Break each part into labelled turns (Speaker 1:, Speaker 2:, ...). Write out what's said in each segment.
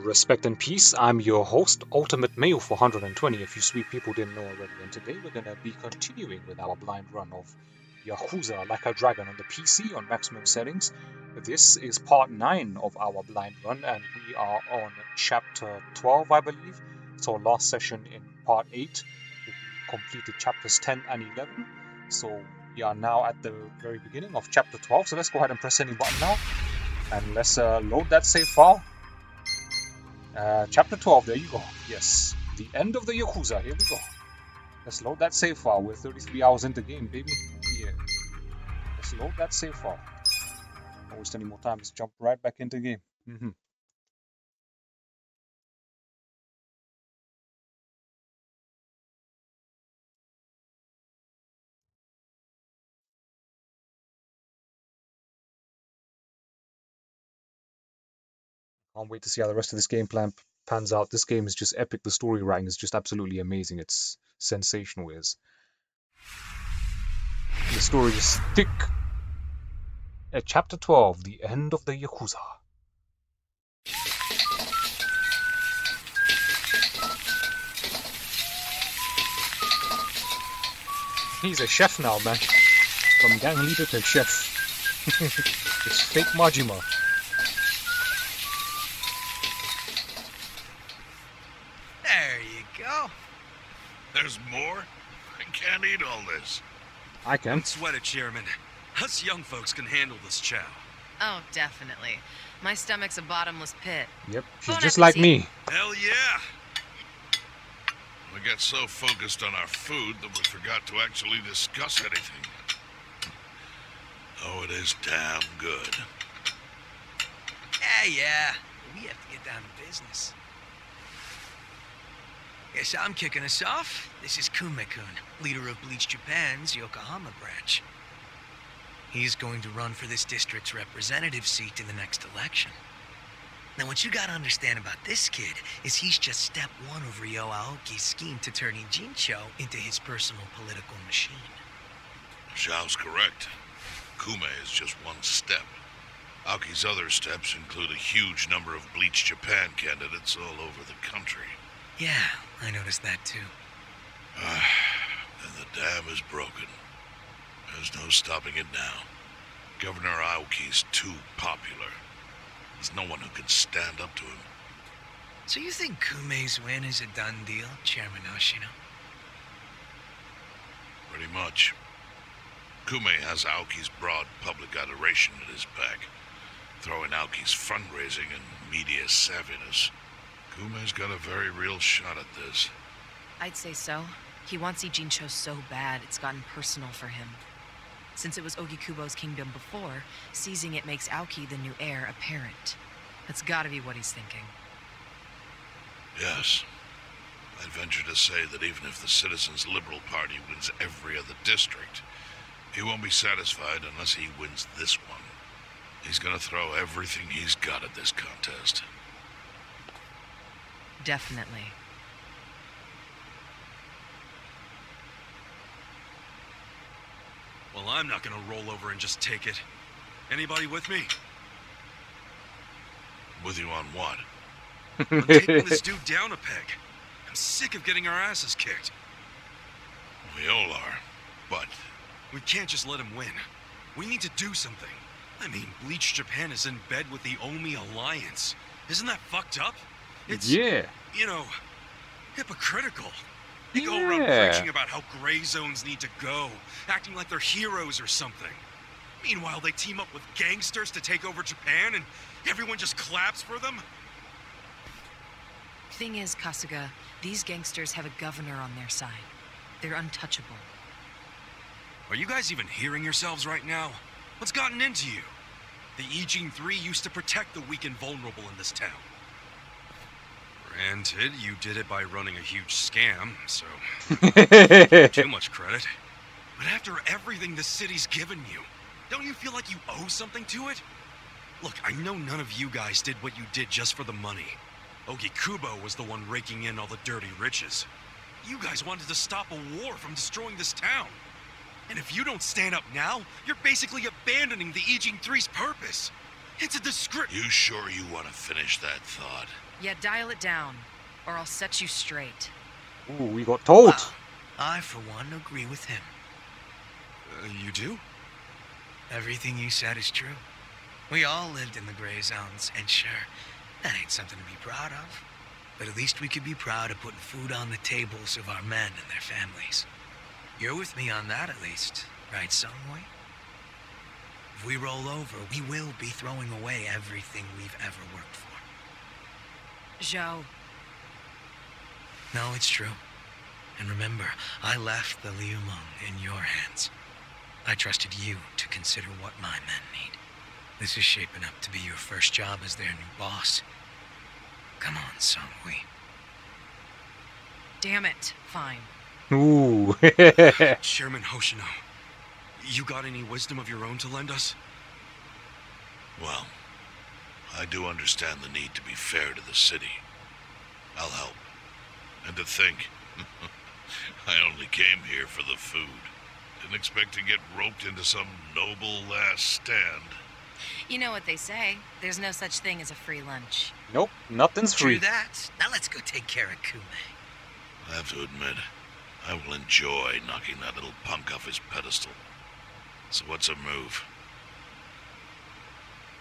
Speaker 1: Respect and peace, I'm your host, Ultimate Male 420, if you sweet people didn't know already, and today we're going to be continuing with our blind run of Yakuza Like a Dragon on the PC on maximum settings. This is part 9 of our blind run, and we are on chapter 12, I believe. So last session in part 8, we completed chapters 10 and 11, so we are now at the very beginning of chapter 12, so let's go ahead and press any button now, and let's load that save file. Chapter 12, there you go. Yes, the end of the Yakuza. Here we go. Let's load that save file. We're 33 hours into the game, baby. Yeah. Let's load that save file. Don't waste any more time. Let's jump right back into the game. Can't wait to see how the rest of this game plan pans out. This game is just epic. The story writing is just absolutely amazing. It's sensational. The story is thick. At chapter 12, the end of the Yakuza. He's a chef now, man. From gang leader to chef. It's fake Majima.
Speaker 2: There you go. There's more? I can't eat all this.
Speaker 1: I can.
Speaker 3: Don't sweat it, Chairman. Us young folks can handle this chow.
Speaker 4: Oh, definitely. My stomach's a bottomless pit.
Speaker 1: Yep, she's
Speaker 4: Bon
Speaker 1: just like me.
Speaker 3: Hell yeah!
Speaker 2: We got so focused on our food that we forgot to actually discuss anything. Oh, it is damn good.
Speaker 5: Yeah. We have to get down to business. Guess I'm kicking us off. This is Kumakun, leader of Bleach Japan's Yokohama branch. He's going to run for this district's representative seat in the next election. Now, what you gotta understand about this kid is he's just step one of Ryo Aoki's scheme to turn Ijincho into his personal political machine.
Speaker 2: Zhao's correct. Kume is just one step. Aoki's other steps include a huge number of Bleach Japan candidates all over the country.
Speaker 5: Yeah, I noticed that too.
Speaker 2: And the dam is broken. There's no stopping it now. Governor Aoki's too popular. There's no one who can stand up to him.
Speaker 5: So you think Kume's win is a done deal, Chairman Oshino?
Speaker 2: Pretty much. Kume has Aoki's broad public adoration at his back. Throwing Aoki's fundraising and media savviness. Kume's got a very real shot at this.
Speaker 4: I'd say so. He wants Ijincho so bad, it's gotten personal for him. Since it was Ogikubo's kingdom before, seizing it makes Aoki the new heir apparent. That's gotta be what he's thinking.
Speaker 2: Yes. I'd venture to say that even if the Citizens' Liberal Party wins every other district, he won't be satisfied unless he wins this one. He's gonna throw everything he's got at this contest.
Speaker 4: Definitely.
Speaker 3: Well, I'm not gonna roll over and just take it. Anybody with me?
Speaker 2: With you on what?
Speaker 3: I'm taking this dude down a peg. I'm sick of getting our asses kicked.
Speaker 2: We all are, but...
Speaker 3: We can't just let him win. We need to do something. I mean, Bleach Japan is in bed with the Omi Alliance. Isn't that fucked up? It's,
Speaker 1: Yeah.
Speaker 3: you know, hypocritical. They go around preaching about how gray zones need to go, acting like they're heroes or something. Meanwhile, they team up with gangsters to take over Japan, and everyone just claps for them?
Speaker 4: Thing is, Kasuga, these gangsters have a governor on their side. They're untouchable.
Speaker 3: Are you guys even hearing yourselves right now? What's gotten into you? The Ijin 3 used to protect the weak and vulnerable in this town. Granted, you did it by running a huge scam, so too much credit. But after everything the city's given you, don't you feel like you owe something to it? Look, I know none of you guys did what you did just for the money. Ogikubo was the one raking in all the dirty riches. You guys wanted to stop a war from destroying this town. And if you don't stand up now, you're basically abandoning the Ijin 3's purpose. It's a disgrace.
Speaker 2: You sure you want to finish that thought?
Speaker 4: Yeah, dial it down, or I'll set you straight.
Speaker 1: Ooh, we got told.
Speaker 5: Well, I, for one, agree with him.
Speaker 3: You do?
Speaker 5: Everything you said is true. We all lived in the gray zones, and sure, that ain't something to be proud of. But at least we could be proud of putting food on the tables of our men and their families. You're with me on that, at least, right, Sunway? If we roll over, we will be throwing away everything we've ever worked for.
Speaker 4: Zhao.
Speaker 5: No, it's true. And remember, I left the Liumeng in your hands. I trusted you to consider what my men need. This is shaping up to be your first job as their new boss. Come on, Songhui.
Speaker 4: Damn it. Fine.
Speaker 1: Ooh.
Speaker 3: Chairman Hoshino, you got any wisdom of your own to lend us?
Speaker 2: Well, I do understand the need to be fair to the city. I'll help. And to think, I only came here for the food. Didn't expect to get roped into some noble last stand.
Speaker 4: You know what they say. There's no such thing as a free lunch.
Speaker 1: Nope, nothing's free.
Speaker 5: True that. Now let's go take care of Kume.
Speaker 2: I have to admit, I will enjoy knocking that little punk off his pedestal. So what's a move?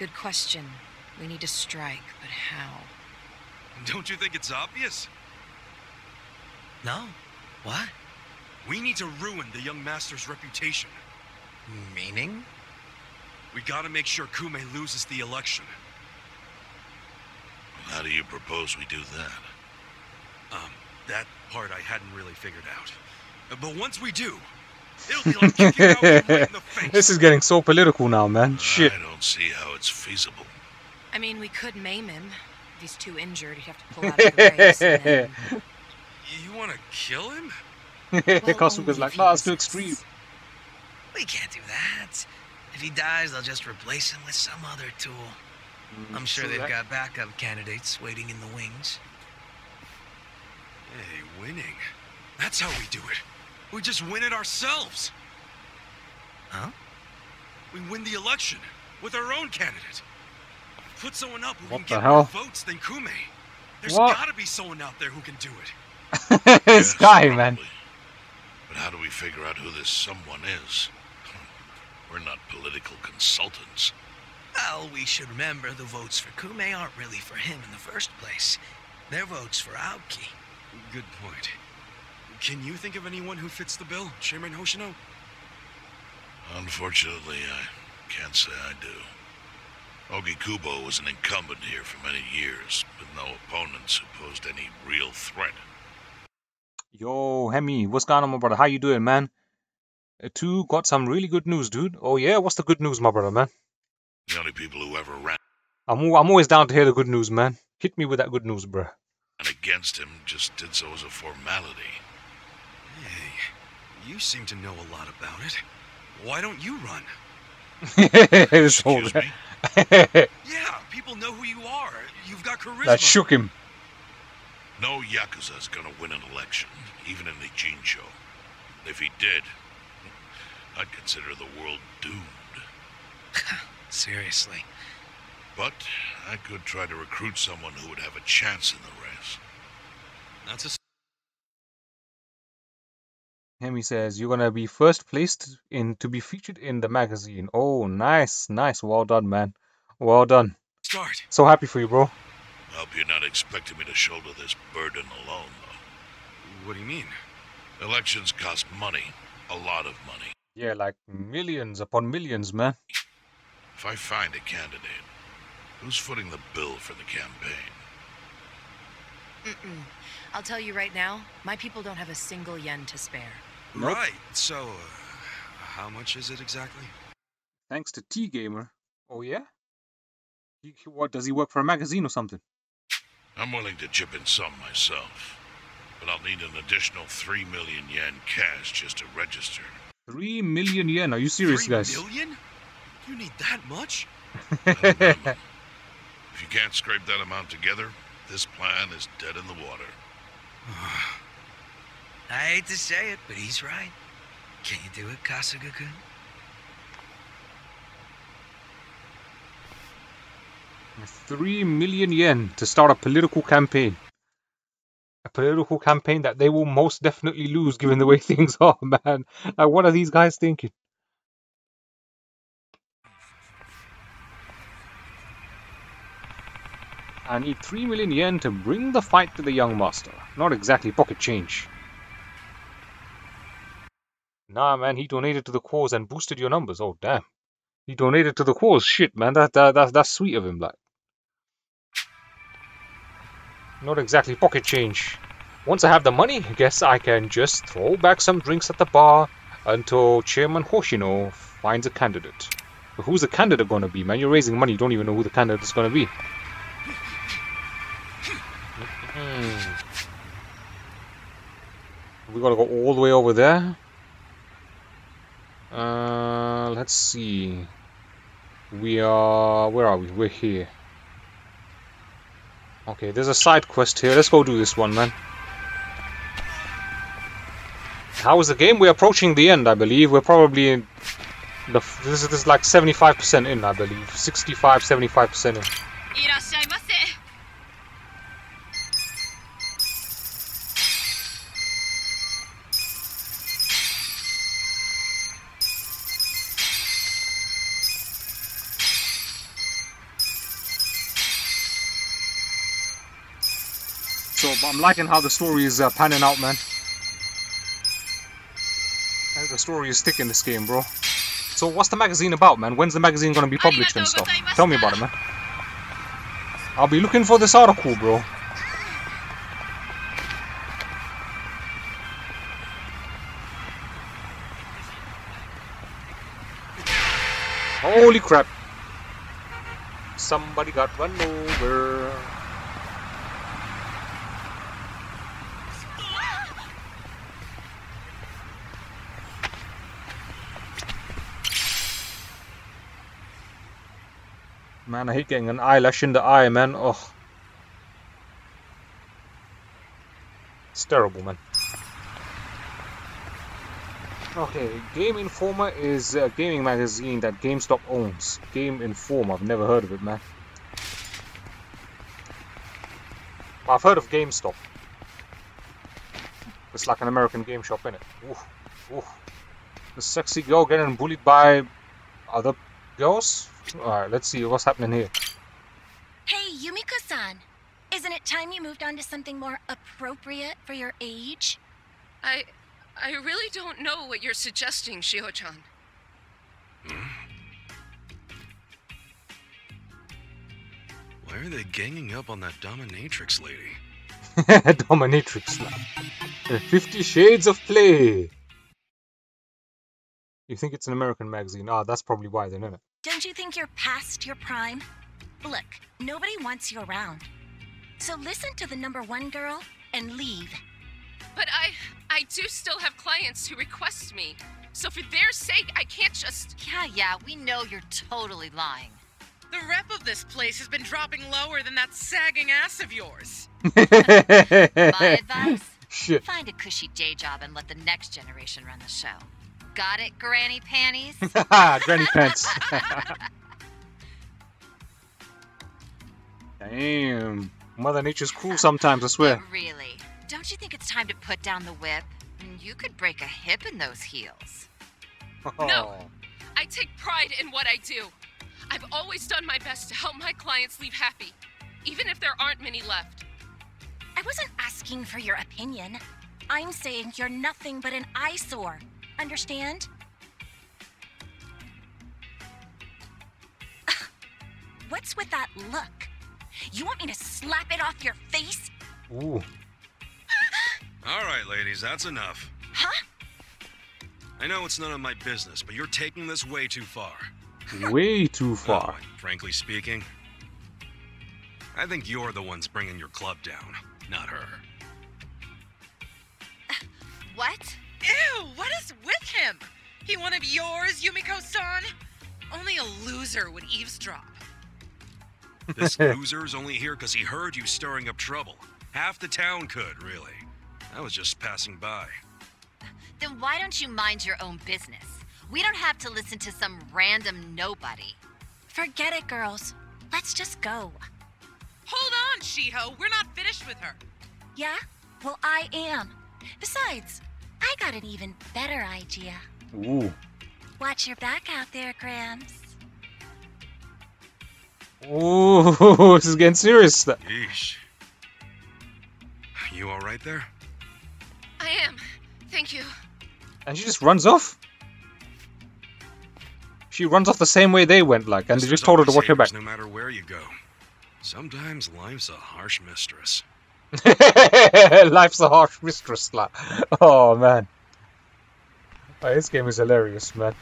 Speaker 4: Good question. We need to strike, but how?
Speaker 3: Don't you think it's obvious?
Speaker 5: No? What?
Speaker 3: We need to ruin the young master's reputation.
Speaker 5: Meaning?
Speaker 3: We gotta make sure Kume loses the election.
Speaker 2: How do you propose we do that?
Speaker 3: That part I hadn't really figured out. But once we do, it'll be like kicking out right in the face.
Speaker 1: This is getting so political now, man. Shit.
Speaker 2: I don't see how it's feasible.
Speaker 4: I mean, we could maim him. If he's too injured, he'd have to pull out of the race. And then...
Speaker 3: You wanna kill him?
Speaker 1: Kasuga's like, nah, it's too extreme.
Speaker 5: We can't do that. If he dies, they'll just replace him with some other tool. I'm sure they've got backup candidates waiting in the wings.
Speaker 3: Hey, winning. That's how we do it. We just win it ourselves.
Speaker 5: Huh?
Speaker 3: We win the election with our own candidate. Put someone up who
Speaker 1: What
Speaker 3: can
Speaker 1: the
Speaker 3: get more
Speaker 1: hell?
Speaker 3: votes than Kume. There's
Speaker 1: What?
Speaker 3: gotta be someone out there who can do it.
Speaker 1: This guy,
Speaker 2: probably.
Speaker 1: man.
Speaker 2: But how do we figure out who this someone is? We're not political consultants.
Speaker 5: Well, we should remember the votes for Kume aren't really for him in the first place. They're votes for Aoki.
Speaker 3: Good point. Can you think of anyone who fits the bill, Chairman Hoshino?
Speaker 2: Unfortunately, I can't say I do. Ogikubo was an incumbent here for many years, with no opponents who posed any real threat.
Speaker 1: Yo, Hemi, what's going on, my brother? How you doing, man? Two got some really good news, dude. Oh yeah, what's the good news, my brother, man?
Speaker 2: The only people who ever ran
Speaker 1: I'm always down to hear the good news, man. Hit me with that good news, bruh.
Speaker 2: against him just did so as a formality.
Speaker 3: Hey, you seem to know a lot about it. Why don't you run?
Speaker 2: Excuse me?
Speaker 3: Yeah, people know who you are. You've got charisma.
Speaker 1: That shook him.
Speaker 2: No Yakuza is gonna win an election, even in the Jincho. If he did, I'd consider the world doomed.
Speaker 5: Seriously.
Speaker 2: But I could try to recruit someone who would have a chance in the race.
Speaker 3: That's a...
Speaker 1: Hemi says you're gonna be first placed in to be featured in the magazine. Oh, nice, nice. Well done, man. Well done.
Speaker 3: start.
Speaker 1: So happy for you, bro.
Speaker 2: I hope you're not expecting me to shoulder this burden alone, though.
Speaker 3: What do you mean?
Speaker 2: Elections cost money. A lot of money.
Speaker 1: Yeah, like millions upon millions, man.
Speaker 2: If I find a candidate, who's footing the bill for the campaign?
Speaker 4: I'll tell you right now, my people don't have a single yen to spare.
Speaker 1: Nope.
Speaker 3: Right, so, how much is it exactly?
Speaker 1: Thanks to T-Gamer. Oh, yeah? What, does he work for a magazine or something?
Speaker 2: I'm willing to chip in some myself, but I'll need an additional 3 million yen cash just to register.
Speaker 1: 3 million yen? Are you serious,
Speaker 3: 3
Speaker 1: guys?
Speaker 3: million? You need that much?
Speaker 2: At a minimum. If you can't scrape that amount together, this plan is dead in the water.
Speaker 5: I hate to say it, but he's right. Can you do it, Kasuga-kun?
Speaker 1: 3 million yen to start a political campaign. A political campaign that they will most definitely lose given the way things are, man. Like, what are these guys thinking? I need 3 million yen to bring the fight to the young master. Not exactly pocket change. Nah, man, he donated to the cause and boosted your numbers. Oh, damn. He donated to the cause. Shit, man, that's sweet of him, like. Not exactly pocket change. Once I have the money, I guess I can just throw back some drinks at the bar until Chairman Hoshino finds a candidate. But who's the candidate gonna be, man? You're raising money, you don't even know who the candidate is gonna be. We gotta go all the way over there. Let's see. Where are we? We're here. Okay, there's a side quest here. Let's go do this one, man. How is the game? We're approaching the end, I believe. We're probably in the... This is like 75% in, I believe. 65, 75% in. So, I'm liking how the story is panning out, man. The story is thick in this game, bro. So, what's the magazine about, man? When's the magazine gonna be published and stuff? Tell me about it, man. I'll be looking for this article, bro. Holy crap. Somebody got run over. Man, I hate getting an eyelash in the eye, man. Oh. It's terrible, man. Okay, Game Informer is a gaming magazine that GameStop owns. Game Informer, I've never heard of it, man. I've heard of GameStop. It's like an American game shop, innit? Ooh, ooh. The sexy girl getting bullied by other girls? Alright, let's see what's happening here.
Speaker 6: Hey, Yumiko-san. Isn't it time you moved on to something more appropriate for your age?
Speaker 7: I really don't know what you're suggesting, Shiho-chan.
Speaker 3: Why are they ganging up on that dominatrix lady?
Speaker 1: Dominatrix. 50 Shades of Play. You think it's an American magazine? Ah, that's probably why then, isn't it?
Speaker 6: Don't you think you're past your prime? Look, nobody wants you around. So listen to the #1 girl and leave.
Speaker 7: But I do still have clients who request me. So for their sake, I can't just...
Speaker 8: Yeah, we know you're totally lying.
Speaker 9: The rep of this place has been dropping lower than that sagging ass of yours.
Speaker 8: My advice?
Speaker 1: Shit.
Speaker 8: Find a cushy day job and let the next generation run the show. Got it, Granny Panties?
Speaker 1: Granny Pants. Damn. Mother Nature's cruel sometimes, I swear.
Speaker 8: But really, don't you think it's time to put down the whip? You could break a hip in those heels.
Speaker 7: No. I take pride in what I do. I've always done my best to help my clients leave happy, even if there aren't many left.
Speaker 6: I wasn't asking for your opinion. I'm saying you're nothing but an eyesore. Understand? What's with that look? You want me to slap it off your face?
Speaker 1: Ooh.
Speaker 3: All right, ladies, that's enough.
Speaker 6: Huh?
Speaker 3: I know it's none of my business, but you're taking this way too far.
Speaker 1: Way too far.
Speaker 3: Oh, frankly speaking, I think you're the ones bringing your club down, not her.
Speaker 8: What?
Speaker 9: Ew, what is with him? He one of yours, Yumiko-san? Only a loser would eavesdrop.
Speaker 3: This loser's only here because he heard you stirring up trouble. Half the town could, really. I was just passing by.
Speaker 8: Then why don't you mind your own business? We don't have to listen to some random nobody.
Speaker 6: Forget it, girls. Let's just go.
Speaker 9: Hold on, Shiho. We're not finished with her.
Speaker 6: Yeah? Well, I am. Besides, I got an even better idea.
Speaker 1: Ooh.
Speaker 6: Watch your back out there, Grams.
Speaker 1: Ooh, this is getting serious.
Speaker 3: Yeesh. You alright there?
Speaker 7: I am. Thank you.
Speaker 1: And she just runs off? She runs off the same way they went, like, and they just told her to watch her back.
Speaker 3: No matter where you go. Sometimes life's a harsh mistress.
Speaker 1: Life's a harsh mistress, like. Oh, man. Oh, this game is hilarious, man.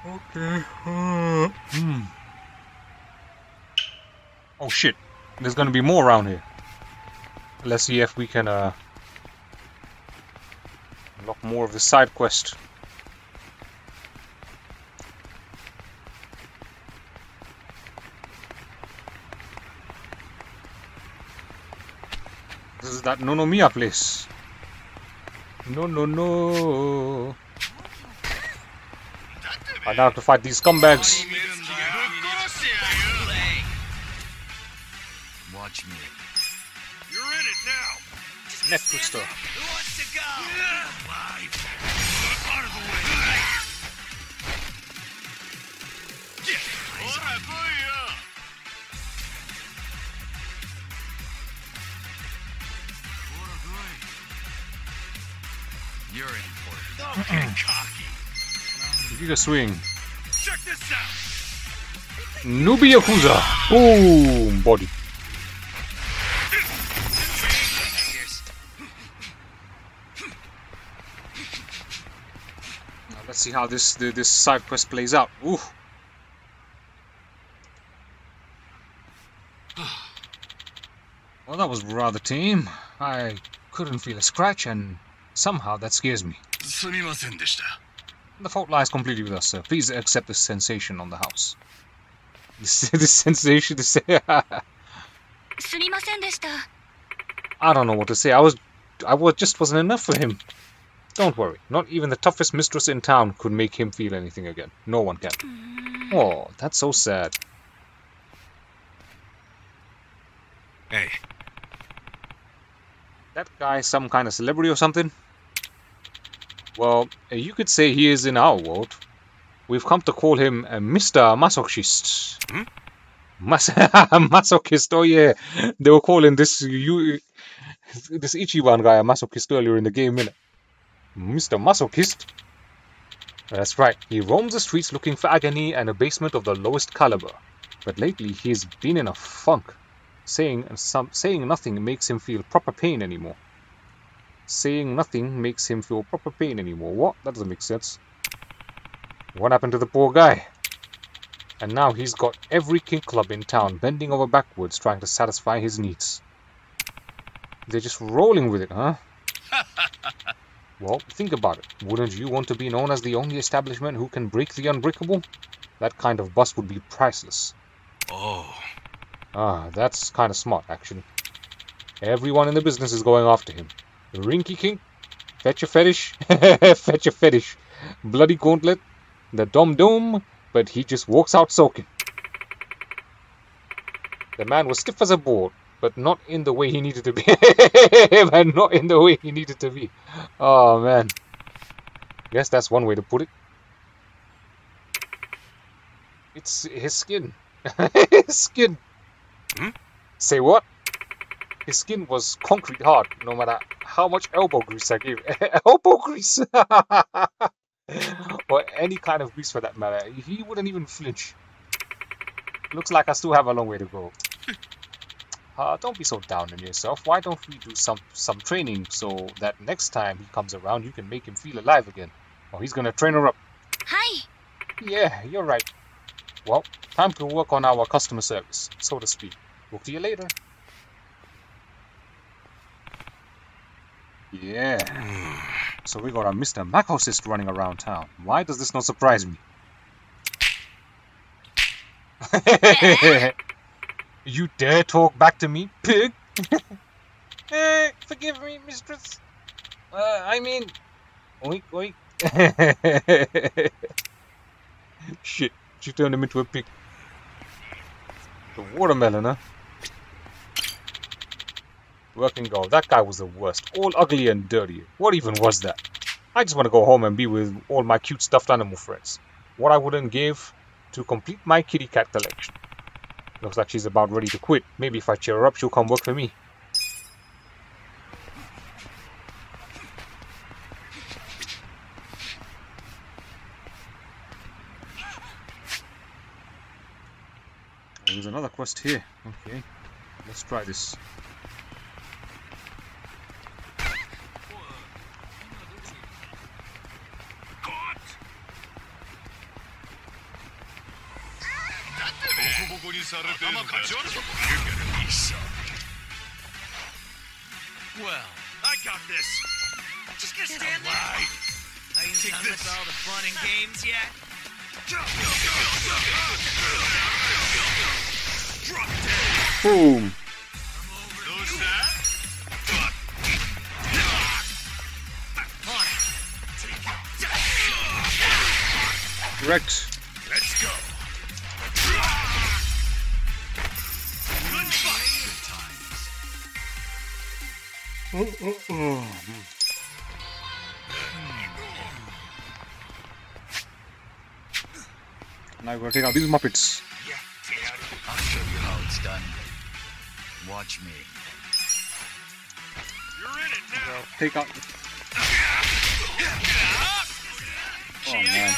Speaker 1: Okay. Oh shit. There's gonna be more around here. Let's see if we can unlock more of the side quest. This is that Nonomiya place. No. I now have to fight these scumbags.
Speaker 5: Watch me.
Speaker 2: You're in it now.
Speaker 1: Neck twister.
Speaker 5: Who wants to go?
Speaker 2: Out of the way.
Speaker 5: You're in for it.
Speaker 2: Don't get cocky.
Speaker 1: You can swing.
Speaker 2: Check this out.
Speaker 1: Newbie Yakuza. Boom. Body. Now let's see how this side quest plays out. Ooh. Well, that was rather tame. I couldn't feel a scratch, and somehow that scares me. The fault lies completely with us, sir. Please accept this sensation on the house. This sensation to say. I don't know what to say. Just wasn't enough for him. Don't worry. Not even the toughest mistress in town could make him feel anything again. No one can. Oh, that's so sad.
Speaker 3: Hey.
Speaker 1: That guy some kind of celebrity or something? Well, you could say he is in our world. We've come to call him Mr. Masochist.
Speaker 3: Hmm?
Speaker 1: Masochist, oh yeah. They were calling this Ichiban guy a masochist earlier in the game, innit? Mr. Masochist? That's right. He roams the streets looking for agony and abasement of the lowest caliber. But lately he's been in a funk. Saying nothing makes him feel proper pain anymore. Saying nothing makes him feel proper pain anymore. What? That doesn't make sense. What happened to the poor guy? And now he's got every kink club in town bending over backwards trying to satisfy his needs. They're just rolling with it, huh? Well, think about it. Wouldn't you want to be known as the only establishment who can break the unbreakable? That kind of bust would be priceless.
Speaker 3: Oh.
Speaker 1: Ah, that's kind of smart, actually. Everyone in the business is going after him. Rinky Kink, Fetch a Fetish, Fetch a Fetish, Bloody Gauntlet, the Dom Dome, but he just walks out soaking. The man was stiff as a board, but not in the way he needed to be. And not in the way he needed to be. Oh, man. Guess that's one way to put it. It's his skin. His skin.
Speaker 3: Hmm?
Speaker 1: Say what? His skin was concrete hard, no matter how much elbow grease I gave. Elbow grease! Or any kind of grease for that matter. He wouldn't even flinch. Looks like I still have a long way to go. Don't be so down on yourself. Why don't we do some training so that next time he comes around you can make him feel alive again? Oh, he's gonna train her up.
Speaker 6: Hi.
Speaker 1: Yeah, you're right. Well, time to work on our customer service, so to speak. Talk to you later. Yeah. So we got a Mr. Macosist running around town. Why does this not surprise me? You dare talk back to me, pig? Forgive me, mistress. I mean... Oink, oink. Shit, she turned him into a pig. The watermelon, huh? Working girl, that guy was the worst. All ugly and dirty. What even was that? I just want to go home and be with all my cute stuffed animal friends. What I wouldn't give to complete my kitty cat collection. Looks like she's about ready to quit. Maybe if I cheer her up, she'll come work for me. There's another quest here. Okay, let's try this.
Speaker 3: Well, I got this.
Speaker 5: Just gonna stand there. Are you done with all the fun and games yet?
Speaker 1: Boom. Correct.
Speaker 2: Let's go.
Speaker 1: Now we're gonna take out these Muppets.
Speaker 10: I'll show you how it's done. Watch me.
Speaker 3: You're in it now.
Speaker 1: Take out. Oh man,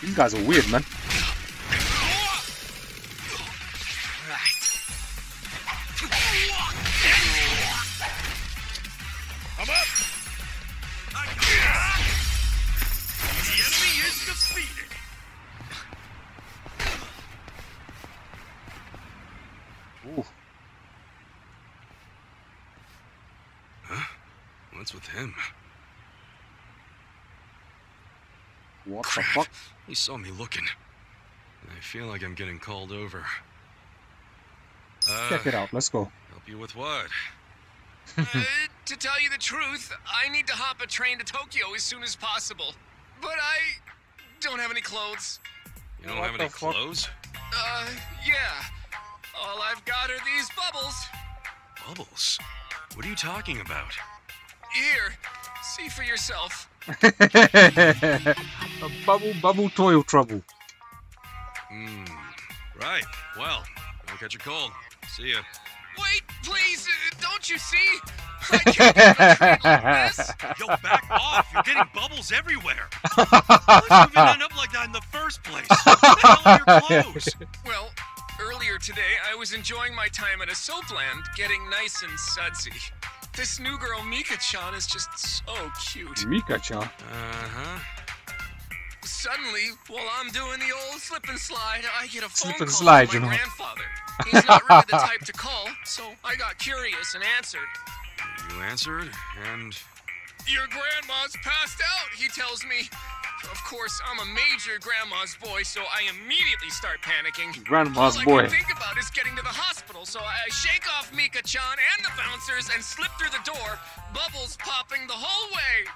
Speaker 1: these guys are weird, man.
Speaker 2: I'm up.
Speaker 3: The enemy is defeated.
Speaker 1: Ooh.
Speaker 3: Huh? What's with him?
Speaker 1: What
Speaker 3: Crap.
Speaker 1: the fuck?
Speaker 3: He saw me looking. I feel like I'm getting called over.
Speaker 1: Check it out. Let's go.
Speaker 3: Help you with what?
Speaker 5: To tell you the truth, I need to hop a train to Tokyo as soon as possible. But I don't have any clothes.
Speaker 3: You don't
Speaker 1: What
Speaker 3: have any
Speaker 1: the fuck?
Speaker 3: clothes?
Speaker 5: Yeah. All I've got are these bubbles.
Speaker 3: Bubbles? What are you talking about?
Speaker 5: Here, see for yourself.
Speaker 1: A bubble toil trouble.
Speaker 3: Right. Well, don't catch a cold. See ya.
Speaker 5: Wait, please, don't you see? I can't get on a train like this.
Speaker 3: Yo, back off! You're getting bubbles everywhere! How did you even end up like that in the first place? What the hell are your clothes?
Speaker 5: Well, earlier today, I was enjoying my time at a soapland, getting nice and sudsy. This new girl, Mika-chan, is just so cute.
Speaker 1: Mika-chan.
Speaker 3: Uh-huh.
Speaker 5: Suddenly, while I'm doing the old slip and slide, I get a phone
Speaker 1: Slip and
Speaker 5: call
Speaker 1: slide,
Speaker 5: from
Speaker 1: you
Speaker 5: my
Speaker 1: know.
Speaker 5: grandfather. He's not really the type to call, so I got curious and answered.
Speaker 3: You answered, and...
Speaker 5: Your grandma's passed out, he tells me. Of course, I'm a major grandma's boy, so I immediately start panicking.
Speaker 1: Grandma's
Speaker 5: All
Speaker 1: boy.
Speaker 5: I can think about is getting to the hospital, so I shake off Mika-chan and the bouncers and slip through the door, bubbles popping the whole way.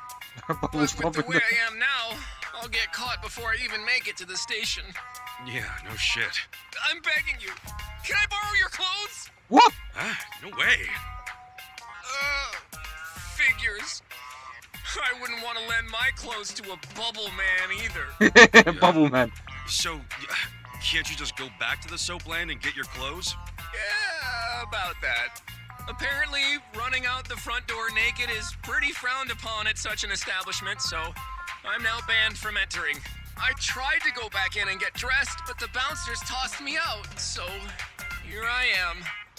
Speaker 1: Bubbles
Speaker 5: But with the
Speaker 1: popping
Speaker 5: way I am now, I'll get caught before I even make it to the station.
Speaker 3: Yeah, no shit.
Speaker 5: I'm begging you. Can I borrow your clothes?
Speaker 1: What?
Speaker 3: Ah, no way.
Speaker 5: Figures. I wouldn't want to lend my clothes to a bubble man either.
Speaker 1: Bubble man.
Speaker 3: So, can't you just go back to the soapland and get your clothes?
Speaker 5: Yeah, about that. Apparently, running out the front door naked is pretty frowned upon at such an establishment, so I'm now banned from entering. I tried to go back in and get dressed, but the bouncers tossed me out, so here I am,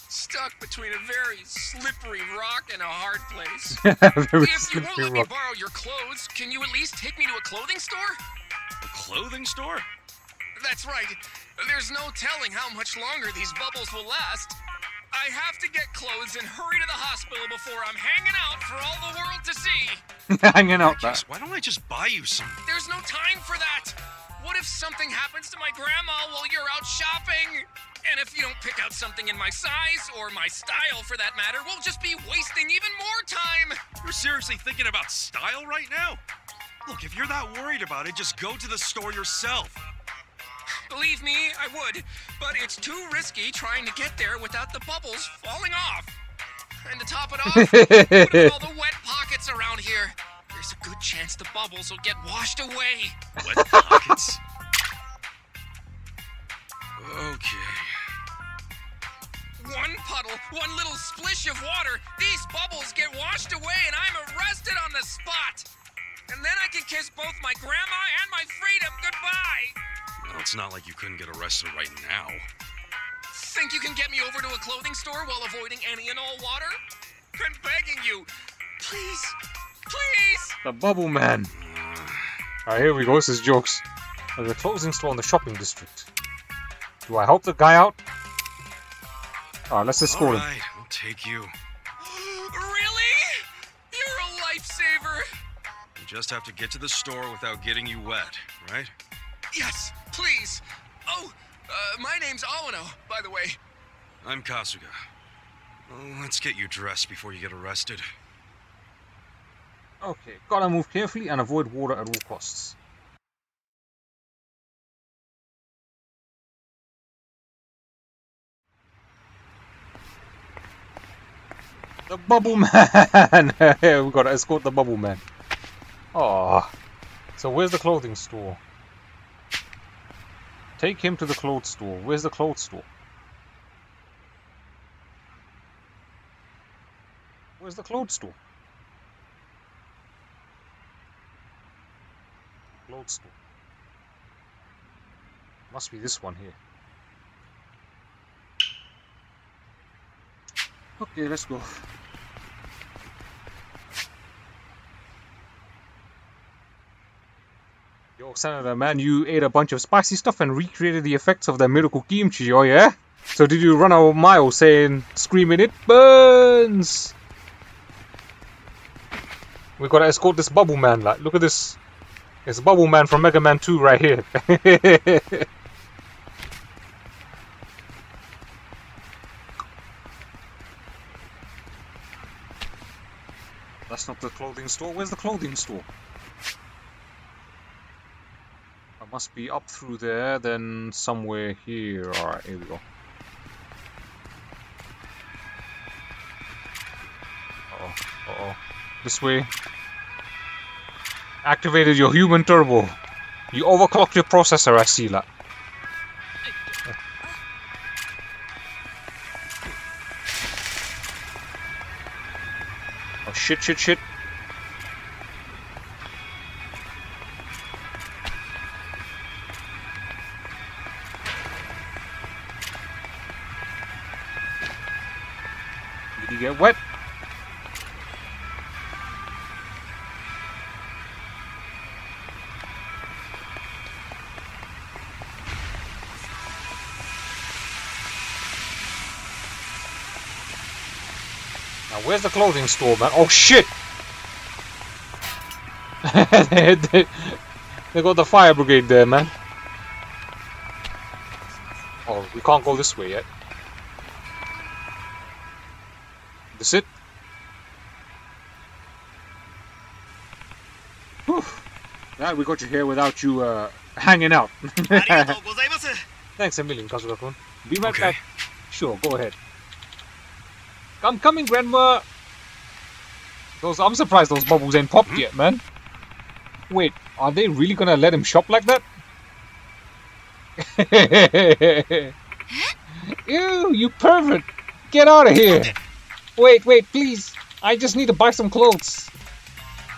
Speaker 5: stuck between a very slippery rock and a hard place.
Speaker 1: Very
Speaker 5: If you won't
Speaker 1: slippery
Speaker 5: let me
Speaker 1: rock.
Speaker 5: borrow your clothes, can you at least take me to a clothing store?
Speaker 3: A clothing store?
Speaker 5: That's right. There's no telling how much longer these bubbles will last.
Speaker 3: I have to get clothes and hurry to the hospital before I'm hanging out for all the world to see.
Speaker 1: Hanging out there.
Speaker 3: Why don't I just buy you some? There's no time for that. What if something happens to my grandma while you're out shopping? And if you don't pick out something in my size, or my style for that matter, we'll just be wasting even more time. You're seriously thinking about style right now? Look, if you're that worried about it, just go to the store yourself. Believe me, I would, but it's too risky trying to get there without the bubbles falling off. And to top it off, what about all the wet pockets around here? There's a good chance the bubbles will get washed away. Wet pockets? Okay. One puddle, one little splish of water, these bubbles get washed away and I'm arrested on the spot. And then I can kiss both my grandma and my freedom goodbye. Well, it's not like you couldn't get arrested right now. Think you can get me over to a clothing store while avoiding any and all water? I'm begging you. Please. Please.
Speaker 1: The Bubble Man. Alright, here we go. This is jokes. There's a clothing store in the shopping district. Do I help the guy out? Alright, let's escort him.
Speaker 3: Alright, I'll take you. Really? You're a lifesaver. You just have to get to the store without getting you wet, right? Yes, please. Oh, my name's Awano, by the way. I'm Kasuga. Well, let's get you dressed before you get arrested.
Speaker 1: Okay, gotta move carefully and avoid water at all costs. The Bubble Man! We gotta escort the Bubble Man. Oh, so where's the clothing store? Take him to the clothes store. Where's the clothes store? Where's the clothes store? Clothes store. Must be this one here. Okay, let's go. Yo, Senator, man, you ate a bunch of spicy stuff and recreated the effects of the miracle kimchi, oh yeah? So did you run a mile saying, screaming, it burns? We gotta escort this Bubble Man, like, look at this. It's Bubble Man from Mega Man 2 right here. That's not the clothing store. Where's the clothing store? I must be up through there, then somewhere here. Alright, here we go. Uh-oh, uh-oh. This way. Activated your human turbo. You overclocked your processor, I see that. Oh shit, shit, shit. Did you get wet? Where's the clothing store, man? Oh shit! They got the fire brigade there, man. Oh, we can't go this way yet. This it? Whew. Yeah, we got you here without you hanging out. Thanks a million, Kasuga-kun. Be right back. Sure, go ahead. I'm coming, Grandma! I'm surprised those bubbles ain't popped yet, man. Wait, are they really gonna let him shop like that? Ew, you pervert! Get out of here! Wait, please! I just need to buy some clothes.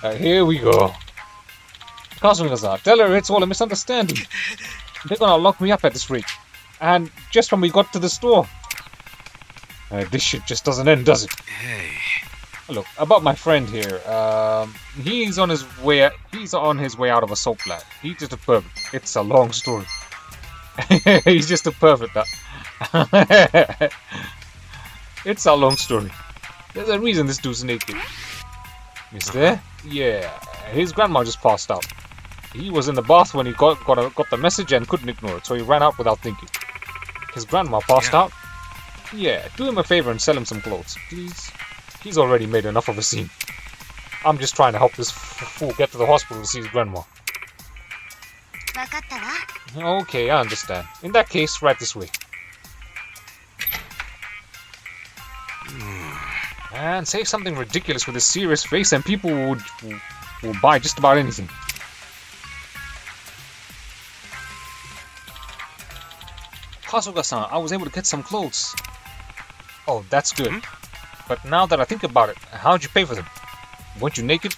Speaker 1: Here we go. Kasuga-san, tell her it's all a misunderstanding. They're gonna lock me up at this rate. And just when we got to the store. This shit just doesn't end, does it?
Speaker 3: Hey.
Speaker 1: Look, about my friend here. He's on his way out of a soap lab. He's just a pervert. It's a long story. He's just a pervert. It's a long story. There's a reason this dude's naked. Mister? Yeah, his grandma just passed out. He was in the bath when he got the message and couldn't ignore it, so he ran out without thinking. His grandma passed out? Yeah, do him a favor and sell him some clothes, please. He's already made enough of a scene. I'm just trying to help this fool get to the hospital to see his grandma. Okay, I understand. In that case, right this way. And say something ridiculous with a serious face and people will buy just about anything. Kasuga-san, I was able to get some clothes. Oh, that's good. But now that I think about it, how'd you pay for them? Weren't you naked?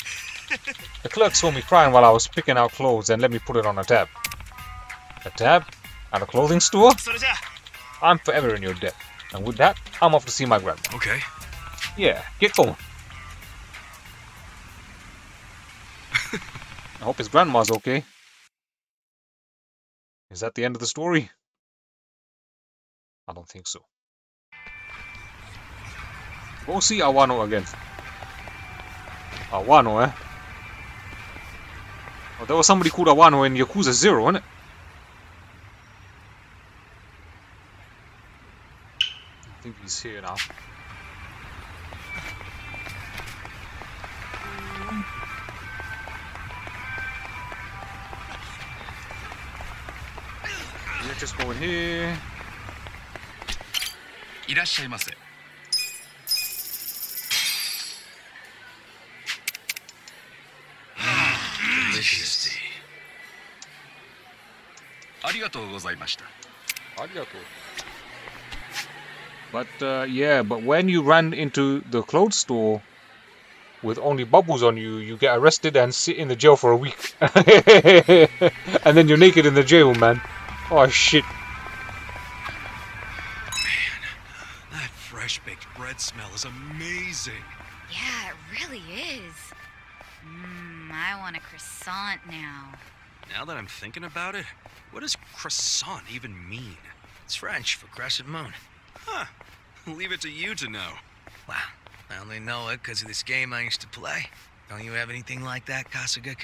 Speaker 1: The clerk saw me crying while I was picking out clothes and let me put it on a tab. A tab? At a clothing store? I'm forever in your debt. And with that, I'm off to see my grandma.
Speaker 3: Okay.
Speaker 1: Yeah, get going. I hope his grandma's okay. Is that the end of the story? I don't think so. Go see Awano again. Awano, eh? Oh, there was somebody called Awano in Yakuza 0, wasn't it? I think he's here now. Let's just go in here.
Speaker 10: いらっしゃいませ。Delicious tea. ありがとうございました。
Speaker 1: ありがとう. But yeah, but when you run into the clothes store with only bubbles on you, you get arrested and sit in the jail for a week. And then you're naked in the jail, man. Oh shit.
Speaker 3: Fresh baked bread smell is amazing.
Speaker 8: Yeah, it really is. I want a croissant now.
Speaker 3: Now that I'm thinking about it, what does croissant even mean?
Speaker 5: It's French for crescent moon.
Speaker 3: Huh. Leave it to you to know.
Speaker 5: Wow. I only know it because of this game I used to play. Don't you have anything like that, Kasuga?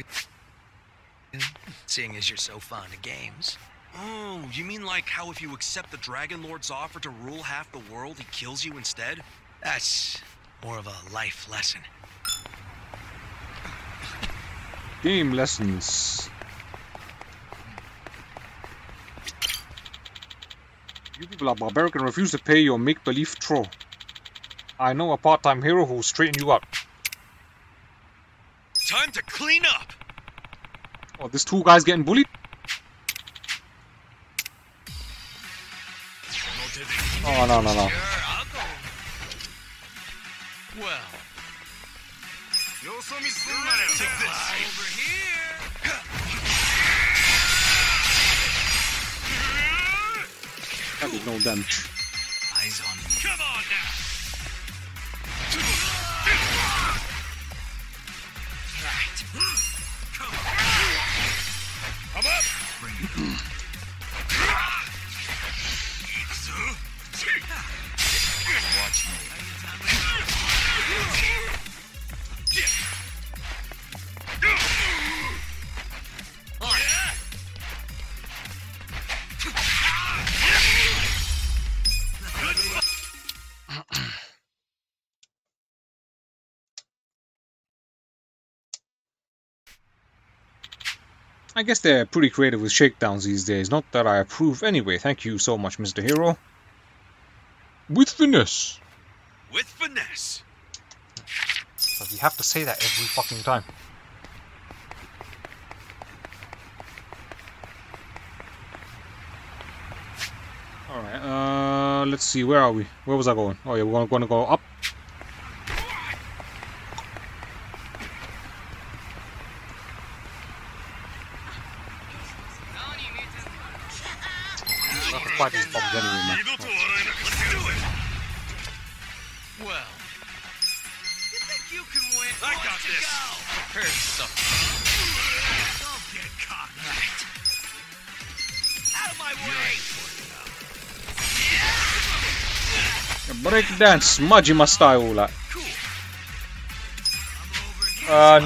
Speaker 5: Seeing as you're so fond of games.
Speaker 3: Oh, you mean like how if you accept the Dragon Lord's offer to rule half the world, he kills you instead?
Speaker 5: That's more of a life lesson.
Speaker 1: Game lessons. You people are barbaric and refuse to pay your make-believe troll. I know a part-time hero who will straighten you out.
Speaker 3: Time to clean up!
Speaker 1: Oh, this two guy's getting bullied? Oh, no.
Speaker 5: Sure, I'll go. Well. Take this. Over here.
Speaker 1: That did no damage.
Speaker 5: Eyes on me.
Speaker 3: Come on now!
Speaker 5: Right.
Speaker 3: Come up!
Speaker 10: Watch me.
Speaker 1: I guess they're pretty creative with shakedowns these days. Not that I approve anyway. Thank you so much, Mr. Hero. With finesse.
Speaker 3: With finesse.
Speaker 1: But we have to say that every fucking time. Alright, let's see, where are we? Where was I going? Oh yeah, we're gonna go up. Fight these bombs anyway, man.
Speaker 5: Well. You think you can win?
Speaker 3: I got this.
Speaker 5: Prepare yourself.
Speaker 3: Don't get caught.
Speaker 5: Right. Out of my way!
Speaker 1: Breakdance, Majima style, like.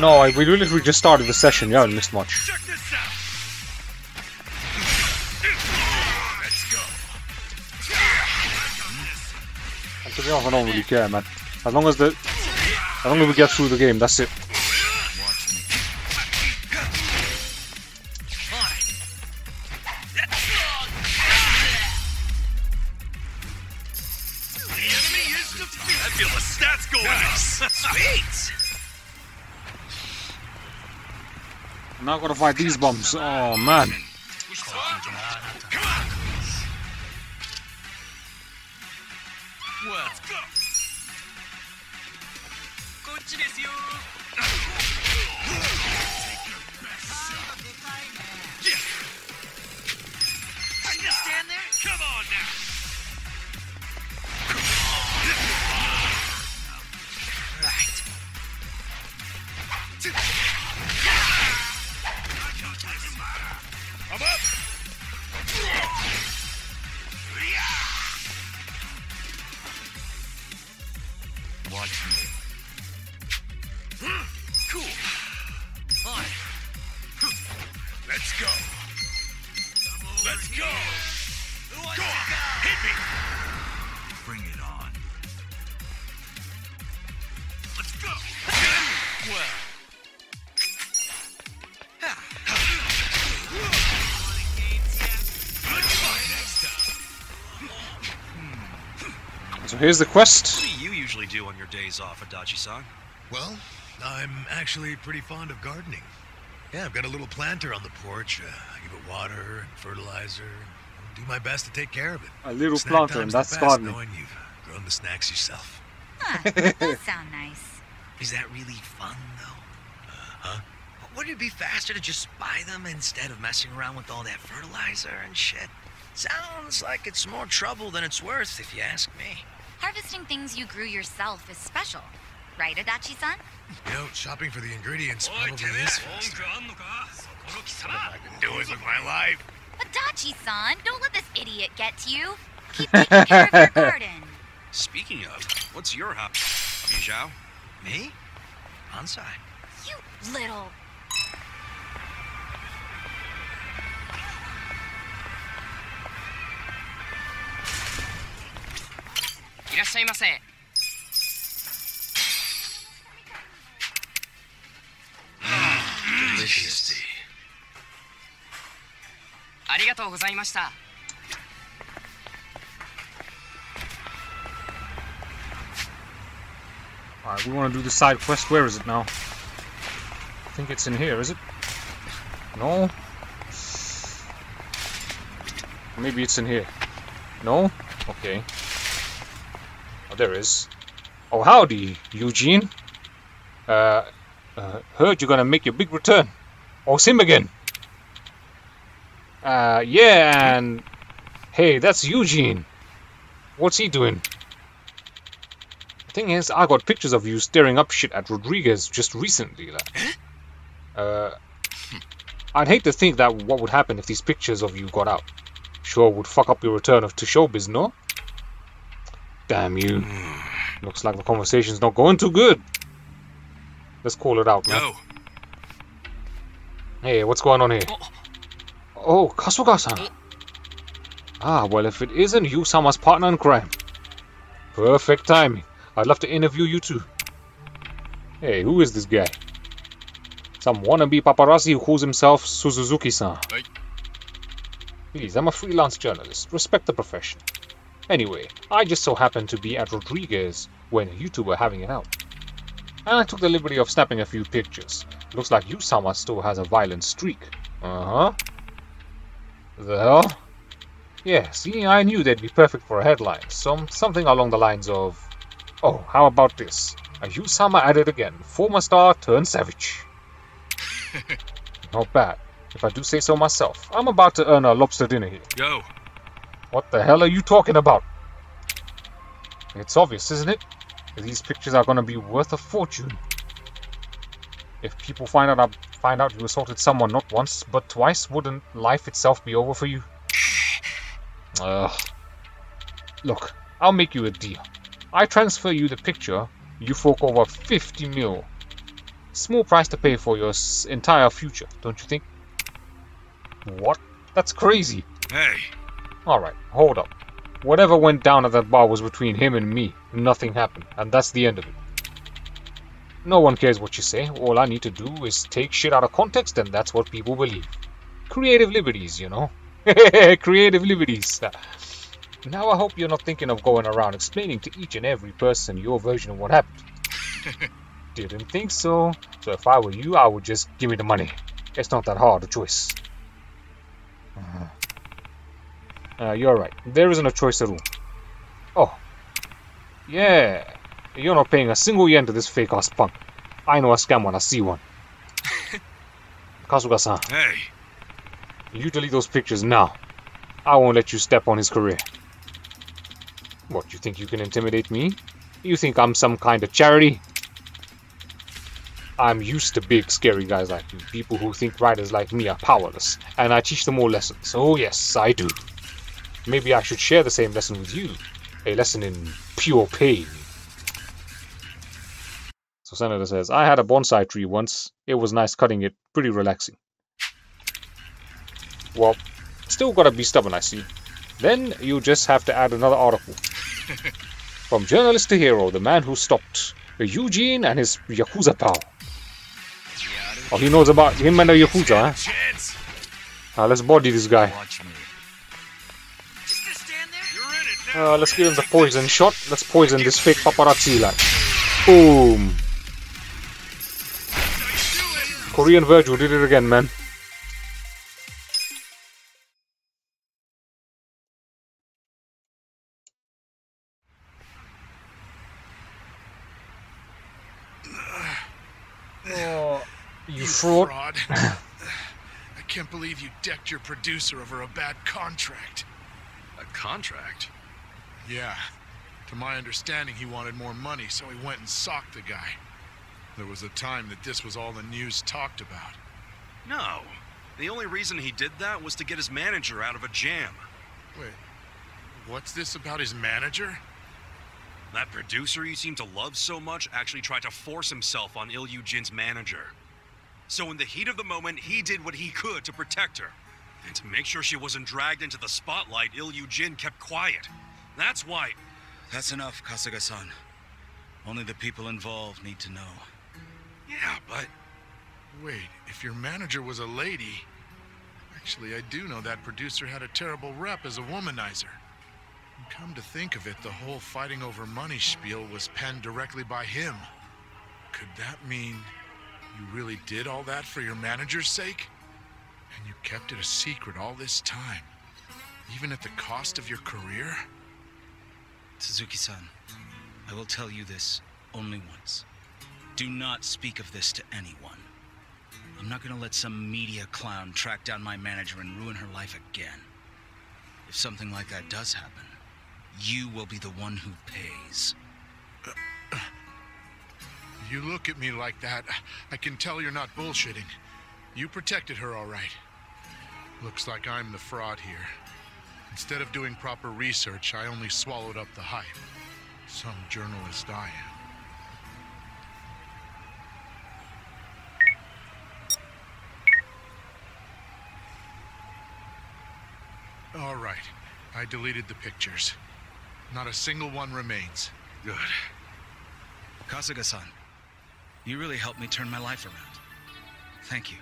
Speaker 1: No, we literally just started the session. You haven't missed much.
Speaker 3: Check this out. Let's go.
Speaker 1: And to be honest, I don't really care, man. As long as we get through the game, that's it.
Speaker 3: I feel the stats going up. Sweet.
Speaker 1: Now gotta fight these bums. Oh man.
Speaker 3: Come on. Well. Let's go.
Speaker 5: Stand there?
Speaker 3: Come on now.
Speaker 5: Right.
Speaker 3: I'm up.
Speaker 10: Watch me.
Speaker 3: Cool. On. Let's go. Let's go. Go on. Hit me.
Speaker 10: Bring it on.
Speaker 3: Let's go. Well.
Speaker 1: So here's the quest.
Speaker 3: What do you usually do on your days off, Adachi-san?
Speaker 11: Well, I'm actually pretty fond of gardening. Yeah, I've got a little planter on the porch. I give it water and fertilizer. And do my best to take care of it.
Speaker 1: A little
Speaker 11: Snack
Speaker 1: planter,
Speaker 11: time's
Speaker 1: and
Speaker 11: the
Speaker 1: that's
Speaker 11: best,
Speaker 1: gardening.
Speaker 11: knowing you've grown the snacks yourself.
Speaker 8: Huh, that does sound nice.
Speaker 5: Is that really fun, though?
Speaker 11: Huh?
Speaker 5: Wouldn't it be faster to just buy them instead of messing around with all that fertilizer and shit? Sounds like it's more trouble than it's worth, if you ask me.
Speaker 8: Harvesting things you grew yourself is special. Right, Adachi-san?
Speaker 11: You know, shopping for the ingredients probably is faster. What have I been doing with my life?
Speaker 8: Adachi-san, don't let this idiot get to you. Keep taking care of your garden.
Speaker 3: Speaking of, what's your hobby, Zhao?
Speaker 5: Me? Bonsai.
Speaker 8: You little...
Speaker 5: Delicious.
Speaker 1: Alright, we want to do the side quest. Where is it now? I think it's in here, is it? No? Maybe it's in here. No? Okay. Oh, there is. Oh, howdy, Eugene. Heard you're gonna make your big return. Oh, it's him again. Yeah, and... Hey, that's Eugene. What's he doing? The thing is, I got pictures of you staring up shit at Rodriguez just recently. I'd hate to think that what would happen if these pictures of you got out. Sure would fuck up your return to showbiz, no? Damn you. Looks like the conversation's not going too good. Let's call it out, man.
Speaker 3: Go.
Speaker 1: Hey, what's going on here? Oh, Kasuga-san. Ah, well, if it isn't Yu-sama's partner in crime. Perfect timing. I'd love to interview you too. Hey, who is this guy? Some wannabe paparazzi who calls himself Suzuki-san. Please, I'm a freelance journalist. Respect the profession. Anyway, I just so happened to be at Rodriguez when you two were having it out. And I took the liberty of snapping a few pictures. Looks like Yu-sama still has a violent streak. Uh-huh. The hell? Yeah, see, I knew they'd be perfect for a headline. Something along the lines of... Oh, how about this? A Yu-sama at it again. Former star turned savage. Not bad. If I do say so myself. I'm about to earn a lobster dinner here.
Speaker 3: Go.
Speaker 1: What the hell are you talking about? It's obvious, isn't it? These pictures are gonna be worth a fortune. If people find out you assaulted someone not once, but twice, wouldn't life itself be over for you? Look, I'll make you a deal. I transfer you the picture, you fork over 50 mil. Small price to pay for your entire future, don't you think? What? That's crazy.
Speaker 3: Hey.
Speaker 1: Alright, hold up. Whatever went down at that bar was between him and me. Nothing happened, and that's the end of it. No one cares what you say. All I need to do is take shit out of context, and that's what people believe. Creative liberties, you know? Creative liberties. Now I hope you're not thinking of going around explaining to each and every person your version of what happened. Didn't think so. So if I were you, I would just give me the money. It's not that hard a choice. You're right. There isn't a choice at all. Oh. Yeah. You're not paying a single yen to this fake-ass punk. I know a scam when I see one. Kasuga-san.
Speaker 3: Hey.
Speaker 1: You delete those pictures now. I won't let you step on his career. What, you think you can intimidate me? You think I'm some kind of charity? I'm used to big, scary guys like you. People who think writers like me are powerless. And I teach them all lessons. Oh yes, I do. Maybe I should share the same lesson with you. A lesson in pure pain. So Senator says, I had a bonsai tree once. It was nice cutting it. Pretty relaxing. Well, still gotta be stubborn, I see. Then you just have to add another article. From journalist to hero, the man who stopped Eugene and his Yakuza pal. Oh, he knows about him and the Yakuza, huh? Let's body this guy. Let's give him the poison shot. Let's poison this fake paparazzi like. Boom. Korean Virgil did it again, man. Oh, you fraud.
Speaker 2: I can't believe you decked your producer over a bad contract.
Speaker 3: A contract?
Speaker 2: Yeah. To my understanding, he wanted more money, so he went and socked the guy. There was a time that this was all the news talked about.
Speaker 3: No. The only reason he did that was to get his manager out of a jam.
Speaker 2: Wait, what's this about his manager?
Speaker 3: That producer you seem to love so much actually tried to force himself on Il-Eugene manager. So in the heat of the moment, he did what he could to protect her. And to make sure she wasn't dragged into the spotlight, Il-Eugene kept quiet. That's why...
Speaker 10: That's enough, Kasuga-san. Only the people involved need to know.
Speaker 3: Yeah, but...
Speaker 2: Wait, if your manager was a lady... Actually, I do know that producer had a terrible rep as a womanizer. And come to think of it, the whole fighting over money spiel was penned directly by him. Could that mean you really did all that for your manager's sake? And you kept it a secret all this time? Even at the cost of your career?
Speaker 10: Suzuki-san, I will tell you this only once. Do not speak of this to anyone. I'm not gonna let some media clown track down my manager and ruin her life again. If something like that does happen, you will be the one who pays.
Speaker 2: You look at me like that, I can tell you're not bullshitting. You protected her all right. Looks like I'm the fraud here. Instead of doing proper research, I only swallowed up the hype. Some journalist I am. All right, I deleted the pictures. Not a single one remains.
Speaker 3: Good.
Speaker 10: Kasuga-san, you really helped me turn my life around. Thank you.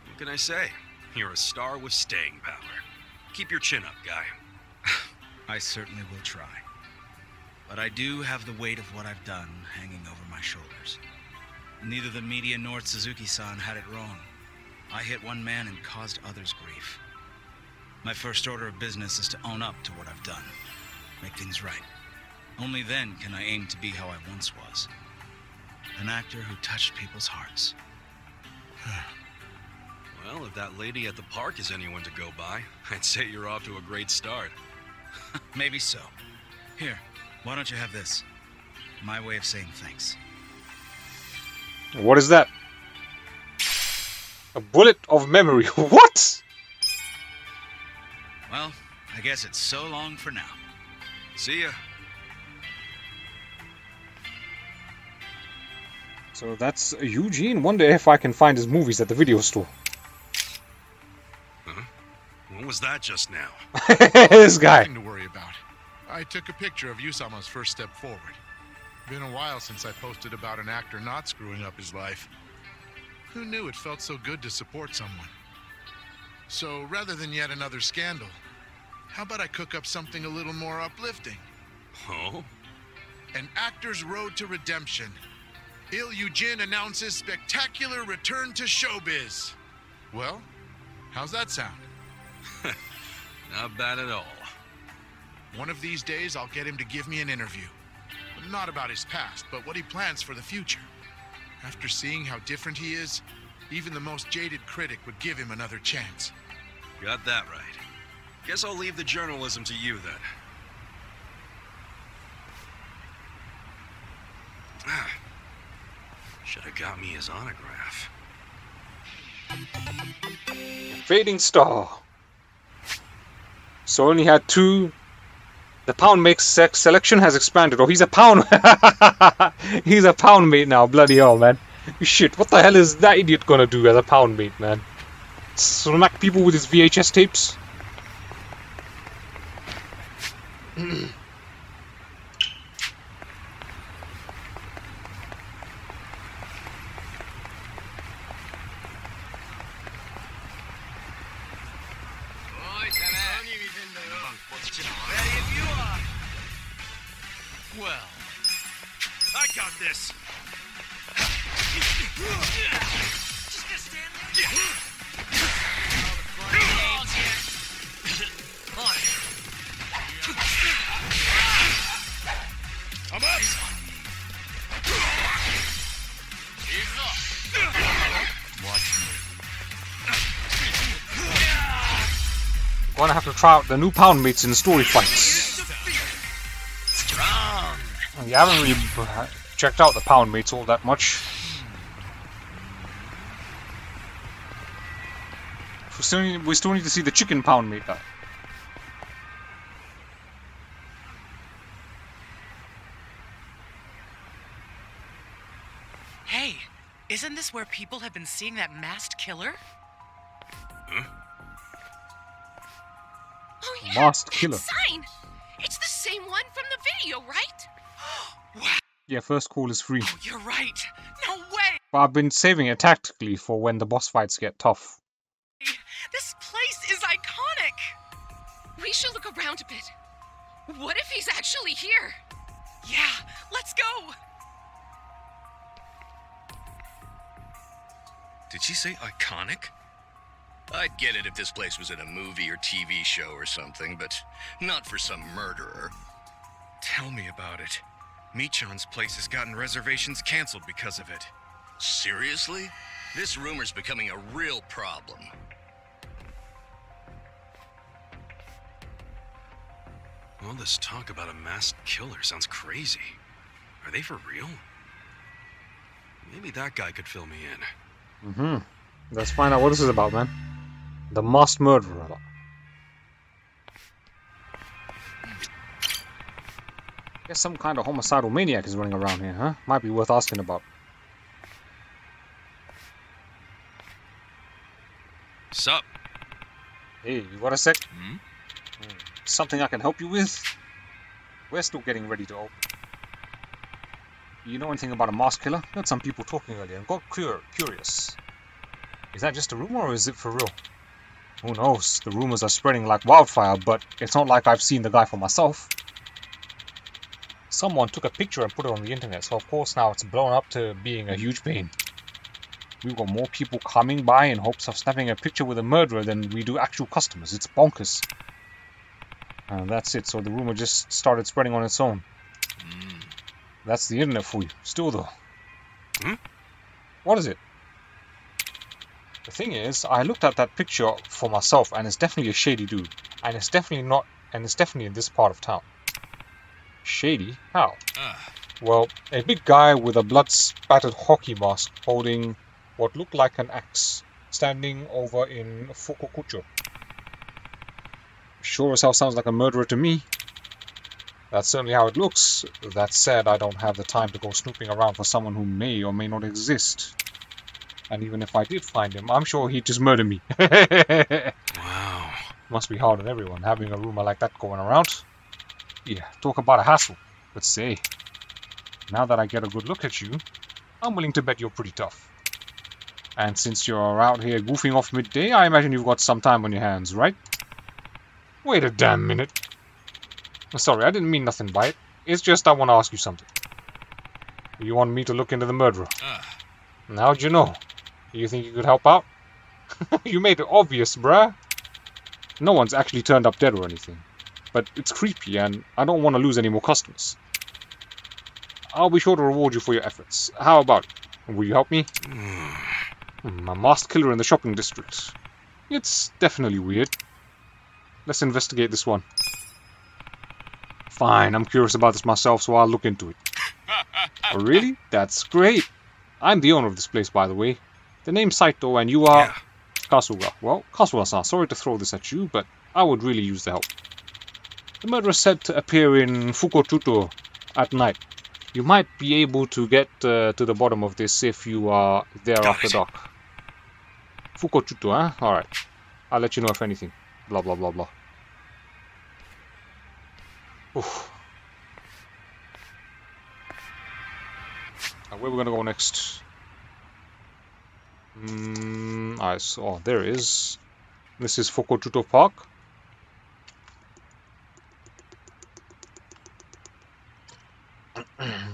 Speaker 3: What can I say? You're a star with staying power. Keep your chin up, guy.
Speaker 10: I certainly will try. But I do have the weight of what I've done hanging over my shoulders. Neither the media nor Suzuki-san had it wrong. I hit one man and caused others grief. My first order of business is to own up to what I've done. Make things right. Only then can I aim to be how I once was. An actor who touched people's hearts.
Speaker 3: Well, if that lady at the park is anyone to go by, I'd say you're off to a great start.
Speaker 10: Maybe so. Here, why don't you have this? My way of saying thanks.
Speaker 1: What is that? A bullet of memory. What?
Speaker 10: Well, I guess it's so long for now.
Speaker 3: See ya.
Speaker 1: So that's Eugene. Wonder if I can find his movies at the video store.
Speaker 3: Huh? What was that just now?
Speaker 1: This guy.
Speaker 12: Nothing to worry about. I took a picture of Yusama's first step forward. Been a while since I posted about an actor not screwing up his life. Who knew it felt so good to support someone? So rather than yet another scandal, how about I cook up something a little more uplifting?
Speaker 3: Oh?
Speaker 12: An actor's road to redemption. Il Eugene announces spectacular return to showbiz. Well, how's that sound?
Speaker 3: Not bad at all.
Speaker 12: One of these days, I'll get him to give me an interview. Not about his past, but what he plans for the future. After seeing how different he is, even the most jaded critic would give him another chance.
Speaker 3: Got that right. Guess I'll leave the journalism to you then. Should have got me his autograph.
Speaker 1: Fading Star. So only had 2. The pound mate selection has expanded. Oh, he's a pound. He's a pound mate now. Bloody hell, man. Shit, what the hell is that idiot gonna do as a pound mate, man? Smack people with his VHS tapes?
Speaker 3: Well, I got this. Just gonna stand there. I'm up.
Speaker 12: Watch me.
Speaker 1: Gonna have to try out the new pound mates in story fights. You haven't really checked out the pound mates all that much. We still need to see the chicken pound mate though.
Speaker 9: Hey, isn't this where people have been seeing that masked killer?
Speaker 3: Huh?
Speaker 7: Oh yeah,
Speaker 1: Masked killer.
Speaker 7: that sign. It's the same one from the video, right?
Speaker 9: Wow.
Speaker 1: Yeah, first call is free.
Speaker 9: Oh, you're right. No way.
Speaker 1: But I've been saving it tactically for when the boss fights get tough.
Speaker 9: This place is iconic.
Speaker 7: We should look around a bit. What if he's actually here?
Speaker 9: Yeah, let's go.
Speaker 13: Did she say iconic? I'd get it if this place was in a movie or TV show or something, but not for some murderer.
Speaker 10: Tell me about it. Michan's place has gotten reservations canceled because of it.
Speaker 13: Seriously? This rumor's becoming a real problem.
Speaker 3: All this talk about a masked killer sounds crazy. Are they for real? Maybe that guy could fill me in.
Speaker 1: Let's find out what this is about, man. The masked murderer. Guess some kind of homicidal maniac is running around here, huh? Might be worth asking about.
Speaker 3: Sup?
Speaker 1: Hey, you got a sec? Something I can help you with? We're still getting ready to open. You know anything about a masked killer? Heard some people talking earlier and got curious. Is that just a rumor or is it for real? Who knows? The rumors are spreading like wildfire, but it's not like I've seen the guy for myself. Someone took a picture and put it on the internet, so of course now it's blown up to being a huge pain. We've got more people coming by in hopes of snapping a picture with a murderer than we do actual customers. It's bonkers. And that's it, so the rumor just started spreading on its own. That's the internet for you. Still though. What is it? The thing is, I looked at that picture for myself and it's definitely a shady dude. And it's definitely not, and it's definitely in this part of town. Shady? How? Well, a big guy with a blood-spattered hockey mask holding what looked like an axe, standing over in Fukukucho. Sure as hell sounds like a murderer to me. That's certainly how it looks. That said, I don't have the time to go snooping around for someone who may or may not exist. And even if I did find him, I'm sure he'd just murder me.
Speaker 3: Wow.
Speaker 1: Must be hard on everyone, having a rumor like that going around. Yeah, talk about a hassle. But say, now that I get a good look at you, I'm willing to bet you're pretty tough. And since you're out here goofing off midday, I imagine you've got some time on your hands, right? Wait a damn minute. Sorry, I didn't mean nothing by it. It's just I want to ask you something. You want me to look into the murderer? How'd you know? You think you could help out? You made it obvious, bruh. No one's actually turned up dead or anything. But it's creepy and I don't want to lose any more customers. I'll be sure to reward you for your efforts. How about it? Will you help me? A masked killer in the shopping district. It's definitely weird. Let's investigate this one. Fine, I'm curious about this myself, so I'll look into it. Oh, really? That's great. I'm the owner of this place, by the way. The name's Saito, and you are...
Speaker 3: Yeah.
Speaker 1: Kasuga. Well, Kasuga-san, sorry to throw this at you, but I would really use the help. The murderer is said to appear in Fukochuto at night. You might be able to get to the bottom of this if you are there after dark. Fukochuto, huh? Alright. I'll let you know if anything. Blah, blah, blah, blah. Oof. Where are we gonna go next? Oh, there it is. This is Fukochuto Park.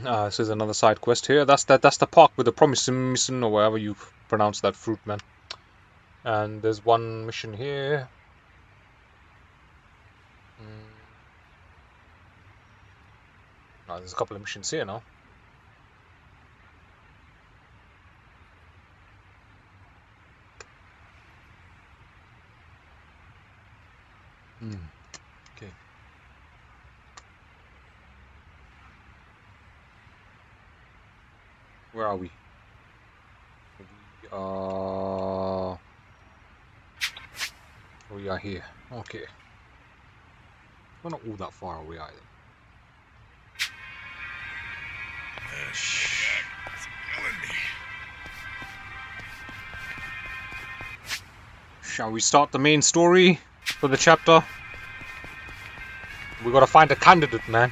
Speaker 1: This is another side quest here. That's the park with the promising mission, or whatever you pronounce that fruit, man. And there's one mission here. There's a couple of missions here now. Okay. Where are we? We are here. Okay. We're not all that far away either. Shall we start the main story for the chapter? We gotta find a candidate, man.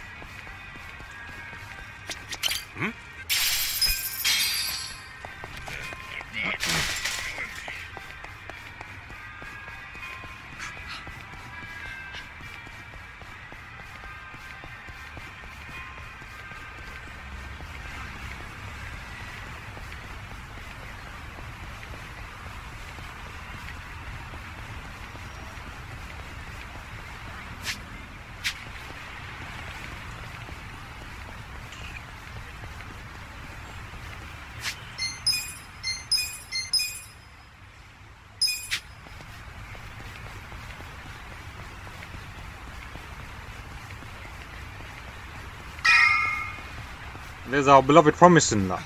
Speaker 1: There's our beloved promising now.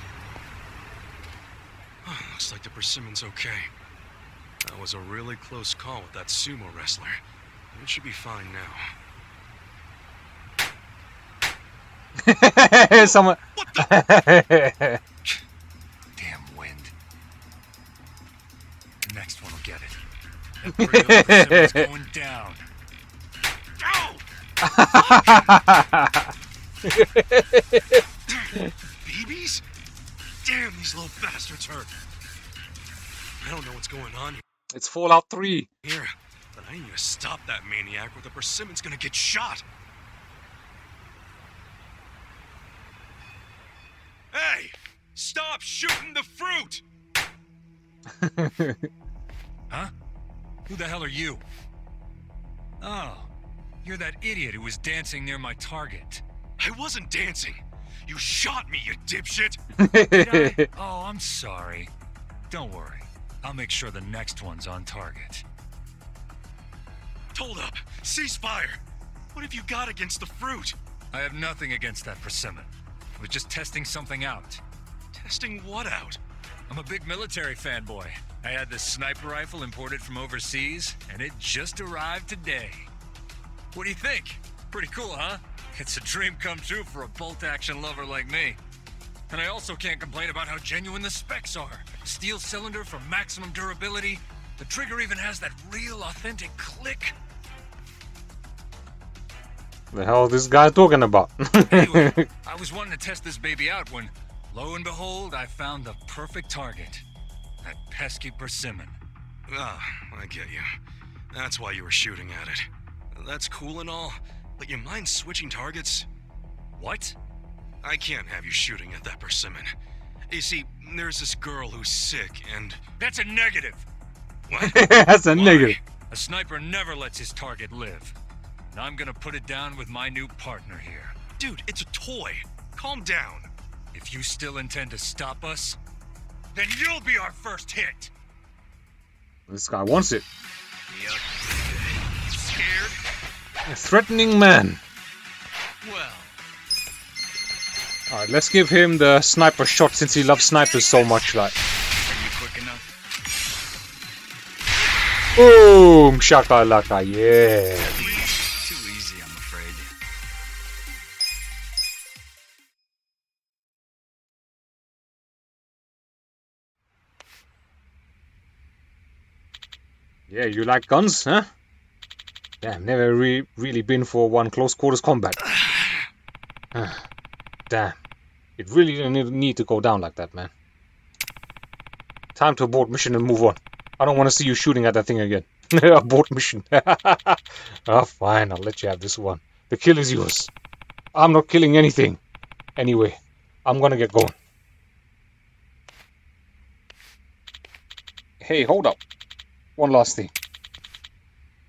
Speaker 3: Looks like the persimmon's okay. That was a really close call with that sumo wrestler. It should be fine now.
Speaker 1: Someone.
Speaker 3: What the?
Speaker 11: Damn wind. The next one will get it. That pretty old persimmon's going down.
Speaker 3: Babies? Damn, these little bastards hurt. I don't know what's going on
Speaker 1: It's Fallout 3.
Speaker 3: here, but I need to stop that maniac or the persimmon's gonna get shot. Hey! Stop shooting the fruit!
Speaker 11: Huh? Who the hell are you? Oh, you're that idiot who was dancing near my target.
Speaker 3: I wasn't dancing. You shot me, you dipshit!
Speaker 11: Did I? Oh, I'm sorry. Don't worry. I'll make sure the next one's on target.
Speaker 3: Hold up! Ceasefire! What have you got against the fruit?
Speaker 11: I have nothing against that persimmon. I was just testing something out.
Speaker 3: Testing what out?
Speaker 11: I'm a big military fanboy. I had this sniper rifle imported from overseas, and it just arrived today. What do you think?
Speaker 14: Pretty cool, huh? It's a dream come true for a bolt-action lover like me. And I also can't complain about how genuine the specs are. Steel cylinder for maximum durability. The trigger even has that real, authentic click.
Speaker 1: The hell is this guy talking about?
Speaker 14: Anyway, I was wanting to test this baby out when, lo and behold, I found the perfect target. That pesky persimmon.
Speaker 3: Ah, I get you. That's why you were shooting at it. That's cool and all, but you mind switching targets?
Speaker 14: What?
Speaker 3: I can't have you shooting at that persimmon. You see, there's this girl who's sick and...
Speaker 14: That's a negative!
Speaker 3: What?
Speaker 1: That's a negative.
Speaker 14: A sniper never lets his target live. And I'm gonna put it down with my new partner here.
Speaker 3: Dude, it's a toy. Calm down.
Speaker 14: If you still intend to stop us, then you'll be our first hit!
Speaker 1: This guy wants it.
Speaker 3: Yep. Scared?
Speaker 1: A threatening man.
Speaker 3: Well.
Speaker 1: Alright, let's give him the sniper shot since he loves snipers so much, like.
Speaker 10: Are you quick enough?
Speaker 1: Boom! Shakalaka, yeah.
Speaker 10: Too easy, I'm afraid.
Speaker 1: Yeah, you like guns, huh? Damn, never really been for one close quarters combat. Damn. It really didn't need to go down like that, man. Time to abort mission and move on. I don't want to see you shooting at that thing again. Abort mission. Oh, fine, I'll let you have this one. The kill is yours. I'm not killing anything. Anyway, I'm gonna get going. Hey, hold up. One last thing.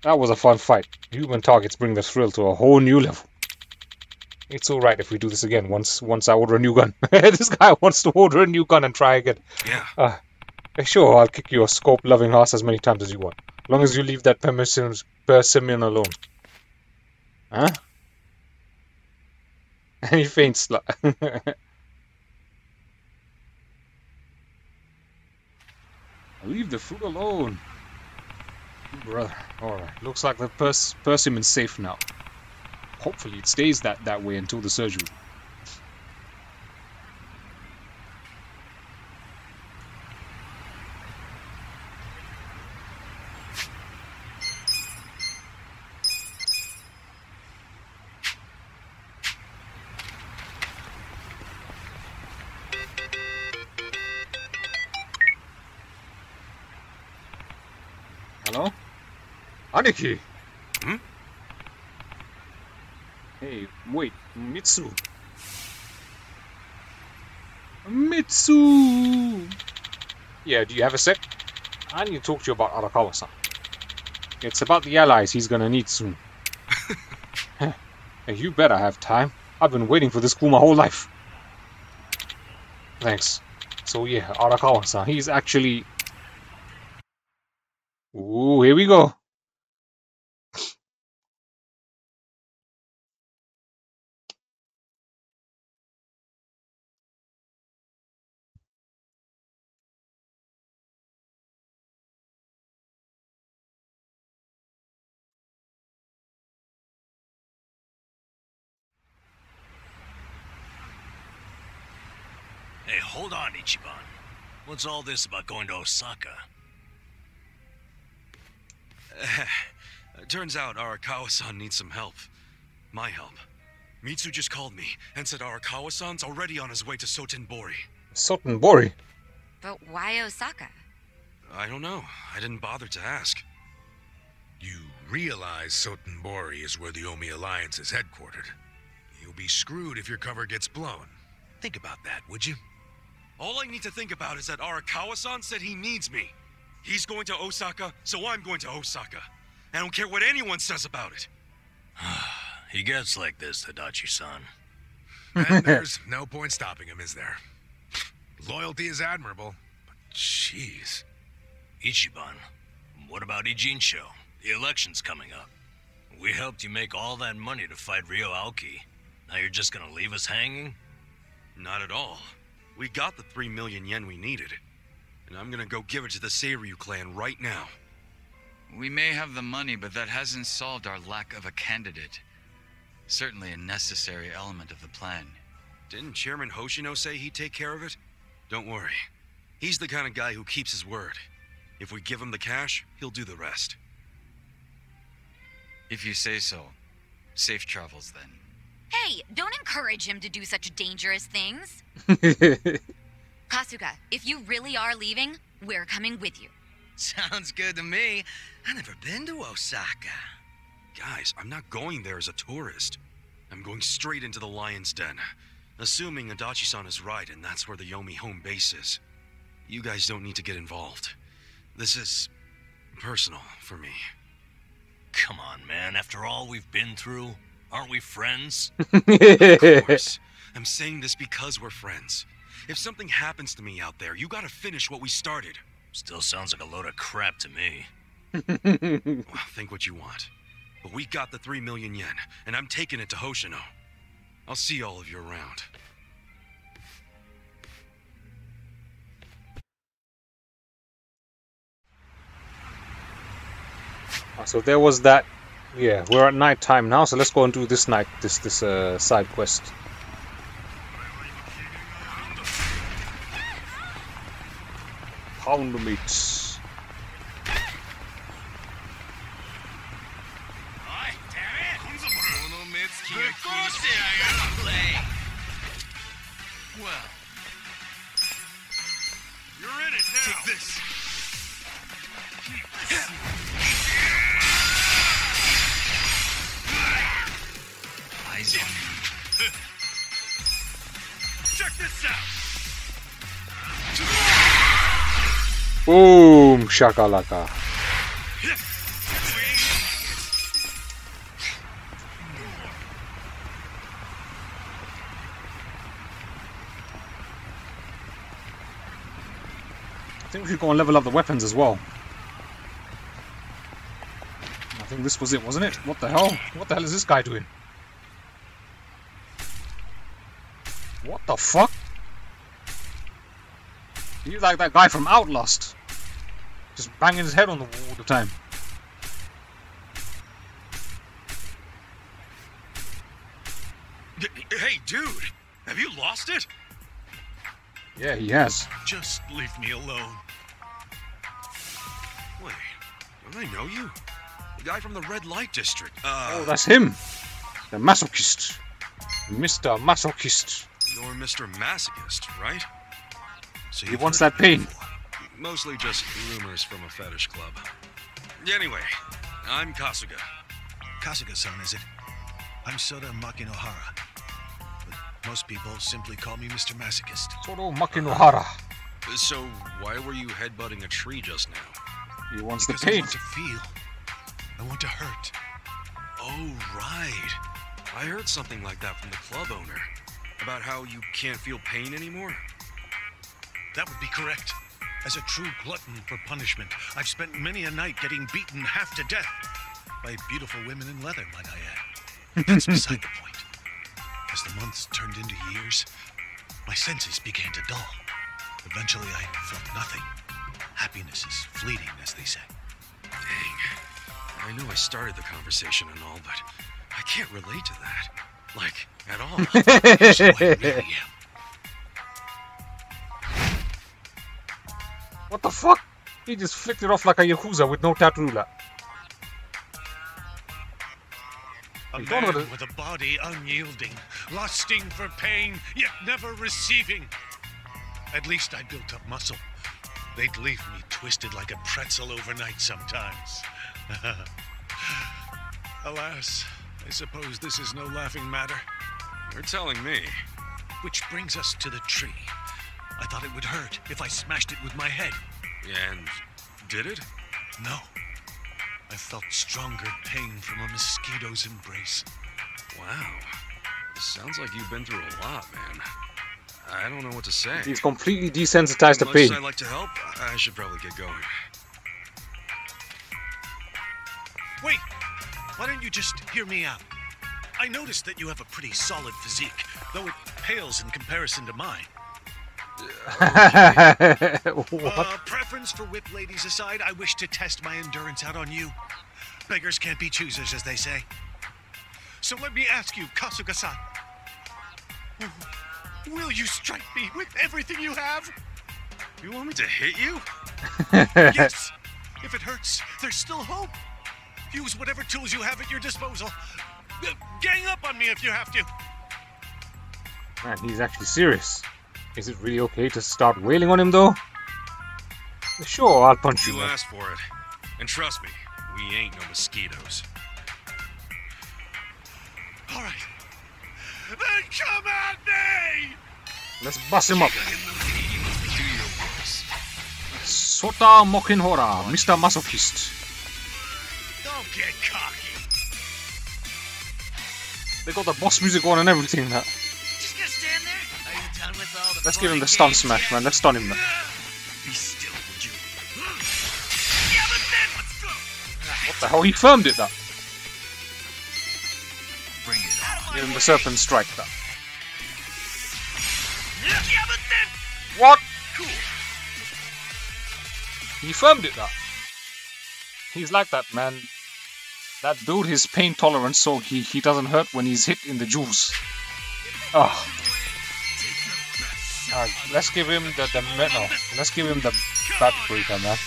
Speaker 1: That was a fun fight. Human targets bring the thrill to a whole new level. It's alright if we do this again once I order a new gun. This guy wants to order a new gun and try again.
Speaker 3: Yeah.
Speaker 1: Sure, I'll kick your scope-loving ass as many times as you want. As long as you leave that persimmon alone. Huh? And he faints. Leave the fruit alone. Brother. Alright, looks like the persimmon's safe now. Hopefully it stays that way until the surgery. Hello? Aniki!
Speaker 3: Hmm?
Speaker 1: Hey, wait, Mitsu. Mitsu! Yeah, do you have a sec? I need to talk to you about Arakawa-san. It's about the allies he's gonna need soon. Hey, you better have time. I've been waiting for this call my whole life. Thanks. So yeah, Arakawa-san, he's actually... Ooh, here we go.
Speaker 11: Hey, hold on, Ichiban. What's all this about going to Osaka?
Speaker 3: Turns out Arakawa-san needs some help. My help. Mitsu just called me and said Arakawa-san's already on his way to Suttonbori.
Speaker 1: Suttonbori?
Speaker 8: But why Osaka?
Speaker 3: I don't know. I didn't bother to ask.
Speaker 11: You realize Suttonbori is where the Omi Alliance is headquartered. You'll be screwed if your cover gets blown. Think about that, would you?
Speaker 3: All I need to think about is that Arakawa-san said he needs me. He's going to Osaka, so I'm going to Osaka. I don't care what anyone says about it.
Speaker 11: He gets like this, Tadachi-san. And there's no point stopping him, is there? Loyalty is admirable, but jeez. Ichiban, what about Ijincho? The election's coming up. We helped you make all that money to fight Ryo Aoki. Now you're just gonna leave us hanging?
Speaker 3: Not at all. We got the 3 million yen we needed. And I'm gonna go give it to the Seiryu clan right now.
Speaker 15: We may have the money, but that hasn't solved our lack of a candidate. Certainly a necessary element of the plan.
Speaker 3: Didn't Chairman Hoshino say he'd take care of it? Don't worry. He's the kind of guy who keeps his word. If we give him the cash, he'll do the rest.
Speaker 15: If you say so. Safe travels, then.
Speaker 8: Hey, don't encourage him to do such dangerous things. Kasuga, if you really are leaving, we're coming with you.
Speaker 5: Sounds good to me. I've never been to Osaka.
Speaker 3: Guys, I'm not going there as a tourist. I'm going straight into the Lion's Den. Assuming Adachi-san is right and that's where the Yomi home base is. You guys don't need to get involved. This is personal for me.
Speaker 11: Come on, man. After all we've been through, aren't we friends?
Speaker 3: Of course. I'm saying this because we're friends. If something happens to me out there, you gotta finish what we started.
Speaker 11: Still sounds like a load of crap to me.
Speaker 3: Well, think what you want. But we got the 3 million yen, and I'm taking it to Hoshino. I'll see all of you around.
Speaker 1: So there was that. Yeah, we're at night time now, so let's go and do this side quest. Pound meat.
Speaker 3: Well, you're in it now. Take this.
Speaker 5: Eyes on me.
Speaker 3: Check this out.
Speaker 1: Boom, shakalaka. I think we should go and level up the weapons as well. I think this was it, wasn't it? What the hell? What the hell is this guy doing? What the fuck? He's like that guy from Outlast. Just banging his head on the wall all the time.
Speaker 3: Hey, dude! Have you lost it?
Speaker 1: Yeah, he has.
Speaker 3: Just leave me alone. Wait, don't I know you? The guy from the Red Light District.
Speaker 1: Oh, that's him! The masochist. Mr. Masochist.
Speaker 3: You're Mr. Masochist, right? So
Speaker 1: he wants that pain.
Speaker 3: Mostly just rumors from a fetish club. Anyway, I'm Kasuga.
Speaker 16: Kasuga-san, is it? I'm Soda Makinohara. But most people simply call me Mr. Masochist.
Speaker 1: Soda Makinohara.
Speaker 3: So, why were you headbutting a tree just now?
Speaker 1: He wants the
Speaker 16: Because
Speaker 1: pain.
Speaker 16: I want to feel. I want to hurt.
Speaker 3: Oh, right. I heard something like that from the club owner. About how you can't feel pain anymore?
Speaker 16: That would be correct. As a true glutton for punishment, I've spent many a night getting beaten half to death by beautiful women in leather, might I add. That's beside the point. As the months turned into years, my senses began to dull. Eventually, I felt nothing. Happiness is fleeting, as they say.
Speaker 3: Dang. I know I started the conversation and all, but I can't relate to that. Like, at all.
Speaker 16: So I really am.
Speaker 1: What the fuck? He just flicked it off like a Yakuza with no tattoo.
Speaker 16: A man with a body unyielding, lusting for pain, yet never receiving. At least I built up muscle. They'd leave me twisted like a pretzel overnight sometimes. Alas, I suppose this is no laughing matter.
Speaker 3: You're telling me.
Speaker 16: Which brings us to the tree. I thought it would hurt if I smashed it with my head.
Speaker 3: And did it?
Speaker 16: No. I felt stronger pain from a mosquito's embrace.
Speaker 3: Wow. Sounds like you've been through a lot, man. I don't know what to say.
Speaker 1: He's completely desensitized to
Speaker 3: As much
Speaker 1: pain.
Speaker 3: as I'd like to help, I should probably get going.
Speaker 16: Wait! Why don't you just hear me out? I noticed that you have a pretty solid physique, though it pales in comparison to mine. Preference for whip ladies aside, I wish to test my endurance out on you. Beggars can't be choosers, as they say. So let me ask you, Kasuga-san. Will you strike me with everything you have?
Speaker 3: You want me to hit you?
Speaker 16: Yes. If it hurts, there's still hope. Use whatever tools you have at your disposal. Gang up on me if you have to.
Speaker 1: Man, he's actually serious. Is it really okay to start wailing on him, though? Sure, I'll punch you.
Speaker 3: You asked for it. And trust me, we ain't no mosquitoes.
Speaker 16: All right. Then come at me!
Speaker 1: Let's bust him up. Sota Mokinhora, Mr. Masochist.
Speaker 16: Don't get cocky.
Speaker 1: They got the boss music on and everything. That.
Speaker 5: Just gonna stand there? Are you done with all the
Speaker 1: Let's give him the stun smash, man. Let's stun him.
Speaker 5: Be still, would you?
Speaker 1: What the hell? He firmed it, that.
Speaker 5: Bring it on.
Speaker 1: Give him the Serpent Strike, that. What?
Speaker 5: Cool.
Speaker 1: He firmed it, that. He's like that, man. That dude, his pain tolerance, so he doesn't hurt when he's hit in the juice. Oh. Alright, let's give him let's give him the bat breaker, man.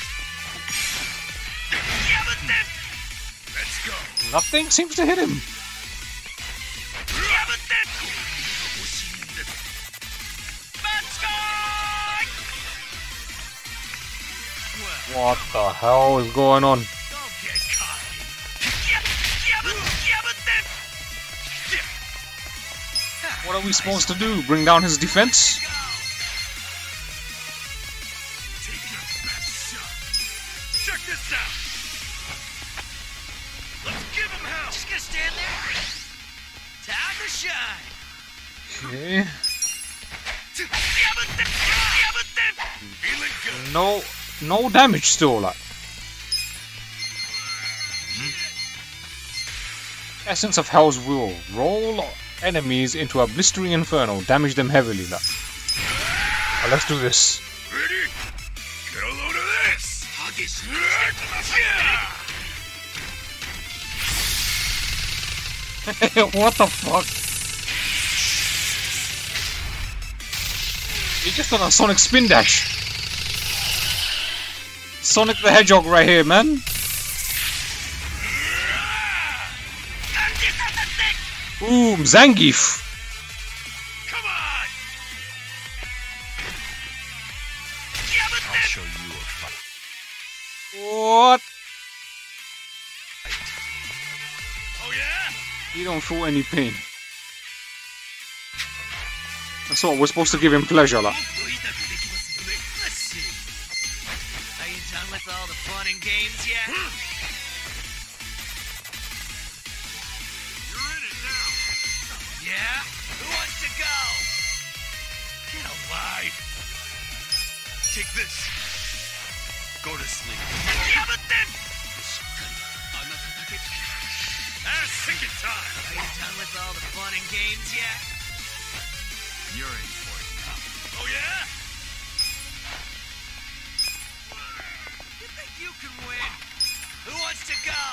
Speaker 5: Let's go.
Speaker 1: Nothing seems to hit him. What the hell is going on? What are we supposed to do? Bring down his defense?
Speaker 5: Take your best shot. Check this out. Let's give him hell. Just gonna stand there. Time to shine.
Speaker 1: Okay.
Speaker 5: Feeling good.
Speaker 1: No damage still, like. Essence of Hell's Will. Roll enemies into a blistering inferno. Damage them heavily, like. Let's do this.
Speaker 5: Ready? Get a load of this.
Speaker 1: What the fuck? He just done a Sonic Spin Dash. Sonic the Hedgehog right here, man. Boom, Zangief.
Speaker 5: Come on. I'll show you a fight.
Speaker 1: What?
Speaker 5: Oh yeah?
Speaker 1: He don't feel any pain. That's what we're supposed to give him pleasure, like.
Speaker 5: Let's see. Are you done with all the fun and games yet? You're in it now. Yeah? Who wants to go? Get alive. Take this. Go to sleep. Yeah, but then. Sick of time. Are you done with all the fun and games yet? You're in for it now. Oh yeah? You think you can win? Who wants to go?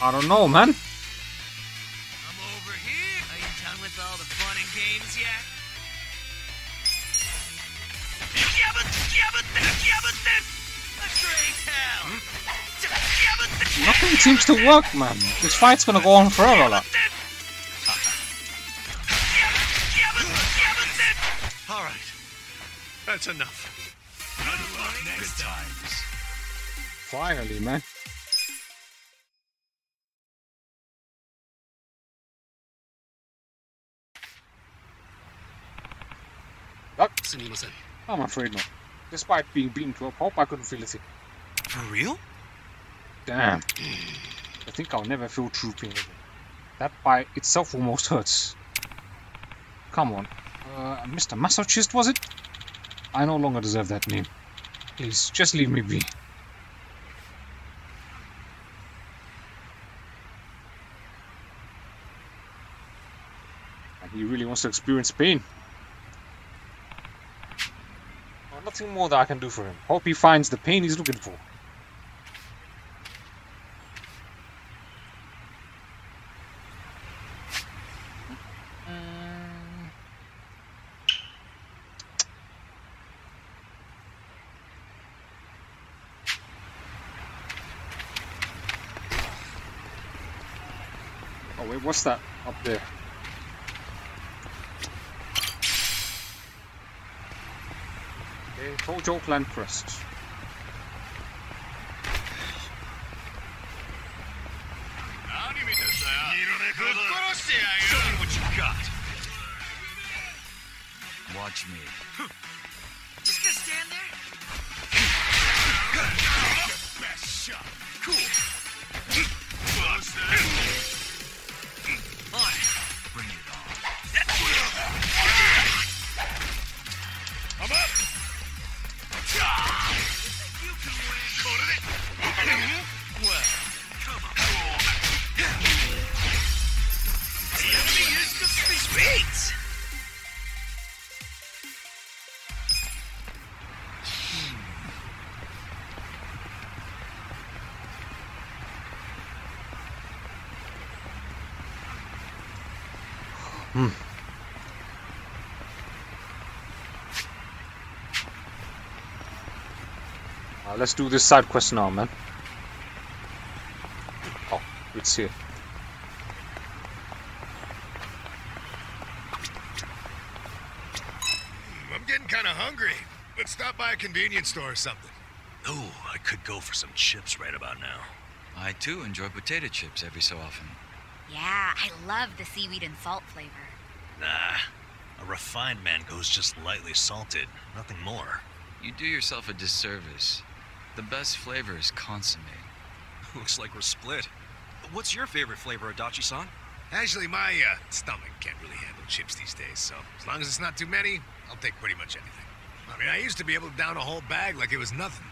Speaker 1: I don't know, man.
Speaker 5: I'm over here. Are you done with all the fun and games yet?
Speaker 1: Nothing seems to work, man. This fight's gonna go on forever, like.
Speaker 16: All right. That's enough. Next times.
Speaker 1: Finally, man. I'm afraid not. Despite being beaten to a pulp, I couldn't feel a thing.
Speaker 3: For real?
Speaker 1: Damn. I think I'll never feel true pain again. That bite itself almost hurts. Come on. Mr. Masochist, was it? I no longer deserve that name. Please, just leave me be. And he really wants to experience pain. Well, nothing more that I can do for him. Hope he finds the pain he's looking for. Oh wait, what's that up there? Okay, Tojo Clan Crest.
Speaker 11: Show me what you got.
Speaker 15: Watch me.
Speaker 5: Just gonna stand there?
Speaker 11: Best shot. Cool.
Speaker 15: Bring it on.
Speaker 11: I'm up.
Speaker 5: You can win.
Speaker 11: Well,
Speaker 5: Come on. The enemy is defeated.
Speaker 1: Let's do this side quest now, man. Oh, it's here.
Speaker 11: I'm getting kind of hungry. Let's stop by a convenience store or something.
Speaker 16: Oh, I could go for some chips right about now.
Speaker 15: I too enjoy potato chips every so often.
Speaker 8: Yeah, I love the seaweed and salt flavor.
Speaker 16: Nah, a refined man goes just lightly salted, nothing more.
Speaker 15: You do yourself a disservice. The best flavor is consomme.
Speaker 3: Looks like we're split. What's your favorite flavor, Adachi-san?
Speaker 11: Actually, my stomach can't really handle chips these days, so as long as it's not too many, I'll take pretty much anything. I mean, I used to be able to down a whole bag like it was nothing.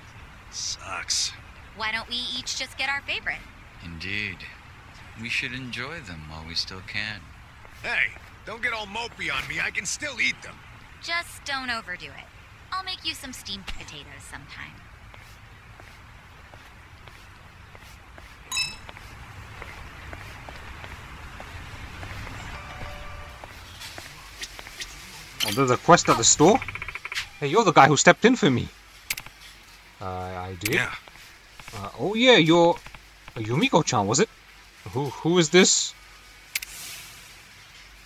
Speaker 16: Sucks.
Speaker 8: Why don't we each just get our favorite?
Speaker 15: Indeed. We should enjoy them while we still can.
Speaker 11: Hey, don't get all mopey on me. I can still eat them.
Speaker 8: Just don't overdo it. I'll make you some steamed potatoes sometime.
Speaker 1: Oh, there's a quest at the store? Hey, you're the guy who stepped in for me. I did?
Speaker 3: Yeah.
Speaker 1: Oh yeah, you're... Yumiko-chan, was it? Who is this?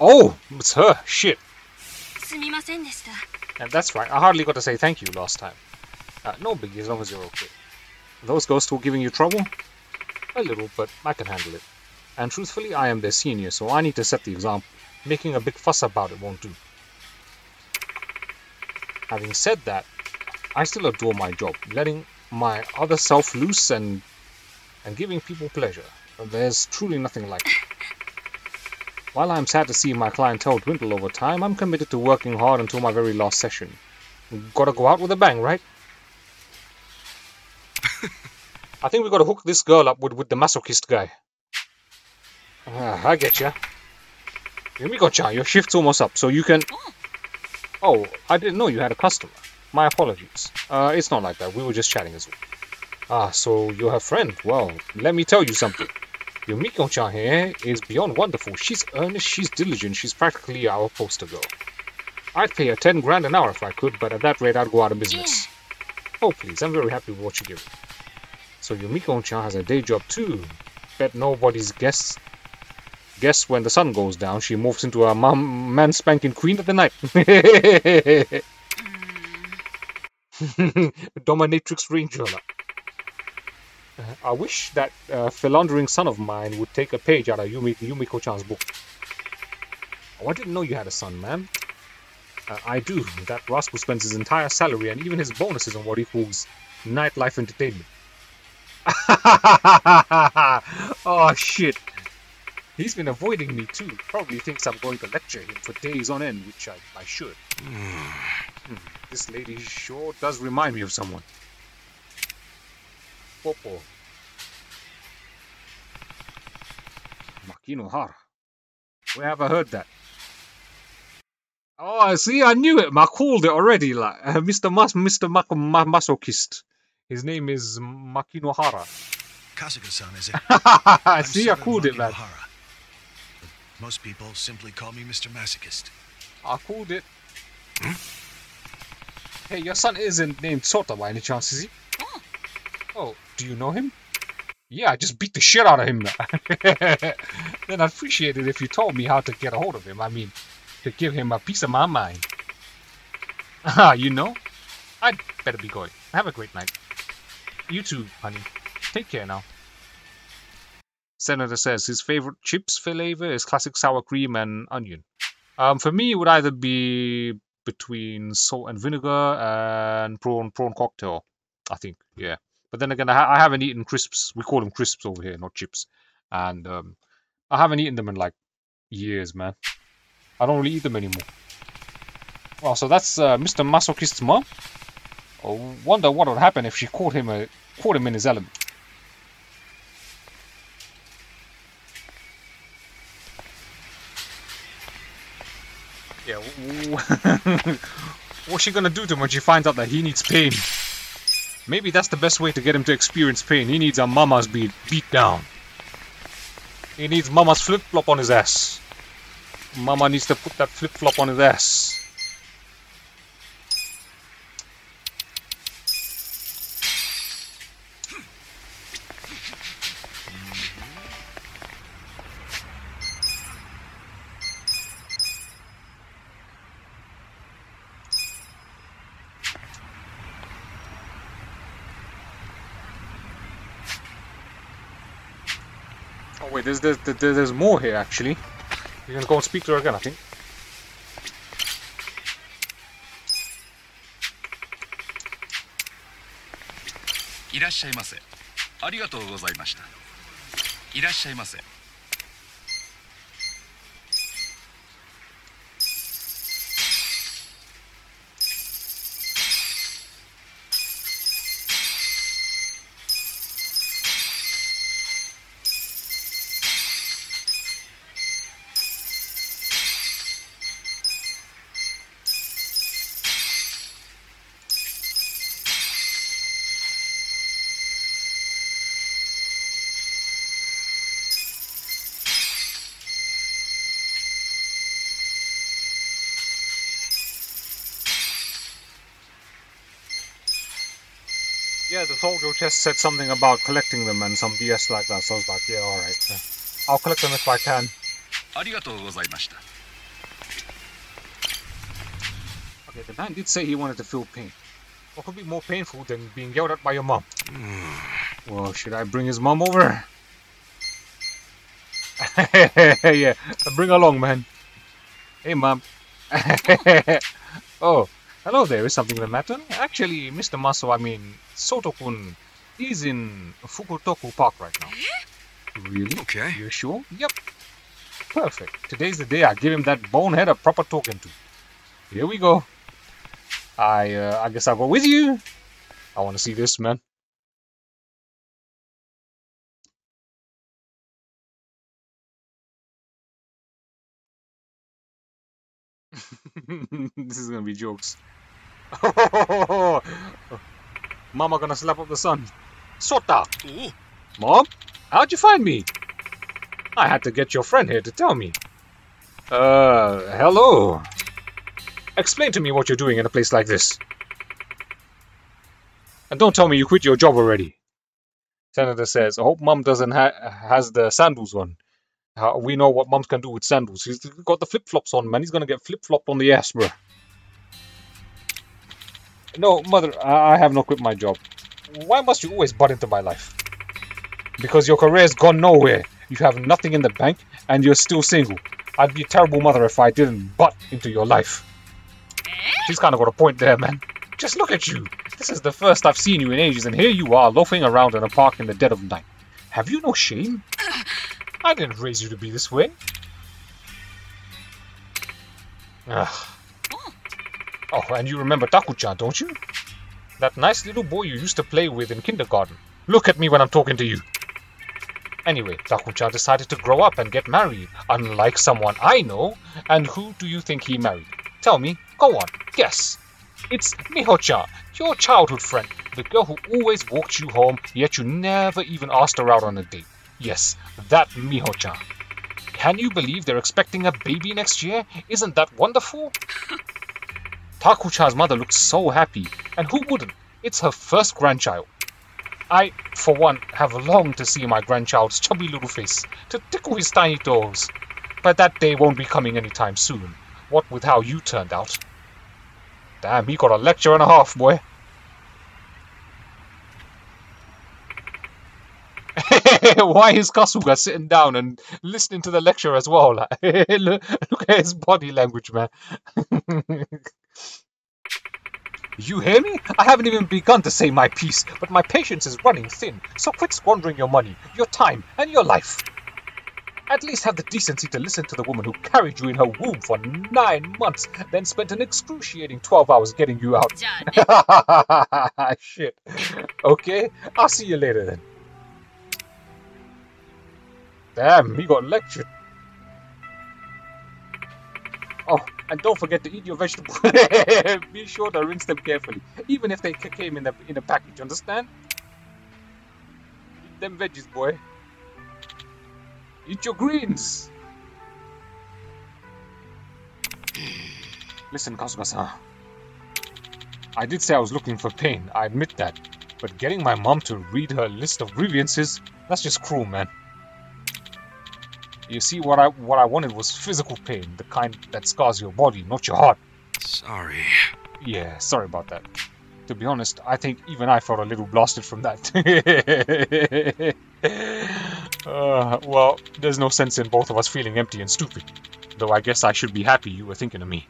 Speaker 1: Oh, it's her. Shit. And that's right, I hardly got to say thank you last time. No biggie, as long as you're okay. Those ghosts were giving you trouble? A little, but I can handle it. And truthfully, I am their senior, so I need to set the example. Making a big fuss about it won't do. Having said that, I still adore my job, letting my other self loose and giving people pleasure. There's truly nothing like it. While I'm sad to see my clientele dwindle over time, I'm committed to working hard until my very last session. Gotta go out with a bang, right? I think we gotta hook this girl up with the masochist guy. I get ya. Yumiko-chan, your shift's almost up, so you can... Oh, I didn't know you had a customer. My apologies. It's not like that. We were just chatting as well. Ah, so you're her friend. Well, let me tell you something. Yumiko-chan here is beyond wonderful. She's earnest, she's diligent, she's practically our poster girl. I'd pay her 10 grand an hour if I could, but at that rate I'd go out of business. Oh, please, I'm very happy with what you give. So Yumiko-chan has a day job too. Bet nobody's guess when the sun goes down, she morphs into a man-spanking queen of the night. Dominatrix Ranger. I wish that philandering son of mine would take a page out of Yumiko-chan's book. Oh, I didn't know you had a son, ma'am. I do. That rascal spends his entire salary and even his bonuses on what he calls nightlife entertainment. Oh, shit. He's been avoiding me too. Probably thinks I'm going to lecture him for days on end, which I should. This lady sure does remind me of someone. Popo. Makinohara. Where have I heard that? Oh, see, I knew it. I called it already. Like Mr. Masochist. His name is Makinohara.
Speaker 16: Kasuga-san, is it?
Speaker 1: See, I called it, man.
Speaker 16: Most people simply call me Mr. Masochist.
Speaker 1: I called it. Hey, your son isn't named Sota by any chance, is he? Oh, do you know him? Yeah, I just beat the shit out of him. Then I'd appreciate it if you told me how to get a hold of him. I mean, to give him a piece of my mind. You know? I'd better be going. Have a great night. You too, honey. Take care now. Senator says his favorite chips flavor is classic sour cream and onion. For me, it would either be between salt and vinegar and prawn cocktail, I think. Yeah. But then again, I haven't eaten crisps. We call them crisps over here, not chips. And I haven't eaten them in like years, man. I don't really eat them anymore. Well, so that's Mr. Masochist's mom. I wonder what would happen if she caught him in his element. Yeah. What's she gonna do to him when she finds out that he needs pain? Maybe that's the best way to get him to experience pain. He needs a mama's beat down. He needs mama's flip-flop on his ass. Mama needs to put that flip-flop on his ass. Oh wait, there's more here actually. You're gonna go and speak to her again, I think.
Speaker 17: いらっしゃいませ。ありがとうございました。いらっしゃいませ。
Speaker 1: Yeah, the soldier just said something about collecting them and some BS like that, so I was like, yeah, alright. I'll collect them if I can.
Speaker 17: ありがとうございました。
Speaker 1: Okay, the man did say he wanted to feel pain. What could be more painful than being yelled at by your mom? Well, should I bring his mom over? Yeah, bring her along, man. Hey, mom. Oh, hello there. Is something the matter? Actually, Mr. Maso, I mean, Soto-kun, he's in Fukutoku Park right now. Really?
Speaker 3: Okay.
Speaker 1: You're sure? Yep. Perfect. Today's the day I give him that bonehead a proper talking to. Here we go. I guess I'll go with you. I want to see this, man. This is gonna be jokes. Mama gonna slap up the sun. Sota! Mom? How'd you find me? I had to get your friend here to tell me. Hello. Explain to me what you're doing in a place like this. And don't tell me you quit your job already. Senator says, I hope Mom doesn't has the sandals on. We know what Moms can do with sandals. He's got the flip-flops on, man. He's gonna get flip-flopped on the ass, bro. No, Mother, I have not quit my job. Why must you always butt into my life? Because your career's gone nowhere. You have nothing in the bank, and you're still single. I'd be a terrible mother if I didn't butt into your life. She's kind of got a point there, man. Just look at you. This is the first I've seen you in ages, and here you are, loafing around in a park in the dead of night. Have you no shame? I didn't raise you to be this way. Oh, and you remember Taku-chan, don't you? That nice little boy you used to play with in kindergarten. Look at me when I'm talking to you. Anyway, Taku-chan decided to grow up and get married, unlike someone I know. And who do you think he married? Tell me. Go on. Guess. It's Miho-chan, your childhood friend. The girl who always walked you home, yet you never even asked her out on a date. Yes, that Miho-chan. Can you believe they're expecting a baby next year? Isn't that wonderful? Taku-chan's mother looks so happy. And who wouldn't? It's her first grandchild. I, for one, have longed to see my grandchild's chubby little face, to tickle his tiny toes. But that day won't be coming anytime soon, what with how you turned out. Damn, he got a lecture and a half, boy. Why is Kasuga sitting down and listening to the lecture as well? Like, look at his body language, man. You hear me? I haven't even begun to say my piece, but my patience is running thin, so quit squandering your money, your time, and your life. At least have the decency to listen to the woman who carried you in her womb for 9 months, then spent an excruciating 12 hours getting you out. Shit. Okay, I'll see you later then. Damn, he got lectured. Oh, and don't forget to eat your vegetables. Be sure to rinse them carefully, even if they came in a package, understand? Eat them veggies, boy. Eat your greens. Listen, Kasuga-san. I did say I was looking for pain, I admit that. But getting my mom to read her list of grievances, that's just cruel, man. You see, what I wanted was physical pain, the kind that scars your body, not your heart.
Speaker 3: Sorry.
Speaker 1: Yeah, sorry about that. To be honest, I think even I felt a little blasted from that. Well, there's no sense in both of us feeling empty and stupid. Though I guess I should be happy you were thinking of me.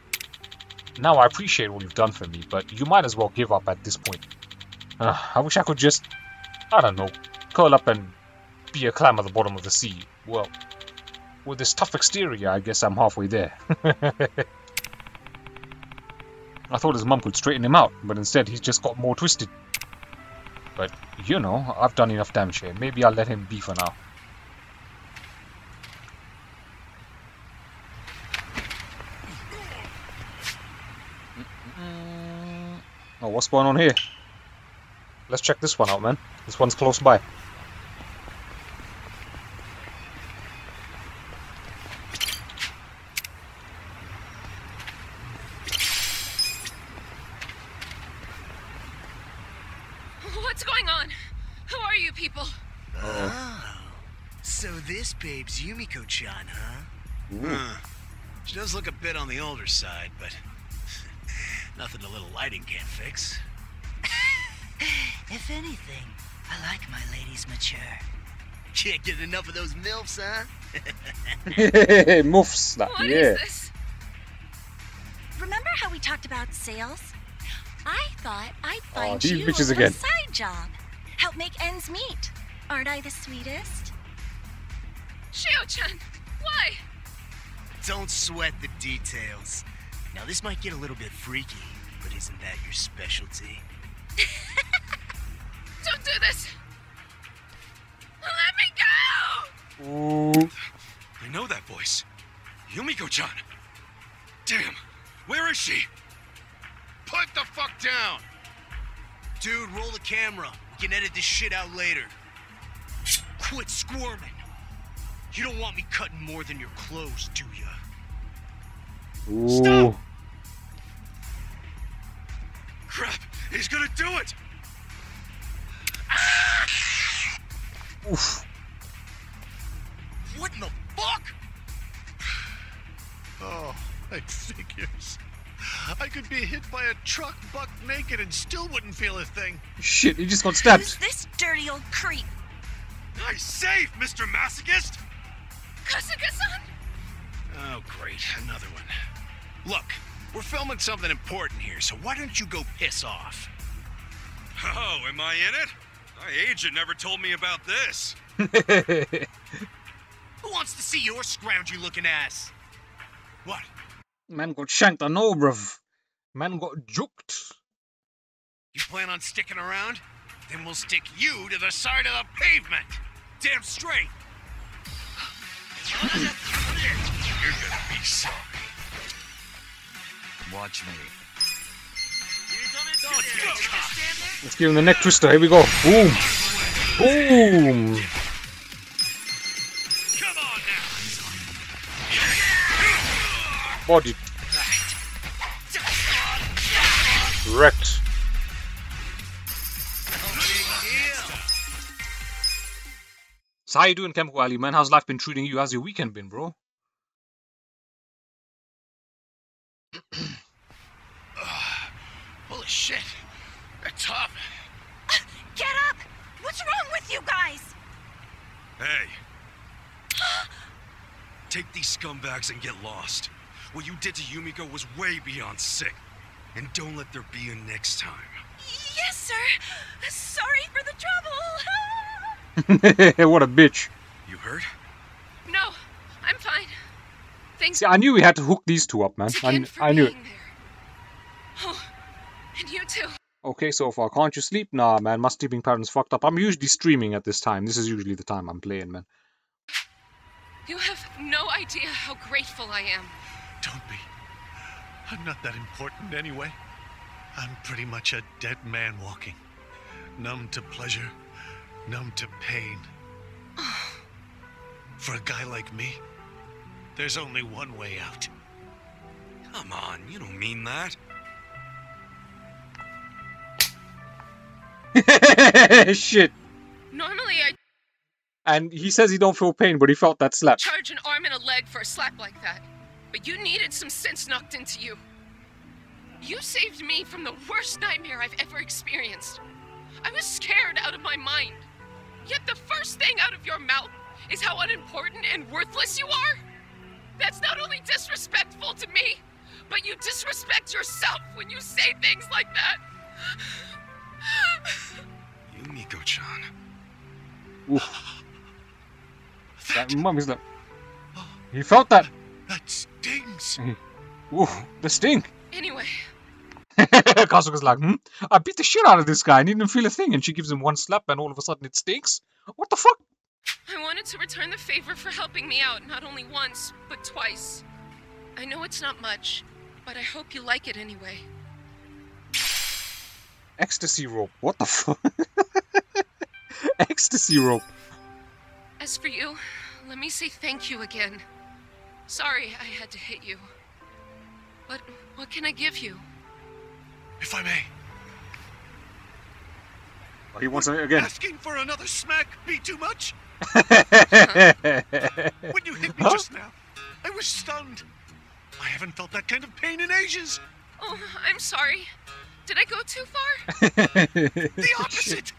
Speaker 1: Now, I appreciate what you've done for me, but you might as well give up at this point. I wish I could just, I don't know, curl up and be a clam at the bottom of the sea. Well, with this tough exterior, I guess I'm halfway there. I thought his mum could straighten him out, but instead he's just got more twisted. But, you know, I've done enough damage here. Maybe I'll let him be for now. Oh, what's going on here? Let's check this one out, man. This one's close by.
Speaker 7: What's going on? Who are you people?
Speaker 5: Oh, so this babe's Yumiko-chan, huh? She does look a bit on the older side, but nothing a little lighting can't fix.
Speaker 18: If anything, I like my ladies mature.
Speaker 5: Can't get enough of those MILFs, huh?
Speaker 1: Moofs,
Speaker 6: What
Speaker 1: yeah.
Speaker 6: is this? Remember how we talked about sales? I thought I'd find
Speaker 1: these
Speaker 6: you a
Speaker 1: bitches
Speaker 6: little
Speaker 1: again.
Speaker 6: side job. Help make ends meet. Aren't I the sweetest?
Speaker 7: Shio-chan, why?
Speaker 5: Don't sweat the details. Now, this might get a little bit freaky, but isn't that your specialty?
Speaker 7: Don't do this! Let me go!
Speaker 1: Ooh.
Speaker 3: I know that voice. Yumiko-chan. Damn, where is she?
Speaker 5: Put the fuck down! Dude, roll the camera. We can edit this shit out later. Quit squirming. You don't want me cutting more than your clothes, do ya?
Speaker 1: Ooh.
Speaker 5: Stop!
Speaker 3: Crap, he's gonna do it!
Speaker 1: Oof.
Speaker 5: What in the fuck?
Speaker 16: Oh, my figures. I could be hit by a truck buck naked and still wouldn't feel a thing.
Speaker 1: Shit, he just got stabbed.
Speaker 6: Who's this dirty old creep?
Speaker 3: Nice save, Mr. Masochist!
Speaker 7: Kasuga-san?
Speaker 5: Oh, great. Another one. Look, we're filming something important here, so why don't you go piss off?
Speaker 3: Oh, am I in it? My agent never told me about this.
Speaker 5: Who wants to see your scroungy-looking ass? What?
Speaker 1: Man got shanked, I know, bruv. Man got juked.
Speaker 5: You plan on sticking around? Then we'll stick you to the side of the pavement. Damn straight.
Speaker 3: You're gonna be sorry.
Speaker 15: Watch me.
Speaker 1: Let's give him the neck twister. Here we go. Boom. Boom. Body. Wrecked. how you doing, Chemical Ali, man? How's life been treating you? How's your weekend been, bro?
Speaker 2: Holy shit. They're tough.
Speaker 6: Get up! What's wrong with you guys?
Speaker 3: Hey. Take these scumbags and get lost. What you did to Yumiko was way beyond sick. And don't let there be a next time.
Speaker 6: Yes, sir. Sorry for the trouble.
Speaker 1: What a bitch.
Speaker 3: You hurt?
Speaker 7: No, I'm fine. Thanks.
Speaker 1: See, I knew we had to hook these two up, man. I knew it.
Speaker 7: Oh, and you too.
Speaker 1: Okay, so far, can't you sleep? Nah, man, my sleeping pattern's fucked up. I'm usually streaming at this time. This is usually the time I'm playing, man.
Speaker 7: You have no idea how grateful I am.
Speaker 16: Don't be. I'm not that important anyway. I'm pretty much a dead man walking. Numb to pleasure, numb to pain. For a guy like me, there's only one way out.
Speaker 3: Come on, you don't mean that.
Speaker 1: Shit.
Speaker 7: Normally I
Speaker 1: And he says he don't feel pain, but he felt that slap.
Speaker 7: charge an arm and a leg for a slap like that. But you needed some sense knocked into you. You saved me from the worst nightmare I've ever experienced. I was scared out of my mind. Yet the first thing out of your mouth is how unimportant and worthless you are. That's not only disrespectful to me, but you disrespect yourself when you say things like that.
Speaker 3: Yumiko-chan.
Speaker 1: Oof. That mummy's like... He felt that.
Speaker 16: That stings.
Speaker 1: Ooh, the sting.
Speaker 7: Anyway.
Speaker 1: Kasuga's like, I beat the shit out of this guy and he didn't feel a thing. And she gives him one slap and all of a sudden it stinks. What the fuck?
Speaker 7: I wanted to return the favor for helping me out not only once, but twice. I know it's not much, but I hope you like it anyway.
Speaker 1: Ecstasy rope. What the fuck? Ecstasy rope.
Speaker 7: As for you, let me say thank you again. Sorry I had to hit you. But what can I give you?
Speaker 16: If I may.
Speaker 1: Oh, he wants it again.
Speaker 16: Asking for another smack be too much?
Speaker 1: When
Speaker 16: you hit me just now, I was stunned. I haven't felt that kind of pain in ages.
Speaker 7: Oh, I'm sorry. Did I go too far?
Speaker 16: The opposite.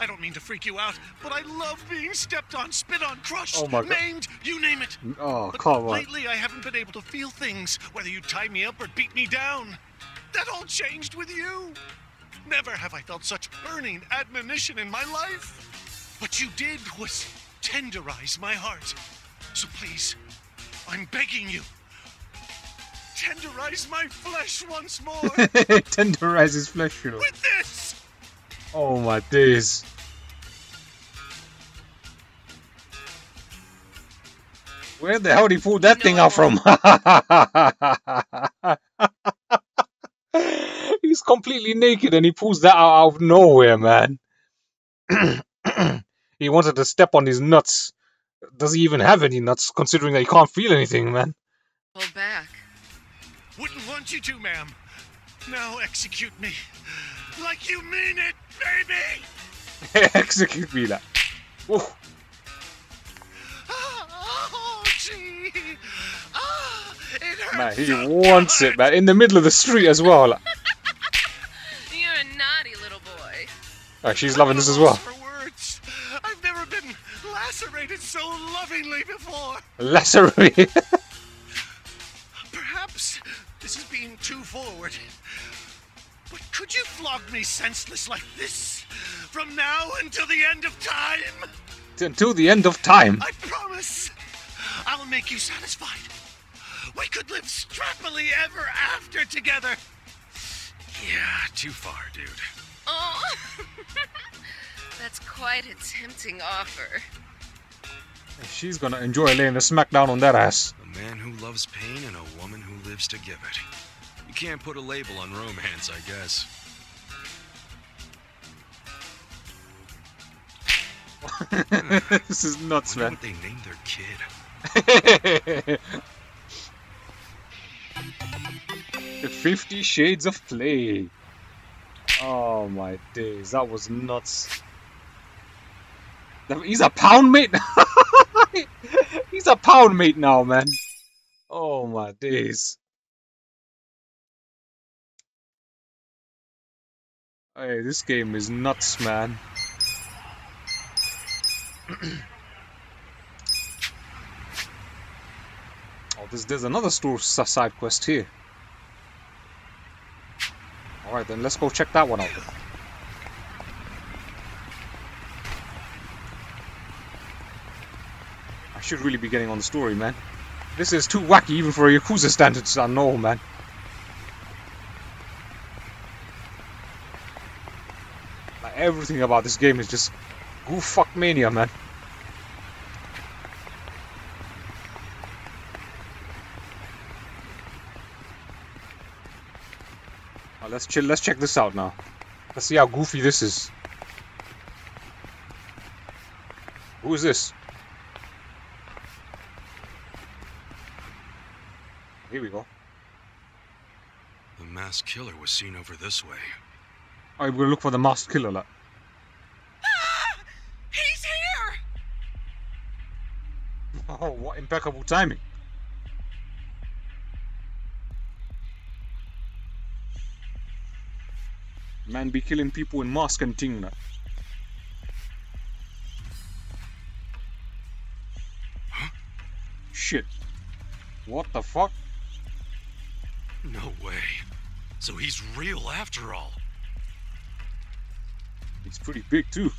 Speaker 16: I don't mean to freak you out, but I love being stepped on, spit on, crushed,
Speaker 1: Oh my God.
Speaker 16: maimed, you name it.
Speaker 1: Oh,
Speaker 16: But
Speaker 1: come on.
Speaker 16: lately I haven't been able to feel things, whether you tie me up or beat me down. That all changed with you. Never have I felt such burning admonition in my life. What you did was tenderize my heart. So please, I'm begging you, tenderize my flesh once more.
Speaker 1: Tenderize his flesh, you know.
Speaker 16: With this!
Speaker 1: Oh my days. Where the hell did he pull that thing out from? He's completely naked and he pulls that out of nowhere, man. He wanted to step on his nuts. Does he even have any nuts, considering that he can't feel anything, man?
Speaker 7: Hold back.
Speaker 16: Wouldn't want you to, ma'am. Now execute me. Like you mean it, baby!
Speaker 1: Execute me, like. Ooh.
Speaker 16: Oh, gee. It hurts.
Speaker 1: Man, he wants it, man. In the middle of the street as well. Like.
Speaker 7: You're a naughty little boy.
Speaker 1: Like, she's loving this as well.
Speaker 16: For words. I've never been lacerated so lovingly before.
Speaker 1: Lacerated.
Speaker 16: Perhaps this is being too forward. But could you flog me senseless like this? From now until the end of time?
Speaker 1: Until the end of time.
Speaker 16: I promise. I'll make you satisfied. We could live strappily ever after together.
Speaker 3: Yeah, too far, dude.
Speaker 7: Oh, that's quite a tempting offer.
Speaker 1: She's gonna enjoy laying the smackdown on that ass.
Speaker 3: A man who loves pain and a woman who lives to give it. You can't put a label on romance, I guess.
Speaker 1: This is nuts, man.
Speaker 3: What they named their kid.
Speaker 1: 50 Shades of Play. Oh my days, that was nuts. He's a pound mate? He's a pound mate now, man. Oh my days. Hey, this game is nuts, man. Oh, there's another side quest here. Alright, then let's go check that one out. I should really be getting on the story, man. This is too wacky even for a Yakuza standards, I know, man. Like, everything about this game is just goof fuck mania, man. Let's chill. Let's check this out now. Let's see how goofy this is. Who is this? Here we go.
Speaker 3: The masked killer was seen over this way.
Speaker 1: Alright, we're gonna look for the masked killer, like.
Speaker 9: He's here!
Speaker 1: Oh, what impeccable timing. Man be killing people in mask and ting, like.
Speaker 3: Huh?
Speaker 1: Shit. What the fuck?
Speaker 3: No way. So he's real after all.
Speaker 1: It's pretty big too.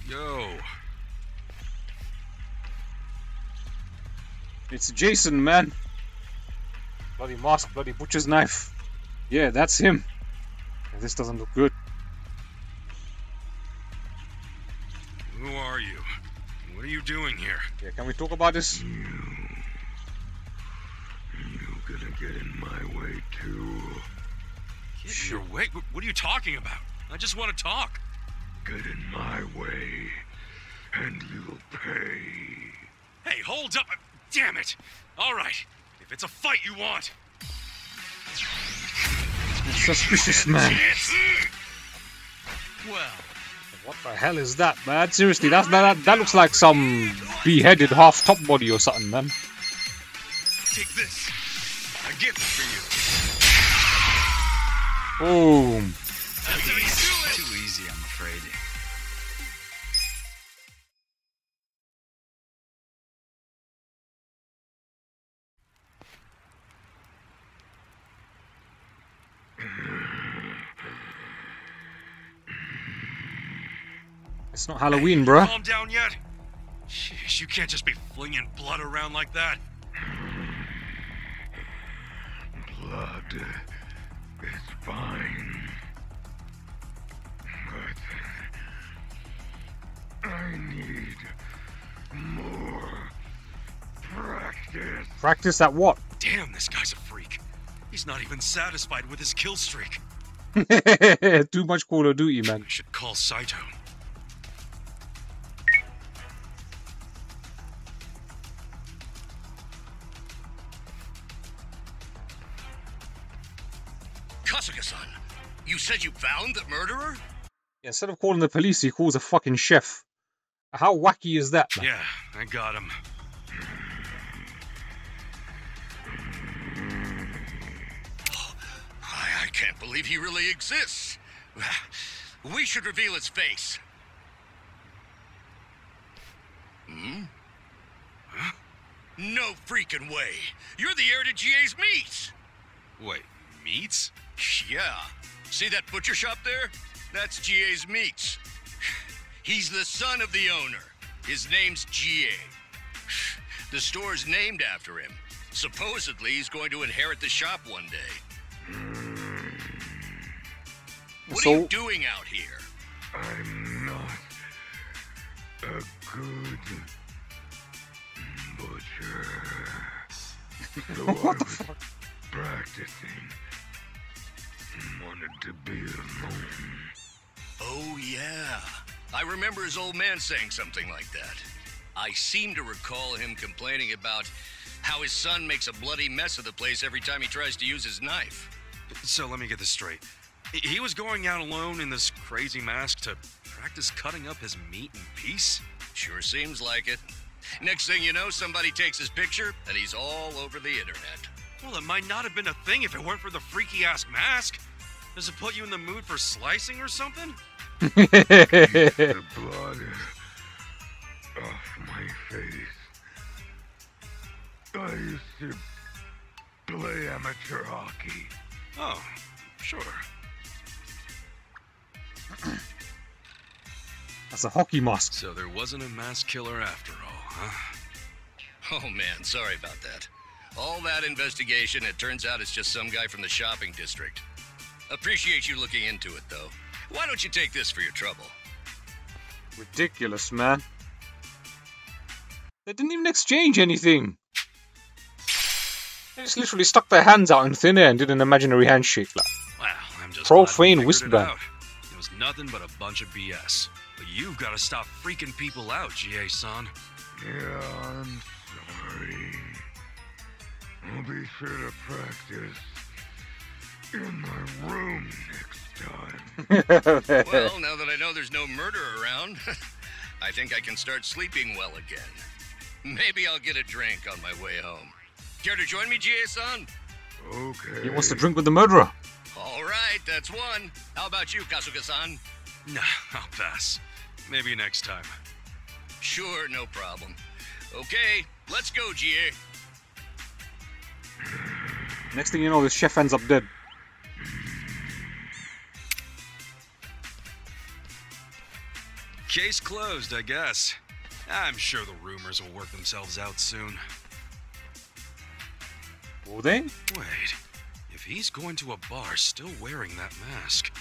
Speaker 3: Yo.
Speaker 1: It's Jason, man. Bloody mask, bloody butcher's knife. Yeah, that's him. This doesn't look good.
Speaker 3: Who are you? What are you doing here?
Speaker 1: Yeah, can we talk about this?
Speaker 2: You gonna get in my way too?
Speaker 3: Get in your way? What are you talking about? I just want to talk.
Speaker 2: Get in my way, and you'll pay.
Speaker 3: Hey, hold up! Damn it! All right, if it's a fight you want.
Speaker 1: Suspicious, man.
Speaker 3: Well,
Speaker 1: what the hell is that, man? Seriously, that looks like some beheaded half top body or something, man.
Speaker 3: Take this. A gift for you.
Speaker 1: Boom.
Speaker 15: Too easy, I'm afraid.
Speaker 1: It's not Halloween, bruh.
Speaker 3: Calm down yet? Sheesh, you can't just be flinging blood around like that.
Speaker 2: Blood is fine, but I need more practice.
Speaker 1: Practice at what?
Speaker 3: Damn, this guy's a freak. He's not even satisfied with his kill streak.
Speaker 1: Too much Call of Duty, man.
Speaker 3: I should call Saito.
Speaker 13: Kasuga-san, you said you found the murderer?
Speaker 1: Yeah, instead of calling the police, he calls a fucking chef. How wacky is that, man?
Speaker 3: Yeah, I got him.
Speaker 13: I can't believe he really exists. We should reveal his face. Hmm? Huh? No freaking way. You're the heir to GA's meats.
Speaker 3: Wait, meats?
Speaker 13: Yeah. See that butcher shop there? That's GA's meats. He's the son of the owner. His name's GA. The store's named after him. Supposedly, he's going to inherit the shop one day. What are you doing out here?
Speaker 2: I'm not a good butcher. So
Speaker 1: What the
Speaker 2: I was
Speaker 1: fuck?
Speaker 2: practicing. Wanted to be alone.
Speaker 13: Oh, yeah. I remember his old man saying something like that. I seem to recall him complaining about how his son makes a bloody mess of the place every time he tries to use his knife.
Speaker 3: So let me get this straight. He was going out alone in this crazy mask to practice cutting up his meat in peace?
Speaker 13: Sure seems like it. Next thing you know, somebody takes his picture, and he's all over the internet.
Speaker 3: Well, it might not have been a thing if it weren't for the freaky-ass mask. Does it put you in the mood for slicing or something?
Speaker 19: Keep the blood off my face. I used to play amateur hockey.
Speaker 3: Oh, sure.
Speaker 1: That's a hockey mask.
Speaker 3: So there wasn't a mass killer after all, huh?
Speaker 13: Oh man, sorry about that. All that investigation, it turns out it's just some guy from the shopping district. Appreciate you looking into it, though. Why don't you take this for your trouble?
Speaker 1: Ridiculous, man. They didn't even exchange anything. They just literally stuck their hands out in thin air and did an imaginary handshake. Like,
Speaker 3: wow, I'm just
Speaker 1: profane wristband.
Speaker 3: It was nothing but a bunch of BS. But you've got to stop freaking people out, GA-san.
Speaker 19: Yeah, I'm sorry. I'll be sure to practice in my room next time.
Speaker 13: Well, now that I know there's no murder around, I think I can start sleeping well again. Maybe I'll get a drink on my way home. Care to join me, GA-san?
Speaker 19: Okay.
Speaker 1: He wants to drink with the murderer.
Speaker 13: All right, that's one. How about you, Kasuga-san?
Speaker 3: Nah, I'll pass. Maybe next time.
Speaker 13: Sure, no problem. Okay, let's go, GA.
Speaker 1: Next thing you know, this chef ends up dead.
Speaker 3: Case closed, I guess. I'm sure the rumors will work themselves out soon.
Speaker 1: Will they?
Speaker 3: Wait, if he's going to a bar still wearing that mask...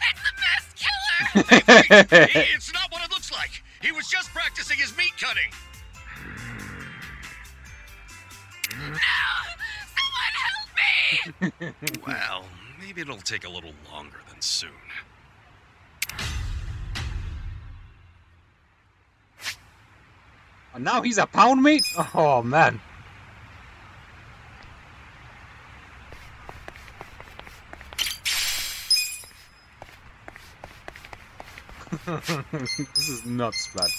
Speaker 13: It's the mask killer! Hey, it's not what it looks like. He was just practicing his meat cutting. No! Someone help me!
Speaker 3: Well, maybe it'll take a little longer than soon.
Speaker 1: And now he's a pound meat? Oh, man. This is nuts, man.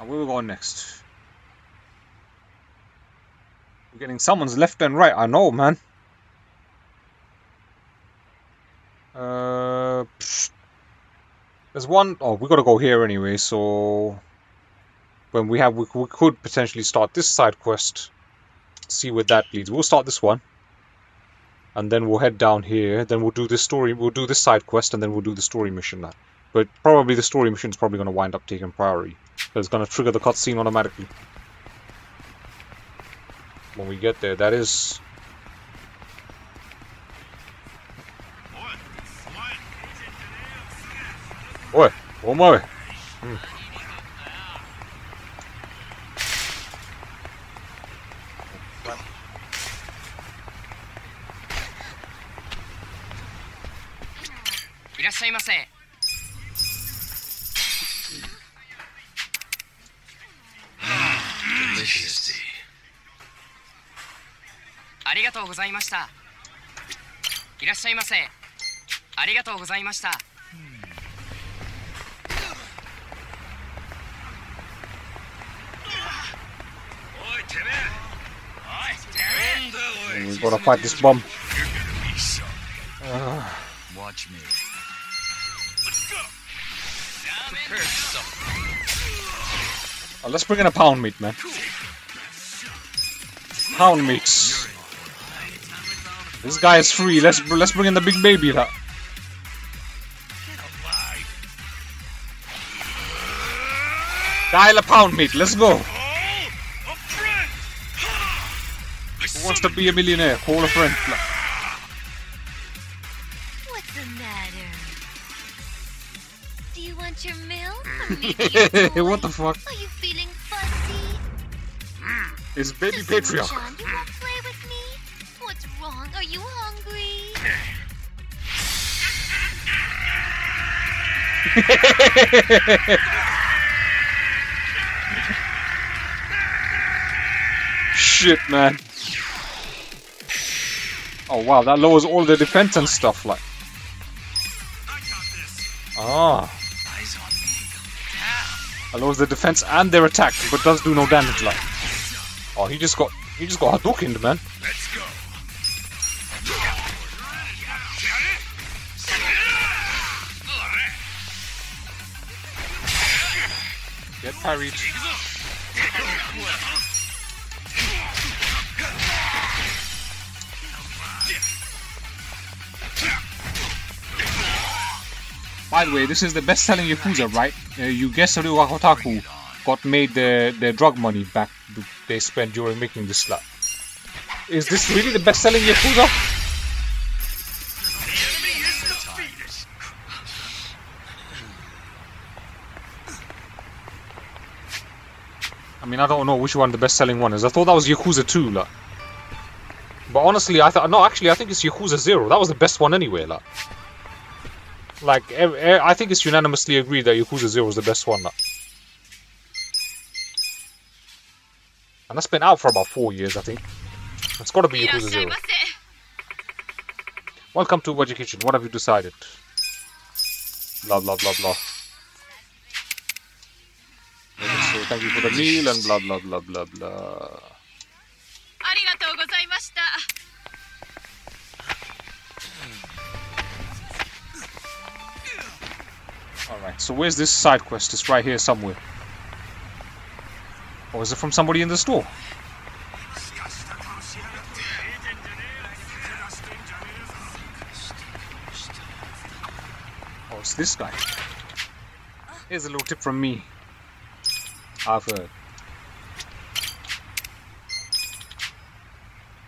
Speaker 1: And where we going next? We're getting someone's left and right, I know, man. There's one... Oh, we gotta go here anyway, so... When we could potentially start this side quest. See where that leads. We'll start this one. And then we'll head down here. Then we'll do this story. We'll do this side quest, and then we'll do the story mission. But probably the story mission is probably going to wind up taking priority. Because it's going to trigger the cutscene automatically. When we get there, that is... Oi, oh my.
Speaker 3: Delicious tea.
Speaker 20: ありがとうございました。いらっしゃいませ。ありがとうございました。
Speaker 1: We gotta fight this bomb.
Speaker 15: Watch me.
Speaker 20: Let's go.
Speaker 1: Oh, let's bring in a pound meat, man. Pound meats. This guy is free. Let's bring in the big baby. Dial a pound meat. Let's go. Who wants to be a millionaire? Call a friend.
Speaker 6: What's the matter? Do you want your milk?
Speaker 1: What the fuck?
Speaker 6: Are you feeling fussy?
Speaker 1: It's baby patriarch.
Speaker 6: Susan-chan, you won't play with me? What's wrong? Are you hungry?
Speaker 20: いらっしゃいませ。ありがとうございました。いらっしゃいませ。ありがとうございました。
Speaker 6: What's wrong? Are you hungry?
Speaker 20: うん。
Speaker 6: What's wrong? Are you hungry?
Speaker 20: うん。
Speaker 6: What's wrong?
Speaker 1: Shit, man. Oh wow, that lowers all the defense and stuff, like. Ah. That lowers the defense and their attack, but does do no damage, like. Oh, he just got Hadoukened, man.
Speaker 11: Let's go.
Speaker 1: Get parried. By the way, this is the best-selling Yakuza, right? You guess Ryu Hotaku got made their drug money back they spent during making this slap. Is this really the best-selling Yakuza? I mean, I don't know which one the best-selling one is. I thought that was Yakuza 2, like. But honestly, I think it's Yakuza 0. That was the best one anyway, like. I think it's unanimously agreed that Yakuza 0 is the best one, like. And that's been out for about 4 years, I think. It's gotta be Yakuza 0. Welcome to Pubg Kitchen. What have you decided? Blah blah blah blah. So thank you for the meal and blah blah blah blah blah. Alright, so where's this side quest? It's right here somewhere. Or is it from somebody in the store? Oh, it's this guy. Here's a little tip from me. I've heard.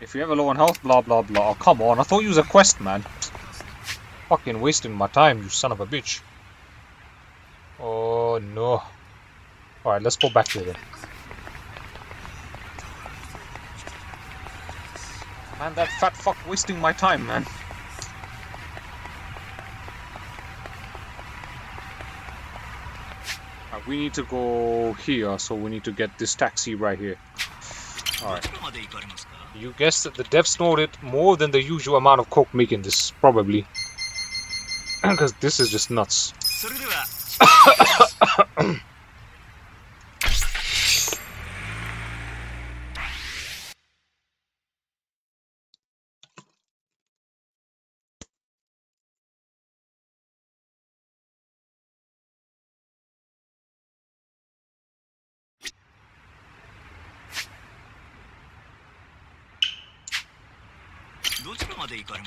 Speaker 1: If you're ever low on health, blah blah blah. Oh, come on, I thought you was a quest, man. Fucking wasting my time, you son of a bitch. Oh no. Alright, let's go back there then. Man, that fat fuck wasting my time, man. We need to go here, so we need to get this taxi right here. Alright. You guessed that the devs snorted more than the usual amount of coke making this, probably. Because this is just nuts.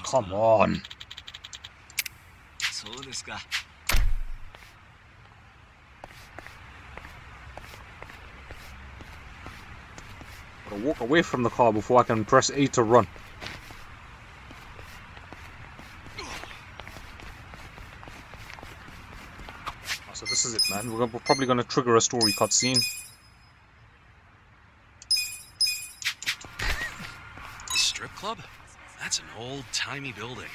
Speaker 1: Come on. Gotta walk away from the car before I can press A to run. Oh, so this is it, man. We're probably gonna trigger a story cutscene.
Speaker 3: Strip club? That's an old-timey building.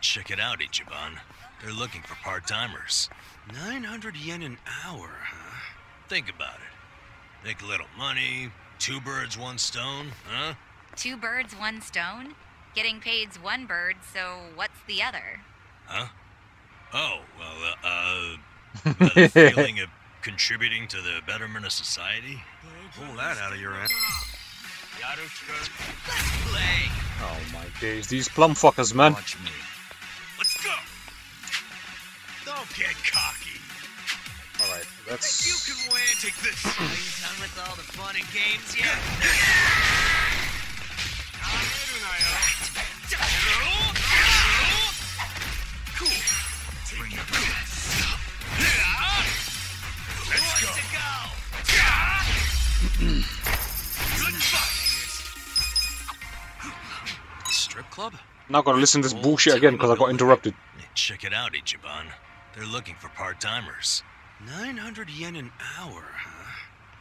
Speaker 3: Check it out, Ichiban. They're looking for part-timers. 900 yen an hour, huh? Think about it. Make a little money, 2 birds, 1 stone, huh?
Speaker 8: 2 birds, 1 stone? Getting paid's 1 bird, so what's the other?
Speaker 3: Huh? Oh, well, the feeling of contributing to the betterment of society? Pull that out of your ass.
Speaker 1: Oh my days, these plum fuckers, man.
Speaker 3: Watch me. Let's go! Don't get cocky.
Speaker 1: Alright, let's...
Speaker 5: You can win. Take this. Are you done with all the fun and games yet?
Speaker 11: Cool. Bring it back. Let's go. Good fight.
Speaker 3: Strip club?
Speaker 1: Now gotta listen to this bullshit again because I got interrupted.
Speaker 3: Check it out, Ichiban. They're looking for part-timers. 900 yen an hour, huh?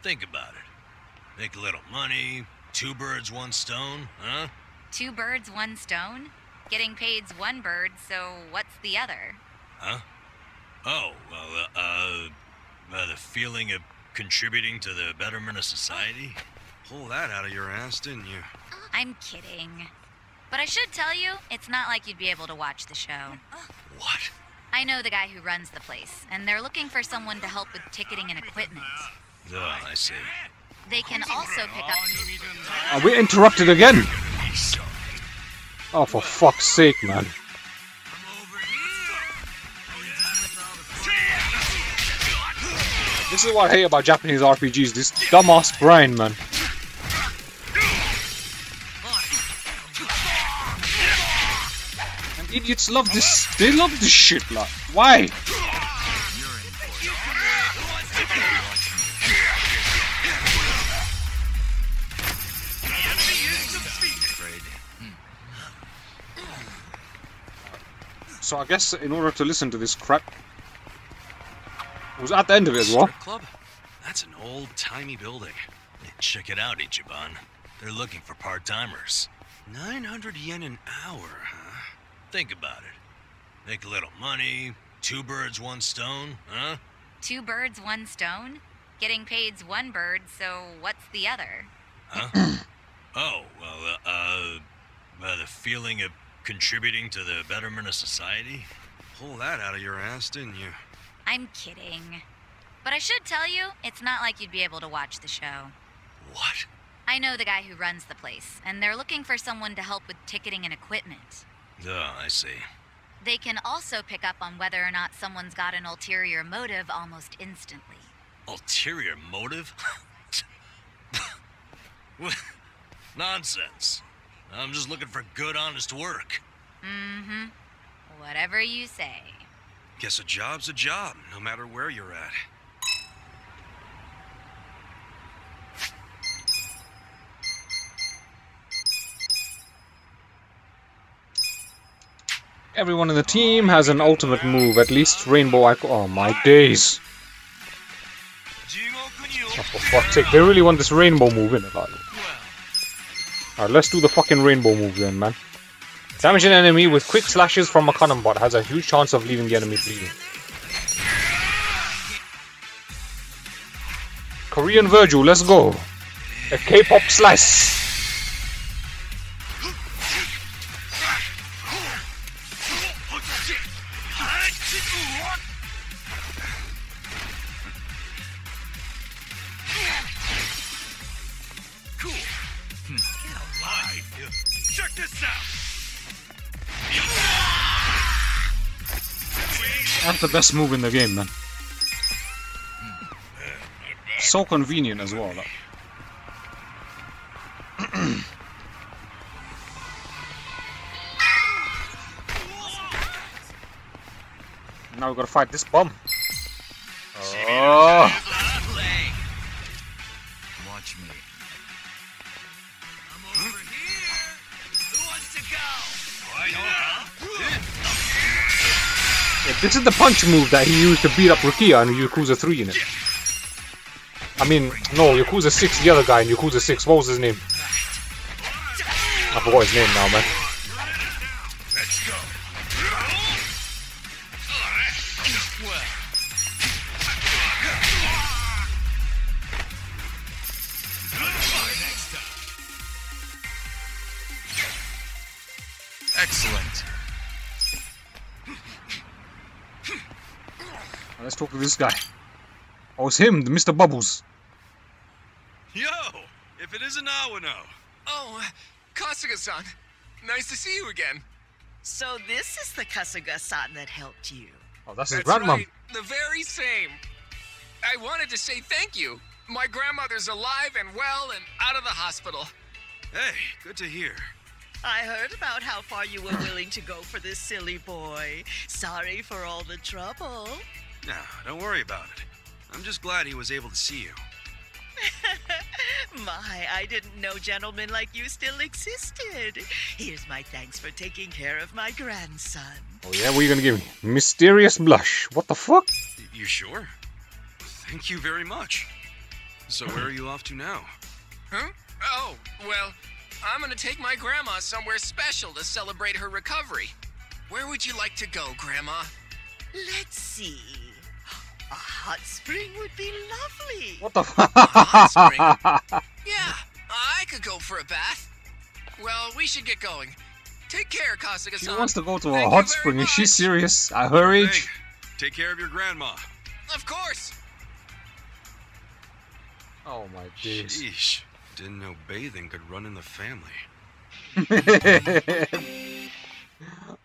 Speaker 3: Think about it. Make a little money, 2 birds, 1 stone, huh?
Speaker 8: 2 birds, 1 stone? Getting paid's 1 bird, so what's the other?
Speaker 3: Huh?
Speaker 11: Oh, well, the feeling of contributing to the betterment of society?
Speaker 3: Pull that out of your ass, didn't you?
Speaker 8: I'm kidding. But I should tell you, it's not like you'd be able to watch the show.
Speaker 11: What?
Speaker 8: I know the guy who runs the place, and they're looking for someone to help with ticketing and equipment.
Speaker 11: Oh, I see.
Speaker 8: They can also pick up...
Speaker 1: Are we interrupted again? Oh, for fuck's sake, man. This is what I hate about Japanese RPGs, this dumbass grind, man. And idiots love this, they love this shit, like, why? So I guess in order to listen to this crap, it was at the end of it as well.
Speaker 3: Strip club? That's an old-timey building.
Speaker 11: Check it out, Ichiban. They're looking for part-timers.
Speaker 3: 900 yen an hour, huh?
Speaker 11: Think about it. Make a little money, 2 birds, 1 stone, huh?
Speaker 8: 2 birds, 1 stone? Getting paid's 1 bird, so what's the other?
Speaker 11: Huh? Oh, well, the feeling of contributing to the betterment of society?
Speaker 3: Pull that out of your ass, didn't you?
Speaker 8: I'm kidding. But I should tell you, it's not like you'd be able to watch the show.
Speaker 11: What?
Speaker 8: I know the guy who runs the place, and they're looking for someone to help with ticketing and equipment.
Speaker 11: Oh, I see.
Speaker 8: They can also pick up on whether or not someone's got an ulterior motive almost instantly.
Speaker 11: Ulterior motive? What? Nonsense. I'm just looking for good, honest work.
Speaker 8: Mm-hmm. Whatever you say.
Speaker 3: Guess a job's a job, no matter where you're at.
Speaker 1: Everyone in the team has an ultimate move, at least Rainbow Icon. Oh my days. Oh, for fuck's sake, they really want this rainbow move in it, like. Alright, let's do the fucking rainbow move then, man. Damage an enemy with quick slashes from a cannon bot has a huge chance of leaving the enemy bleeding. Korean Virgil, let's go. A K-pop slice.
Speaker 11: Check this out!
Speaker 1: That's the best move in the game, man. So convenient as well. Like. Now we gotta fight this bum. Oh.
Speaker 11: Watch me.
Speaker 1: Yeah, this is the punch move that he used to beat up Rukia in Yakuza 3 in it. I mean, no, Yakuza 6, the other guy in Yakuza 6, what was his name? I forgot his name now, man.
Speaker 11: Let's go.
Speaker 1: Excellent. Let's talk to this guy. Oh, it's him, the Mr. Bubbles.
Speaker 3: Yo! If it isn't Awano.
Speaker 21: Oh, Kasuga-san. Nice to see you again.
Speaker 18: So this is the Kasuga-san that helped you.
Speaker 1: Oh, that's his grandmom.
Speaker 21: Right, the very same. I wanted to say thank you. My grandmother's alive and well and out of the hospital.
Speaker 3: Hey, good to hear.
Speaker 18: I heard about how far you were willing to go for this silly boy. Sorry for all the trouble.
Speaker 3: No, don't worry about it. I'm just glad he was able to see you.
Speaker 18: My, I didn't know gentlemen like you still existed. Here's my thanks for taking care of my grandson.
Speaker 1: Oh yeah, what are you gonna give me? Mysterious blush. What the fuck?
Speaker 3: You sure? Thank you very much. So where are you off to now?
Speaker 21: Huh? Oh, well, I'm gonna take my grandma somewhere special to celebrate her recovery. Where would you like to go, Grandma?
Speaker 18: Let's see. A hot spring would be lovely.
Speaker 1: What the fuck?
Speaker 21: Hot spring? Yeah, I could go for a bath. Well, we should get going. Take care, Kasuga-san.
Speaker 1: She wants to go to a hot spring. Is she serious? At her age?
Speaker 3: Take care of your grandma.
Speaker 21: Of course.
Speaker 1: Oh my days.
Speaker 3: Sheesh. Didn't know bathing could run in the family.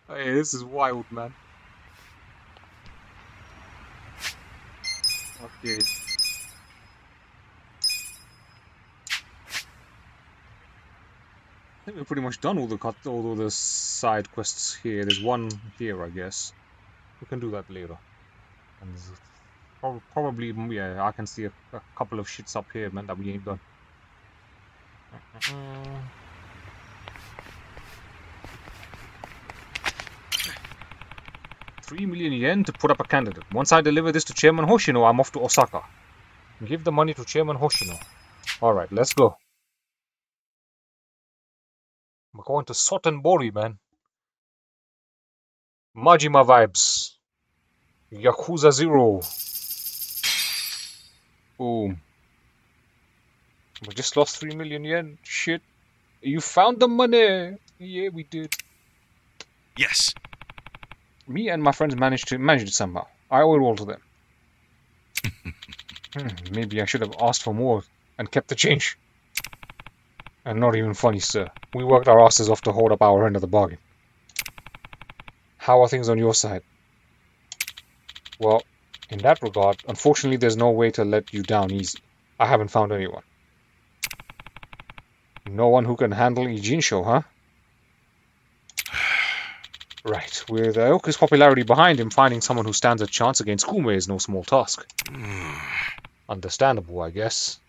Speaker 1: Hey, this is wild, man. Okay. I think we've pretty much done all the side quests here. There's one here, I guess. We can do that later. And probably, yeah, I can see a couple of shits up here, man, that we ain't done. 3 million yen to put up a candidate. Once I deliver this to Chairman Hoshino, I'm off to Osaka. Give the money to Chairman Hoshino. Alright, let's go. We're going to Suttonbori, man. Majima vibes. Yakuza 0. Boom. We just lost 3 million yen. Shit. You found the money. Yeah, we did.
Speaker 3: Yes.
Speaker 1: Me and my friends managed it somehow. I owe it all to them. Maybe I should have asked for more and kept the change. And not even funny, sir. We worked our asses off to hold up our end of the bargain. How are things on your side? Well, in that regard, unfortunately there's no way to let you down easy. I haven't found anyone. No one who can handle Ijinsho, huh? Right, with Aoki's popularity behind him, finding someone who stands a chance against Kume is no small task. Understandable, I guess.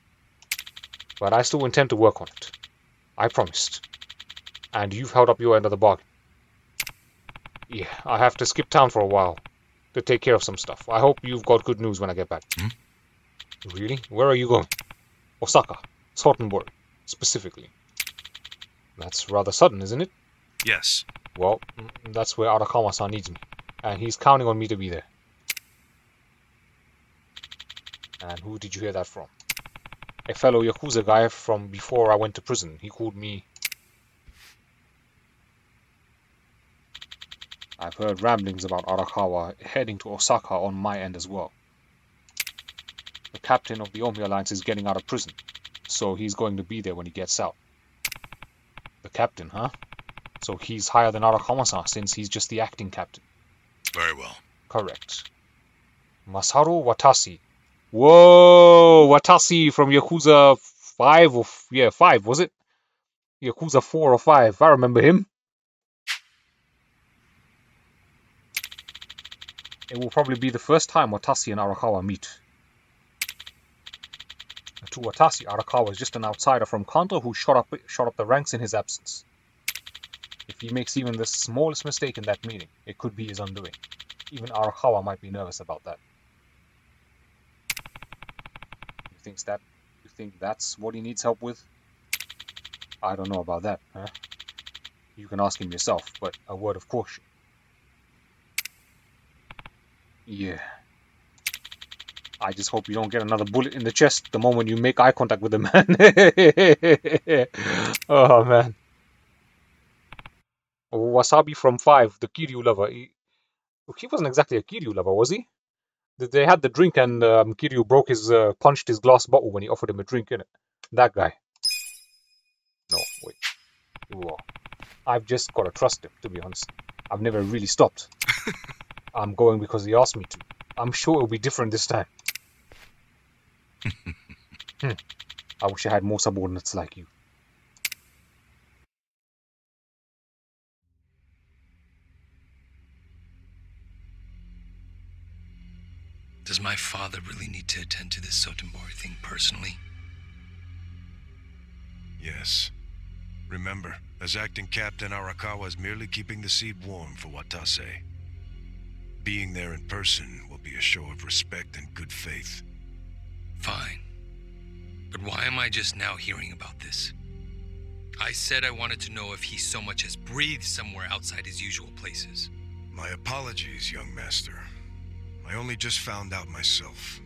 Speaker 1: But I still intend to work on it. I promised. And you've held up your end of the bargain. Yeah, I have to skip town for a while to take care of some stuff. I hope you've got good news when I get back. Really? Where are you going? Osaka. Suttonbori, specifically. That's rather sudden, isn't it?
Speaker 3: Yes.
Speaker 1: Well, that's where Arakama-san needs me. And he's counting on me to be there. And who did you hear that from? A fellow Yakuza guy from before I went to prison. He called me... I've heard ramblings about Arakawa heading to Osaka on my end as well. The captain of the Omi Alliance is getting out of prison, so he's going to be there when he gets out. The captain, huh? So he's higher than Arakama-san since he's just the acting captain.
Speaker 2: Very well.
Speaker 1: Correct. Masaru Watashi. Whoa! Watashi from Yakuza 5 or... yeah, 5, was it? Yakuza 4 or 5. I remember him. It will probably be the first time Watashi and Arakawa meet. To Watashi, Arakawa is just an outsider from Kanto who shot up the ranks in his absence. If he makes even the smallest mistake in that meeting, it could be his undoing. Even Arakawa might be nervous about that. You think that's what he needs help with? I don't know about that, huh? You can ask him yourself, but a word of caution. Yeah. I just hope you don't get another bullet in the chest the moment you make eye contact with the man. Oh, man. Wasabi from 5, the Kiryu lover. He wasn't exactly a Kiryu lover, was he? They had the drink and Kiryu punched his glass bottle when he offered him a drink, innit? That guy. No, wait. You are. I've just got to trust him, to be honest. I've never really stopped. I'm going because he asked me to. I'm sure it'll be different this time. I wish I had more subordinates like you.
Speaker 4: Does my father really need to attend to this Suttonbori thing personally?
Speaker 16: Yes. Remember, as acting captain, Arakawa is merely keeping the seat warm for Watase. Being there in person will be a show of respect and good faith.
Speaker 4: Fine. But why am I just now hearing about this? I said I wanted to know if he so much as breathed somewhere outside his usual places.
Speaker 16: My apologies, young master.
Speaker 12: I only just found out myself.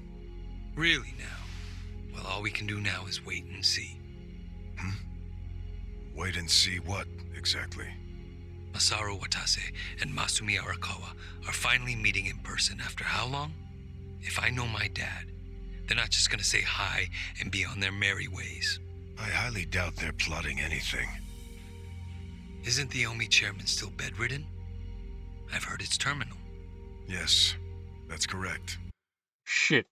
Speaker 4: Really now? Well, all we can do now is wait and see.
Speaker 12: Wait and see what, exactly?
Speaker 4: Masaru Watase and Masumi Arakawa are finally meeting in person after how long? If I know my dad, they're not just gonna say hi and be on their merry ways.
Speaker 12: I highly doubt they're plotting anything.
Speaker 4: Isn't the OMI chairman still bedridden? I've heard it's terminal.
Speaker 12: Yes, that's correct.
Speaker 1: Shit.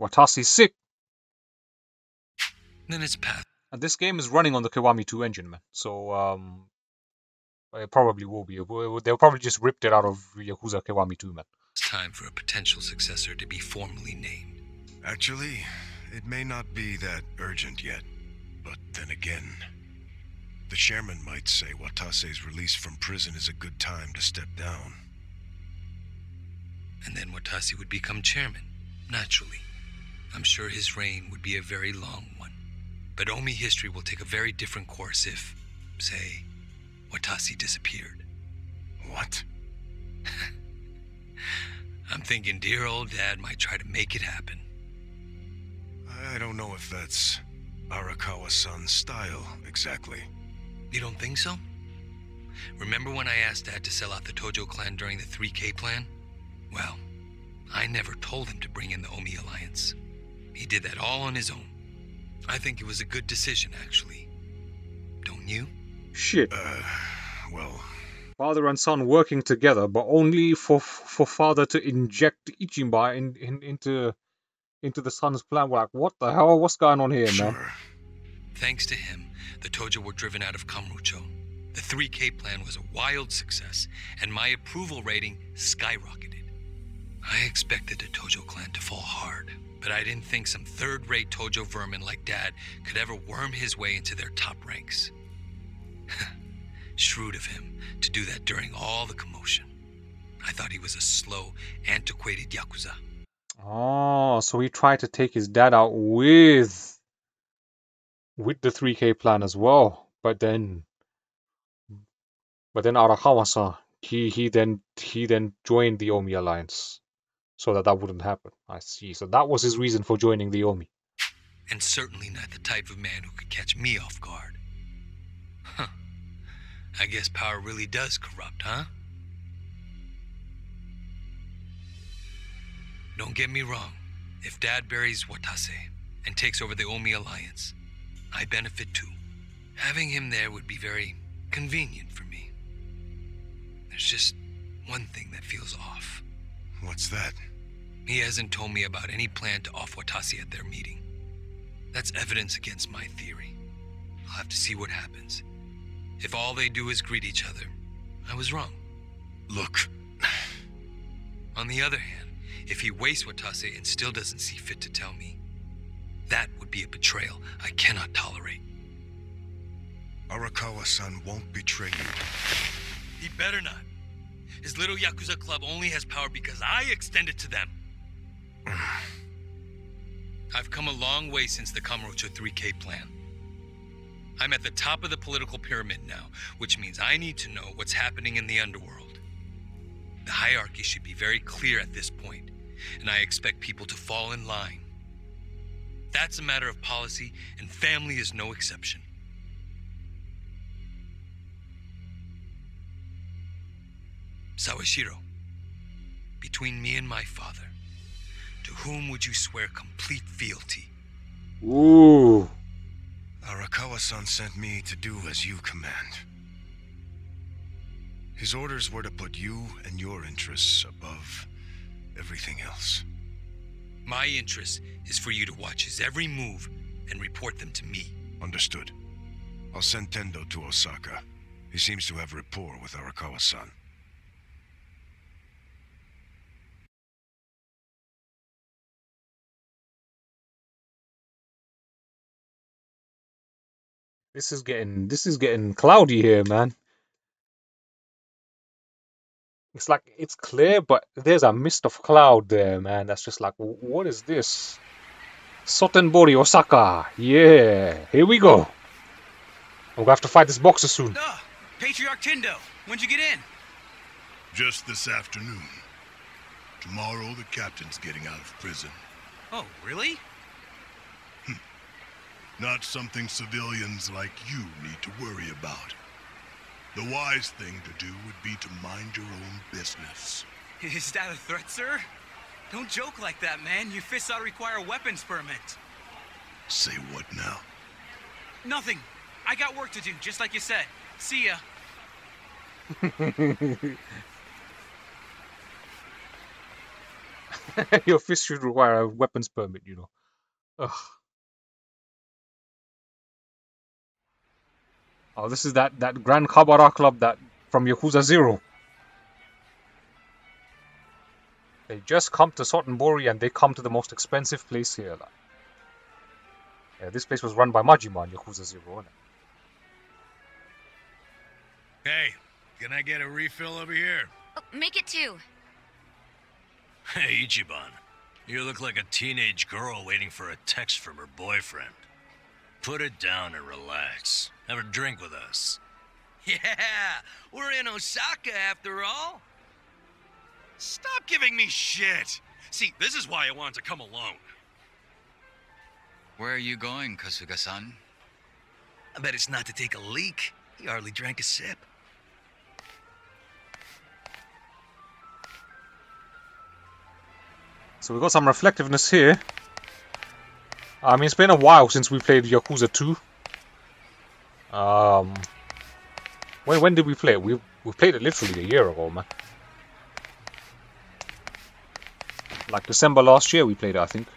Speaker 1: Watase's sick.
Speaker 4: Then it's past.
Speaker 1: And this game is running on the Kiwami 2 engine, man. So, it probably will be. They'll probably just ripped it out of Yakuza Kiwami 2, man.
Speaker 4: It's time for a potential successor to be formally named.
Speaker 12: Actually, it may not be that urgent yet. But then again, the chairman might say Watase's release from prison is a good time to step down.
Speaker 4: And then Watase would become chairman, naturally. I'm sure his reign would be a very long one. But OMI history will take a very different course if, say, Watase disappeared.
Speaker 12: What?
Speaker 4: I'm thinking dear old dad might try to make it happen.
Speaker 12: I don't know if that's Arakawa-san's style, exactly.
Speaker 4: You don't think so? Remember when I asked Dad to sell out the Tojo clan during the 3K plan? Well, I never told him to bring in the OMI alliance. He did that all on his own. I think it was a good decision, actually. Don't you?
Speaker 1: Shit.
Speaker 12: Well...
Speaker 1: Father and son working together, but only for father to inject Ichimba into the son's plan. We're like, what the hell? What's going on here, man?
Speaker 4: Thanks to him, the Tojo were driven out of Kamurocho. The 3K plan was a wild success, and my approval rating skyrocketed. I expected the Tojo clan to fall hard, but I didn't think some third-rate Tojo vermin like Dad could ever worm his way into their top ranks. Shrewd of him to do that during all the commotion. I thought he was a slow, antiquated Yakuza.
Speaker 1: Oh, so he tried to take his dad out with the 3K plan as well. But then Arakawa-san, he then joined the OMI alliance so that wouldn't happen. I see. So that was his reason for joining the OMI.
Speaker 4: And certainly not the type of man who could catch me off guard. Huh. I guess power really does corrupt, huh? Don't get me wrong. If Dad buries Watase and takes over the OMI alliance, I benefit too. Having him there would be very convenient for me. There's just one thing that feels off.
Speaker 12: What's that?
Speaker 4: He hasn't told me about any plan to off Watase at their meeting. That's evidence against my theory. I'll have to see what happens. If all they do is greet each other, I was wrong.
Speaker 12: Look.
Speaker 4: On the other hand, if he wastes Watase and still doesn't see fit to tell me, that would be a betrayal I cannot tolerate.
Speaker 12: Arakawa-san won't betray you.
Speaker 4: He better not. His little Yakuza club only has power because I extend it to them. I've come a long way since the Kamurocho 3K plan. I'm at the top of the political pyramid now, which means I need to know what's happening in the underworld. The hierarchy should be very clear at this point, and I expect people to fall in line. That's a matter of policy, and family is no exception. Sawashiro, between me and my father, to whom would you swear complete fealty?
Speaker 1: Ooh.
Speaker 12: Arakawa-san sent me to do as you command. His orders were to put you and your interests above everything else.
Speaker 4: My interest is for you to watch his every move and report them to me.
Speaker 12: Understood. I'll send Tendo to Osaka. He seems to have rapport with Arakawa-san.
Speaker 1: This is getting cloudy here, man. It's like it's clear, but there's a mist of cloud there, man. That's just like, what is this? Suttonbori, Osaka. Yeah, here we go. I'm gonna have to fight this boxer soon.
Speaker 10: Patriarch Tendo, when'd you get in?
Speaker 2: Just this afternoon.
Speaker 12: Tomorrow, the captain's getting out of prison.
Speaker 10: Oh, really?
Speaker 12: Not something civilians like you need to worry about. The wise thing to do would be to mind your own business.
Speaker 10: Is that a threat, sir? Don't joke like that, man. Your fists ought to require a weapons permit.
Speaker 12: Say what now?
Speaker 10: Nothing. I got work to do, just like you said. See ya.
Speaker 1: Your fist should require a weapons permit, you know. Ugh. Oh, this is that Grand Kabara club that from Yakuza 0. They just come to Suttonbori and they come to the most expensive place here. Like. Yeah, this place was run by Majima in Yakuza 0, wasn't it?
Speaker 11: Hey, can I get a refill over here?
Speaker 8: Oh, make it 2.
Speaker 11: Hey, Ichiban. You look like a teenage girl waiting for a text from her boyfriend. Put it down and relax. Have a drink with us.
Speaker 3: Yeah, we're in Osaka after all. Stop giving me shit. See, this is why I wanted to come alone.
Speaker 15: Where are you going, Kasuga-san?
Speaker 5: I bet it's not to take a leak. He hardly drank a sip.
Speaker 1: So we got some reflectiveness here. I mean, it's been a while since we played Yakuza 2. When did we play it? We played it literally a year ago, man. Like December last year we played it, I think.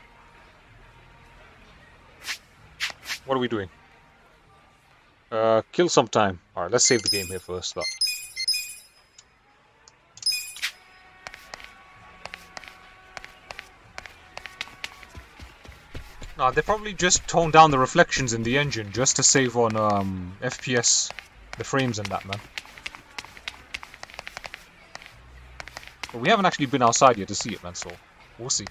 Speaker 1: What are we doing? Kill some time. Alright, let's save the game here first, though. No, they probably just toned down the reflections in the engine just to save on FPS, the frames and that, man. But we haven't actually been outside yet to see it, man, so we'll see.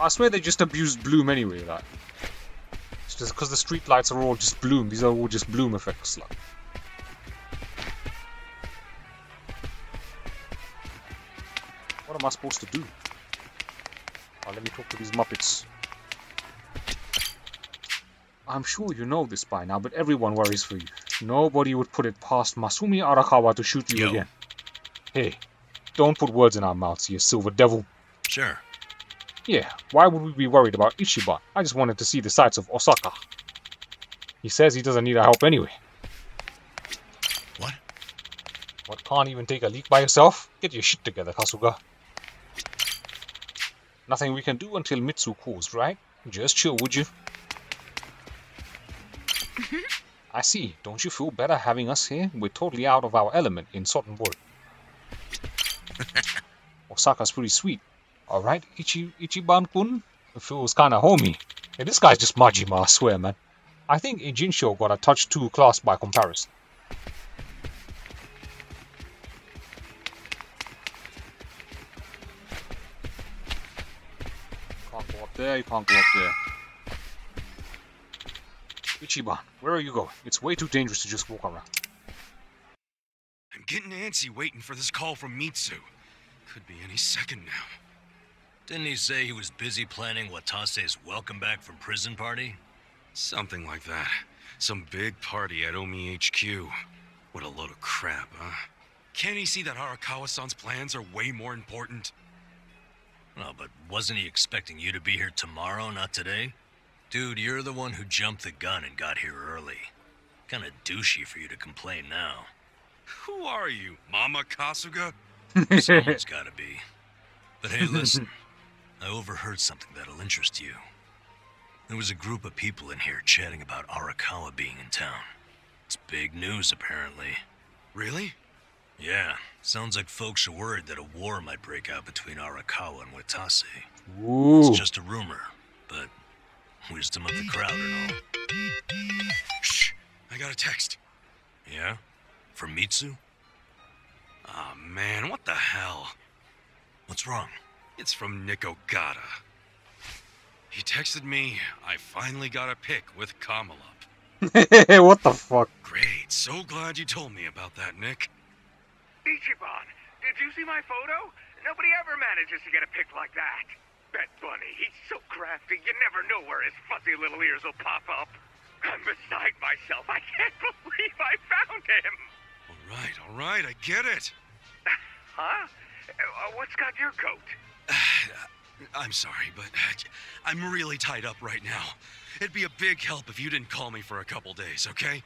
Speaker 1: I swear they just abused bloom anyway, like. It's just because the street lights are all just bloom. These are all just bloom effects, like. What am I supposed to do? Oh, let me talk to these Muppets. I'm sure you know this by now, but everyone worries for you. Nobody would put it past Masumi Arakawa to shoot you again. Hey, don't put words in our mouths, you silver devil.
Speaker 11: Sure.
Speaker 1: Yeah, why would we be worried about Ichiban? I just wanted to see the sights of Osaka. He says he doesn't need our help anyway.
Speaker 11: What?
Speaker 1: What, can't even take a leak by yourself? Get your shit together, Kasuga. Nothing we can do until Mitsu calls, right? Just chill, would you? I see. Don't you feel better having us here? We're totally out of our element in Suttonbori. Osaka's pretty sweet. Alright, Ichiban-kun? It feels kinda homey. Hey, this guy's just Majima, I swear, man. I think Eijinshou got a touch too class by comparison. Can't go up there, you can't go up there. Ichiban, where are you going? It's way too dangerous to just walk around.
Speaker 3: I'm getting antsy waiting for this call from Mitsu. Could be any second now.
Speaker 11: Didn't he say he was busy planning Watase's welcome back from prison party?
Speaker 3: Something like that. Some big party at Omi HQ. What a load of crap, huh? Can't he see that Arakawa-san's plans are way more important?
Speaker 11: Well, but wasn't he expecting you to be here tomorrow, not today? Dude, you're the one who jumped the gun and got here early. Kinda douchey for you to complain now.
Speaker 3: Who are you, Mama Kasuga?
Speaker 11: Someone's gotta be. But hey, listen. I overheard something that'll interest you. There was a group of people in here chatting about Arakawa being in town. It's big news, apparently.
Speaker 3: Really?
Speaker 11: Yeah. Sounds like folks are worried that a war might break out between Arakawa and Watase.
Speaker 1: Ooh.
Speaker 11: It's just a rumor, but wisdom of the crowd and all.
Speaker 3: Shh! I got a text.
Speaker 11: Yeah? From Mitsu?
Speaker 3: Aw, man, what the hell?
Speaker 11: What's wrong?
Speaker 3: It's from Nikogata. He texted me, I finally got a pic with Kamala.
Speaker 1: What the fuck?
Speaker 3: Great. So glad you told me about that, Nick.
Speaker 19: Ichiban, did you see my photo? Nobody ever manages to get a pic like that. Bet Bunny, he's so crafty, you never know where his fuzzy little ears will pop up. I'm beside myself. I can't believe I found him.
Speaker 3: All right, I get it.
Speaker 19: Huh? What's got your coat?
Speaker 3: I'm sorry, but I'm really tied up right now. It'd be a big help if you didn't call me for a couple days, okay?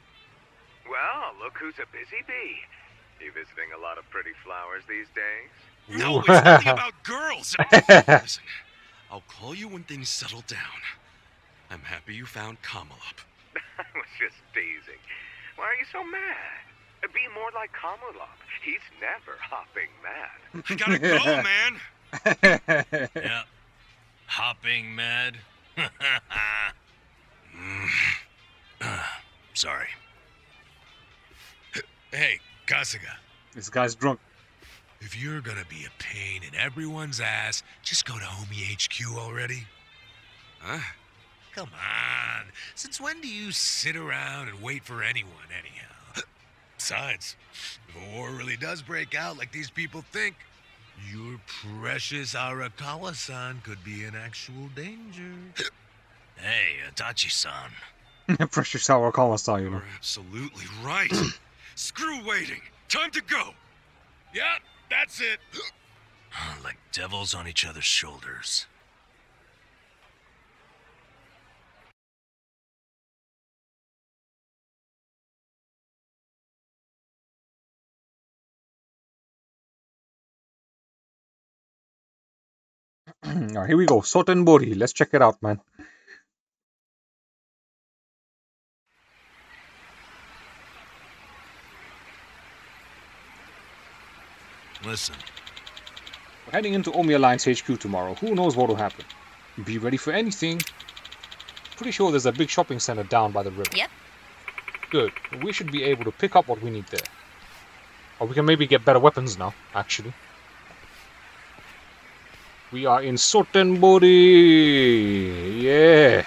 Speaker 19: Well, look who's a busy bee. You visiting a lot of pretty flowers these days?
Speaker 3: No, it's nothing about girls. Listen, I'll call you when things settle down. I'm happy you found Kamala.
Speaker 19: I was just teasing. Why are you so mad? Be more like Kamulop. He's never hopping mad.
Speaker 3: I gotta go, man.
Speaker 11: Yeah. Hopping mad. Sorry. Hey, Kasuga.
Speaker 1: This guy's drunk.
Speaker 11: If you're gonna be a pain in everyone's ass, just go to Homie HQ already.
Speaker 3: Huh?
Speaker 11: Come on. Since when do you sit around and wait for anyone, anyhow? Besides, if a war really does break out like these people think, your precious Arakawa-san could be in actual danger. Hey, Adachi-san.
Speaker 1: Precious Arakawa-san, you know.
Speaker 3: You're absolutely right. Screw waiting. Time to go.
Speaker 11: Yeah, that's it. Like devils on each other's shoulders.
Speaker 1: Alright, here we go. Suttonbori. Let's check it out, man.
Speaker 11: Listen.
Speaker 1: We're heading into Omi Alliance HQ tomorrow. Who knows what will happen? Be ready for anything. Pretty sure there's a big shopping center down by the river.
Speaker 6: Yep.
Speaker 1: Good. We should be able to pick up what we need there. Or we can maybe get better weapons now, actually. We are in Suttonbori. Yeah.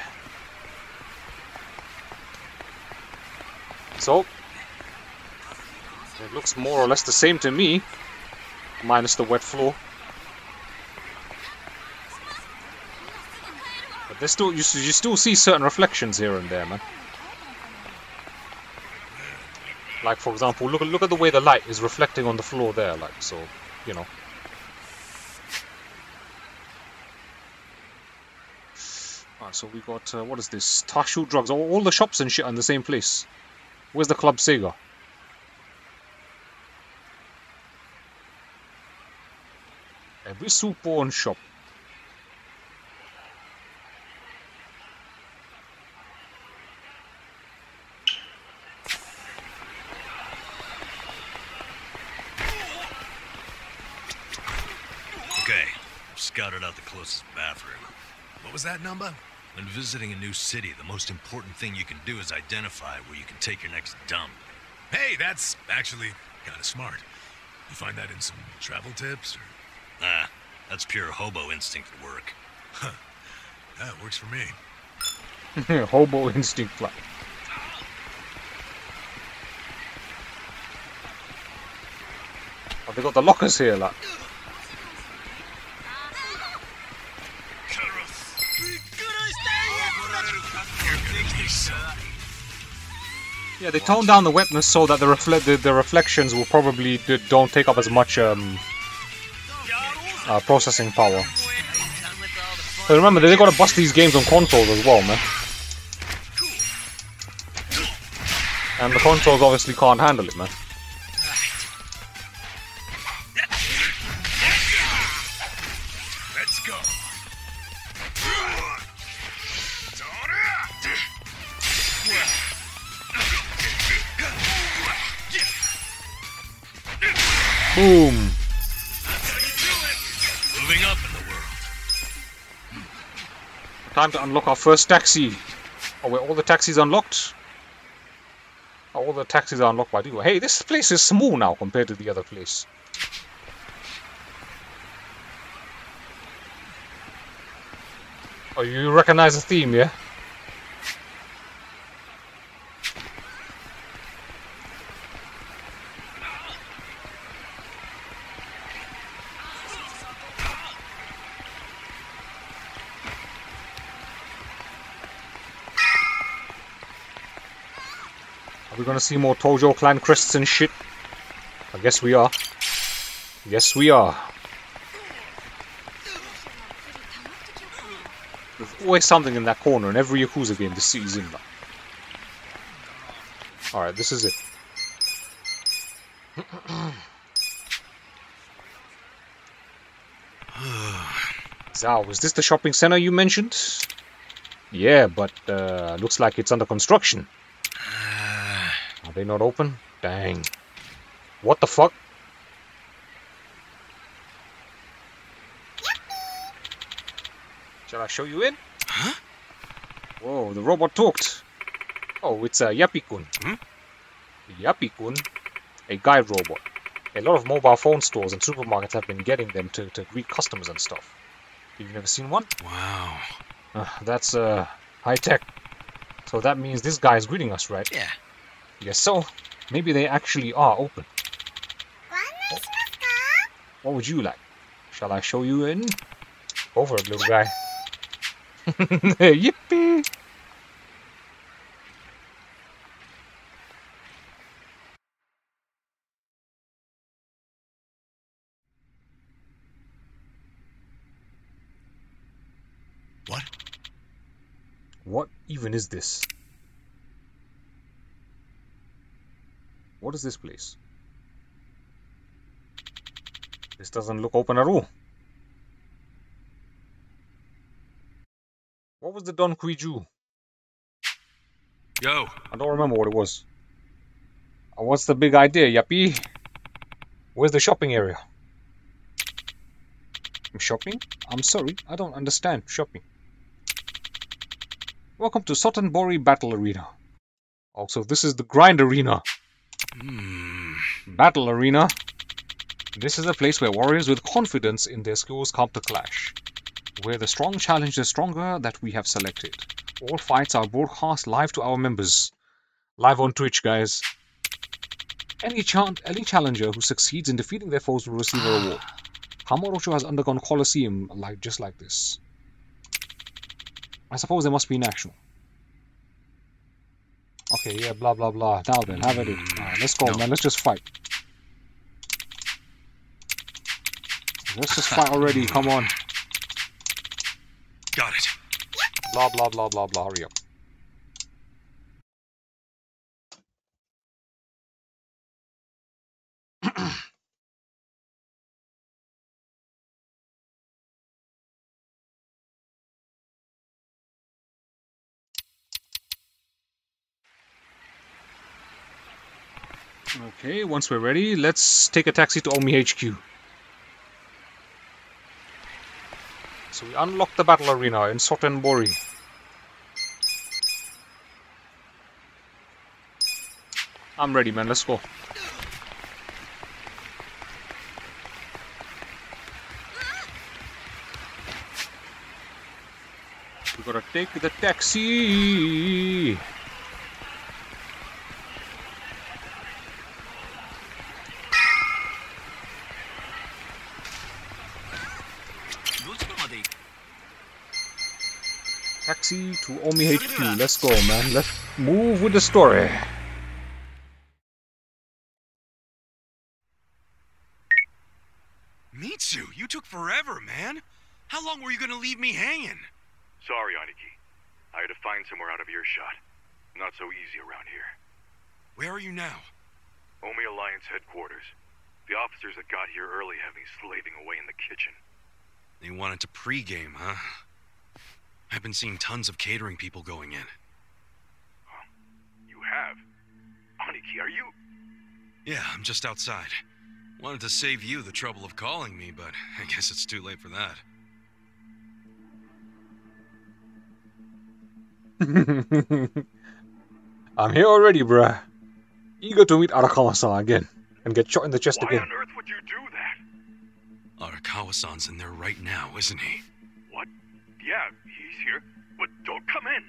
Speaker 1: So, it looks more or less the same to me, minus the wet floor. But there's still, you still see certain reflections here and there, man. Like, for example, look at the way the light is reflecting on the floor there, like, so, you know. Alright, so we got, what is this? Tashu Drugs. All the shops and shit are in the same place. Where's the Club Sega? Ebisu Pawn Shop.
Speaker 11: Okay, scouted out the closest bathroom. What was that number? When visiting a new city, the most important thing you can do is identify where you can take your next dump. Hey, that's actually kind of smart. You find that in some travel tips? Or... Ah, that's pure hobo instinct at work. Huh. That works for me.
Speaker 1: Hobo instinct flat. Oh, they got the lockers here, like. Yeah, they toned down the wetness so that the reflections will probably don't take up as much processing power. But remember, they gotta bust these games on consoles as well, man. And the consoles obviously can't handle it, man.
Speaker 11: Let's go.
Speaker 1: Boom.
Speaker 11: Moving up in the world.
Speaker 1: Time to unlock our first taxi. Oh, wait, all the taxis unlocked? Oh, all the taxis are unlocked by you. Hey, this place is small now compared to the other place. Oh, you recognize the theme, yeah? we gonna see more Tojo clan crests and shit? I guess we are. Yes, we are. There's always something in that corner in every Yakuza game this season. Alright, this is it. Zao, is this the shopping center you mentioned? Yeah, but looks like it's under construction. Are they not open? Dang. What the fuck? Shall I show you in?
Speaker 3: Huh?
Speaker 1: Whoa, the robot talked. Oh, it's Yappy-kun. Yappy-kun? A guide robot. A lot of mobile phone stores and supermarkets have been getting them to greet customers and stuff. You've never seen one?
Speaker 3: Wow.
Speaker 1: That's high tech. So that means this guy is greeting us, right?
Speaker 5: Yeah.
Speaker 1: Yes, so maybe they actually are open. What would you like? Shall I show you in? Go for it, little guy. Yippee!
Speaker 12: What?
Speaker 1: What even is this? What is this place? This doesn't look open at all. What was the Don Kuiju?
Speaker 3: Yo.
Speaker 1: I don't remember what it was. What's the big idea, Yappy? Where's the shopping area? Shopping? I'm sorry, I don't understand shopping. Welcome to Suttonbori Battle Arena. Also, this is the Grind Arena. Battle Arena. This is a place where warriors with confidence in their skills come to clash. Where the strong challenge the stronger that we have selected. All fights are broadcast live to our members. Live on Twitch, guys. Any challenger who succeeds in defeating their foes will receive a reward. Kamurocho has undergone Colosseum just like this. I suppose they must be national. Okay, yeah, blah blah blah. Now then, have it in. Alright, let's go, man. Let's just fight. Let's just fight already. Come on.
Speaker 3: Got it.
Speaker 1: Blah blah blah blah blah. Hurry up. Okay, once we're ready, let's take a taxi to Omi HQ. So we unlock the battle arena in Suttonbori. I'm ready, man. Let's go. We gotta take the taxi. Taxi to Omi HQ. Let's go, man. Let's move with the story.
Speaker 3: Mitsu, you took forever, man. How long were you gonna leave me hanging?
Speaker 14: Sorry, Aniki. I had to find somewhere out of earshot. Not so easy around here.
Speaker 3: Where are you now?
Speaker 14: Omi Alliance headquarters. The officers that got here early have me slaving away in the kitchen.
Speaker 3: You wanted to pregame, huh? I've been seeing tons of catering people going in.
Speaker 14: You have? Aniki, are you...
Speaker 3: Yeah, I'm just outside. Wanted to save you the trouble of calling me, but I guess it's too late for that.
Speaker 1: I'm here already, bruh. Eager to meet Arakawa-san again, and get shot in the chest again.
Speaker 14: Why on earth would you do that?
Speaker 3: Arakawa-san's in there right now, isn't he?
Speaker 14: What? Yeah, he's here, but don't come in.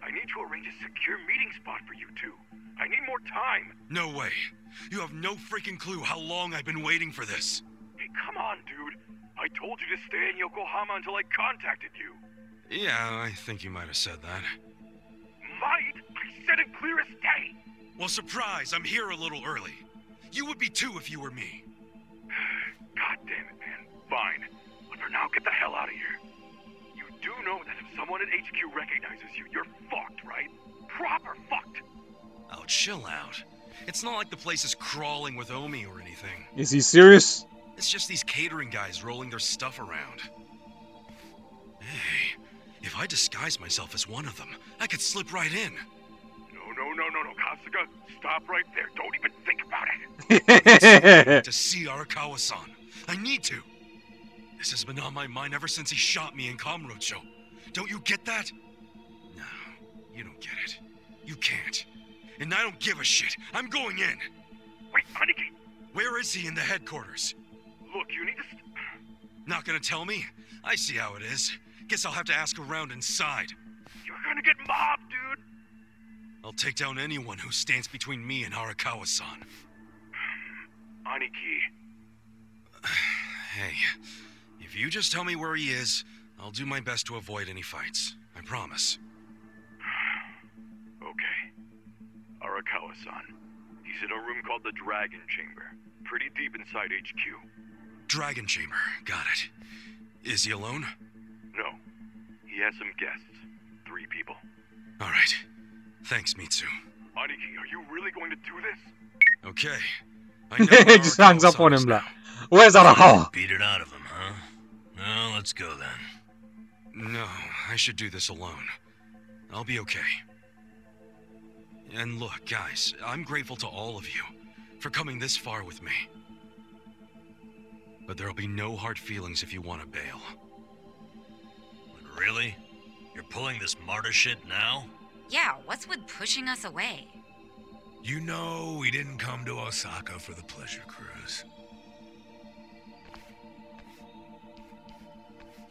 Speaker 14: I need to arrange a secure meeting spot for you two. I need more time.
Speaker 3: No way. You have no freaking clue how long I've been waiting for this.
Speaker 14: Hey, come on, dude. I told you to stay in Yokohama until I contacted you.
Speaker 3: Yeah, I think you might have said that.
Speaker 14: Might? I said it clear as day.
Speaker 3: Well, surprise, I'm here a little early. You would be too if you were me.
Speaker 14: God damn it, man. Fine. But for now, get the hell out of here. You do know that if someone at HQ recognizes you, you're fucked, right? Proper fucked.
Speaker 3: Oh, chill out. It's not like the place is crawling with Omi or anything.
Speaker 1: Is he serious?
Speaker 3: It's just these catering guys rolling their stuff around. Hey, if I disguise myself as one of them, I could slip right in.
Speaker 14: No, Kasuga. Stop right there. Don't even think about it.
Speaker 3: To see Arakawa-san. I need to. This has been on my mind ever since he shot me in Kamurocho. Don't you get that? No, you don't get it. You can't. And I don't give a shit. I'm going in.
Speaker 14: Wait, Aniki.
Speaker 3: Where is he in the headquarters?
Speaker 14: Look, you need to...
Speaker 3: Not gonna tell me? I see how it is. Guess I'll have to ask around inside.
Speaker 14: You're gonna get mobbed, dude.
Speaker 3: I'll take down anyone who stands between me and Arakawa-san.
Speaker 14: Aniki.
Speaker 3: Hey, if you just tell me where he is, I'll do my best to avoid any fights. I promise.
Speaker 14: Okay. Arakawa-san. He's in a room called the Dragon Chamber. Pretty deep inside HQ.
Speaker 3: Dragon Chamber. Got it. Is he alone?
Speaker 14: No. He has some guests. 3 people.
Speaker 3: All right. Thanks, Mitsu.
Speaker 14: Aniki, are you really going to do this?
Speaker 3: Okay. I know
Speaker 1: He just hangs up on him like, where's Arakawa?
Speaker 11: Beat it out of him, huh? Well, let's go then.
Speaker 3: No, I should do this alone. I'll be okay. And look, guys, I'm grateful to all of you for coming this far with me. But there'll be no hard feelings if you want to bail.
Speaker 11: But really? You're pulling this martyr shit now?
Speaker 8: Yeah, what's with pushing us away?
Speaker 16: You know we didn't come to Osaka for the pleasure cruise.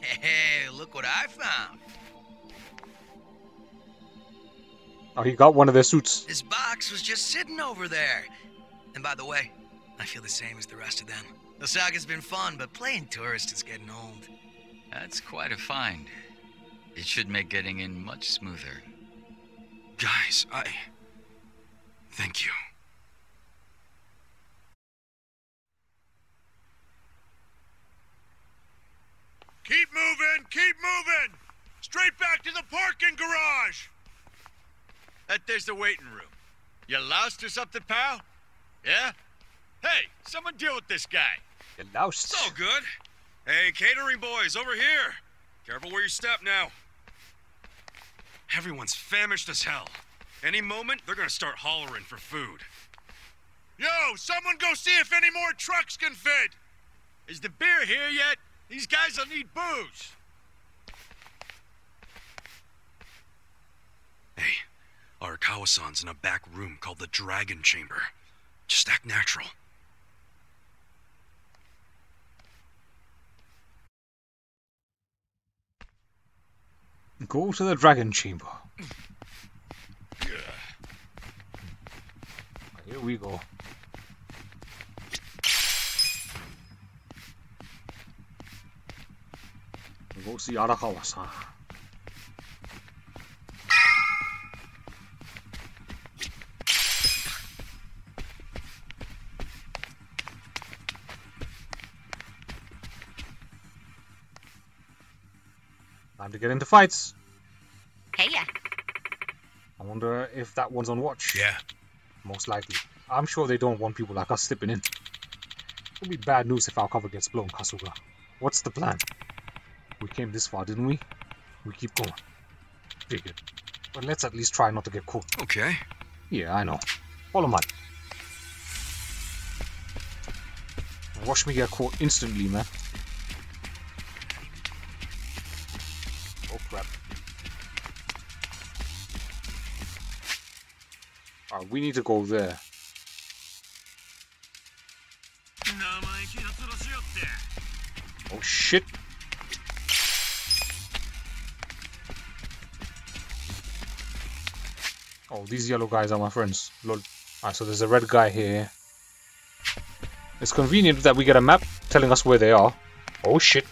Speaker 5: Hey, look what I found.
Speaker 1: Oh, he got one of their suits.
Speaker 5: This box was just sitting over there. And by the way, I feel the same as the rest of them. Osaka's been fun, but playing tourist is getting old.
Speaker 15: That's quite a find. It should make getting in much smoother.
Speaker 3: Guys, thank you.
Speaker 2: Keep moving! Keep moving! Straight back to the parking garage!
Speaker 13: There's the waiting room. You lost or something, pal? Yeah? Hey, someone deal with this guy.
Speaker 1: You lost.
Speaker 3: It's all good. Hey, catering boys, over here. Careful where you step now. Everyone's famished as hell. Any moment, they're gonna start hollering for food.
Speaker 2: Yo, someone go see if any more trucks can fit!
Speaker 13: Is the beer here yet? These guys will need booze.
Speaker 3: Hey, Arakawa-san's in a back room called the Dragon Chamber. Just act natural.
Speaker 1: Go to the Dragon Chamber. Here we go. Go see Arakawa-san. Time to get into fights.
Speaker 8: Hey, yeah.
Speaker 1: I wonder if that one's on watch.
Speaker 16: Yeah.
Speaker 1: Most likely. I'm sure they don't want people like us slipping in. It'll be bad news if our cover gets blown, Kasuga. What's the plan? We came this far, didn't we? We keep going. Figured. But let's at least try not to get caught.
Speaker 3: Okay.
Speaker 1: Yeah, I know. Follow mine. Watch me get caught instantly, man. Oh crap. Alright, we need to go there. Oh shit. Oh, these yellow guys are my friends. Lol. Alright, so there's a red guy here. It's convenient that we get a map telling us where they are. Oh shit.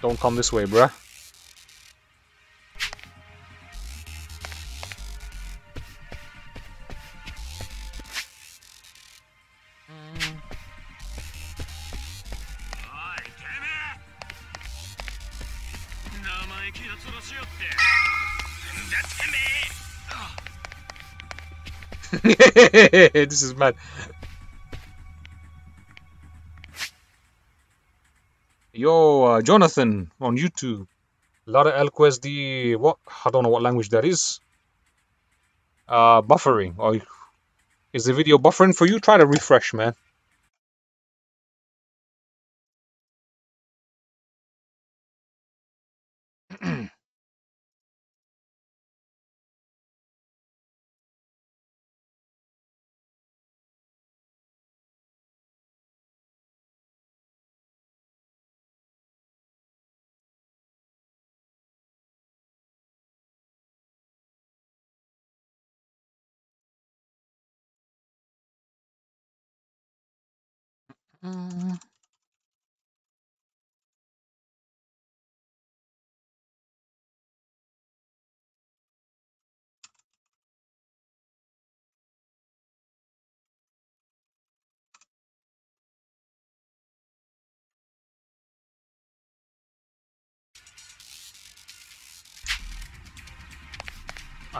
Speaker 1: Don't come this way, bruh. This is mad. Yo, Jonathan on YouTube. A lot of LQSD. What? I don't know what language that is. Buffering. Or is the video buffering for you? Try to refresh, man.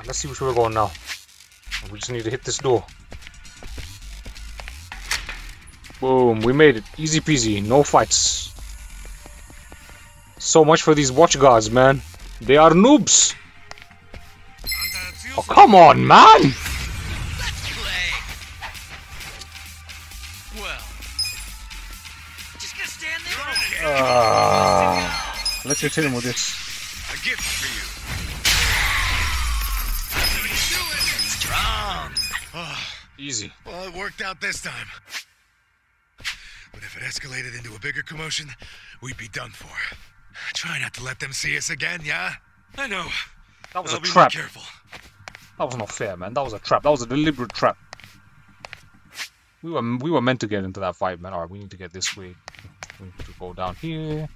Speaker 1: Let's see which way we're going now. We just need to hit this door. Boom, we made it. Easy peasy, no fights. So much for these watch guards, man. They are noobs. Oh, come on, man!
Speaker 5: Let's play. Well, just gonna stand there.
Speaker 1: Let's hit him with this.
Speaker 11: A gift for you.
Speaker 5: Strong.
Speaker 1: Easy.
Speaker 11: Well, it worked out this time. But if it escalated into a bigger commotion, we'd be done for. Try not to let them see us again, yeah? I know.
Speaker 1: That was
Speaker 11: I'll
Speaker 1: a
Speaker 11: be
Speaker 1: trap.
Speaker 11: More careful.
Speaker 1: That was not fair, man. That was a trap. That was a deliberate trap. We were meant to get into that fight, man. Alright, we need to get this way. We need to go down here.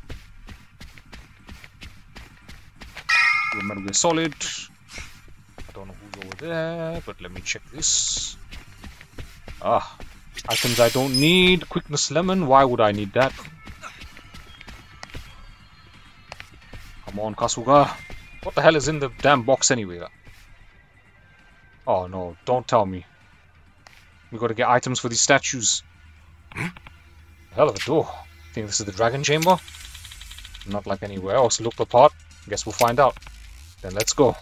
Speaker 1: We're Metal Gear Solid. I don't know who's over there, but let me check this. Items I don't need. Quickness Lemon. Why would I need that? Come on, Kasuga. What the hell is in the damn box anyway? Oh no, don't tell me. We gotta get items for these statues. Hell of a door. Think this is the dragon chamber? Not like anywhere else. Look the part. Guess we'll find out. Then let's go.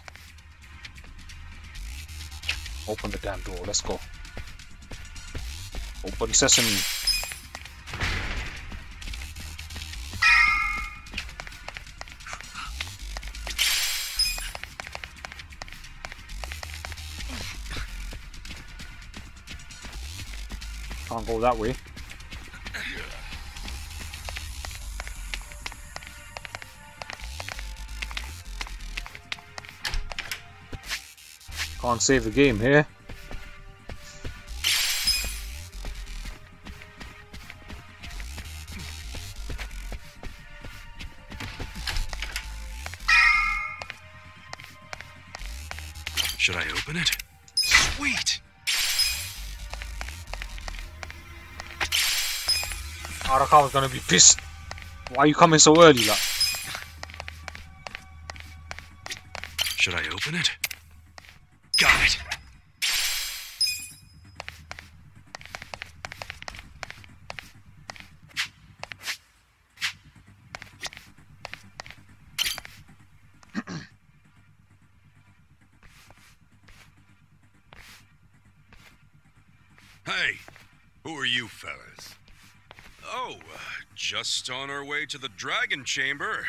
Speaker 1: Open the damn door. Let's go. Open sesame. Can't go that way. Can't save the game here.
Speaker 3: Should I open it? Sweet!
Speaker 1: Arakawa's gonna be pissed. Why are you coming so early, like?
Speaker 3: Should I open it? Got it!
Speaker 2: Hey, who are you fellas?
Speaker 3: Oh, just on our way to the Dragon Chamber.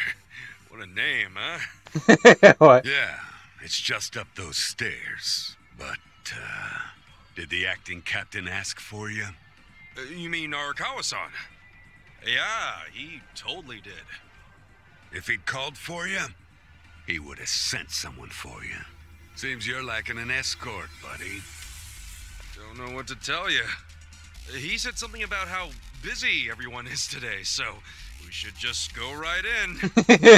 Speaker 3: What a name, huh?
Speaker 1: What?
Speaker 2: Yeah, it's just up those stairs. But, did the acting captain ask for you?
Speaker 3: You mean Arakawa-san? Yeah, he totally did.
Speaker 2: If he'd called for you, he would have sent someone for you. Seems you're lacking an escort, buddy.
Speaker 3: Don't know what to tell you. He said something about how busy everyone is today, so we should just go right in.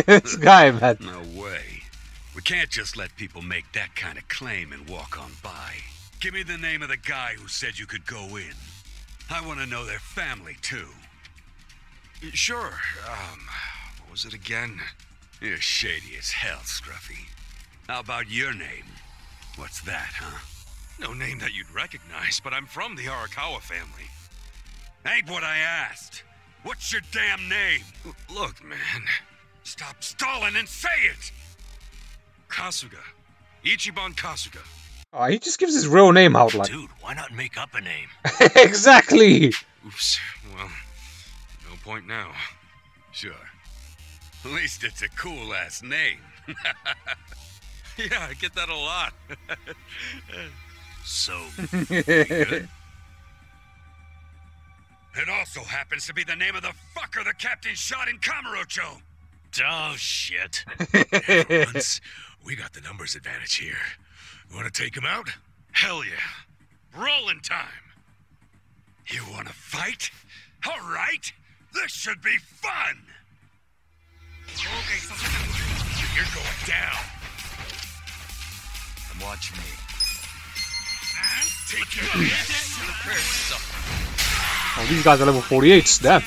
Speaker 1: This guy, man.
Speaker 2: No way. We can't just let people make that kind of claim and walk on by. Give me the name of the guy who said you could go in. I want to know their family, too.
Speaker 3: Sure. What was it again?
Speaker 2: You're shady as hell, Scruffy. How about your name? What's that, huh?
Speaker 3: No, name that you'd recognize, but I'm from the Arakawa family. Ain't what I asked. What's your damn name? Look, man. Stop stalling and say it! Kasuga. Ichiban Kasuga.
Speaker 1: He just gives his real name out, like...
Speaker 11: Dude, why not make up a name?
Speaker 1: Exactly!
Speaker 3: Oops. Well, no point now.
Speaker 13: Sure. At least it's a cool-ass name.
Speaker 3: Yeah, I get that a lot.
Speaker 11: So,
Speaker 3: good? It also happens to be the name of the fucker the captain shot in Kamurocho.
Speaker 11: Oh, shit.
Speaker 16: For once, we got the numbers advantage here. You want to take him out?
Speaker 3: Hell yeah. Rolling time. You want to fight? All right. This should be fun.
Speaker 16: You're going down.
Speaker 15: Watch me.
Speaker 16: Take your
Speaker 1: Oh, these guys are level 48s, damn.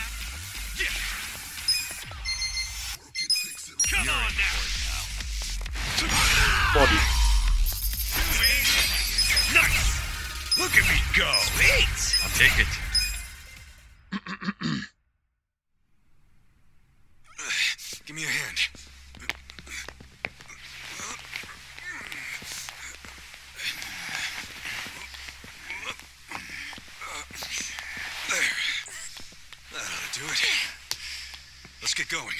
Speaker 16: Come on now.
Speaker 1: Body.
Speaker 16: Nice. Look at me go.
Speaker 3: Sweet. I'll take it.
Speaker 16: Give me a hand. That ought to do it. Let's get going.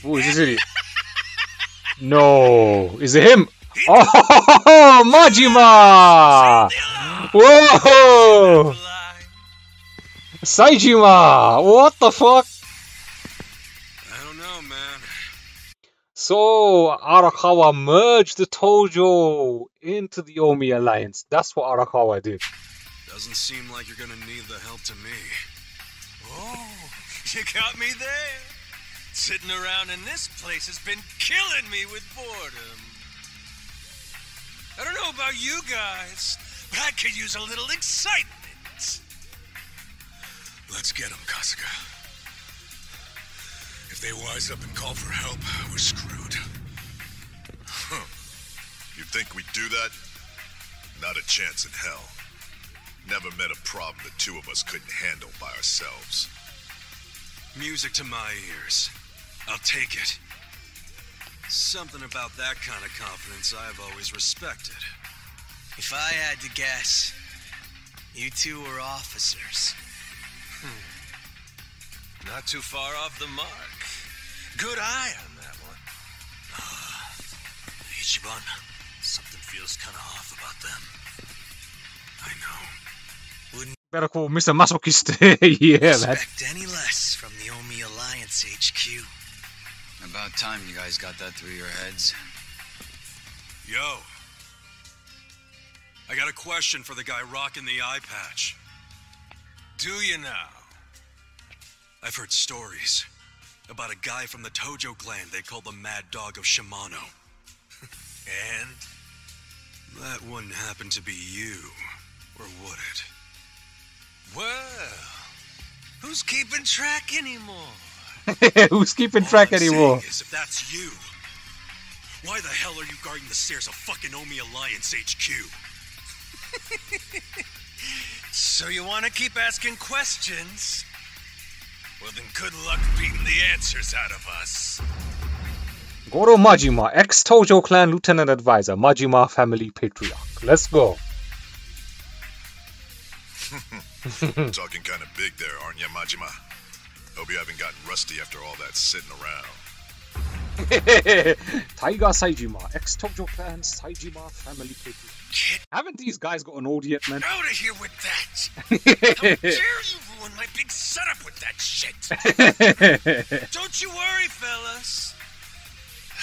Speaker 1: Who is this idiot? No, is it him? Oh, Majima! Whoa! Saijima! What the fuck?
Speaker 3: I don't know, man.
Speaker 1: So, Arakawa merged the Tojo into the Omi Alliance. That's what Arakawa did.
Speaker 3: Doesn't seem like you're gonna need the help to me.
Speaker 11: Oh, you got me there. Sitting around in this place has been killing me with boredom. I don't know about you guys, but I could use a little excitement.
Speaker 16: Let's get him, Kasuga. If they wise up and call for help, we're screwed.
Speaker 12: Huh. You think we'd do that? Not a chance in hell. Never met a problem the two of us couldn't handle by ourselves.
Speaker 3: Music to my ears. I'll take it. Something about that kind of confidence I've always respected.
Speaker 5: If I had to guess, you two were officers.
Speaker 11: Not too far off the mark. Good eye on that one. Ichiban, something feels kind of off about them.
Speaker 5: I know. Wouldn't
Speaker 1: Better call Mr. Masochist. Yeah, man.
Speaker 5: expect any less from the Omi Alliance HQ.
Speaker 15: About time you guys got that through your heads.
Speaker 3: Yo. I got a question for the guy rocking the eye patch.
Speaker 11: Do you now?
Speaker 3: I've heard stories about a guy from the Tojo clan they call the Mad Dog of Shimano.
Speaker 11: And?
Speaker 3: That wouldn't happen to be you, or would it?
Speaker 11: Well, who's keeping track anymore?
Speaker 1: Who's keeping track anymore?
Speaker 3: Is if that's you, why the hell are you guarding the stairs of fucking Omi Alliance HQ?
Speaker 11: So you want to keep asking questions? Well then good luck beating the answers out of us.
Speaker 1: Goro Majima, ex-Tojo clan lieutenant advisor, Majima family patriarch. Let's go.
Speaker 12: Talking kind of big there, aren't you, Majima? Hope you haven't gotten rusty after all that sitting around.
Speaker 1: Taiga Saijima, ex-Tojo clan Saijima family patriarch. Haven't these guys got an old yet, man?
Speaker 11: Out of here with that! How dare you ruin my big setup with that shit! Don't you worry, fellas.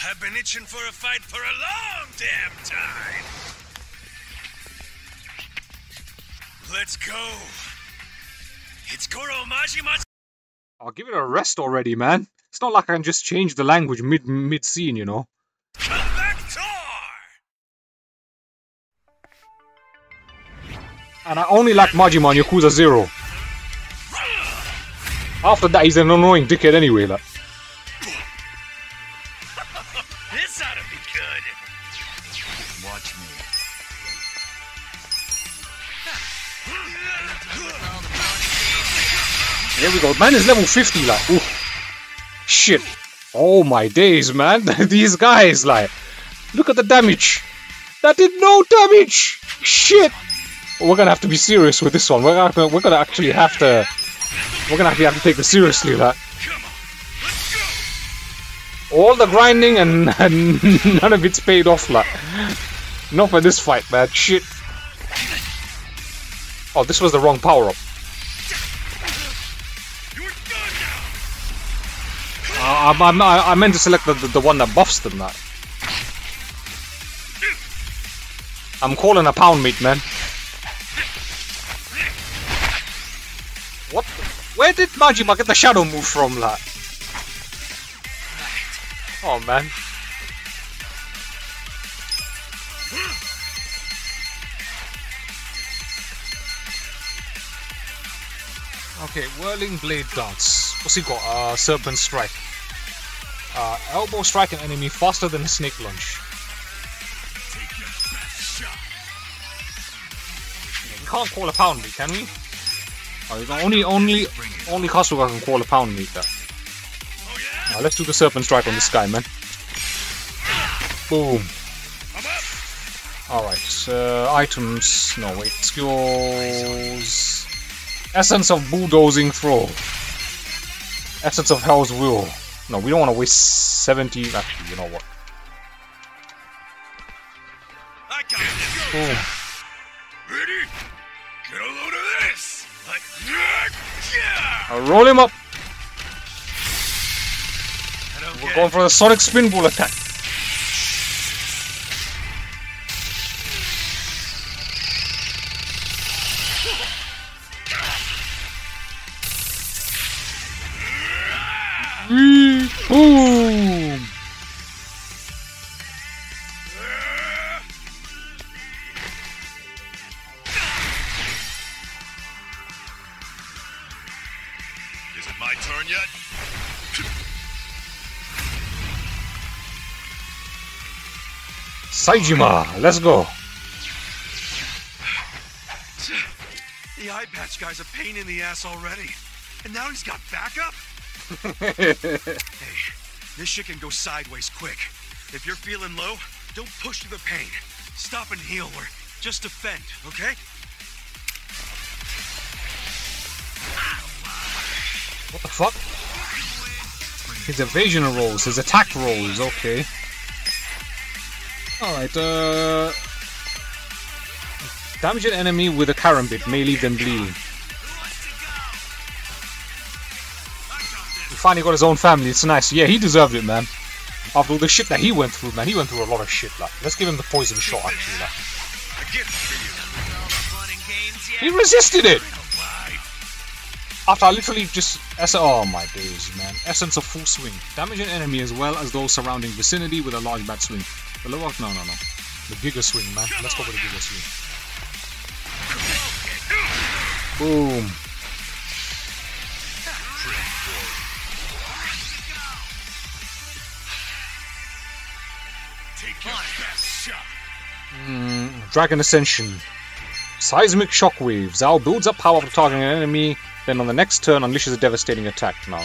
Speaker 11: I've been itching for a fight for a long damn time. Let's go. It's Goro Majima.
Speaker 1: I'll give it a rest already, man. It's not like I can just change the language mid-scene, you know. And I only like Majima on Yakuza 0. After that, he's an annoying dickhead anyway, like.
Speaker 13: This ought to be good. Watch me.
Speaker 1: There we go. Man is level 50, like. Ooh. Shit. Oh my days, man. These guys, like. Look at the damage. That did no damage. Shit. We're gonna have to be serious with this one. We're gonna actually have to. We're gonna actually have to take this seriously, like. All the grinding and none of it's paid off, like. Not for this fight, man. Shit. Oh, this was the wrong power-up. I meant to select the one that buffs them, like. I'm calling a pound meat, man. What? Where did Majima get the shadow move from, like? Oh, man. Okay, Whirling Blade Dance. What's he got? Serpent Strike. Elbow strike an enemy faster than a snake lunge. We can't call a pound meat, can we? Oh, only Kasuga can call a pound meat. Now, let's do the Serpent Strike on this guy, man. Boom. Alright, items. No, wait. Skills. Essence of Bulldozing Throw. Essence of Hell's Will. No, we don't want to waste 70. Actually, you know what? Boom.
Speaker 13: Ready? Get a load of this.
Speaker 1: I'll roll him up. We're going for the Sonic Spinball attack. Boom!
Speaker 13: Is it my turn yet?
Speaker 1: Saijima, let's go.
Speaker 16: The eye patch guy's a pain in the ass already. And now he's got backup? Hey, this shit can go sideways quick. If you're feeling low, don't push through the pain. Stop and heal or just defend, okay?
Speaker 1: What the fuck? His evasion rolls, his attack rolls, okay. Alright, damage an enemy with a karambit may leave them bleeding. He finally got his own family, it's nice. Yeah, he deserved it, man. After all the shit that he went through, man. He went through a lot of shit, like. Let's give him the poison shot, actually, like. He resisted it! After I literally just... Oh my days, man. Essence of Full Swing. Damage an enemy as well as those surrounding vicinity with a large bat swing. The lower... No. The Giga Swing, man. Let's go with the Giga Swing. Boom. Dragon Ascension. Seismic Shockwave. Zao builds up power after targeting an enemy, then on the next turn unleashes a devastating attack. No.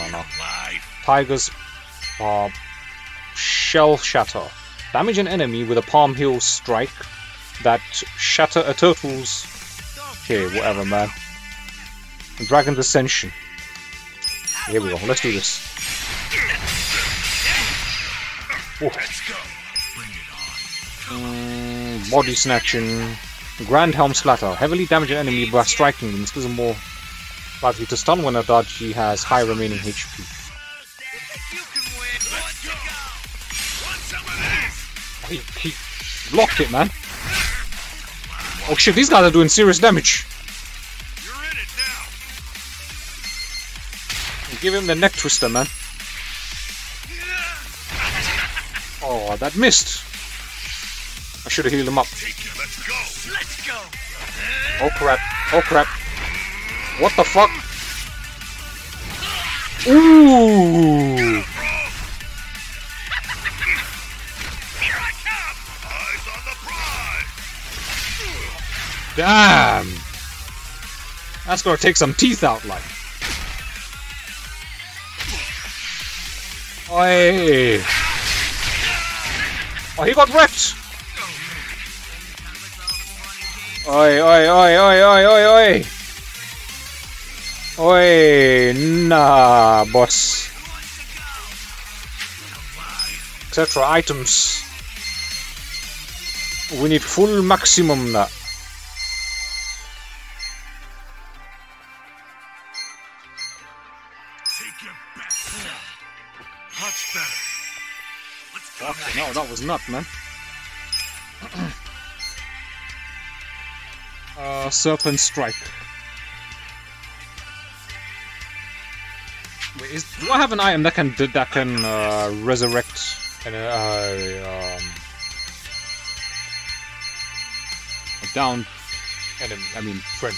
Speaker 1: Tiger's Shell Shatter. Damage an enemy with a Palm Heel strike that shatter a turtle's... Okay, whatever, man. Dragon's Ascension. Here we go, let's do this. Body snatching. Grand Helm Splatter. Heavily damage an enemy by striking them. This is more likely to stun when a Adachi has high remaining HP. He blocked it, man. Oh shit, these guys are doing serious damage. Give him the neck twister, man. Oh, that missed. I should have healed him up. Oh crap. Oh crap. What the fuck? Ooh! Damn! That's gonna take some teeth out, like. Oi! Oh, he got wrecked! Oi, oi, oi, oi, oi, oi, oi! Oi, nah, boss. Etc. items. We need full maximum now. Okay, no, that was not, man. Serpent Strike. Wait, do I have an item that can resurrect an a downed enemy? I mean, friend.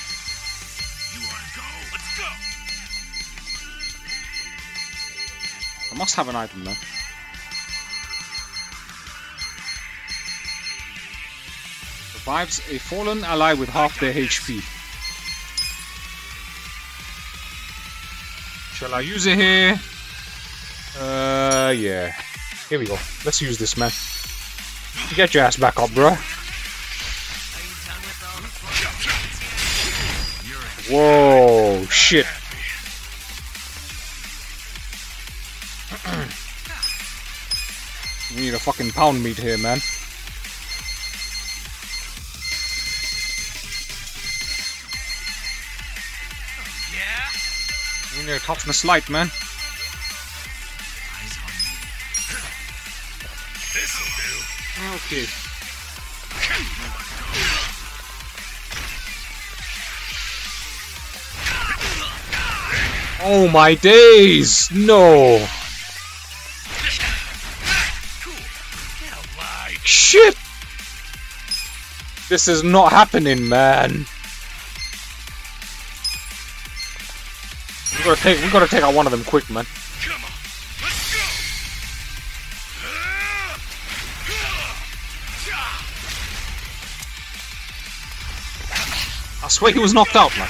Speaker 1: I must have an item, man. Revives a fallen ally with half their HP. Shall I use it here? Yeah. Here we go. Let's use this, man. Get your ass back up, bro. Whoa, shit. We need a fucking pound meat here, man. We need a toughness light, man. Okay. Oh my days! No! Shit! This is not happening, man. We gotta take out one of them quick, man. I swear he was knocked out, man.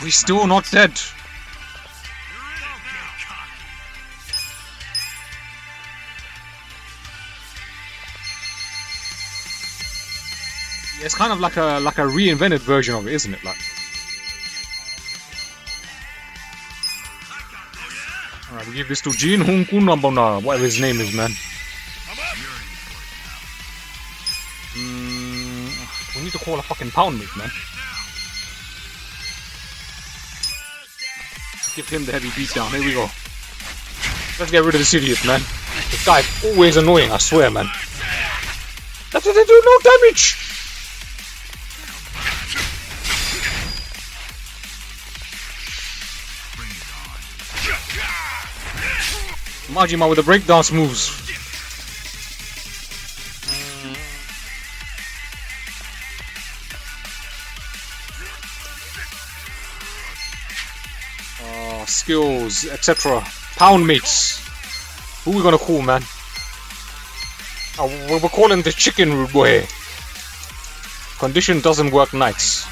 Speaker 1: He's still not dead. Yeah, it's kind of like a reinvented version of it, isn't it? Like. Alright, we give this to Jin Hung Kunabona, whatever his name is, man. We need to call a fucking pound meat, man. Give him the heavy beatdown. Here we go. Let's get rid of this idiot, man. This guy's always annoying, I swear, man. That didn't do no damage! Majima with the breakdance moves. Skills, etc. Pound meats. Who are we gonna call, man? Oh, we're calling the chicken rude boy. Condition doesn't work nights.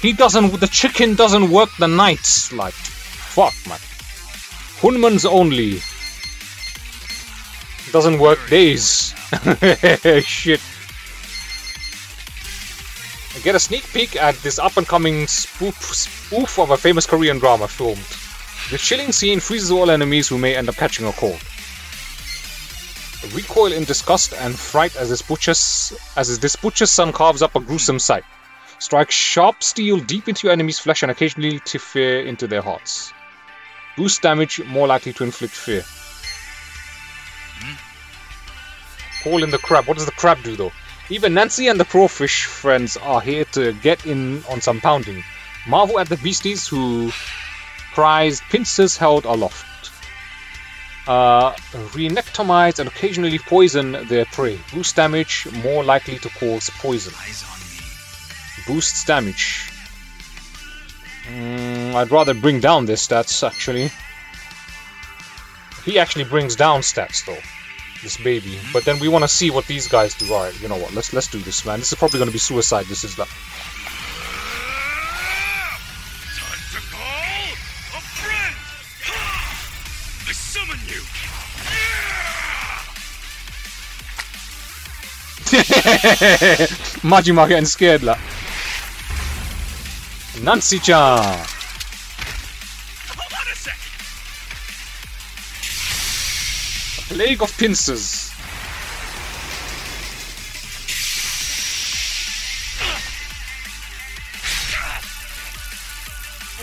Speaker 1: The chicken doesn't work the nights. Like, fuck, man. Hunman's only. Doesn't work days. Shit. I get a sneak peek at this up-and-coming spoof of a famous Korean drama filmed. The chilling scene freezes all enemies who may end up catching a cold. Recoil in disgust and fright as this butcher's son carves up a gruesome sight. Strike sharp steel deep into your enemy's flesh and occasionally to fear into their hearts. Boost damage, more likely to inflict fear. Paul in the crab. What does the crab do, though? Even Nancy and the crawfish friends are here to get in on some pounding. Marvel at the beasties who prize pincers held aloft. Renectomize and occasionally poison their prey. Boost damage, more likely to cause poison. Boosts damage. I'd rather bring down their stats, actually. He actually brings down stats, though. This baby. But then we want to see what these guys do. Alright, you know what? Let's do this, man. This is probably going to be suicide. This is like...
Speaker 11: Time to call a friend! I summon you!
Speaker 1: Majima getting scared, like. Nancy-chan!
Speaker 11: Hold on a sec!
Speaker 1: Plague of pincers.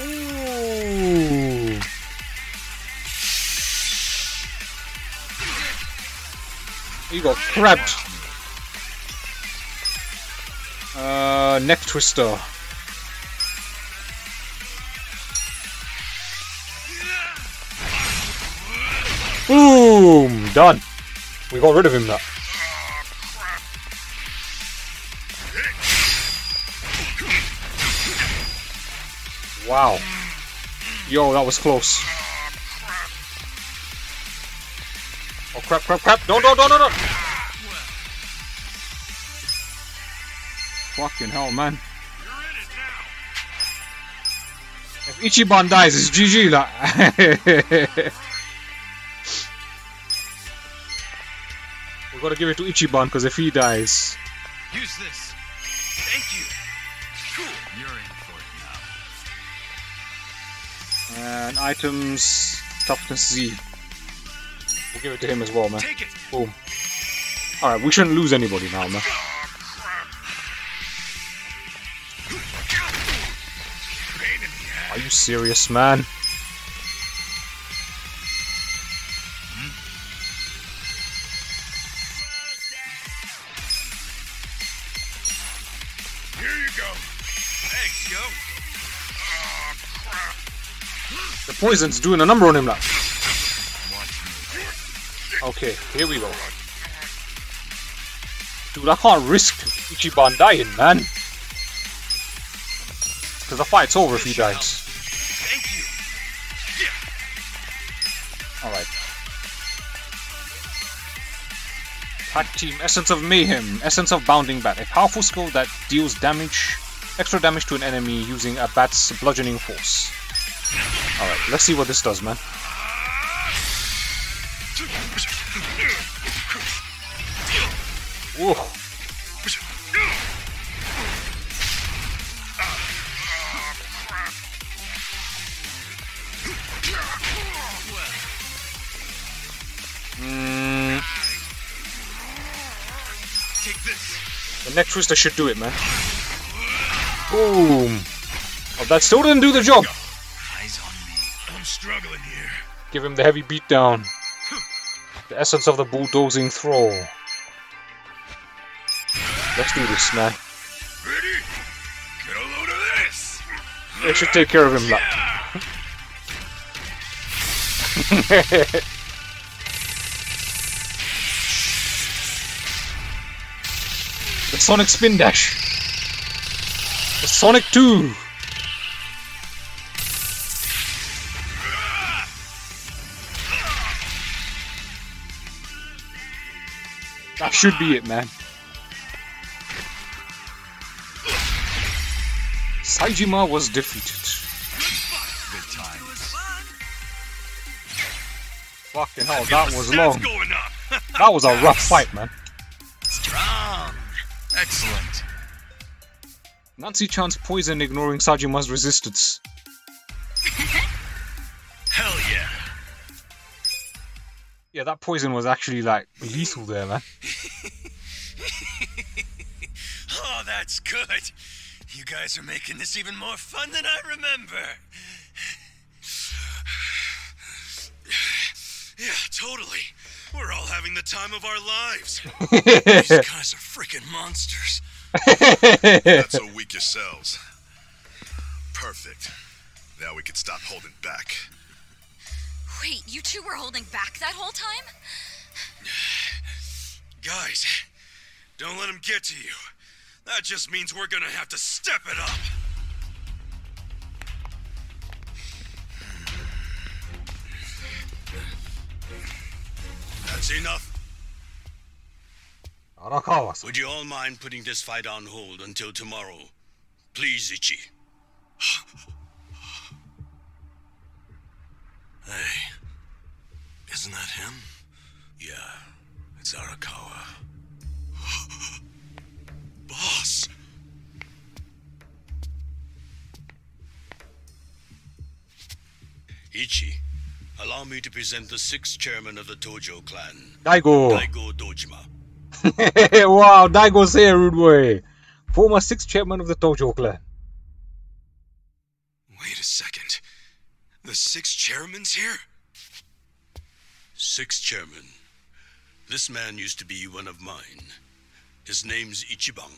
Speaker 1: Ooh. You got crabbed. Neck twister. Boom! Done. We got rid of him now. Wow. Yo, that was close. Oh crap, crap, crap. No. Fucking hell, man. If Ichiban dies, it's GG, like. We gotta give it to Ichiban, because if he dies...
Speaker 11: Use this. Thank you. Cool. You're in for it now.
Speaker 1: And items... Toughness Z. We'll give it to him as well, man.
Speaker 11: Take it.
Speaker 1: Boom. Alright, we shouldn't lose anybody now, man. Are you serious, man? The poison's doing a number on him now. Okay, here we go. Dude, I can't risk Ichiban dying, man. Because the fight's over if he dies. Alright. Attack team, Essence of Mayhem, Essence of Bounding Bat. A powerful skill that deals damage, extra damage to an enemy using a bat's bludgeoning force. Alright, let's see what this does, man. Whoa.
Speaker 11: Take this.
Speaker 1: The neck twister should do it, man. Boom. Oh, that still didn't do the job.
Speaker 11: Eyes on me. I'm struggling here.
Speaker 1: Give him the heavy beatdown. The essence of the bulldozing throw. Let's do this, man.
Speaker 11: Ready? Get a load of this.
Speaker 1: They should take care of him, like. The Sonic Spin Dash. The Sonic 2. That should be it, man. Saijima was defeated.
Speaker 11: Good times.
Speaker 1: Fucking hell, that was long. That was a rough fight, man.
Speaker 11: Strong. Excellent.
Speaker 1: Nancy-chan's poison ignoring Sajima's resistance.
Speaker 11: Hell yeah.
Speaker 1: Yeah, that poison was actually, like, lethal there, man.
Speaker 11: Oh, that's good. You guys are making this even more fun than I remember. Yeah, totally. We're all having the time of our lives. These guys are freaking monsters.
Speaker 12: Not so weak yourselves. Perfect. Now we can stop holding back.
Speaker 8: Wait, you two were holding back that whole time?
Speaker 3: Guys, don't let him get to you. That just means we're gonna have to step it up. That's enough.
Speaker 1: Would
Speaker 13: you all mind putting this fight on hold until tomorrow? Please, Ichi.
Speaker 11: Hey, isn't that him? Yeah, it's Arakawa.
Speaker 3: Boss!
Speaker 13: Ichi, allow me to present the 6th chairman of the Tojo clan.
Speaker 1: Daigo!
Speaker 13: Daigo Dojima.
Speaker 1: Wow, Daigo's here, rude boy. Former 6th chairman of the Tojo clan.
Speaker 3: Wait a second. The 6th chairman's here?
Speaker 13: 6th chairman. This man used to be one of mine. His name's Ichiban.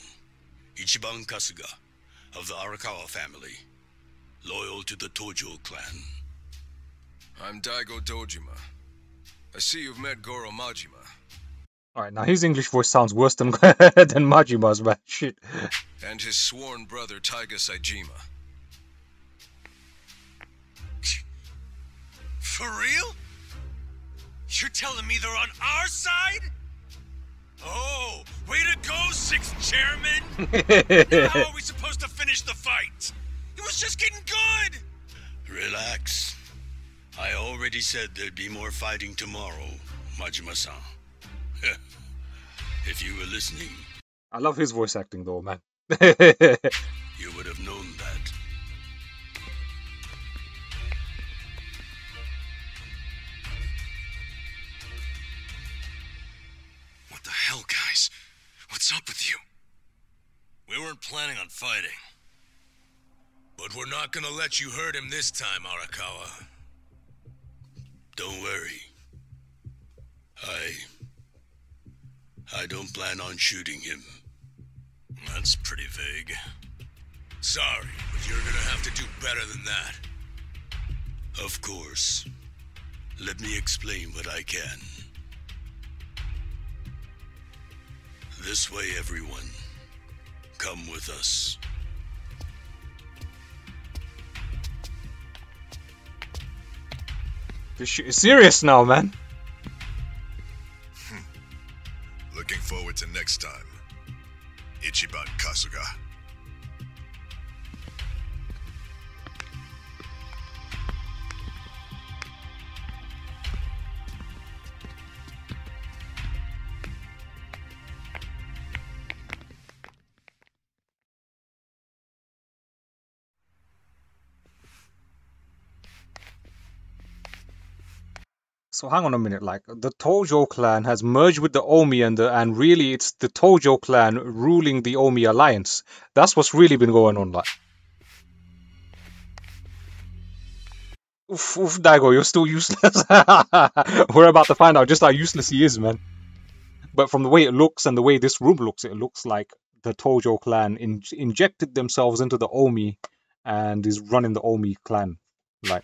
Speaker 13: Ichiban Kasuga, of the Arakawa family. Loyal to the Tojo clan.
Speaker 17: I'm Daigo Dojima. I see you've met Goro Majima.
Speaker 1: Alright, now his English voice sounds worse than than Majima's, man. Shit.
Speaker 17: And his sworn brother, Taiga Saejima.
Speaker 3: For real? You're telling me they're on our side? Oh, way to go, 6th chairman! Now how are we supposed to finish the fight? It was just getting good!
Speaker 13: Relax. I already said there'd be more fighting tomorrow, Majima-san. If you were listening...
Speaker 1: I love his voice acting though, man.
Speaker 13: You would have known that.
Speaker 3: What the hell, guys? What's up with you?
Speaker 11: We weren't planning on fighting.
Speaker 3: But we're not gonna let you hurt him this time, Arakawa.
Speaker 13: Don't worry. I don't plan on shooting him.
Speaker 11: That's pretty vague.
Speaker 3: Sorry, but you're gonna have to do better than that.
Speaker 13: Of course. Let me explain what I can. This way, everyone. Come with us.
Speaker 1: This shit is serious now, man.
Speaker 12: Looking forward to next time. Ichiban Kasuga.
Speaker 1: So hang on a minute, like the Tojo clan has merged with the Omi and really it's the Tojo clan ruling the Omi alliance. That's what's really been going on, like. Oof, Daigo, you're still useless. We're about to find out just how useless he is, man. But from the way it looks and the way this room looks, it looks like the Tojo clan injected themselves into the Omi and is running the Omi clan, like.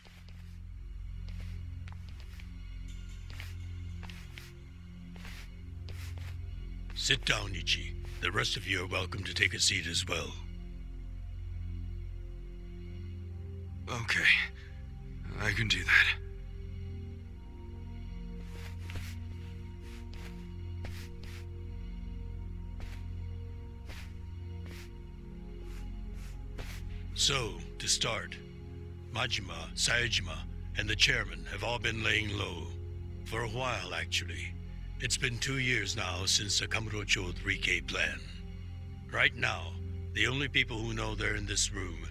Speaker 13: Sit down, Ichi. The rest of you are welcome to take a seat as well.
Speaker 3: Okay. I can do that.
Speaker 13: So, to start, Majima, Saejima, and the chairman have all been laying low. For a while, actually. It's been 2 years now since the Kamurocho 3K plan. Right now, the only people who know they're in this room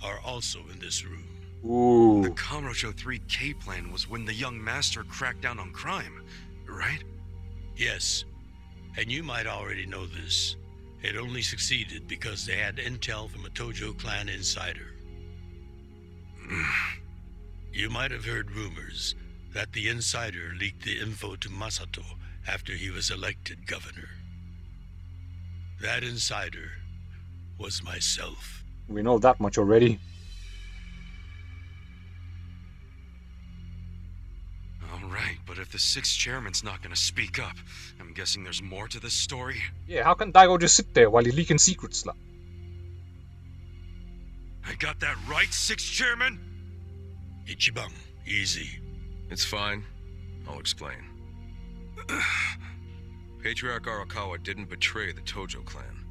Speaker 13: are also in this room.
Speaker 1: Ooh.
Speaker 3: The Kamurocho 3K plan was when the young master cracked down on crime, right?
Speaker 13: Yes, and you might already know this. It only succeeded because they had intel from a Tojo clan insider. You might have heard rumors that the insider leaked the info to Masato after he was elected governor. That insider was myself.
Speaker 1: We know that much already.
Speaker 3: if the 6th chairman's not gonna speak up? I'm guessing there's more to this story.
Speaker 1: Yeah, how can Daigo just sit there while he's leaking secrets? Like?
Speaker 3: I got that right, 6th chairman?
Speaker 11: Ichiban, easy.
Speaker 17: It's fine. I'll explain. Patriarch Arakawa didn't betray the Tojo clan.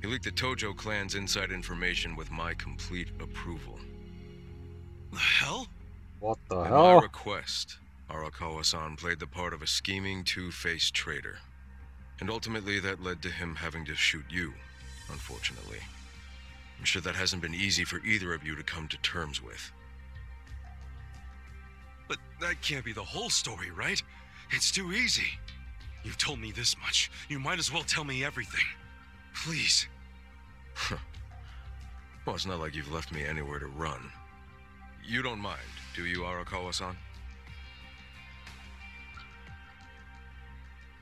Speaker 17: He leaked the Tojo clan's inside information with my complete approval.
Speaker 3: The hell?
Speaker 1: What the
Speaker 17: At
Speaker 1: hell?
Speaker 17: my request, Arakawa-san played the part of a scheming, two-faced traitor. And ultimately that led to him having to shoot you, unfortunately. I'm sure that hasn't been easy for either of you to come to terms with.
Speaker 3: But that can't be the whole story, right? It's too easy. You've told me this much. You might as well tell me everything. Please.
Speaker 17: Well, it's not like you've left me anywhere to run. You don't mind, do you, Arakawa-san?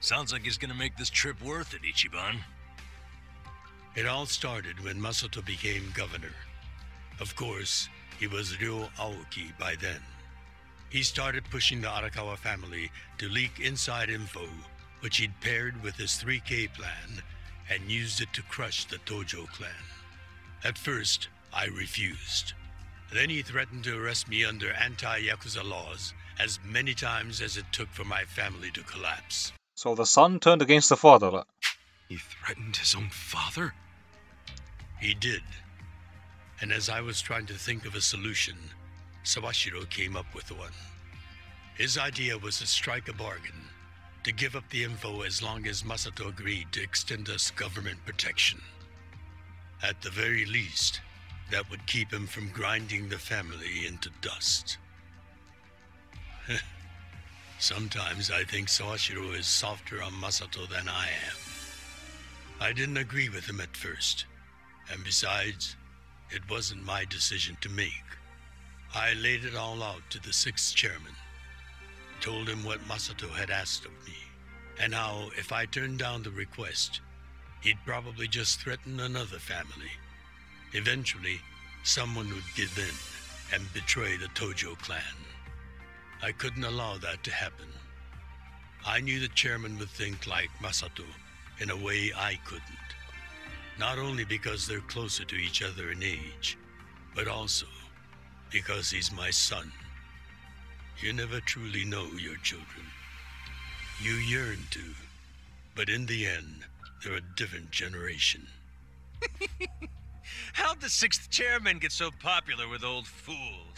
Speaker 11: Sounds like it's gonna make this trip worth it, Ichiban. It all started when Masato became governor. Of course, he was Ryo Aoki by then. He started pushing the Arakawa family to leak inside info, which he'd paired with his 3K plan and used it to crush the Tojo clan. At first, I refused. Then he threatened to arrest me under anti-Yakuza laws as many times as it took for my family to collapse.
Speaker 1: So the son turned against the father. Like.
Speaker 3: He threatened his own father?
Speaker 11: He did. And as I was trying to think of a solution, Sawashiro came up with one. His idea was to strike a bargain, to give up the info as long as Masato agreed to extend us government protection. At the very least, that would keep him from grinding the family into dust. Sometimes I think Sawashiro is softer on Masato than I am. I didn't agree with him at first, and besides, it wasn't my decision to make. I laid it all out to the 6th chairman, told him what Masato had asked of me, and how if I turned down the request, he'd probably just threaten another family. Eventually, someone would give in and betray the Tojo clan. I couldn't allow that to happen. I knew the chairman would think like Masato in a way I couldn't. Not only because they're closer to each other in age, but also because he's my son. You never truly know your children. You yearn to, but in the end, they're a different generation.
Speaker 10: How'd the 6th chairman get so popular with old fools?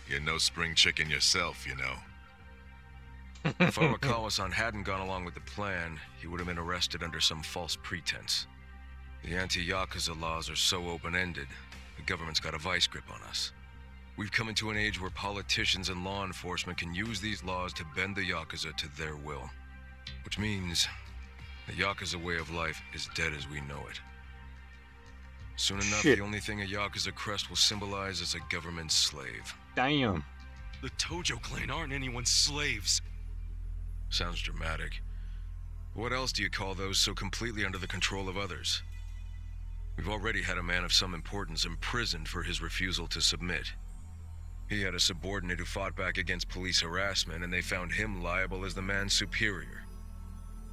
Speaker 2: You're no spring chicken yourself, you know.
Speaker 17: If Arakawa-san hadn't gone along with the plan, he would have been arrested under some false pretense. The anti-Yakuza laws are so open-ended, the government's got a vice grip on us. We've come into an age where politicians and law enforcement can use these laws to bend the Yakuza to their will. Which means the Yakuza way of life is dead as we know it. Soon enough, the only thing a Yakuza crest will symbolize is a government slave.
Speaker 1: Damn.
Speaker 3: The Tojo clan aren't anyone's slaves.
Speaker 17: Sounds dramatic. What else do you call those so completely under the control of others? We've already had a man of some importance imprisoned for his refusal to submit. He had a subordinate who fought back against police harassment, and they found him liable as the man's superior.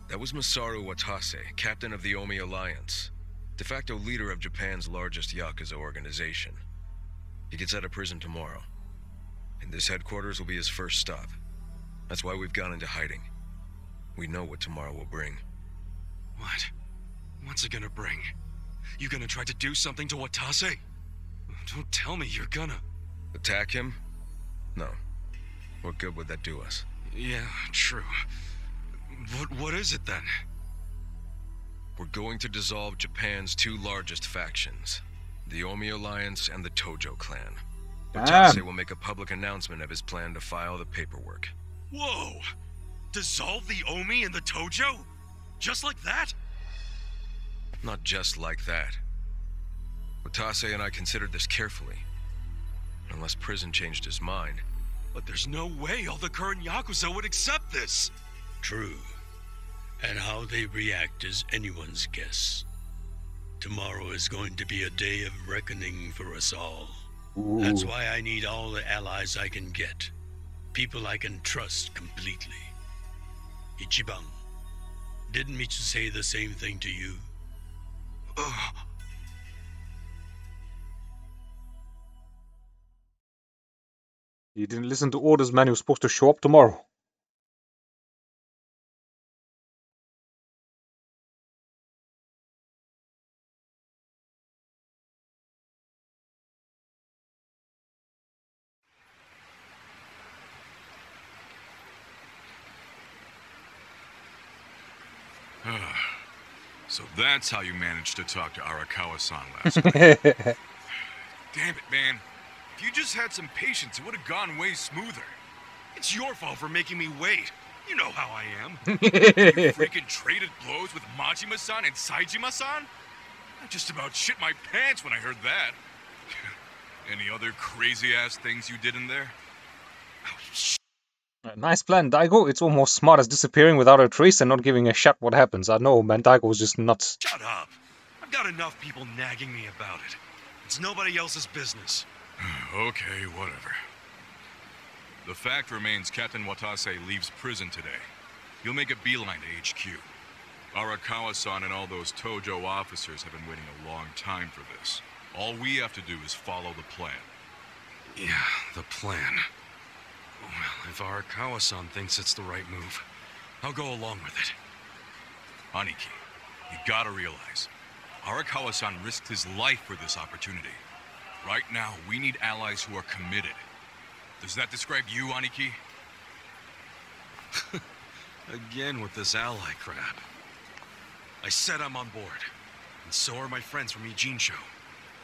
Speaker 17: That was Masaru Watase, captain of the Omi Alliance, de facto leader of Japan's largest Yakuza organization. He gets out of prison tomorrow, and this headquarters will be his first stop. That's why we've gone into hiding. We know what tomorrow will bring.
Speaker 3: What? What's it gonna bring? You gonna try to do something to Watase? Don't tell me you're gonna...
Speaker 17: Attack him? No. What good would that do us?
Speaker 3: Yeah, true. What is it then?
Speaker 17: We're going to dissolve Japan's two largest factions, the Omi Alliance and the Tojo clan. Watase will make a public announcement of his plan to file the paperwork.
Speaker 3: Whoa! Dissolve the Omi and the Tojo? Just like that?
Speaker 17: Not just like that. Watase and I considered this carefully. Unless prison changed his mind.
Speaker 3: But there's no way all the current Yakuza would accept this!
Speaker 11: True. And how they react is anyone's guess. Tomorrow is going to be a day of reckoning for us all. That's why I need all the allies I can get. People I can trust completely. Ichiban, didn't Mitsu say the same thing to you?
Speaker 1: You didn't listen to orders, man. He was supposed to show up tomorrow.
Speaker 7: So that's how you managed to talk to Arakawa-san last night. Damn it, man. If you just had some patience, it would have gone way smoother.
Speaker 3: It's your fault for making me wait. You know how I am.
Speaker 7: You freaking traded blows with Majima-san and Saejima-san? I just about shit my pants when I heard that. Any other crazy-ass things you did in there?
Speaker 1: Nice plan, Daigo. It's almost smart as disappearing without a trace and not giving a shit what happens. I know, man. Daigo was just nuts.
Speaker 3: Shut up. I've got enough people nagging me about it. It's nobody else's business.
Speaker 7: Okay, whatever. The fact remains Captain Watase leaves prison today. He'll make a beeline to HQ. Arakawa-san and all those Tojo officers have been waiting a long time for this. All we have to do is follow the plan.
Speaker 3: Yeah, the plan. Well, if Arakawa-san thinks it's the right move, I'll go along with it.
Speaker 7: Aniki, you gotta realize, Arakawa-san risked his life for this opportunity. Right now, we need allies who are committed. Does that describe you, Aniki?
Speaker 3: Again with this ally crap. I said I'm on board, and so are my friends from Ijincho.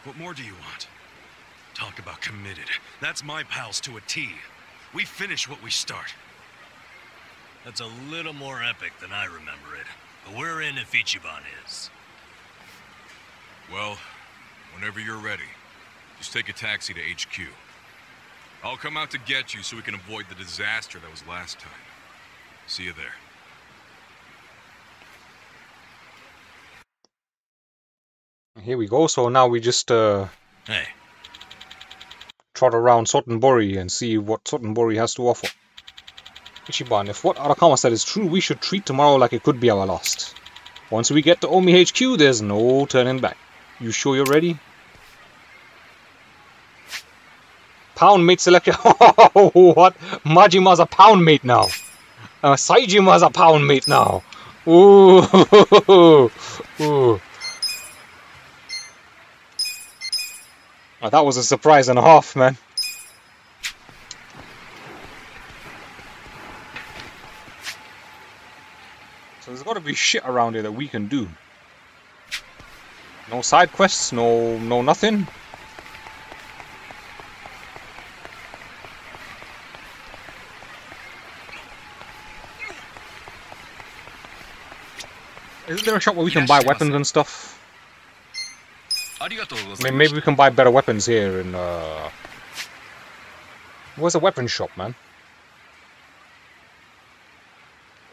Speaker 3: What more do you want? Talk about committed. That's my pals to a T. We finish what we start.
Speaker 11: That's a little more epic than I remember it. But we're in if Ichiban is.
Speaker 7: Well, whenever you're ready, just take a taxi to HQ. I'll come out to get you so we can avoid the disaster that was last time. See you there.
Speaker 1: Here we go. So now we just
Speaker 11: Hey.
Speaker 1: trot around Suttonbori and see what Suttonbori has to offer. Ichiban, if what Arakawa said is true, we should treat tomorrow like it could be our last. Once we get to Omi HQ, there's no turning back. You sure you're ready? Pound mate selection. What? Majima's a pound mate now. Saejima's a pound mate now. Ooh. Ooh. Oh, that was a surprise and a half, man. So there's got to be shit around here that we can do. No side quests, no nothing. Isn't there a shop where we can buy weapons and stuff? I mean, maybe we can buy better weapons here in, where's the weapon shop, man?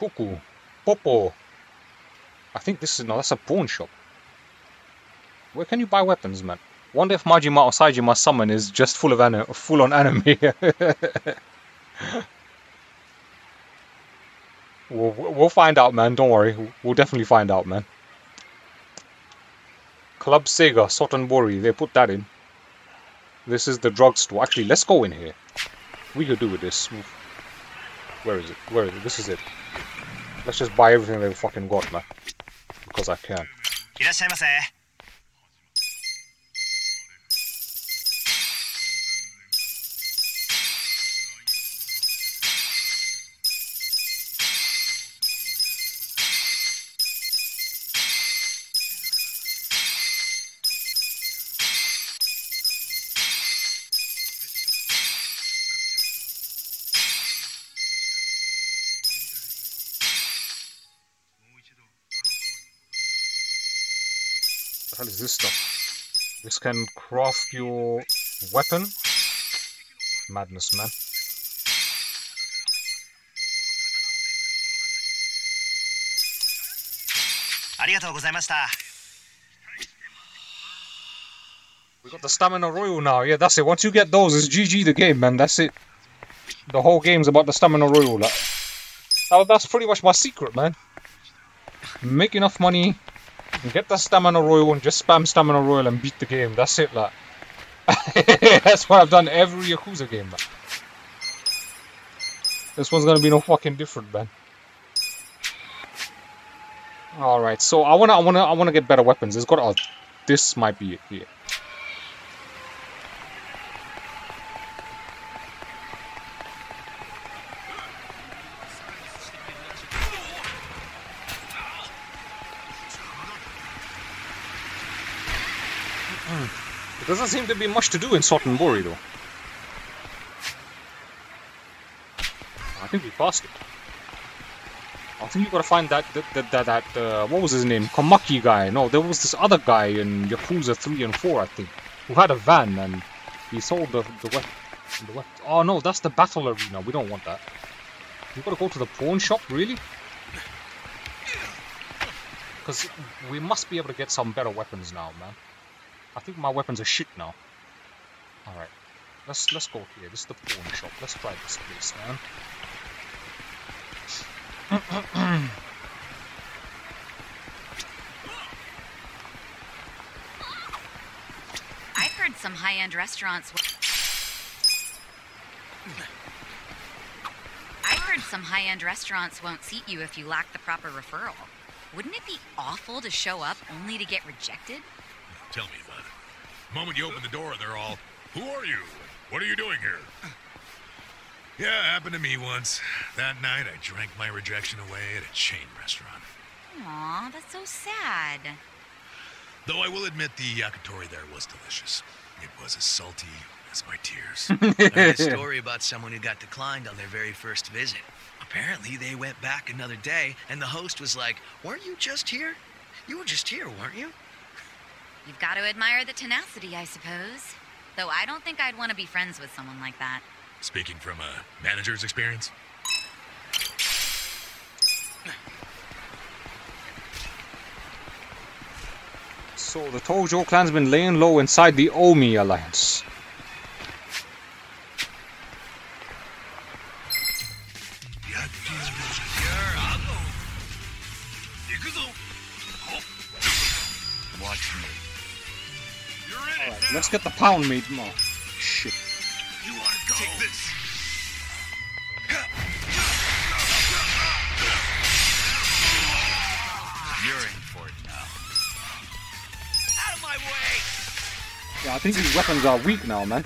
Speaker 1: Cuckoo. Popo. I think this is, no, that's a pawn shop. Where can you buy weapons, man? Wonder if Majima or Saejima's summon is just full on anime. We'll find out, man. Don't worry. We'll definitely find out, man. Club Sega, Suttonbori. They put that in. This is the drugstore. Actually, let's go in here. We could do with this. Where is it? Where is it? This is it. Let's just buy everything they've fucking got, man. Because I can.
Speaker 20: いらっしゃいませ。
Speaker 1: What the hell is this stuff? This can craft your weapon? Madness, man. We got the Stamina Royal now. Yeah, that's it. Once you get those, it's GG the game, man. That's it. The whole game's about the stamina royal. Like. That's pretty much my secret, man. Make enough money, get the stamina royal, and just spam stamina royal and beat the game. That's it, like. That's what I've done every Yakuza game, man. This one's gonna be no fucking different, man. All right, so I wanna get better weapons. It's got. Oh, this might be it here. There doesn't seem to be much to do in Suttonbori, though. I think we passed it. I think you gotta find that what was his name? Kumakun guy. No, there was this other guy in Yakuza 3 and 4, I think, who had a van and he sold the weapon. Oh no, that's the battle arena. We don't want that. You gotta go to the pawn shop, really? Because we must be able to get some better weapons now, man. I think my weapons are shit now. Alright. Let's go here. This is the pawn shop. Let's try this place, man.
Speaker 8: I've heard some high-end restaurants won't seat you if you lack the proper referral. Wouldn't it be awful to show up only to get rejected?
Speaker 11: Tell me about it. The moment you open the door, they're all, "Who are you? What are you doing here?" Yeah, it happened to me once. That night, I drank my rejection away at a chain restaurant.
Speaker 8: Aw, that's so sad.
Speaker 11: Though I will admit the yakitori there was delicious. It was as salty as my tears.
Speaker 5: I heard a story about someone who got declined on their very first visit. Apparently, they went back another day, and the host was like, "Weren't you just here? You were just here, weren't you?"
Speaker 8: You've got to admire the tenacity, I suppose. Though I don't think I'd want to be friends with someone like that.
Speaker 11: Speaking from a manager's experience?
Speaker 1: So the Tojo clan's been laying low inside the Omi alliance.
Speaker 11: Watch me.
Speaker 1: Alright, let's get the pound made more. Shit.
Speaker 11: You want to go? Take this.
Speaker 15: You're in for it now.
Speaker 5: Out of my way!
Speaker 1: Yeah, I think these weapons are weak now, man.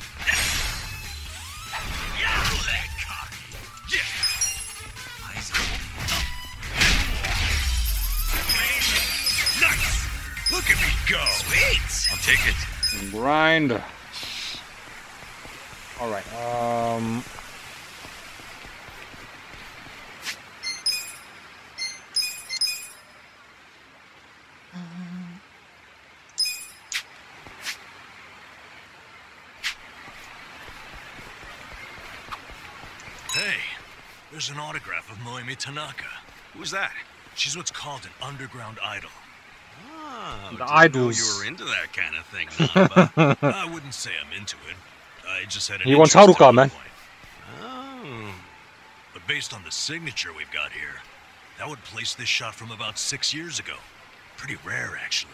Speaker 11: Nice! Look at me go!
Speaker 5: Sweet!
Speaker 11: I'll take it.
Speaker 1: Grind. Alright,
Speaker 16: Hey, there's an autograph of Moemi Tanaka.
Speaker 11: Who's that?
Speaker 16: She's what's called an underground idol.
Speaker 11: Oh,
Speaker 1: the idols.
Speaker 11: You were into that kind of thing, Namba.
Speaker 16: I wouldn't say I'm into it. I just had an
Speaker 1: He wants
Speaker 16: interest
Speaker 1: Haruka,
Speaker 16: at one
Speaker 1: man.
Speaker 16: point.
Speaker 11: Oh.
Speaker 16: But based on the signature we've got here, that would place this shot from about 6 years ago. Pretty rare, actually.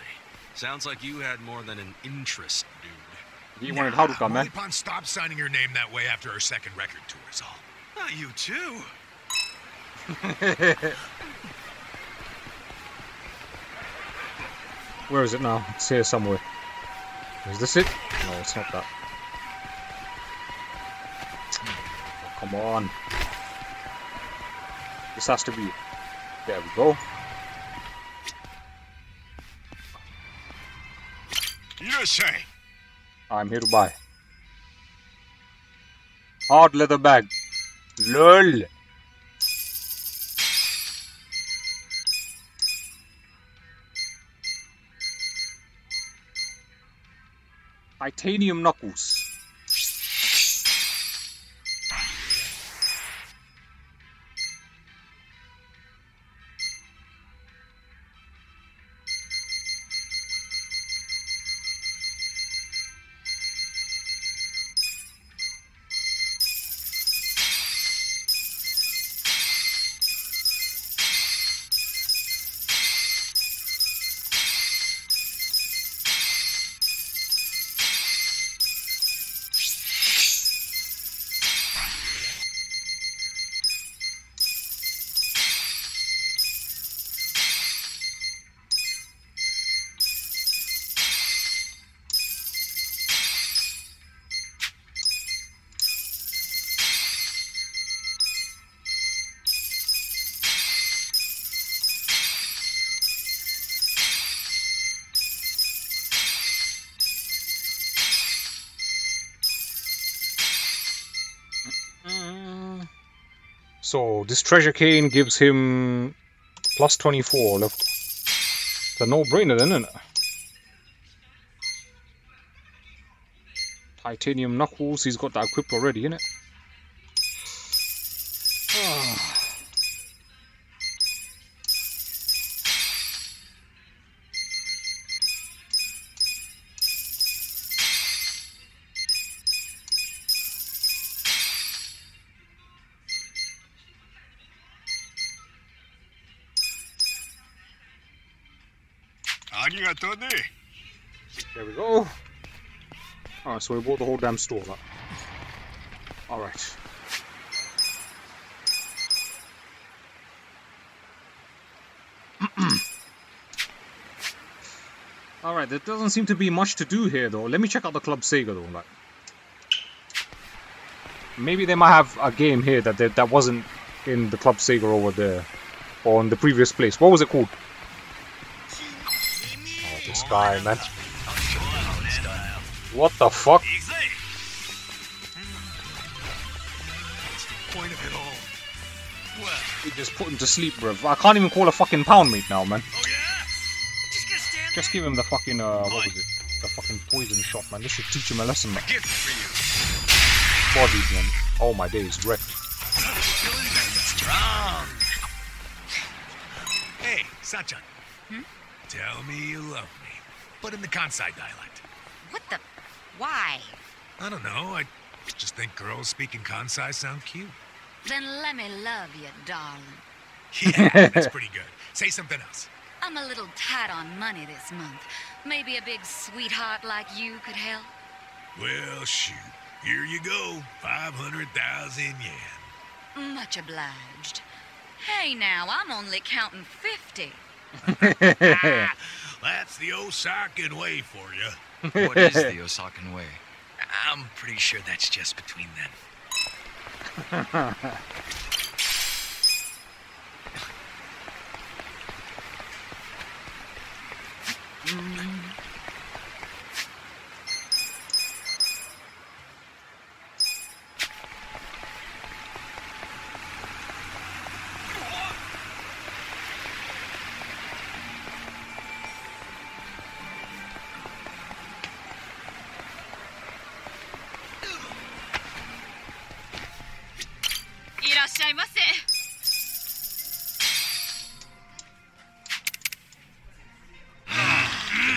Speaker 3: Sounds like you had more than an interest, dude.
Speaker 1: He wanted Haruka, man.
Speaker 11: Mollypon stopped signing your name that way after her second record tour is all.
Speaker 3: Not you too.
Speaker 1: Where is it now? It's here somewhere. Is this it? No, it's not that. Oh, come on. This has to be it. There we go.
Speaker 11: You say.
Speaker 1: I'm here to buy. Hard leather bag. LOL. Titanium knuckles. So this treasure cane gives him plus 24. Look, it's a no-brainer then, isn't it? Titanium knuckles, he's got that equipped already, innit? There we go. Alright, so we bought the whole damn store. Alright. Alright, there doesn't seem to be much to do here though. Let me check out the Club Sega though. Like, maybe they might have a game here that wasn't in the Club Sega over there. Or in the previous place. What was it called? Oh, this guy, man. What the fuck?
Speaker 11: Point of it all. Well,
Speaker 1: We just put him to sleep, bruv. I can't even call a fucking pound mate now, man.
Speaker 11: oh yeah?
Speaker 1: Just give him the fucking, what was it? The fucking poison shot, man. This should teach him a lesson, man.
Speaker 11: Gift for you.
Speaker 1: Bodies, man. Oh my days, wrecked.
Speaker 11: Strong. Hey, Sachan. Tell me you love me, but in the Kansai dialect.
Speaker 8: What the? Why?
Speaker 11: I don't know. I just think girls speaking Kansai sound cute.
Speaker 8: Then let me love you, darling.
Speaker 11: Yeah, that's pretty good. Say something else.
Speaker 8: I'm a little tight on money this month. Maybe a big sweetheart like you could help.
Speaker 11: Well, shoot. Here you go. 500,000 yen.
Speaker 8: Much obliged. Hey now, I'm only counting 50.
Speaker 11: That's the Osakan way for you.
Speaker 15: What is the Osakan way?
Speaker 5: I'm pretty sure that's just between them.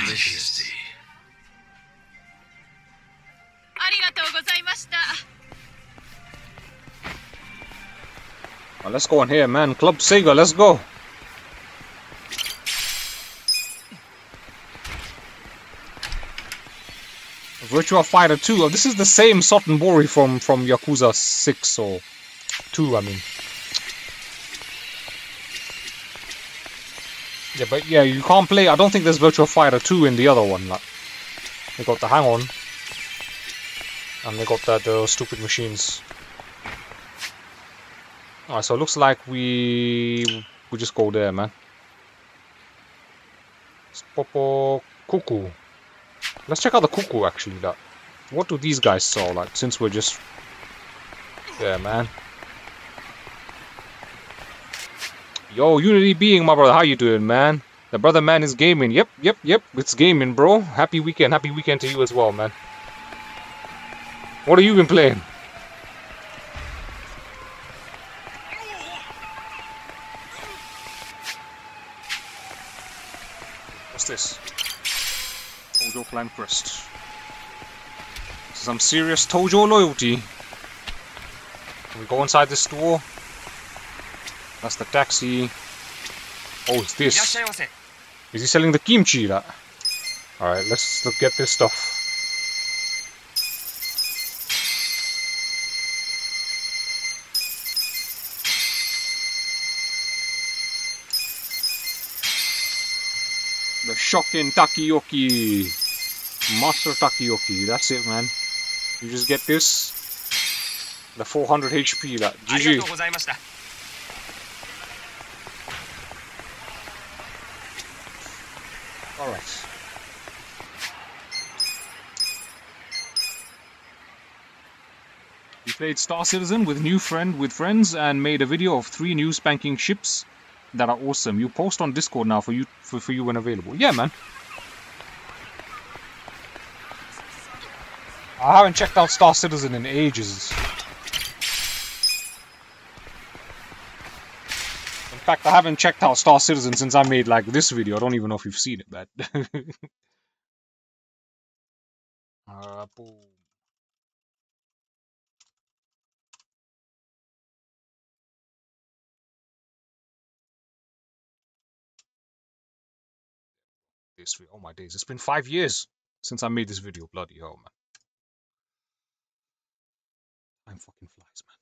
Speaker 15: Delicious.
Speaker 1: Well, let's go in here, man. Club Sega, let's go. Virtua Fighter 2. Oh, this is the same Suttonbori from Yakuza 6 or 2, I mean. Yeah, but yeah, you can't play. I don't think there's Virtua Fighter 2 in the other one. Like, they got the hang-on. And they got that stupid machines. Alright, so it looks like we just go there, man. Popo Cuckoo. Let's check out the Cuckoo, actually. Like, what do these guys sell? Like, since we're just... Yeah, man. Yo, Unity Being, my brother. How you doing, man? The brother man is gaming. Yep. It's gaming, bro. Happy weekend to you as well, man. What have you been playing? What's this? Tojo Clan Crest. Some serious Tojo loyalty. Can we go inside this store? That's the taxi. Oh, it's this. Is he selling the kimchi? Alright, let's get this stuff. The Shokin Takiyoki. Master Takiyoki. That's it, man. You just get this. The 400 HP. Like, GG. Alright. Played Star Citizen with friends and made a video of 3 new spanking ships that are awesome. You post on Discord now for you when available. Yeah, man. I haven't checked out Star Citizen in ages. In fact, I haven't checked out Star Citizen since I made like this video. I don't even know if you've seen it, man. Boom. Oh my days, it's been 5 years since I made this video. Bloody hell, man. Time fucking flies, man.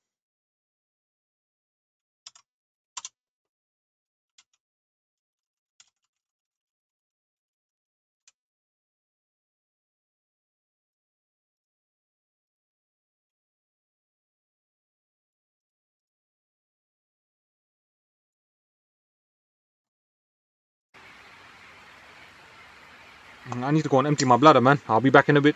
Speaker 1: I need to go and empty my bladder, man. I'll be back in a bit.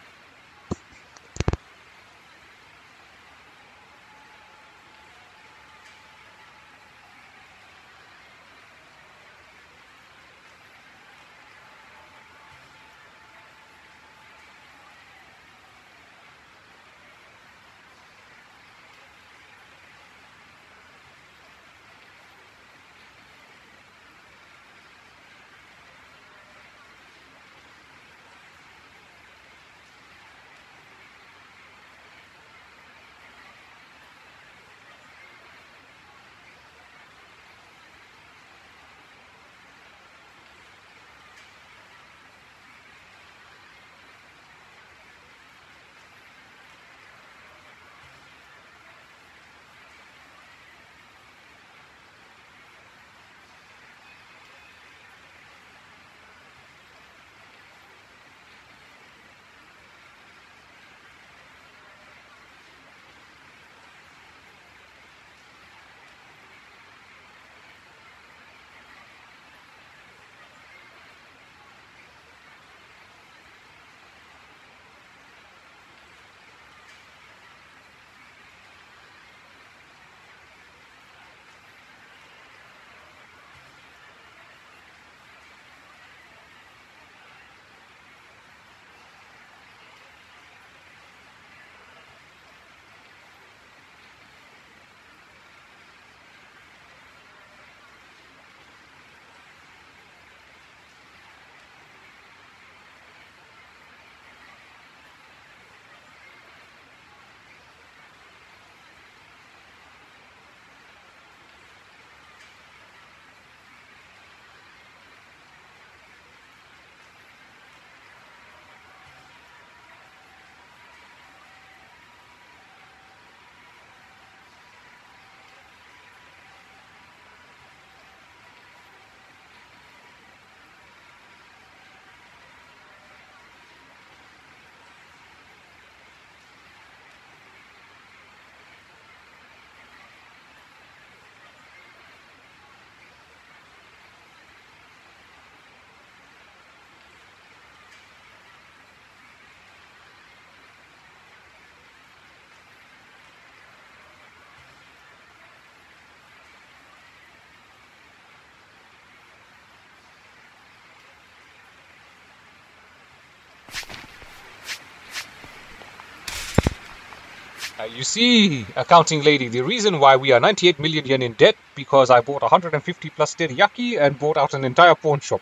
Speaker 1: You see, accounting lady, the reason why we are 98 million yen in debt because I bought 150 plus teriyaki and bought out an entire pawn shop.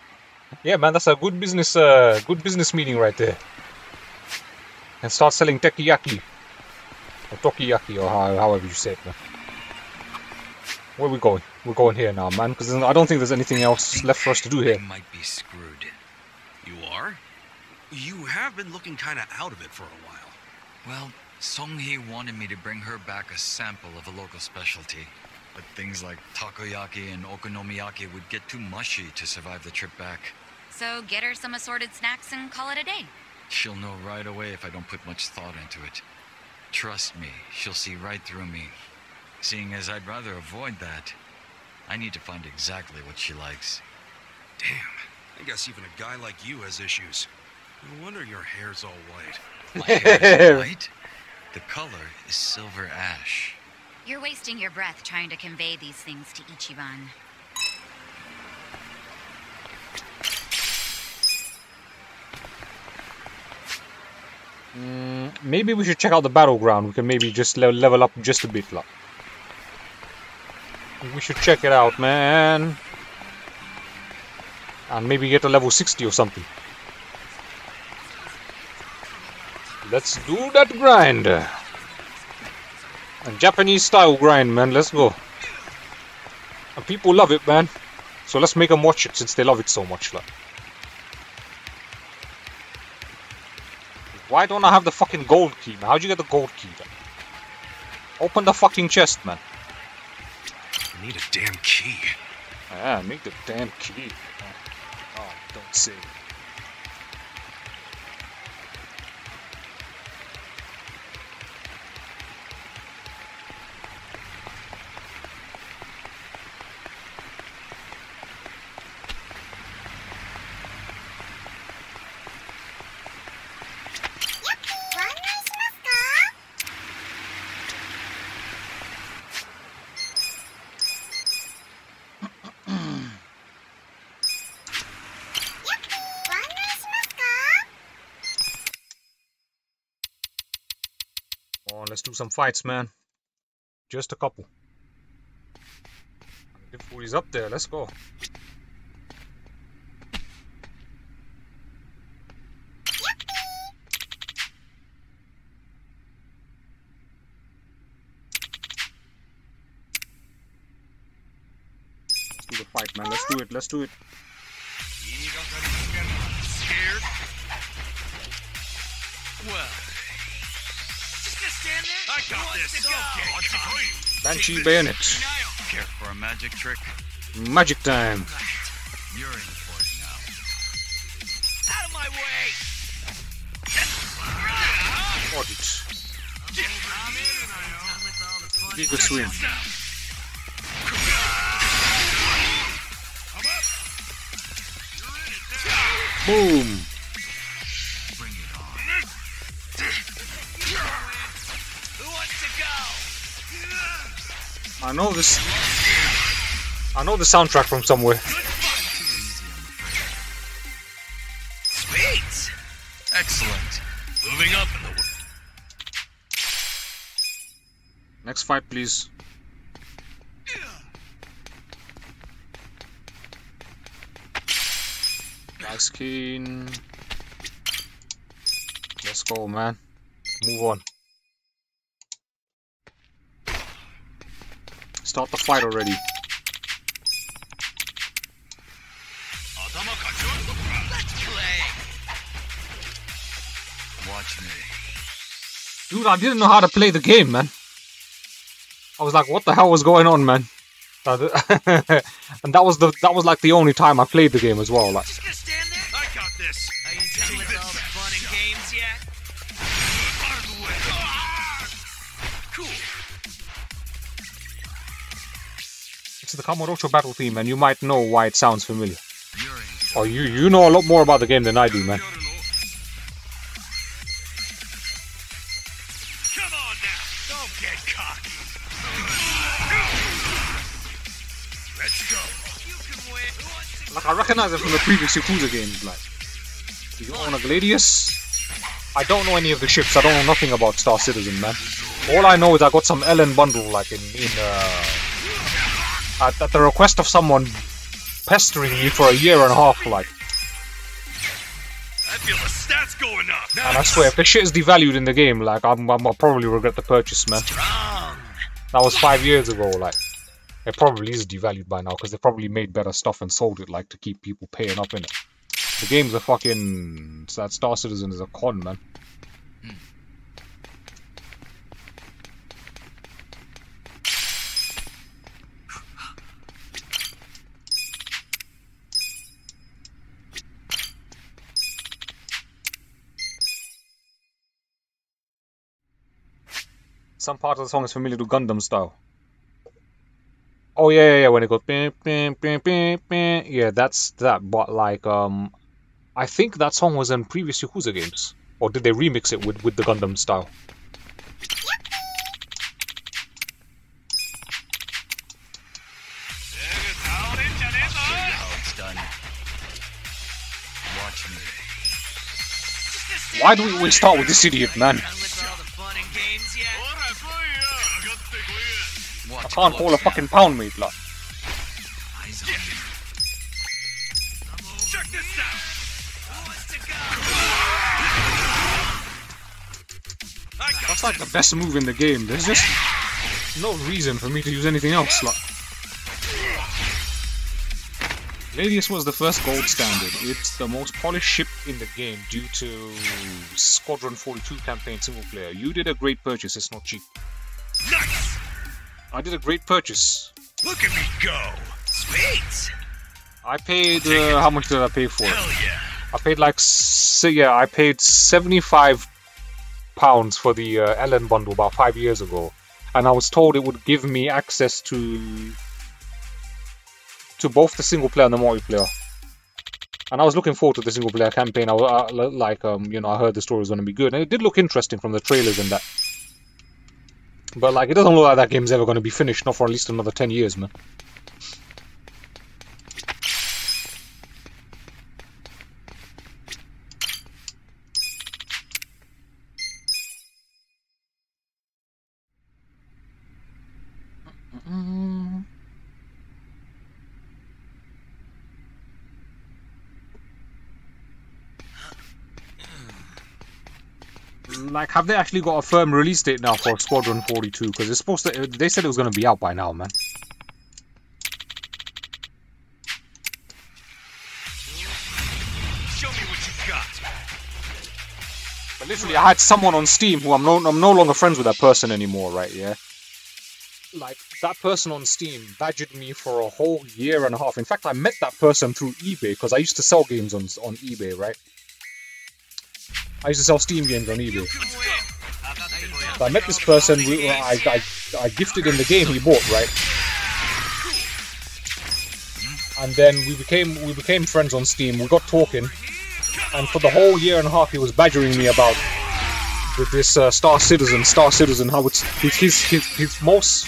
Speaker 1: Yeah, man, that's a good business meeting right there. And start selling tekiyaki or tokiyaki or however you say it, man. Where are we going? We're going here now, man, because I don't think there's anything else left for us to do here.
Speaker 3: I might be screwed. You are? You have been looking kind of out of it for a while.
Speaker 15: Well, Songhee wanted me to bring her back a sample of a local specialty, but things like takoyaki and okonomiyaki would get too mushy to survive the trip back.
Speaker 8: So get her some assorted snacks and call it a day.
Speaker 15: She'll know right away if I don't put much thought into it. Trust me, she'll see right through me. Seeing as I'd rather avoid that, I need to find exactly what she likes.
Speaker 3: Damn, I guess even a guy like you has issues. No wonder your hair's all white.
Speaker 15: My hair's white? The color is silver ash.
Speaker 8: You're wasting your breath trying to convey these things to Ichiban.
Speaker 1: Maybe we should check out the battleground. We can maybe just level up just a bit, like. We should check it out, man. And maybe get to level 60 or something. Let's do that grind. A Japanese style grind, man. Let's go. And people love it, man. So let's make them watch it since they love it so much, like. Why don't I have the fucking gold key, man? How'd you get the gold key, then? Open the fucking chest, man.
Speaker 16: I need a damn key.
Speaker 1: Yeah, make the damn key. Oh, don't say it. Let's do some fights, man. Just a couple. Difficulty's up there. Let's go. Let's do the fight, man. Let's do it. Let's do it.
Speaker 21: Scared? Well. I got this. Okay,
Speaker 1: Banshee bayonet.
Speaker 15: Care for a magic trick?
Speaker 1: Magic time.
Speaker 15: You're in for it now.
Speaker 21: Out of my way!
Speaker 1: Audit. Be good swing. Boom. I know this. I know the soundtrack from somewhere.
Speaker 21: Sweet! Excellent. Moving up in the world.
Speaker 1: Next fight, please. Nice keen. Let's go, man. Move on. Start the fight already.
Speaker 21: Let's play.
Speaker 15: Watch me.
Speaker 1: Dude, I didn't know how to play the game, man. I was like, what the hell was going on, man? And that was like the only time I played the game as well. Like,
Speaker 21: Just gonna stand there? I got this. Are you done with all the fun and games yet? Out of the way. Cool.
Speaker 1: it's the Kamurocho battle theme, and you might know why it sounds familiar. Or you know a lot more about the game than I do, man.
Speaker 21: Come on now. Don't get cocky. Let's go. You can win. Who wants to
Speaker 1: Like, I recognize it from the previous Yakuza games. Like, do you own a Gladius? I don't know any of the ships. I don't know nothing about Star Citizen, man. All I know is I got some LN bundle, like at the request of someone pestering me for a year and a half, like.
Speaker 21: I feel the stats going up.
Speaker 1: And I swear, if the shit is devalued in the game, like, I'll probably regret the purchase, man. That was 5 years ago, like. It probably is devalued by now, because they probably made better stuff and sold it, like, to keep people paying up in it. The game's a fucking... That Star Citizen is a con, man. Some part of the song is familiar to Gundam style. Oh yeah, when it goes bing, bing, bing, bing, bing. Yeah, that's that. But like, I think that song was in previous Yakuza games, or did they remix it with the Gundam style?
Speaker 15: Watch me.
Speaker 1: Why do we always start with this idiot, man? I can't call a fucking pound meat, like. That's like the best move in the game. There's just no reason for me to use anything else, like. Gladius was the first gold standard. It's the most polished ship in the game due to Squadron 42 campaign single player. You did a great purchase, it's not cheap.
Speaker 16: Nice!
Speaker 1: I did a great purchase.
Speaker 16: Look at me go! Sweet!
Speaker 1: I paid, how much did I pay for it?
Speaker 16: Hell yeah!
Speaker 1: I paid like, I paid £75 for the Ellen bundle about 5 years ago. And I was told it would give me access to both the single player and the multiplayer. And I was looking forward to the single player campaign. I was you know, I heard the story was going to be good, and it did look interesting from the trailers and that. But like, it doesn't look like that game's ever going to be finished, not for at least another 10 years, man. Like, have they actually got a firm release date now for Squadron 42? Because it's supposed to. They said it was going to be out by now, man.
Speaker 16: Show me what you got.
Speaker 1: But literally, I had someone on Steam who I'm no longer friends with that person anymore, right? Yeah. Like, that person on Steam badgered me for a whole year and a half. In fact, I met that person through eBay because I used to sell games on eBay, right? I used to sell Steam games on eBay. So I met this person. I gifted him the game he bought, right? And then we became friends on Steam. We got talking, and for the whole year and a half, he was badgering me about this Star Citizen. How it's his most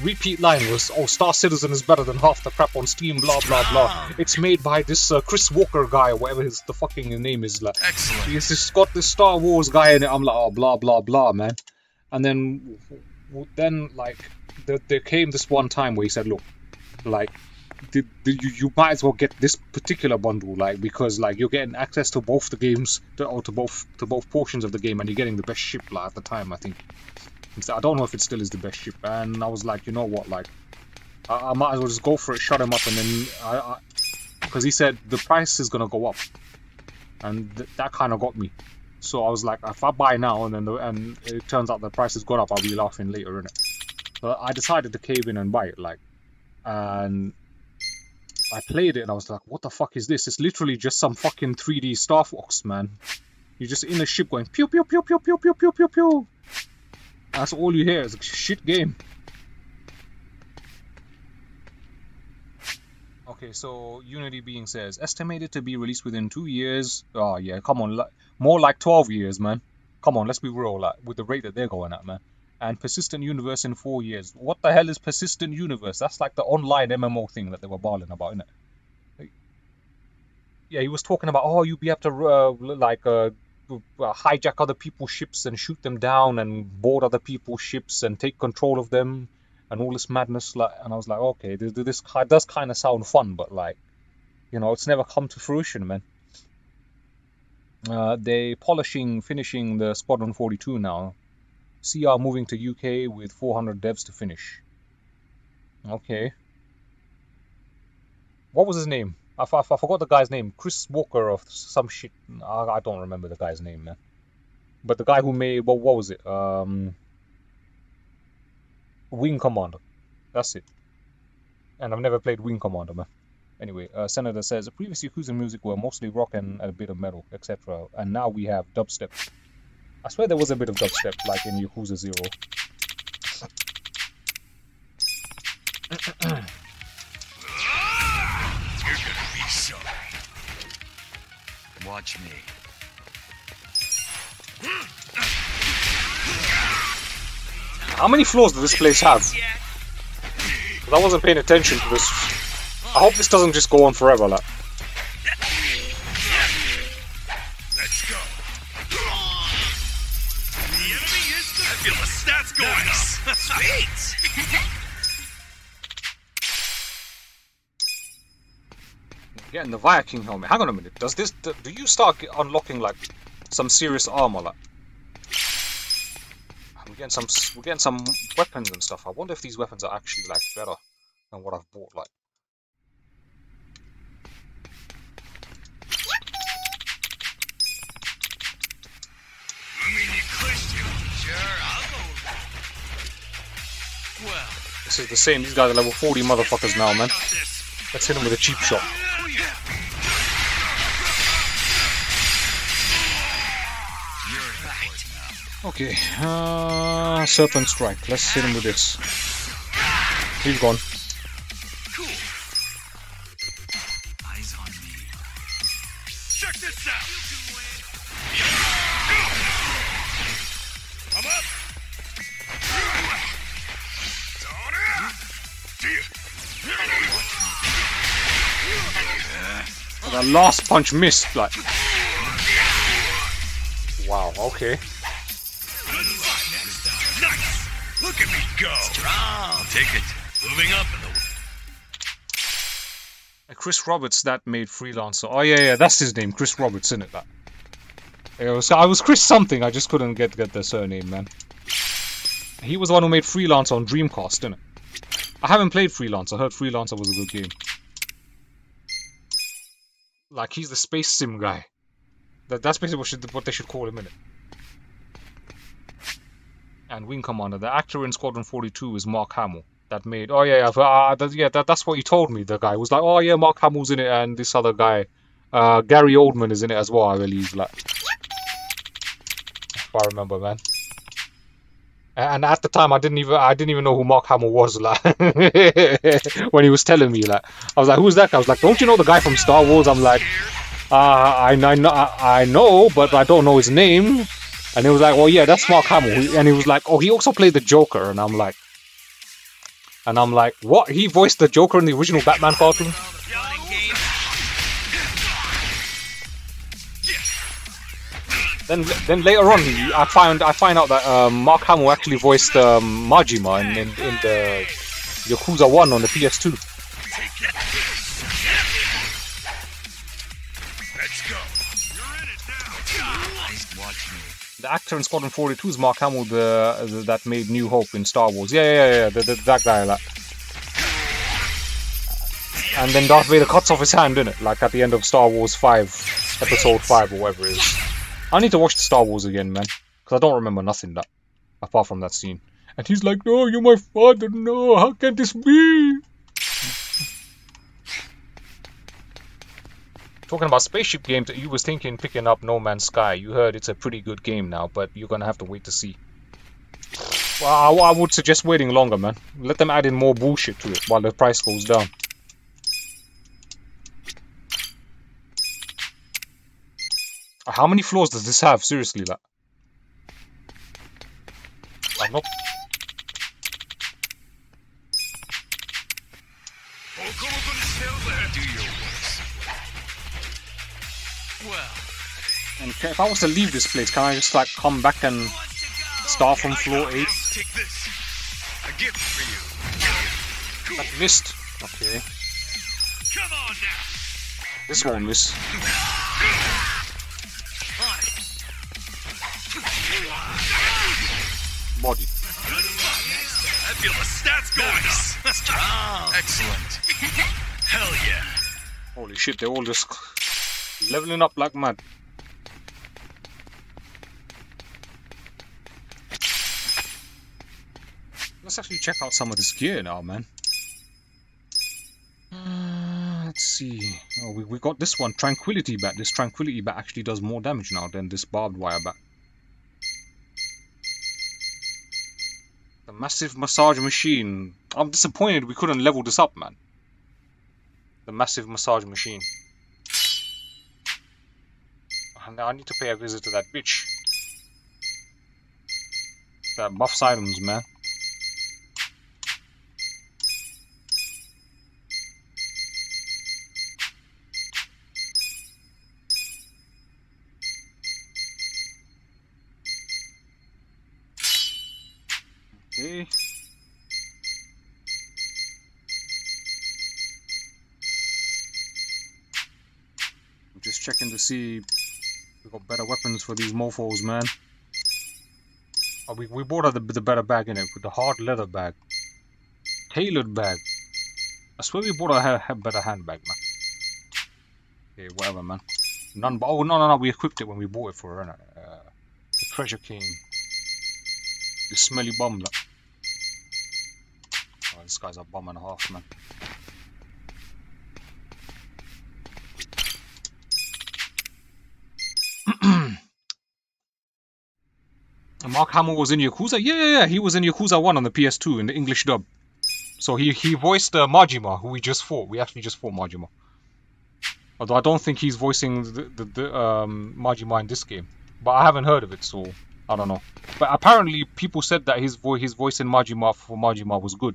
Speaker 1: repeat line was, "Oh, Star Citizen is better than half the crap on Steam." Blah blah blah. It's made by this Chris Walker guy, or whatever the fucking name is. Like,
Speaker 16: excellent.
Speaker 1: It's got this Star Wars guy in it. I'm like, oh, blah blah blah, man. And then like, there came this one time where he said, "Look, like, you might as well get this particular bundle, like, because like you're getting access to both the games, to both portions of the game, and you're getting the best ship." Like, at the time, I think. I don't know if it still is the best ship, and I was like, you know what, like, I might as well just go for it, shut him up, and then because he said the price is gonna go up, and that kind of got me. So I was like, if I buy now and then it turns out the price has gone up, I'll be laughing later, innit? So I decided to cave in and buy it, like, and I played it and I was like, what the fuck is this? It's literally just some fucking 3D Star Fox, man. You're just in a ship going pew pew pew pew pew pew pew pew pew. That's all you hear. It's a shit game. Okay, so Unity Being says, estimated to be released within 2 years. Oh yeah, come on, more like 12 years, man. Come on, let's be real, like, with the rate that they're going at, man. And Persistent Universe in 4 years. What the hell is Persistent Universe? That's like the online MMO thing that they were bawling about, innit? Yeah, he was talking about, oh, you'll be able to hijack other people's ships and shoot them down and board other people's ships and take control of them and all this madness, like, and I was like, okay, this does kind of sound fun, but like, you know, it's never come to fruition, man. They finishing the Squadron 42 now. CR moving to UK with 400 devs to finish. Okay. What was his name? I forgot the guy's name. Chris Walker or some shit. I don't remember the guy's name, man. But the guy who made, what was it? Wing Commander. That's it. And I've never played Wing Commander, man. Anyway, Senator says, the previous Yakuza music were mostly rock and a bit of metal, etc. And now we have dubstep. I swear there was a bit of dubstep, like in Yakuza 0.
Speaker 15: Watch me.
Speaker 1: How many floors does this place have? Because I wasn't paying attention to this. I hope this doesn't just go on forever, like.
Speaker 3: feel the stats going up.
Speaker 18: Sweet.
Speaker 1: Getting the Viking helmet. Hang on a minute. Does this? Do you start unlocking like some serious armor? Like we're getting some weapons and stuff. I wonder if these weapons are actually like better than what I've bought. Like. This is the same. These guys are level 40 motherfuckers now, man. Let's hit them with a cheap shot. Okay, Serpent Strike. Let's hit him with this. He's gone.
Speaker 3: Cool. Eyes on me. Check this out. I'm up.
Speaker 1: The last punch missed, like. Wow, okay.
Speaker 3: Nice. Look at me go. Strong. I'll take it. Moving up in the
Speaker 1: Chris Roberts that made Freelancer. Oh yeah, that's his name, Chris Roberts, isn't it? That. I was Chris something. I just couldn't get the surname, man. He was the one who made Freelancer on Dreamcast, didn't it? I haven't played Freelancer. I heard Freelancer was a good game. Like he's the space sim guy. That's basically what they should call him, innit? And Wing Commander, the actor in Squadron 42 is Mark Hamill. That made. Oh yeah, that's what he told me. The guy was like, oh yeah, Mark Hamill's in it, and this other guy, Gary Oldman is in it as well. I believe, like, if I remember, man. And at the time, I didn't even know who Mark Hamill was, like, when he was telling me, like, I was like, who's that guy? I was like, don't you know the guy from Star Wars? I'm like, I know, but I don't know his name. And he was like, well, yeah, that's Mark Hamill. And he was like, oh, he also played the Joker. And I'm like, what? He voiced the Joker in the original Batman cartoon? Then later on, I find out that Mark Hamill actually voiced Majima in the Yakuza 1 on the PS2.
Speaker 3: Let's go. You're in it now. Watch me.
Speaker 1: The actor in Squadron 42 is Mark Hamill, that made New Hope in Star Wars. Yeah, that guy, like. And then Darth Vader cuts off his hand, innit? Like at the end of Star Wars 5, Episode 5 or whatever it is. I need to watch the Star Wars again, man, because I don't remember nothing that apart from that scene. And he's like, "No, you're my father. No, how can this be?" Talking about spaceship games, you was thinking picking up No Man's Sky. You heard it's a pretty good game now, but you're gonna have to wait to see. Well, I would suggest waiting longer, man. Let them add in more bullshit to it while the price goes down. How many floors does this have? Seriously, like. I'm not.
Speaker 3: Do your worst. Well.
Speaker 1: And if I was to leave this place, can I just like come back and start from floor 8?
Speaker 3: Take this. A gift for you.
Speaker 1: That missed. Okay.
Speaker 3: Come on now.
Speaker 1: This won't miss. Body.
Speaker 3: I feel the stats going up. Strong. Excellent. Hell yeah.
Speaker 1: Holy shit, they're all just leveling up like mad. Let's actually check out some of this gear now, man. Let's see. Oh, we got this one, Tranquility Bat. This Tranquility Bat actually does more damage now than this barbed wire bat. The massive massage machine. I'm disappointed we couldn't level this up, man. The massive massage machine. And I need to pay a visit to that bitch. That buffs items, man. Okay. I'm just checking to see if we got better weapons for these mofos, man. Oh, we bought the better bag in it with the hard leather bag, tailored bag. I swear we bought a better handbag, man. Okay, whatever, man. None. Oh no, we equipped it when we bought it for her. The treasure cane. The smelly bum. Like. Oh, this guy's a bum and a half, man. Mark Hamill was in Yakuza? Yeah, he was in Yakuza 1 on the PS2 in the English dub. So he voiced Majima, who we just fought. We actually just fought Majima. Although I don't think he's voicing the Majima in this game. But I haven't heard of it, so I don't know. But apparently people said that his voice in Majima for Majima was good.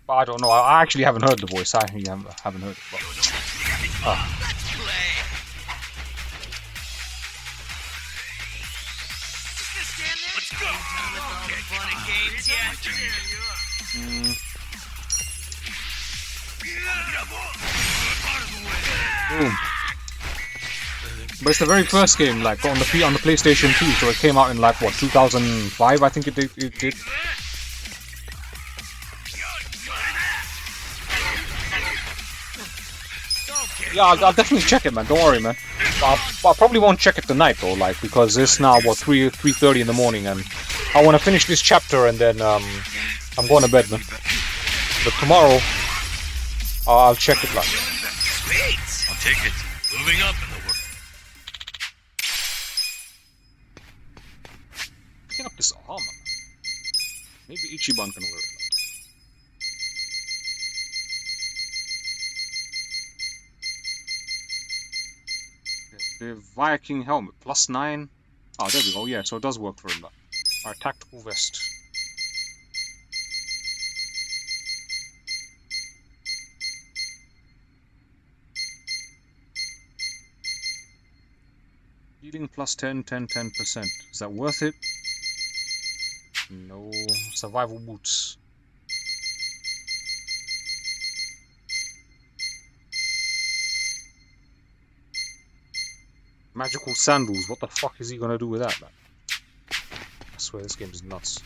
Speaker 1: But I don't know. I actually haven't heard the voice. I haven't heard it. But, Boom. But it's the very first game, like on the PlayStation 2, so it came out in like what, 2005, I think it did. Yeah, I'll definitely check it, man. Don't worry, man. I probably won't check it tonight though, like, because it's now what, 3:30 in the morning, and I want to finish this chapter and then I'm going to bed, man. But tomorrow I'll check it, like.
Speaker 11: Sweet! I'll take it. Moving up in the world.
Speaker 1: Picking up this armor, man. Maybe Ichiban can wear it. The Viking helmet, +9. Oh, there we go. Yeah, so it does work for him. Alright, tactical vest. Healing +10, 10%. Is that worth it? No. Survival boots. Magical sandals. What the fuck is he gonna do with that, man? I swear this game is nuts.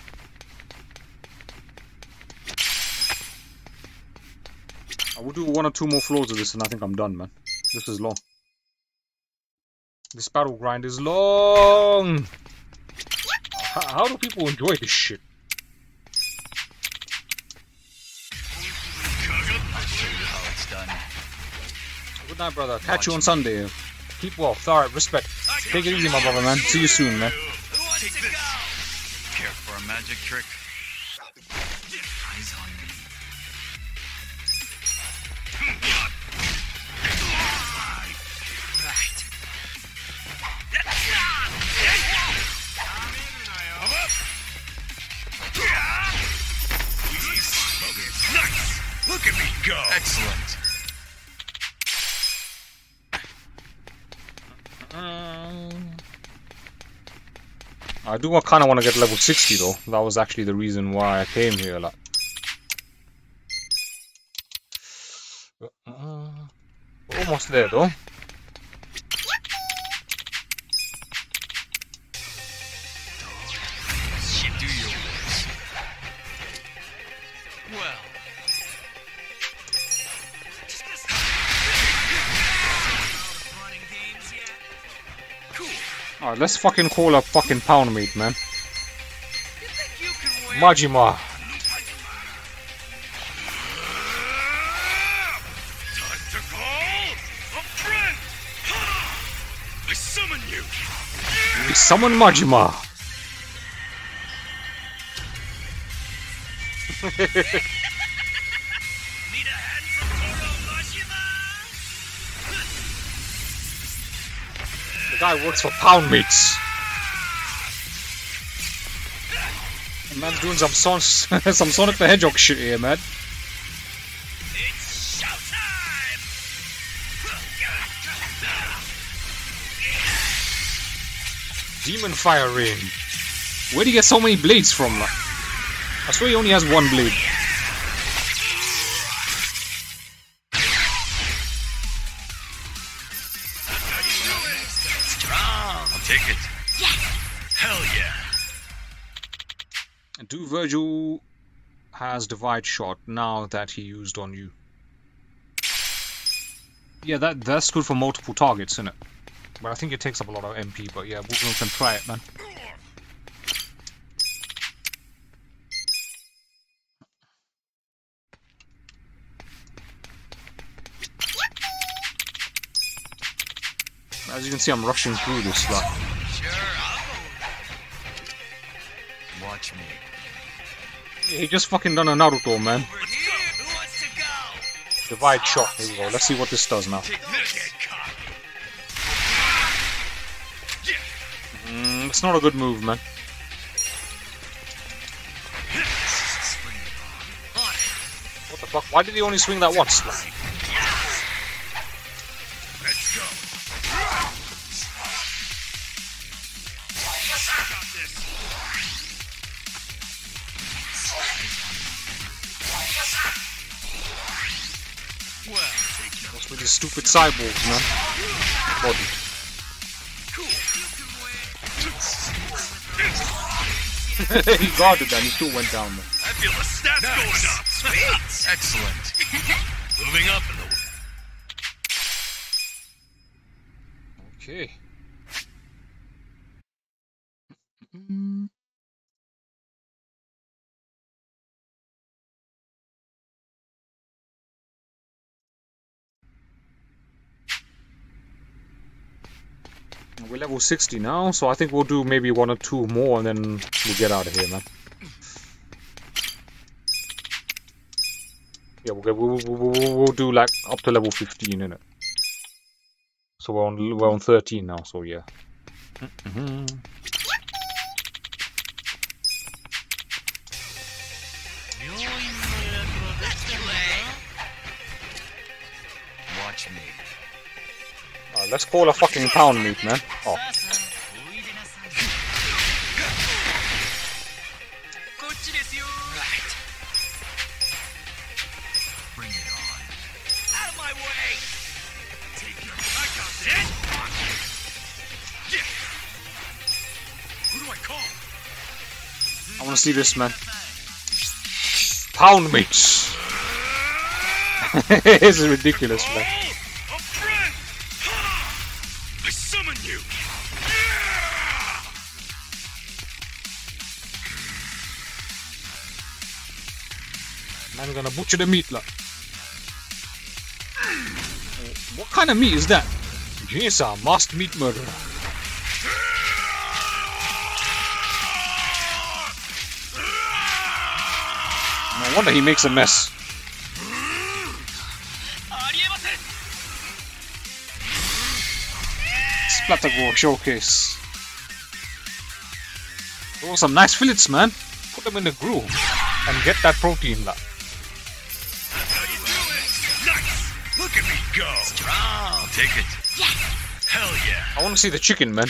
Speaker 1: I will do 1 or 2 more floors of this and I think I'm done, man. This is long. This battle grind is long! How do people enjoy this shit?
Speaker 15: How it's done.
Speaker 1: Good night, brother. Catch you on Sunday. Keep well. Alright, respect. Take it easy, my brother, man. See you soon, man.
Speaker 15: Care for a magic trick? Eyes on me.
Speaker 11: Right. Nice! Look at me go!
Speaker 15: Excellent.
Speaker 1: I do kind of want to get level 60 though. That was actually the reason why I came here. Like, we're almost there though.
Speaker 15: Do your worst. Well.
Speaker 1: Alright, let's fucking call a fucking pound meat, man. Majima.
Speaker 11: Time to call a friend! I summon you!
Speaker 1: We summon Majima. The guy works for pound meats. The man's doing some Sonic the Hedgehog shit here, man.
Speaker 11: It's showtime!
Speaker 1: Demon Fire Rain. Where do you get so many blades from? Like? I swear he only has one blade.
Speaker 11: Strong. I'll take it.
Speaker 21: Yes.
Speaker 11: Hell yeah.
Speaker 1: And do Virgil has Divide Shot now that he used on you? Yeah, that's good for multiple targets, isn't it? But I think it takes up a lot of MP, but yeah, we're gonna try it, man. As you can see, I'm rushing through this lot.
Speaker 15: Watch me.
Speaker 1: Yeah, he just fucking done a Naruto, man. Divide Shot, here we go. Let's see what this does now. It's not a good move, man. What the fuck? Why did he only swing that once?
Speaker 11: Let's go.
Speaker 1: What's with these stupid cyborgs, man? Body. He guarded that, he still went down there.
Speaker 11: I feel the stats going up. Sweet. Excellent. Moving up in the...
Speaker 1: Okay. We're level 60 now, so I think we'll do maybe 1 or 2 more and then we'll get out of here, man. Yeah, we'll do like up to level 15, innit? So we're on 13 now, so yeah.
Speaker 15: Watch me.
Speaker 1: Let's call a fucking pound meat, man. Oh.
Speaker 11: Bring it on. Out of my way! Take your... I got this! Yeah! Who do I call?
Speaker 1: I wanna see this, man. Pound meat! This is ridiculous, man.
Speaker 11: I summon you!
Speaker 1: Man, I'm gonna butcher the meat, like. What kind of meat is that? Yes, a masked meat murderer. No wonder he makes a mess. Splattergore showcase. Those are some nice fillets, man. Put them in the grill and get that protein, like.
Speaker 11: Nice! Look at me go! Strong! I'll take it.
Speaker 21: Yes!
Speaker 11: Hell yeah!
Speaker 1: I want to see the chicken, man.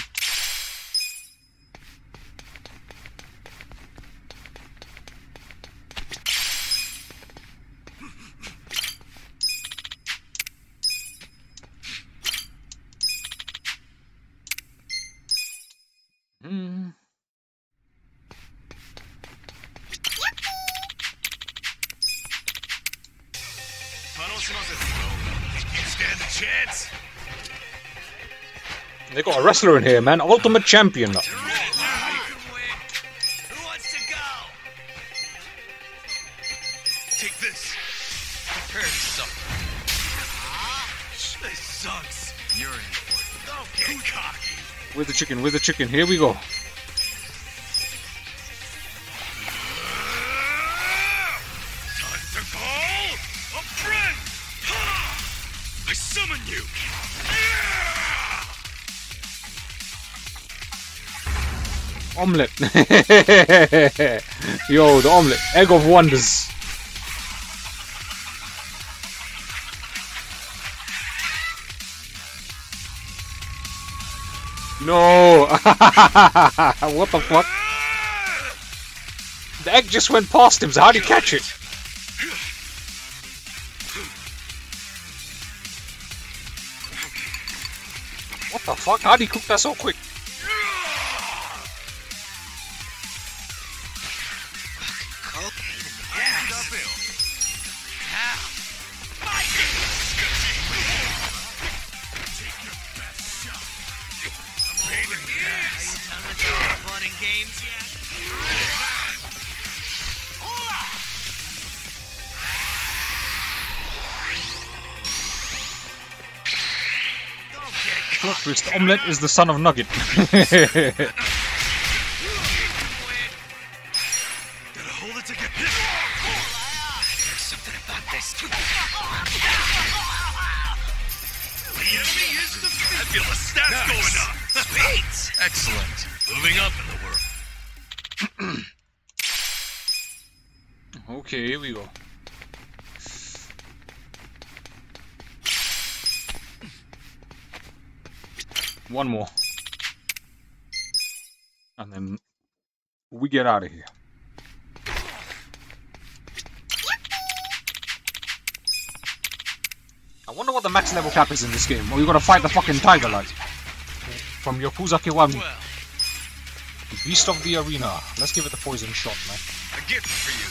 Speaker 1: They got a wrestler in here, man. Ultimate champion.
Speaker 11: Who wants to go? Take this. Prepare to suffer. This sucks.
Speaker 15: You're in for it.
Speaker 11: Don't get cocky.
Speaker 1: With the chicken, with the chicken. Here we go.
Speaker 11: Time to call a friend. I summon you.
Speaker 1: Omelette. Yo, the omelette. Egg of wonders. No! What the fuck? The egg just went past him, so how do you catch it? What the fuck? How do you cook that so quick? Plot twist, Omelette is the son of Nugget.
Speaker 11: Excellent. Moving up in the world.
Speaker 1: Okay, here we go. One more. And then we get out of here. I wonder what the max level cap is in this game. Are we gonna fight the fucking tiger like from Yakuza Kiwami? The beast of the arena. Let's give it the poison shot, man.
Speaker 11: A gift for you.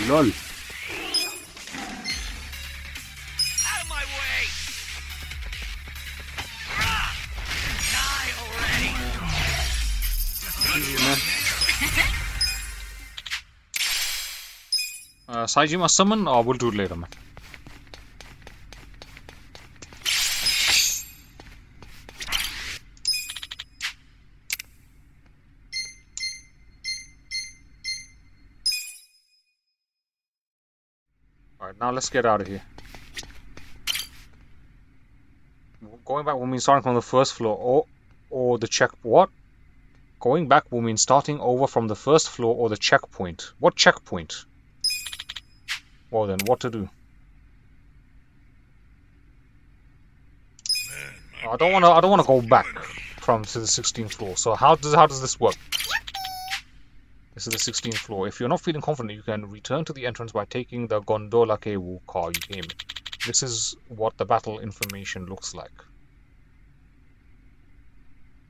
Speaker 1: LOL.
Speaker 11: Out of my way. Die
Speaker 1: already. Saijima summon, or we'll do it later, man. Alright, now let's get out of here. Going back will mean starting from the first floor or the check. What? Going back will mean starting over from the first floor or the checkpoint. What checkpoint? Well then, what to do? I don't wanna go back to the 16th floor. So how does this work? This is the 16th floor. If you're not feeling confident, you can return to the entrance by taking the gondola cable car you came in. This is what the battle information looks like.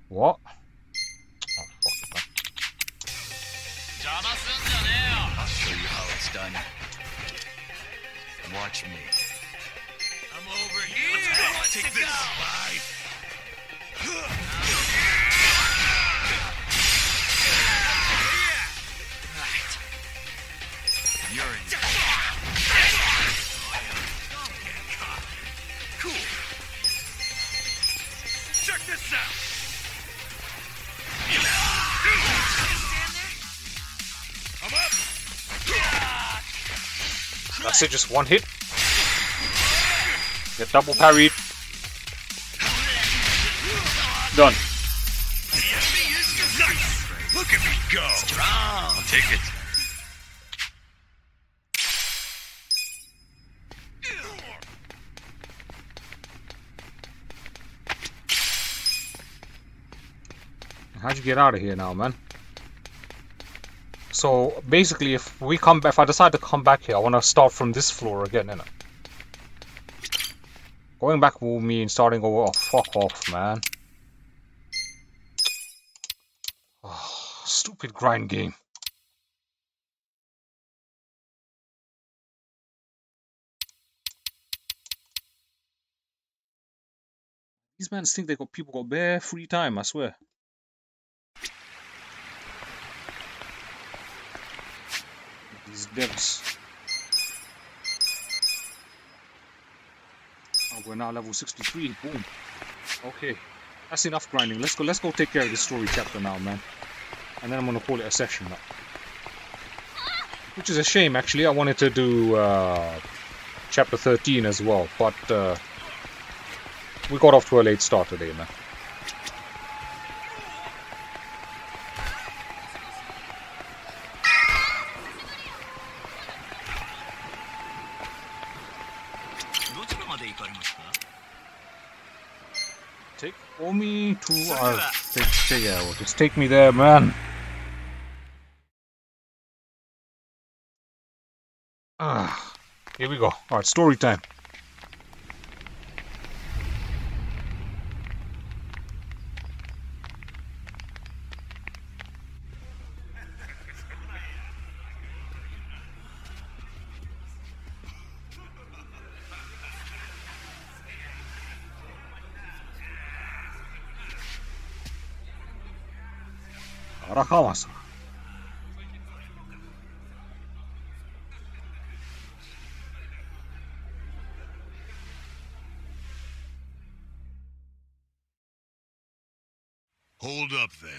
Speaker 1: What? Oh, fuck it, man.
Speaker 15: I'll show you how it's done. Watch me.
Speaker 11: I'm over here. Let's go. Take this.
Speaker 15: You're in.
Speaker 11: Cool. Check this out. I'm up.
Speaker 1: That's it, just one hit. Get double parried. Done.
Speaker 11: Nice. Look at me go. Strong.
Speaker 15: I'll take it.
Speaker 1: How'd you get out of here now, man? So basically, if I decide to come back here, I want to start from this floor again, innit? Going back will mean starting over. Oh, fuck off, man. Oh, stupid grind game. These men think people got bare free time, I swear. These devs. Oh, we're now level 63. Boom. Okay, that's enough grinding. Let's go take care of this story chapter now, man. And then I'm gonna call it a session now. Which is a shame, actually. I wanted to do chapter 13 as well, but we got off to a late start today, man. Take Omi to yeah, just take me there, man. Here we go. Alright, story time. Arakawasa.
Speaker 2: Hold up there.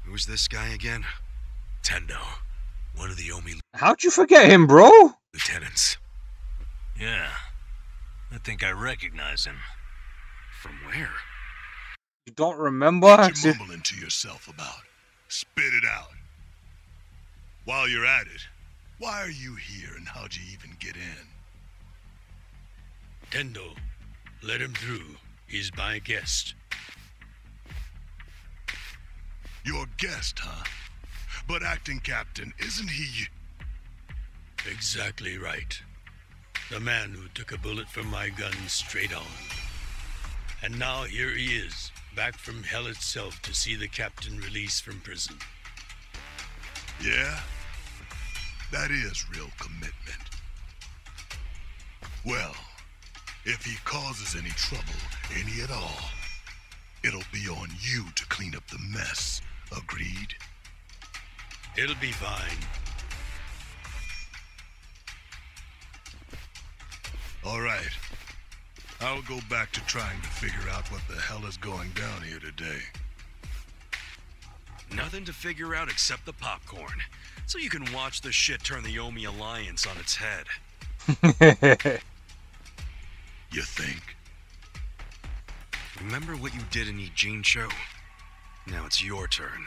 Speaker 3: Who's this guy again?
Speaker 11: Tendo, one of the Omi
Speaker 1: How'd you forget him, bro?
Speaker 11: lieutenants. Yeah, I think I recognize him.
Speaker 3: From where?
Speaker 1: You don't remember?
Speaker 2: What you mumbling to yourself about? Spit it out. While you're at it, why are you here and how'd you even get in?
Speaker 11: Tendo, let him through. He's my guest.
Speaker 2: Your guest, huh? But acting captain, isn't he?
Speaker 11: Exactly right. The man who took a bullet from my gun straight on. And now here he is, back from hell itself to see the captain released from prison.
Speaker 2: Yeah? That is real commitment. Well, if he causes any trouble, any at all, it'll be on you to clean up the mess. Agreed?
Speaker 11: It'll be fine.
Speaker 2: All right. I'll go back to trying to figure out what the hell is going down here today.
Speaker 3: Nothing to figure out except the popcorn. So you can watch the shit turn the Omi Alliance on its head.
Speaker 2: You think?
Speaker 3: Remember what you did in Ijincho? Now it's your turn.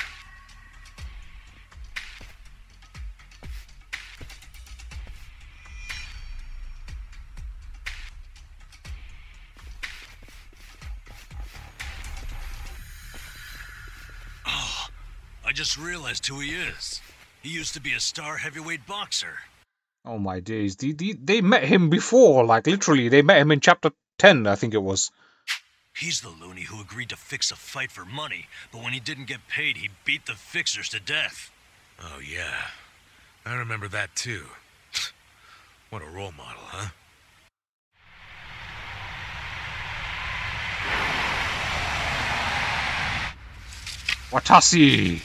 Speaker 3: Oh, I just realized who he is. He used to be a star heavyweight boxer.
Speaker 1: Oh my days. They met him before, like literally. They met him in chapter 10, I think it was.
Speaker 11: He's the loony who agreed to fix a fight for money, but when he didn't get paid, he beat the fixers to death. Oh, yeah. I remember that, too. What a role model, huh?
Speaker 1: Watashi!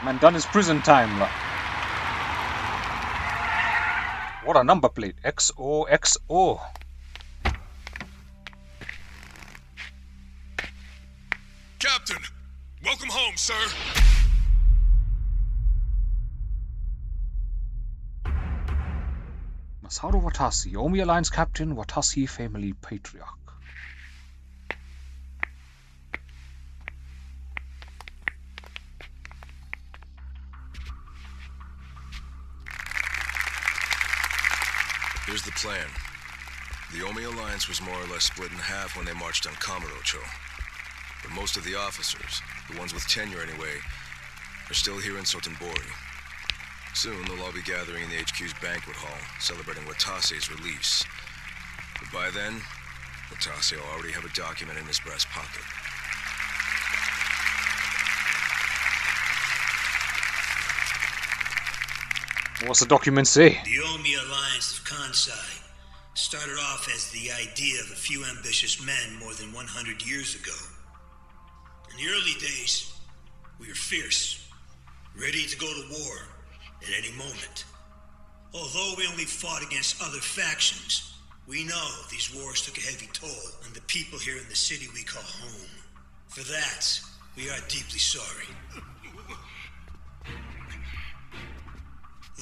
Speaker 1: Man done his prison time, like. What a number plate. XOXO.
Speaker 7: Captain! Welcome home, sir!
Speaker 1: Masaru Watashi, Omi Alliance Captain, Watashi Family Patriarch.
Speaker 17: Here's the plan. The Omi Alliance was more or less split in half when they marched on Kamurocho. But most of the officers, the ones with tenure anyway, are still here in Suttonbori. Soon they'll all be gathering in the HQ's banquet hall, celebrating Watase's release. But by then, Watase will already have a document in his breast pocket.
Speaker 1: What's the document say?
Speaker 9: The Omi Alliance of Kansai started off as the idea of a few ambitious men more than 100 years ago. In the early days, we were fierce, ready to go to war at any moment. Although we only fought against other factions, we know these wars took a heavy toll on the people here in the city we call home. For that, we are deeply sorry.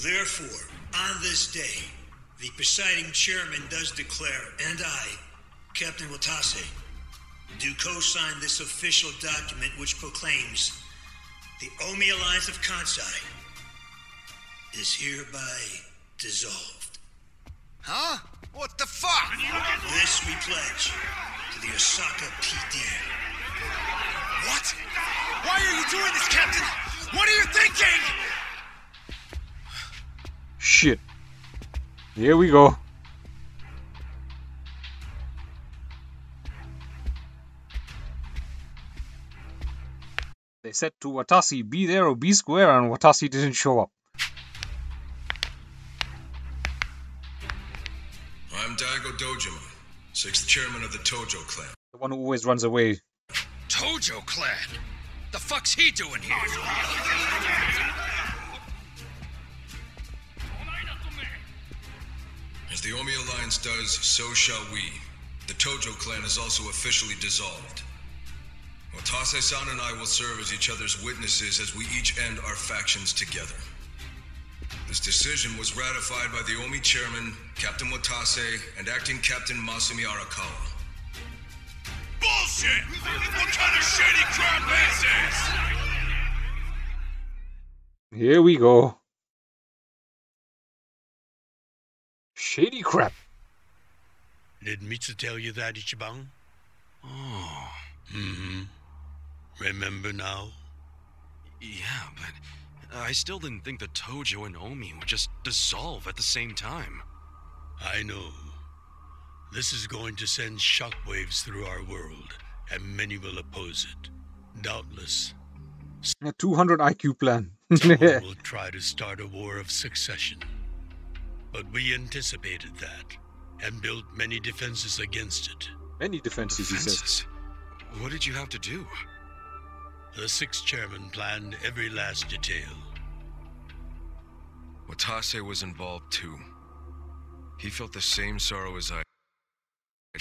Speaker 9: Therefore, on this day, the presiding chairman does declare, and I, Captain Watase, Do co-sign this official document which proclaims the Omi Alliance of Kansai is hereby dissolved.
Speaker 11: Huh? What the fuck?
Speaker 9: This we pledge to the Osaka PD.
Speaker 11: What? Why are you doing this, Captain? What are you thinking?
Speaker 1: Shit. Here we go. They said to Watashi, be there or be square, and Watashi didn't show up.
Speaker 17: I'm Daigo Dojima, 6th chairman of the Tojo clan.
Speaker 1: The one who always runs away.
Speaker 11: Tojo clan? The fuck's he doing here?
Speaker 17: As the Omi Alliance does, so shall we. The Tojo clan is also officially dissolved. Watase-san and I will serve as each other's witnesses as we each end our factions together. This decision was ratified by the Omi chairman, Captain Watase, and acting Captain Masumi Arakawa.
Speaker 11: Bullshit! What kind of shady crap is this?
Speaker 1: Here we go. Shady crap.
Speaker 16: Did Mitsu tell you that, Ichiban?
Speaker 3: Oh.
Speaker 16: Mm-hmm. Remember now?
Speaker 3: Yeah, but I still didn't think that Tojo and Omi would just dissolve at the same time.
Speaker 16: I know. This is going to send shockwaves through our world, and many will oppose it. Doubtless.
Speaker 1: A 200 IQ plan.
Speaker 16: Someone will try to start a war of succession. But we anticipated that, and built many defenses against it.
Speaker 1: Many defenses, he says.
Speaker 3: What did you have to do?
Speaker 16: The 6th chairman planned every last detail.
Speaker 17: Watase was involved too. He felt the same sorrow as I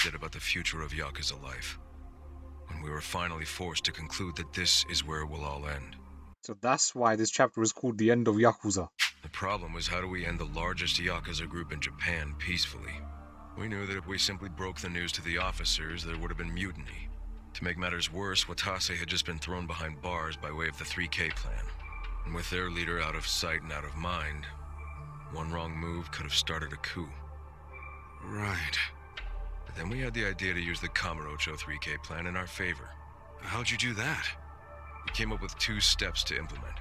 Speaker 17: did about the future of Yakuza life. When we were finally forced to conclude that this is where it will all end.
Speaker 1: So that's why this chapter is called The End of Yakuza.
Speaker 17: The problem was, how do we end the largest Yakuza group in Japan peacefully? We knew that if we simply broke the news to the officers, there would have been mutiny. To make matters worse, Watase had just been thrown behind bars by way of the 3K plan. And with their leader out of sight and out of mind, one wrong move could have started a coup.
Speaker 3: Right.
Speaker 17: But then we had the idea to use the Kamurocho 3K plan in our favor.
Speaker 3: How'd you do that?
Speaker 17: We came up with 2 steps to implement.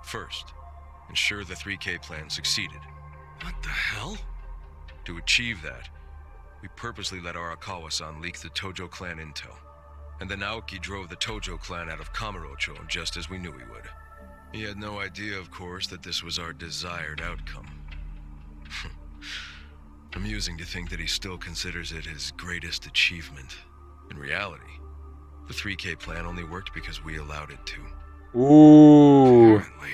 Speaker 17: First, ensure the 3K plan succeeded.
Speaker 3: What the hell?
Speaker 17: To achieve that, we purposely let Arakawa-san leak the Tojo clan intel. And then Aoki drove the Tojo clan out of Kamurocho just as we knew he would. He had no idea, of course, that this was our desired outcome. Amusing to think that he still considers it his greatest achievement. In reality, the 3K plan only worked because we allowed it to.
Speaker 1: Ooh.
Speaker 3: Apparently.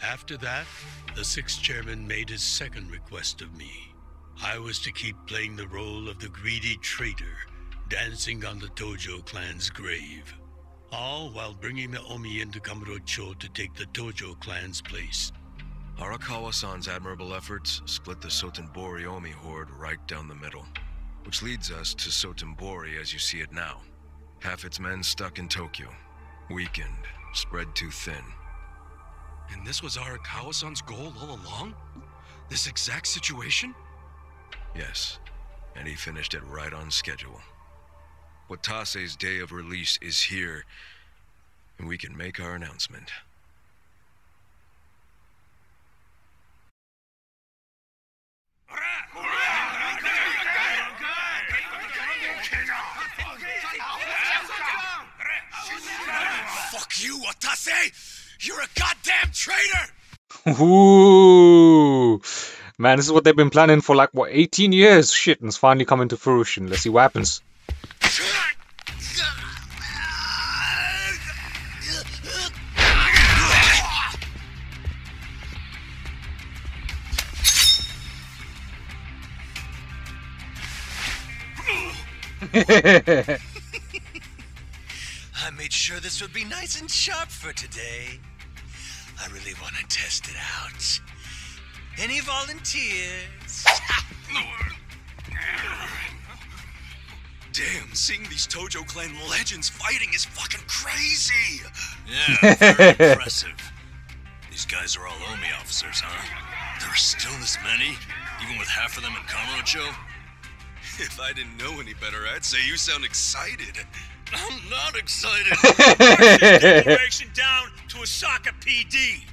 Speaker 16: After that, the 6th chairman made his second request of me. I was to keep playing the role of the greedy traitor, dancing on the Tojo clan's grave. All while bringing the Omi into Kamurocho to take the Tojo clan's place.
Speaker 17: Arakawa-san's admirable efforts split the Suttonbori Omi horde right down the middle. Which leads us to Suttonbori as you see it now. Half its men stuck in Tokyo. Weakened, spread too thin.
Speaker 3: And this was Arakawa-san's goal all along? This exact situation?
Speaker 17: Yes, and he finished it right on schedule. Watase's day of release is here, and we can make our announcement.
Speaker 11: Fuck you, Watase! You're a goddamn traitor!
Speaker 1: Ooh. Man, this is what they've been planning for like, what, 18 years? Shit, and it's finally coming to fruition. Let's see what happens.
Speaker 11: I made sure this would be nice and sharp for today. I really want to test it out. Any volunteers?
Speaker 3: Damn, seeing these Tojo clan legends fighting is fucking crazy!
Speaker 11: Yeah, very impressive. These guys are all Omi officers, huh? There are still this many? Even with half of them in Kamurocho?
Speaker 3: If I didn't know any better, I'd say you sound excited.
Speaker 11: I'm not excited.
Speaker 4: Declaration down to Osaka PD.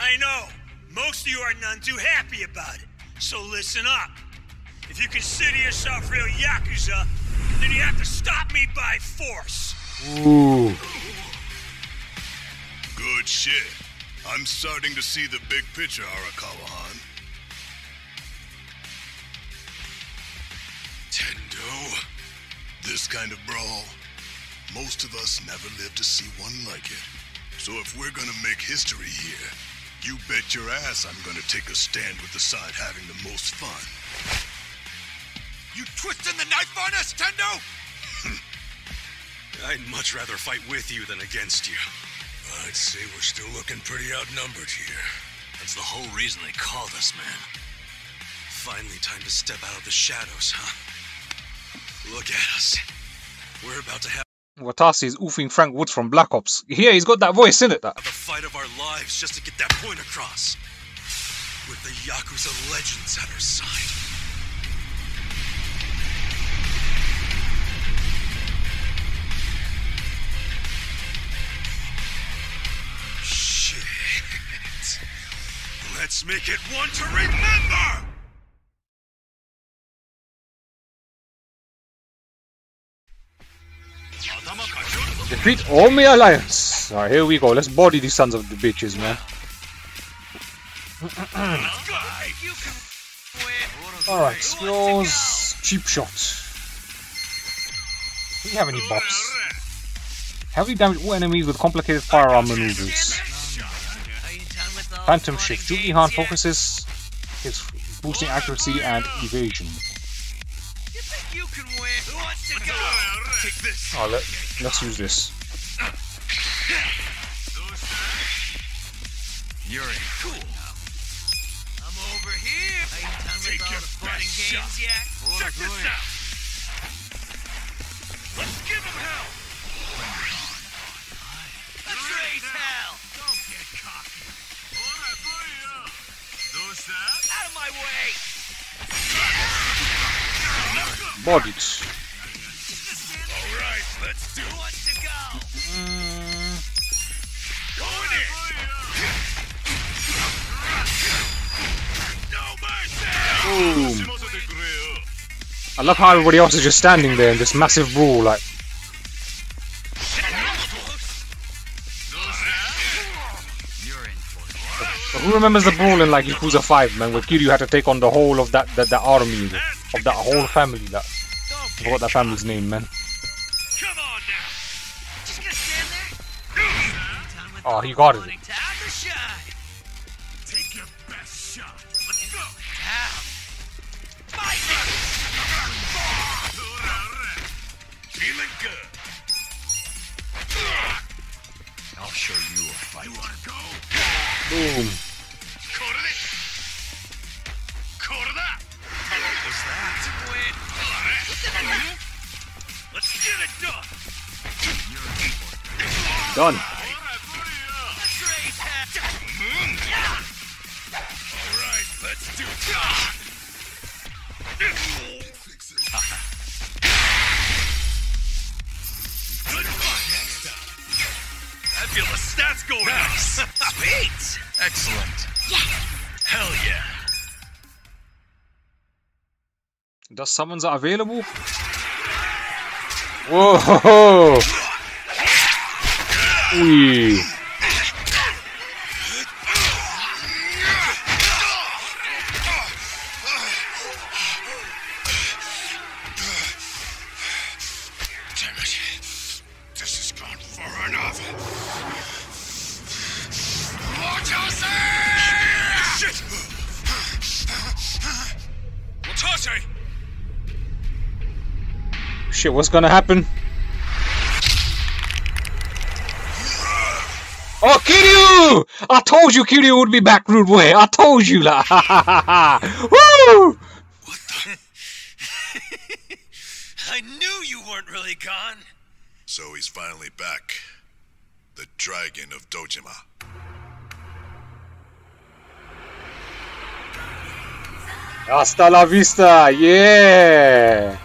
Speaker 4: I know, most of you are none too happy about it, so listen up. If you consider yourself real Yakuza, then you have to stop me by force.
Speaker 1: Ooh.
Speaker 2: Good shit. I'm starting to see the big picture, Arakawa-han. Tendo, this kind of brawl, most of us never lived to see one like it. So if we're gonna make history here, you bet your ass I'm gonna take a stand with the side having the most fun.
Speaker 3: You twisting the knife on us, Tendo? I'd much rather fight with you than against you.
Speaker 11: I'd say we're still looking pretty outnumbered here. That's the whole reason they called us, man.
Speaker 3: Finally time to step out of the shadows, huh? Look at us. We're about to have
Speaker 1: Watase is oofing Frank Woods from Black Ops. Yeah, he's got that voice in it. That.
Speaker 3: the fight of our lives just to get that point across. With the Yakuza legends at our side. Shit. Let's make it one to remember!
Speaker 1: Defeat Omi Alliance. Alright, here we go. Let's body these sons of the bitches, man. Alright, skills. Cheap shot. Do we have any buffs? Heavily damage all enemies with complicated firearm maneuvers. Phantom shift. Julihan focuses his boosting accuracy and evasion. Oh, let's use this.
Speaker 11: You're in.
Speaker 4: Cool. I'm over here. Are you done with all the fun and games yet? Check this out. Let's give him hell. Let's raise hell. Don't get cocky. Out of my way.
Speaker 1: Bodied.
Speaker 4: Alright, let's do it. Who wants to go? Going in. No mercy.
Speaker 1: Boom. I love how everybody else is just standing there in this massive brawl, like. But who remembers the brawl in like Yakuza 5, man, where Kiryu had to take on the whole of that army, of that whole family, that. I forgot that family's name, man.
Speaker 4: Come on now. Just gonna stand there?
Speaker 1: Oh, he got it.
Speaker 4: Take your best shot. Let's go. Feeling good.
Speaker 11: I'll show you a fight.
Speaker 4: You wanna go?
Speaker 1: Boom.
Speaker 4: What was that? Let's get it done.
Speaker 1: Done.
Speaker 4: Alright, let's do it. Good luck next time. I feel the stats going up. Sweet.
Speaker 11: Excellent.
Speaker 6: Yes.
Speaker 11: Hell yeah.
Speaker 1: Does summons are available? Whoa! Wee.
Speaker 2: Damn it. This has gone far enough.
Speaker 3: Shit! Watase!
Speaker 1: Shit, what's gonna happen? Oh, Kiryu! I told you Kiryu would be back, rude boy. I told you, la. Woo!
Speaker 3: I knew
Speaker 21: you weren't really gone.
Speaker 12: So he's finally back. The Dragon of Dojima.
Speaker 1: Hasta la vista, yeah!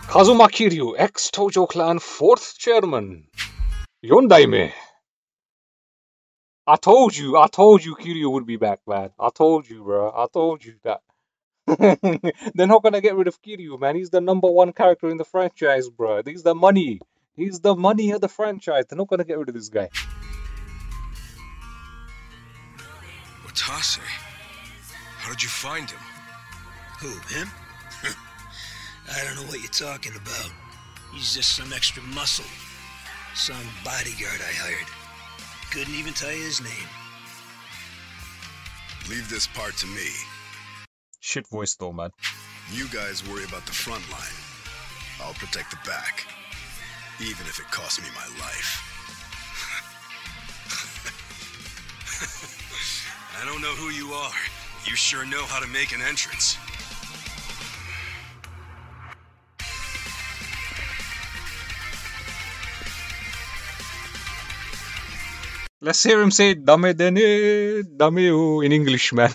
Speaker 1: Kazuma Kiryu, ex-Tojo clan 4th chairman. Yondaime. I told you Kiryu would be back, man. I told you, bro. I told you that. They're not gonna get rid of Kiryu, man. He's the #1 character in the franchise, bro. He's the money. He's the money of the franchise. They're not gonna get rid of this guy.
Speaker 17: Watase? How did you find him?
Speaker 9: Who, him? I don't know what you're talking about. He's just some extra muscle. Some bodyguard I hired. Couldn't even tell you his name.
Speaker 12: Leave this part to me.
Speaker 1: Shit voice though, man.
Speaker 12: You guys worry about the front line. I'll protect the back. Even if it costs me my life.
Speaker 3: I don't know who you are. You sure know how to make an entrance.
Speaker 1: Let's hear him say "Dame dene, dameo" in English, man.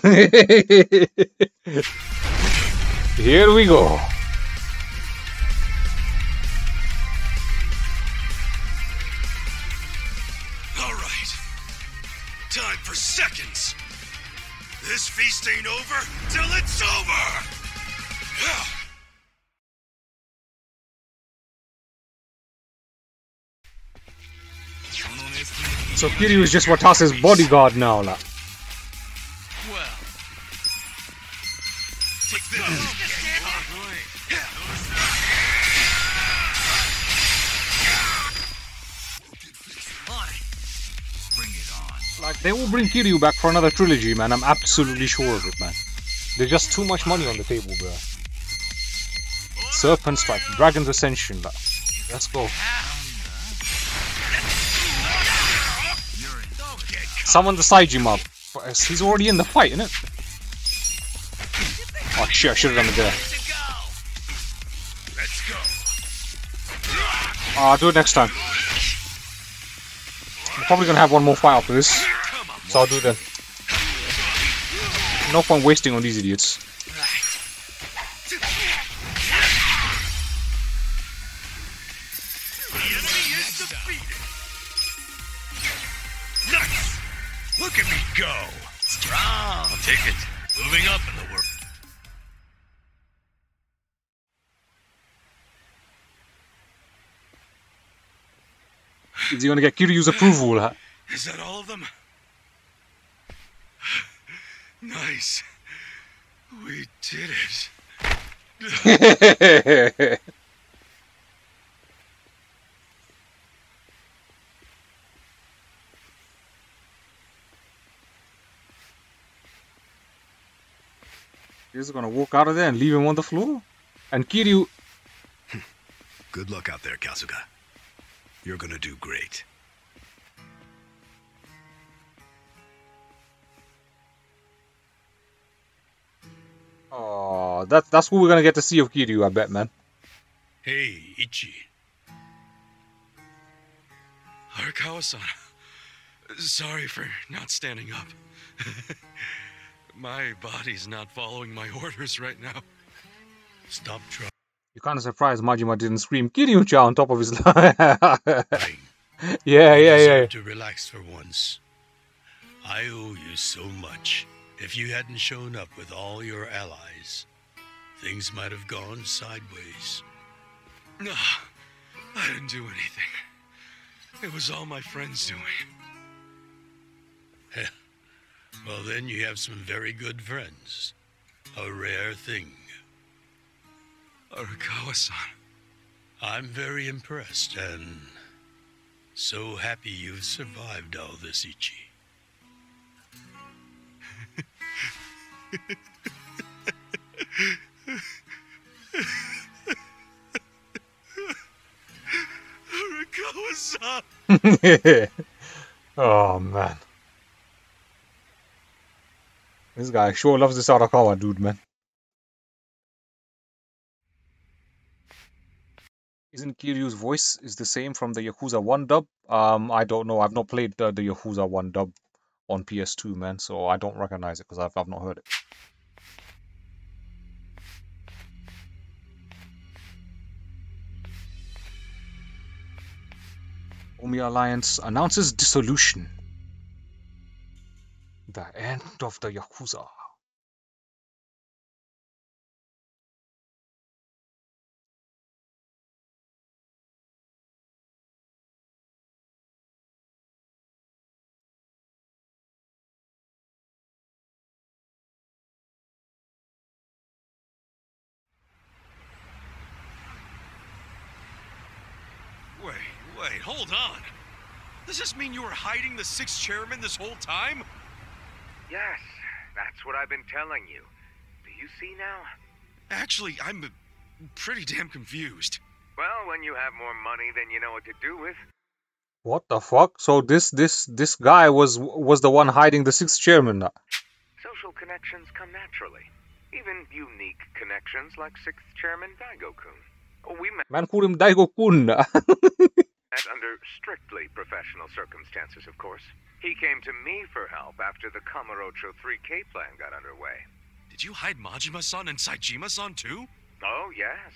Speaker 1: Here we go.
Speaker 3: All right. Time for seconds. This feast ain't over till it's over!
Speaker 1: So Kiryu is just Watase's bodyguard now, la.
Speaker 21: Well, take this.
Speaker 1: Like, they will bring Kiryu back for another trilogy, man. I'm absolutely sure of it, man. There's just too much money on the table, bro. Serpent Strike, Dragon's Ascension, la. Let's go. Summon the Saijima. He's already in the fight, innit? Oh shit, I should have done it there. I'll do it next time. I'm probably gonna have one more fight after this. So I'll do it then. No point wasting on these idiots.
Speaker 21: Look at me go! Strong! I'll take it. Moving up in the world.
Speaker 1: Is he gonna get Kiryu's approval? Huh?
Speaker 3: Is that all of them? Nice. We did it.
Speaker 1: He's gonna walk out of there and leave him on the floor? And Kiryu...
Speaker 12: Good luck out there, Kasuga. You're gonna do great.
Speaker 1: Oh, that's what we're gonna get to see of Kiryu, I bet, man.
Speaker 21: Hey, Ichi.
Speaker 3: Arakawa-san. Sorry for not standing up. My body's not following my orders right now.
Speaker 21: Stop trying.
Speaker 1: You're kind of surprised Majima didn't scream Kiryu-cha on top of his Yeah.
Speaker 21: To relax for once. I owe you so much. If you hadn't shown up with all your allies, things might have gone sideways.
Speaker 3: No, I didn't do anything. It was all my friends doing.
Speaker 21: Well, then you have some very good friends. A rare thing.
Speaker 3: Arakawa-san.
Speaker 21: I'm very impressed and so happy you've survived all this, Ichi.
Speaker 3: Arakawa-san!
Speaker 1: Oh, man. This guy sure loves this Arakawa dude, man. Isn't Kiryu's voice is the same from the Yakuza 1 dub? I don't know. I've not played the Yakuza 1 dub on PS2, man, so I don't recognize it because I've not heard it. Omi Alliance announces dissolution. The end of the Yakuza.
Speaker 3: Wait, hold on. Does this mean you were hiding the 6th chairman this whole time?
Speaker 19: Yes, that's what I've been telling you. Do you see now?
Speaker 3: Actually, I'm pretty damn confused.
Speaker 19: Well, when you have more money than you know what to do with.
Speaker 1: What the fuck? So this guy was the one hiding the 6th chairman.
Speaker 19: Social connections come naturally. Even unique connections like 6th Chairman Daigo-kun. We met
Speaker 1: Man called him Daigo-kun.
Speaker 19: under strictly professional circumstances, of course. He came to me for help after the Kamurocho 3K plan got underway.
Speaker 3: Did you hide Majima-san and Saejima-san too?
Speaker 19: Oh, yes.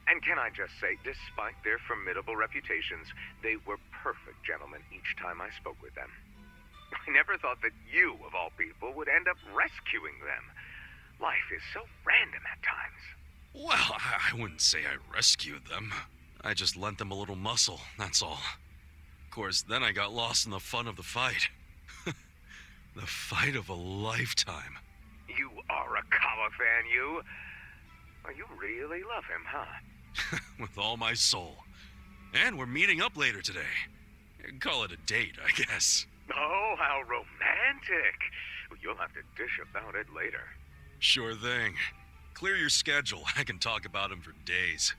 Speaker 19: And can I just say, despite their formidable reputations, they were perfect gentlemen each time I spoke with them. I never thought that you, of all people, would end up rescuing them. Life is so random at times.
Speaker 3: Well, I wouldn't say I rescued them. I just lent them a little muscle, that's all. Of course, then I got lost in the fun of the fight. The fight of a lifetime.
Speaker 19: You are a Kawa fan, you. Oh, you really love him, huh?
Speaker 3: With all my soul. And we're meeting up later today. Call it a date, I guess.
Speaker 19: Oh, how romantic. You'll have to dish about it later.
Speaker 3: Sure thing. Clear your schedule. I can talk about him for days.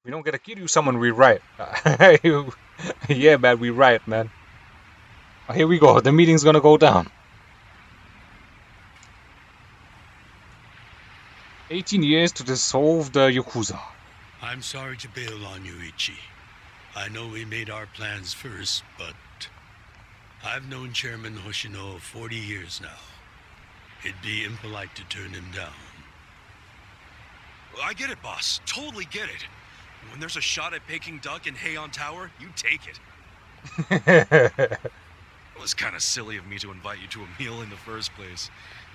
Speaker 1: We don't get a Kiryu summon, we write. Yeah, man, we write, man. Oh, here we go. The meeting's gonna go down. 18 years to dissolve the Yakuza.
Speaker 21: I'm sorry to bail on you, Ichi. I know we made our plans first, but I've known Chairman Hoshino 40 years now. It'd be impolite to turn him down.
Speaker 3: I get it, boss. Totally get it. When there's a shot at Peking Duck in Heian Tower, you take it. It was kind of silly of me to invite you to a meal in the first place.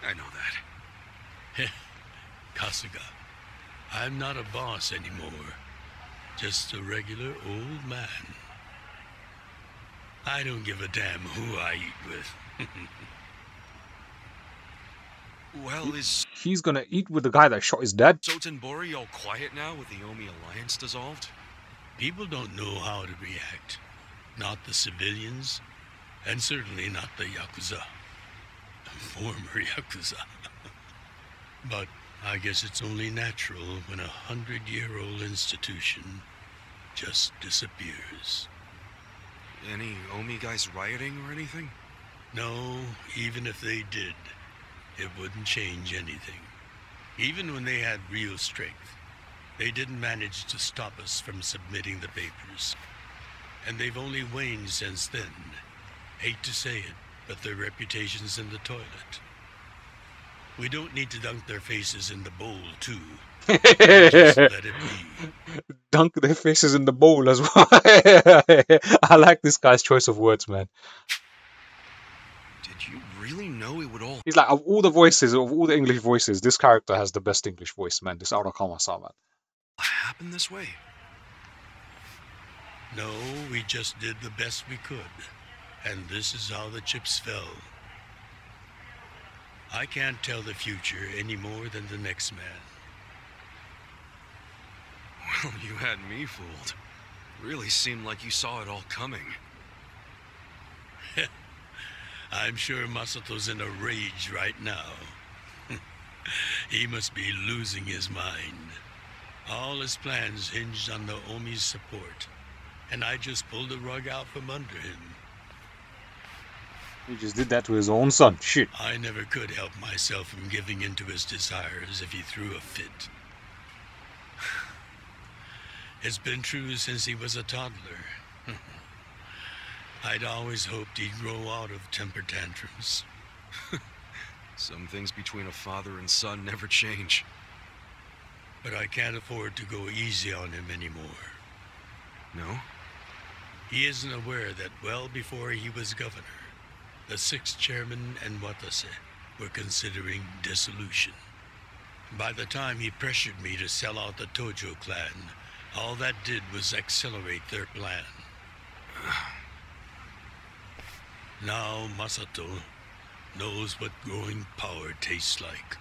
Speaker 3: I know that.
Speaker 21: Kasuga, I'm not a boss anymore. Just a regular old man. I don't give a damn who I eat with.
Speaker 3: Well, is...
Speaker 1: He's gonna eat with the guy that shot his dad?
Speaker 3: Suttonbori all quiet now with the Omi Alliance dissolved?
Speaker 21: People don't know how to react. Not the civilians, and certainly not the Yakuza. Former Yakuza. But I guess it's only natural when a 100-year-old institution just disappears.
Speaker 3: Any Omi guys rioting or anything?
Speaker 21: No, even if they did, it wouldn't change anything. Even when they had real strength, they didn't manage to stop us from submitting the papers. And they've only waned since then. Hate to say it, but their reputation's in the toilet. We don't need to dunk their faces in the bowl, too. Just let it be.
Speaker 1: Dunk their faces in the bowl as well. I like this guy's choice of words, man.
Speaker 3: Did you really know it would all...
Speaker 1: He's like, of all the voices, of all the English voices, this character has the best English voice, man. This Arakama-san, man.
Speaker 3: Happened this way?
Speaker 21: No, we just did the best we could. And this is how the chips fell. I can't tell the future any more than the next man.
Speaker 3: Well, you had me fooled. Really seemed like you saw it all coming.
Speaker 21: I'm sure Masato's in a rage right now. He must be losing his mind. All his plans hinged on the Omi's support, and I just pulled the rug out from under him.
Speaker 1: He just did that to his own son. Shit.
Speaker 21: I never could help myself from giving in to his desires if he threw a fit. It's been true since he was a toddler. I'd always hoped he'd grow out of temper tantrums.
Speaker 3: Some things between a father and son never change.
Speaker 21: But I can't afford to go easy on him anymore.
Speaker 3: No?
Speaker 21: He isn't aware that well before he was governor, the 6th chairman and Watase were considering dissolution. By the time he pressured me to sell out the Tojo clan, all that did was accelerate their plan. Now Masato knows what growing power tastes like.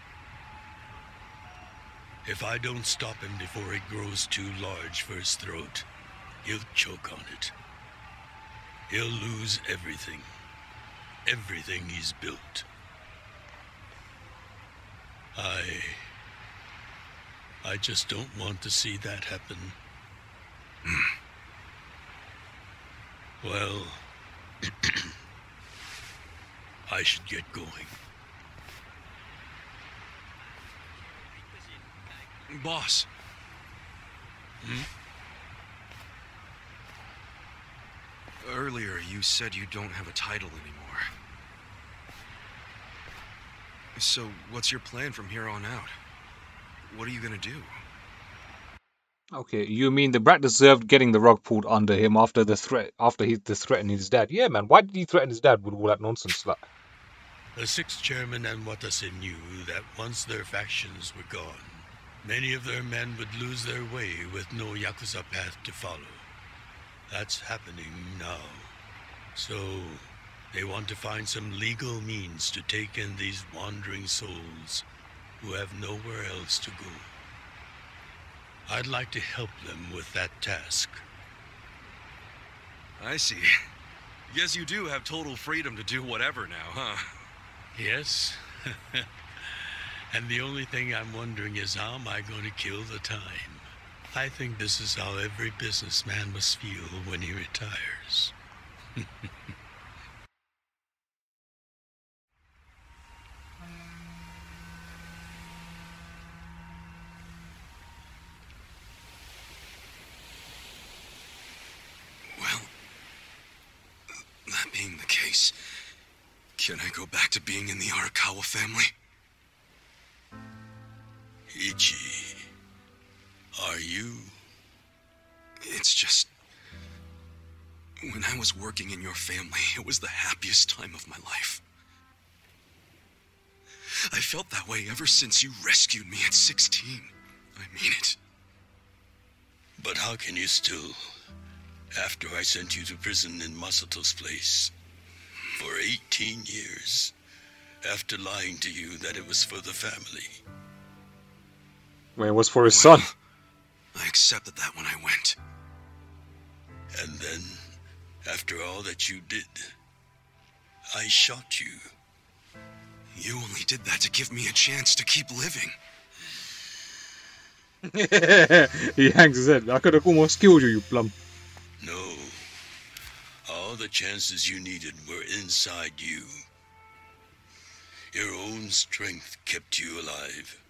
Speaker 21: If I don't stop him before it grows too large for his throat, he'll choke on it. He'll lose everything. Everything he's built. I just don't want to see that happen. Well, I should get going.
Speaker 3: Boss. Earlier, you said you don't have a title anymore. So, what's your plan from here on out? What are you gonna do?
Speaker 1: Okay, you mean the brat deserved getting the rug pulled under him after the threatened his dad? Yeah, man. Why did he threaten his dad with all that nonsense? Like,
Speaker 21: the 6th chairman and Watase knew that once their factions were gone, many of their men would lose their way with no Yakuza path to follow. That's happening now. So, they want to find some legal means to take in these wandering souls who have nowhere else to go. I'd like to help them with that task.
Speaker 3: I see. Guess you do have total freedom to do whatever now, huh?
Speaker 21: Yes. And the only thing I'm wondering is how am I going to kill the time? I think this is how every businessman must feel when he retires.
Speaker 3: Well, that being the case, can I go back to being in the Arakawa family?
Speaker 21: Ichi, are you?
Speaker 3: It's just... when I was working in your family, it was the happiest time of my life. I felt that way ever since you rescued me at 16. I mean it.
Speaker 21: But how can you still, after I sent you to prison in Masato's place, for 18 years, after lying to you that it was for the family?
Speaker 1: When it was for his son.
Speaker 3: I accepted that when I went.
Speaker 21: And then, after all that you did, I shot you.
Speaker 3: You only did that to give me a chance to keep living.
Speaker 1: He hangs his head. I could have almost killed you, you plum.
Speaker 21: No. All the chances you needed were inside you. Your own strength kept you alive.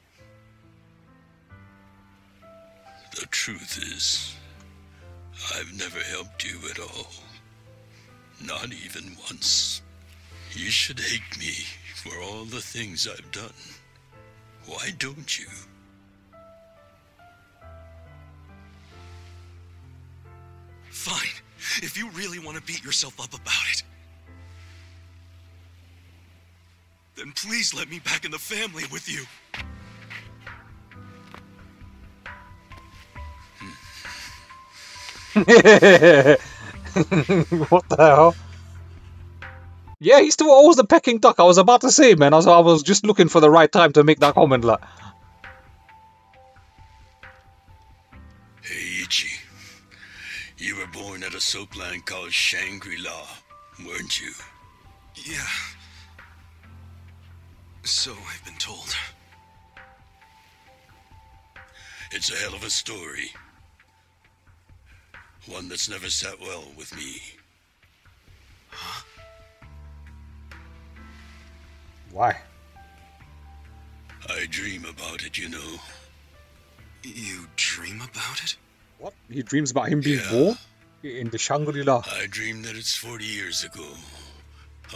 Speaker 21: The truth is, I've never helped you at all. Not even once. You should hate me for all the things I've done. Why don't you?
Speaker 3: Fine. If you really want to beat yourself up about it, then please let me back in the family with you.
Speaker 1: What the hell? Yeah, he still owes the pecking duck. I was about to say, man. I was just looking for the right time to make that comment. Like,
Speaker 21: hey, Ichi. You were born at a soapland called Shangri-La, weren't you?
Speaker 3: Yeah. So I've been told.
Speaker 14: It's a hell of a story. One that's never sat well with me.
Speaker 3: Huh?
Speaker 1: Why?
Speaker 14: I dream about it, you know.
Speaker 3: You dream about it?
Speaker 1: What? He dreams about him being born? In the Shangri-La?
Speaker 14: I dream that it's 40 years ago.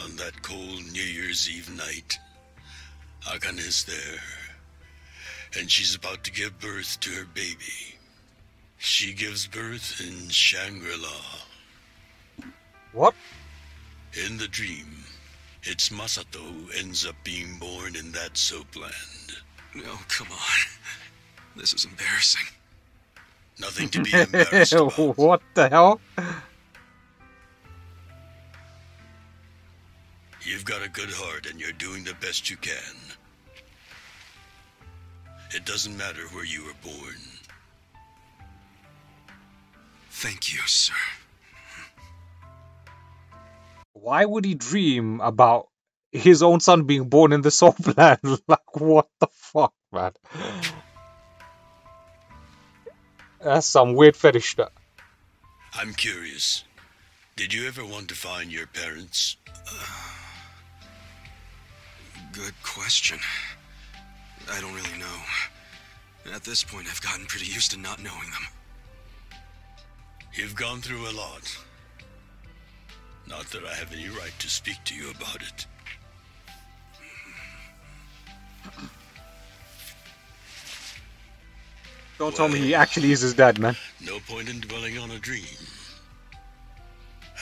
Speaker 14: On that cold New Year's Eve night. Akane is there. And she's about to give birth to her baby. She gives birth in Shangri-La.
Speaker 1: What?
Speaker 14: In the dream, it's Masato who ends up being born in that soapland.
Speaker 3: No, come on. This is embarrassing.
Speaker 14: Nothing to be embarrassed about.
Speaker 1: What the hell?
Speaker 14: You've got a good heart and you're doing the best you can. It doesn't matter where you were born.
Speaker 3: Thank you, sir.
Speaker 1: Why would he dream about his own son being born in the soapland? Like, what the fuck, man? That's some weird fetish that.
Speaker 14: I'm curious. Did you ever want to find your parents?
Speaker 3: Good question. I don't really know. At this point, I've gotten pretty used to not knowing them.
Speaker 14: You've gone through a lot. Not that I have any right to speak to you about it.
Speaker 1: Don't tell me he actually is his dad, man.
Speaker 14: No point in dwelling on a dream.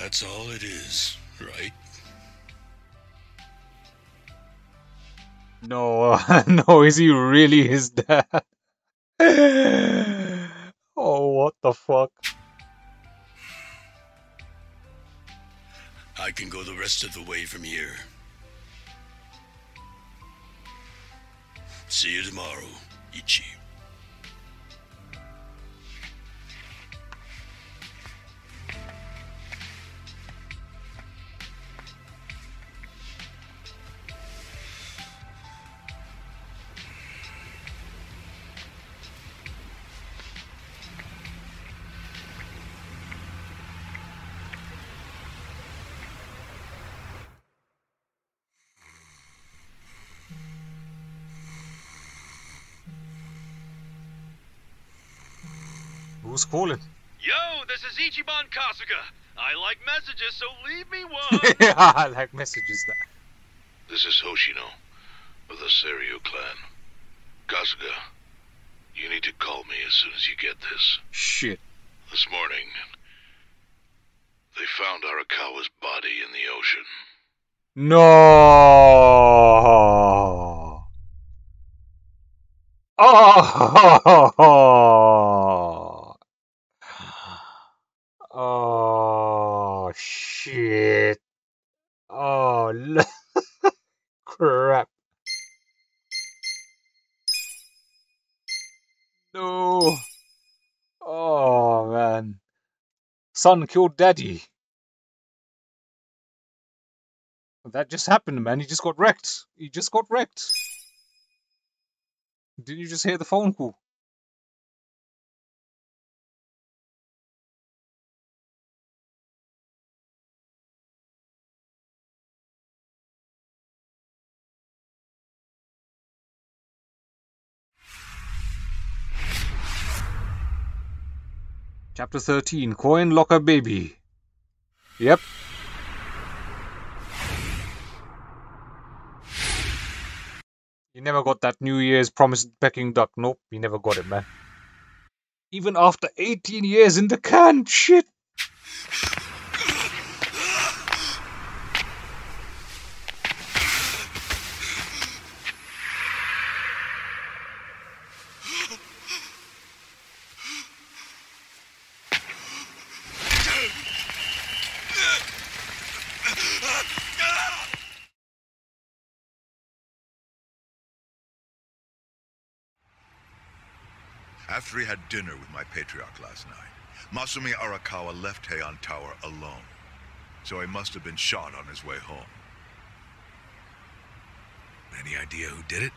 Speaker 14: That's all it is, right?
Speaker 1: No, no, is he really his dad? Oh, what the fuck?
Speaker 14: I can go the rest of the way from here. See you tomorrow, Ichi.
Speaker 1: Who's calling?
Speaker 22: Yo, this is Ichiban Kasuga. I like messages, so leave me one.
Speaker 1: I like messages that.
Speaker 2: This is Hoshino of the Seiryu clan. Kasuga, you need to call me as soon as you get this.
Speaker 1: Shit.
Speaker 2: This morning, they found Arakawa's body in the ocean.
Speaker 1: No. Oh. Oh shit. Oh crap. No. Oh man. Son killed daddy. That just happened, man. He just got wrecked. He just got wrecked. Didn't you just hear the phone call? Chapter 13, Coin Locker Baby. Yep. You never got that New Year's promised Peking duck. Nope, you never got it, man. Even after 18 years in the can, shit.
Speaker 23: After he had dinner with my patriarch last night, Masumi Arakawa left Heian Tower alone. So he must have been shot on his way home.
Speaker 11: Any idea who did it?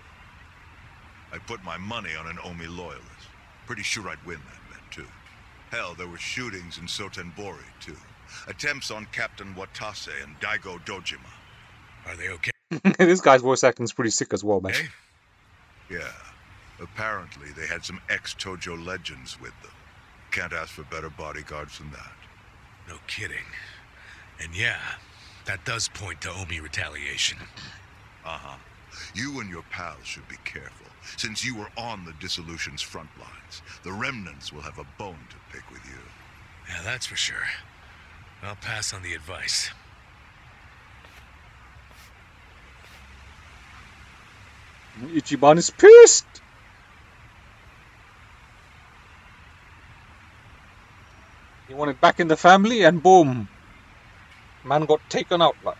Speaker 23: I put my money on an Omi loyalist. Pretty sure I'd win that bet, too. Hell, there were shootings in Suttonbori, too. Attempts on Captain Watase and Daigo Dojima.
Speaker 11: Are they okay?
Speaker 1: This guy's voice acting is pretty sick as well, man.
Speaker 23: Hey? Yeah. Apparently, they had some ex-Tojo legends with them. Can't ask for better bodyguards than that.
Speaker 11: No kidding. And yeah, that does point to Omi retaliation.
Speaker 23: Uh-huh. You and your pals should be careful, since you were on the dissolution's front lines. The remnants will have a bone to pick with you.
Speaker 11: Yeah, that's for sure. I'll pass on the advice.
Speaker 1: Ichiban is pissed! He wanted back in the family and boom! Man got taken out like.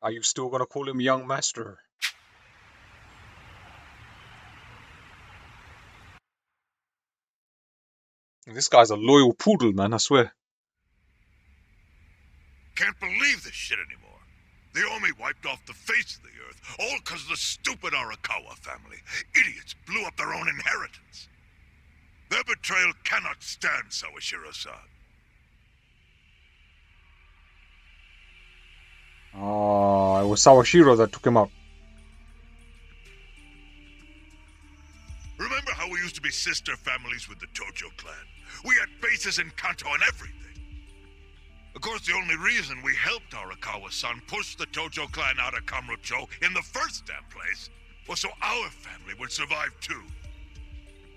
Speaker 1: Are you still gonna call him young master? This guy's a loyal poodle, man, I swear.
Speaker 23: Can't believe this shit anymore. The Omi wiped off the face of the earth, all because of the stupid Arakawa family. Idiots blew up their own inheritance. Their betrayal cannot stand, Sawashiro-san.
Speaker 1: Oh, it was Sawashiro that took him out.
Speaker 23: Remember how we used to be sister families with the Tojo clan? We had bases in Kanto and everything. Of course, the only reason we helped Arakawa-san push the Tojo clan out of Kamurocho in the first damn place was so our family would survive too.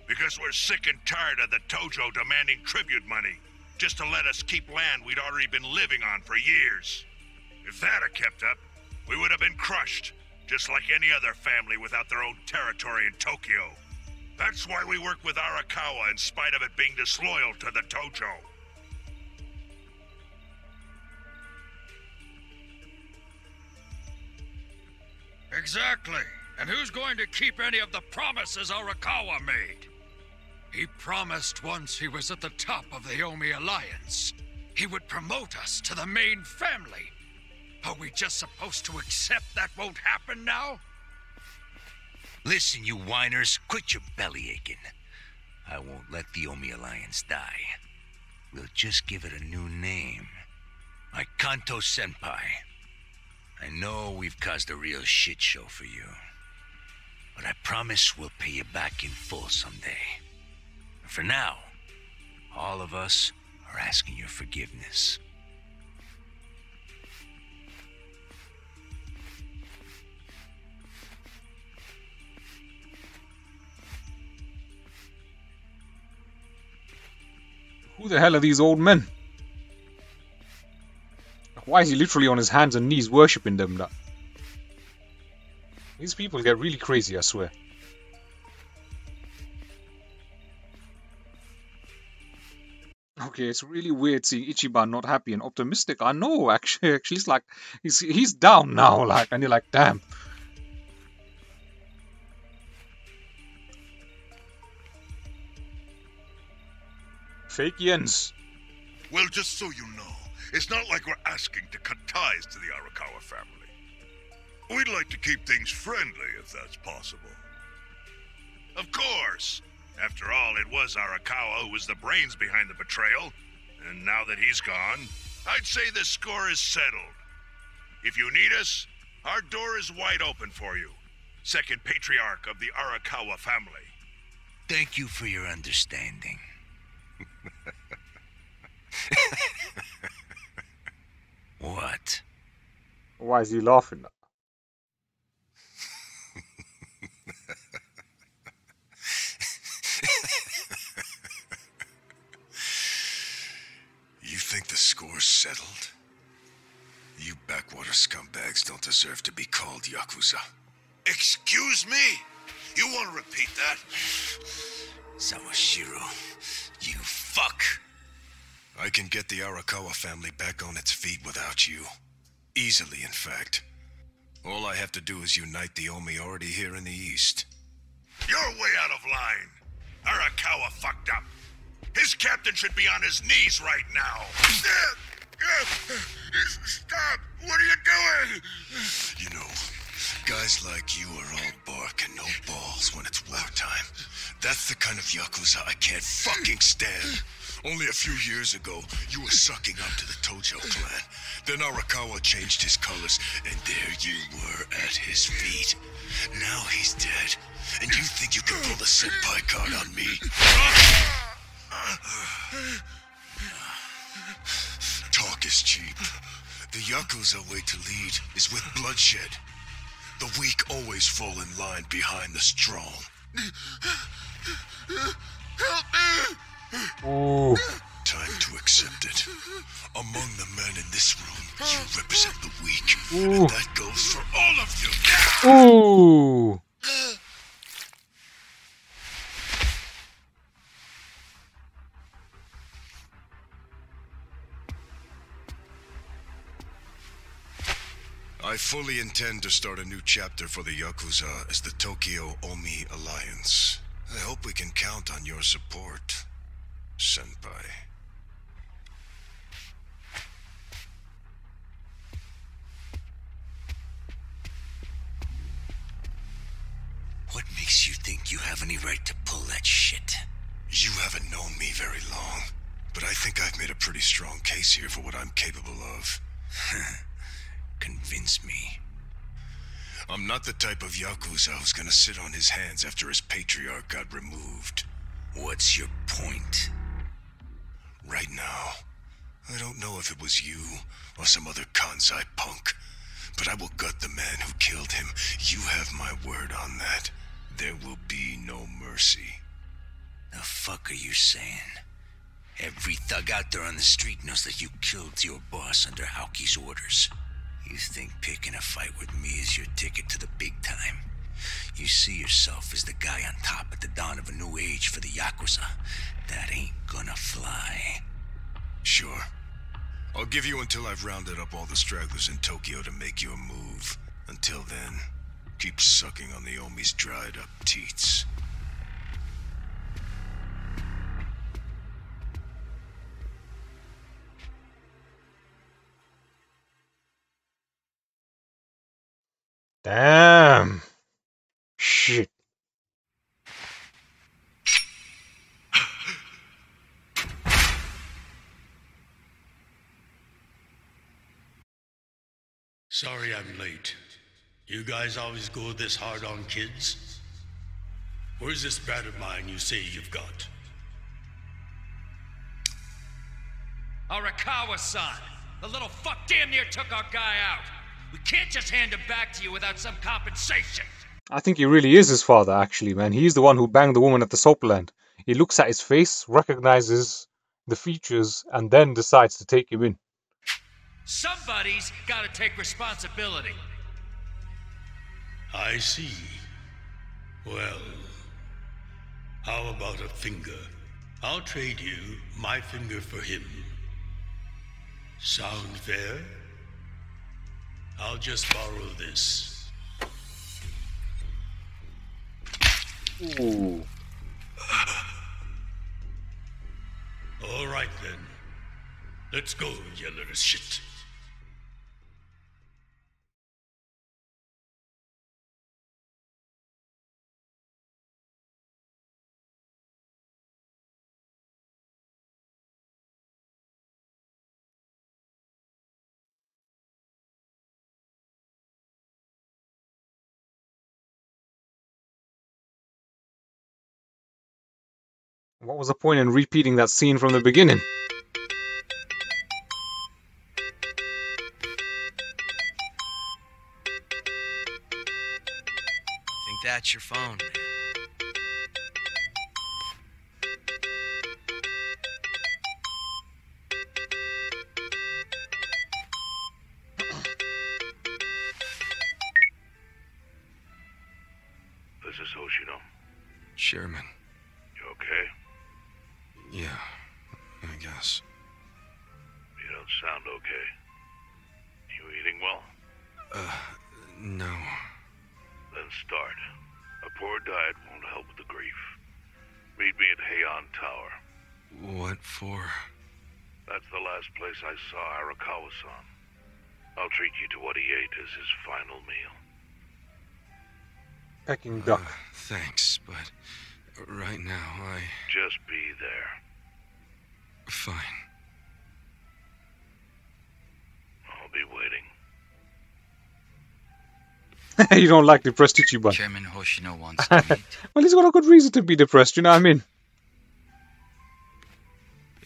Speaker 23: Because we're sick and tired of the Tojo demanding tribute money just to let us keep land we'd already been living on for years. If that had kept up, we would have been crushed, just like any other family without their own territory in Tokyo. That's why we work with Arakawa in spite of it being disloyal to the Tojo.
Speaker 10: Exactly. And who's going to keep any of the promises Arakawa made? He promised once he was at the top of the Omi Alliance, he would promote us to the main family. Are we just supposed to accept that won't happen now?
Speaker 5: Listen, you whiners, quit your belly aching. I won't let the Omi Alliance die. We'll just give it a new name. My Kanto Senpai. I know we've caused a real shit show for you. But I promise we'll pay you back in full someday. For now, all of us are asking your forgiveness.
Speaker 1: Who the hell are these old men? Why is he literally on his hands and knees worshipping them? These people get really crazy, I swear. Okay, it's really weird seeing Ichiban not happy and optimistic. I know, actually it's like he's down now, like, and you're like, damn. Fake Jens.
Speaker 23: Well, just so you know, it's not like we're asking to cut ties to the Arakawa family. We'd like to keep things friendly, if that's possible.
Speaker 2: Of course. After all, it was Arakawa who was the brains behind the betrayal. And now that he's gone, I'd say the score is settled. If you need us, our door is wide open for you. Second patriarch of the Arakawa family.
Speaker 5: Thank you for your understanding. What?
Speaker 1: Why is he laughing?
Speaker 12: You think the score's settled? You backwater scumbags don't deserve to be called Yakuza.
Speaker 23: Excuse me? You want to repeat that?
Speaker 5: Sawashiro, you fuck.
Speaker 12: I can get the Arakawa family back on its feet without you. Easily, in fact. All I have to do is unite the Omi already here in the east.
Speaker 23: You're way out of line. Arakawa fucked up. His captain should be on his knees right now.
Speaker 2: Stop! What are you doing?
Speaker 12: You know That's the kind of Yakuza I can't fucking stand. Only a few years ago, you were sucking up to the Tojo clan. Then Arakawa changed his colors, and there you were at his feet. Now he's dead, and you think you can pull the senpai card on me? Talk is cheap. The Yakuza way to lead is with bloodshed. The weak always fall in line behind the strong.
Speaker 21: Help me!
Speaker 1: Ooh.
Speaker 12: Time to accept it. Among the men in this room, you represent the weak.
Speaker 1: Ooh.
Speaker 12: And that goes for all of you.
Speaker 1: Ooh.
Speaker 12: I fully intend to start a new chapter for the Yakuza as the Tokyo Omi Alliance. I hope we can count on your support, Senpai.
Speaker 14: What makes you think you have any right to pull that shit?
Speaker 12: You haven't known me very long, but I think I've made a pretty strong case here for what I'm capable of.
Speaker 14: Convince me.
Speaker 12: I'm not the type of Yakuza who's gonna sit on his hands after his patriarch got removed.
Speaker 14: What's your point?
Speaker 12: Right now, I don't know if it was you or some other Kansai punk, but I will gut the man who killed him. You have my word on that. There will be no mercy.
Speaker 14: The fuck are you saying? Every thug out there on the street knows that you killed your boss under Haoki's orders. You think picking a fight with me is your ticket to the big time? You see yourself as the guy on top at the dawn of a new age for the Yakuza. That ain't gonna fly.
Speaker 12: Sure. I'll give you until I've rounded up all the stragglers in Tokyo to make you a move. Until then, keep sucking on the Omi's dried up teats.
Speaker 1: Damn. Shit.
Speaker 21: Sorry I'm late. You guys always go this hard on kids? Where's this brat of mine you say you've got?
Speaker 10: Arakawa-san! The little fuck damn near took our guy out! We can't just hand him back to you without some compensation!
Speaker 1: I think he really is his father, actually, man. He's the one who banged the woman at the soapland. He looks at his face, recognizes the features, and then decides to take him in.
Speaker 10: Somebody's gotta take responsibility.
Speaker 21: I see. Well, how about a finger? I'll trade you my finger for him. Sound fair? I'll just borrow this.
Speaker 1: Ooh.
Speaker 21: All right then. Let's go, you little shit.
Speaker 1: What was the point in repeating that scene from the beginning?
Speaker 5: Think that's your phone, man.
Speaker 2: This is Hoshino.
Speaker 17: Chairman.
Speaker 2: You okay?
Speaker 17: Yeah, I guess.
Speaker 2: You don't sound okay. You eating well?
Speaker 17: No.
Speaker 2: Then start. A poor diet won't help with the grief. Meet me at Heian Tower.
Speaker 17: What for?
Speaker 2: That's the last place I saw Arakawa-san. I'll treat you to what he ate as his final meal.
Speaker 1: Peking duck.
Speaker 17: Thanks, but
Speaker 3: Right now,
Speaker 2: Just be there.
Speaker 3: Fine.
Speaker 2: I'll be waiting.
Speaker 1: You don't like depressed Ichiban.
Speaker 15: Chairman Hoshino wants to meet.
Speaker 1: Well, he's got a good reason to be depressed, you know what I mean?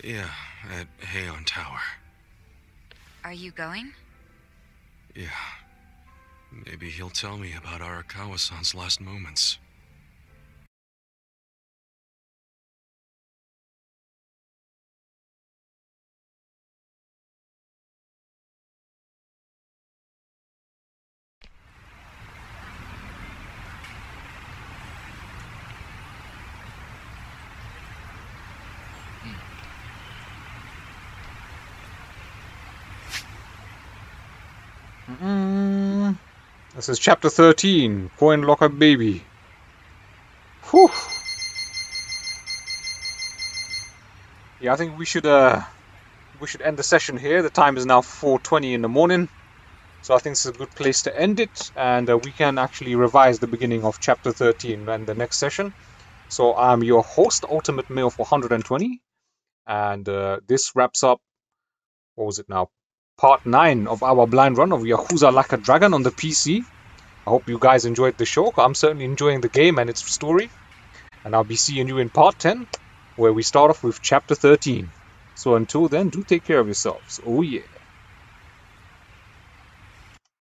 Speaker 3: Yeah, at Heion Tower.
Speaker 8: Are you going?
Speaker 3: Yeah. Maybe he'll tell me about Arakawa-san's last moments.
Speaker 1: This is chapter 13, Coin Locker Baby. Whew. Yeah, I think we should end the session here. The time is now 4:20 in the morning, so I think this is a good place to end it, and we can actually revise the beginning of chapter 13 in the next session. So I'm your host, Ultimate Male 420, and this wraps up. What was it now? Part 9 of our blind run of Yakuza Like a Dragon on the PC. I hope you guys enjoyed the show. I'm certainly enjoying the game and its story. And I'll be seeing you in part 10, where we start off with chapter 13. So until then, do take care of yourselves. Oh yeah.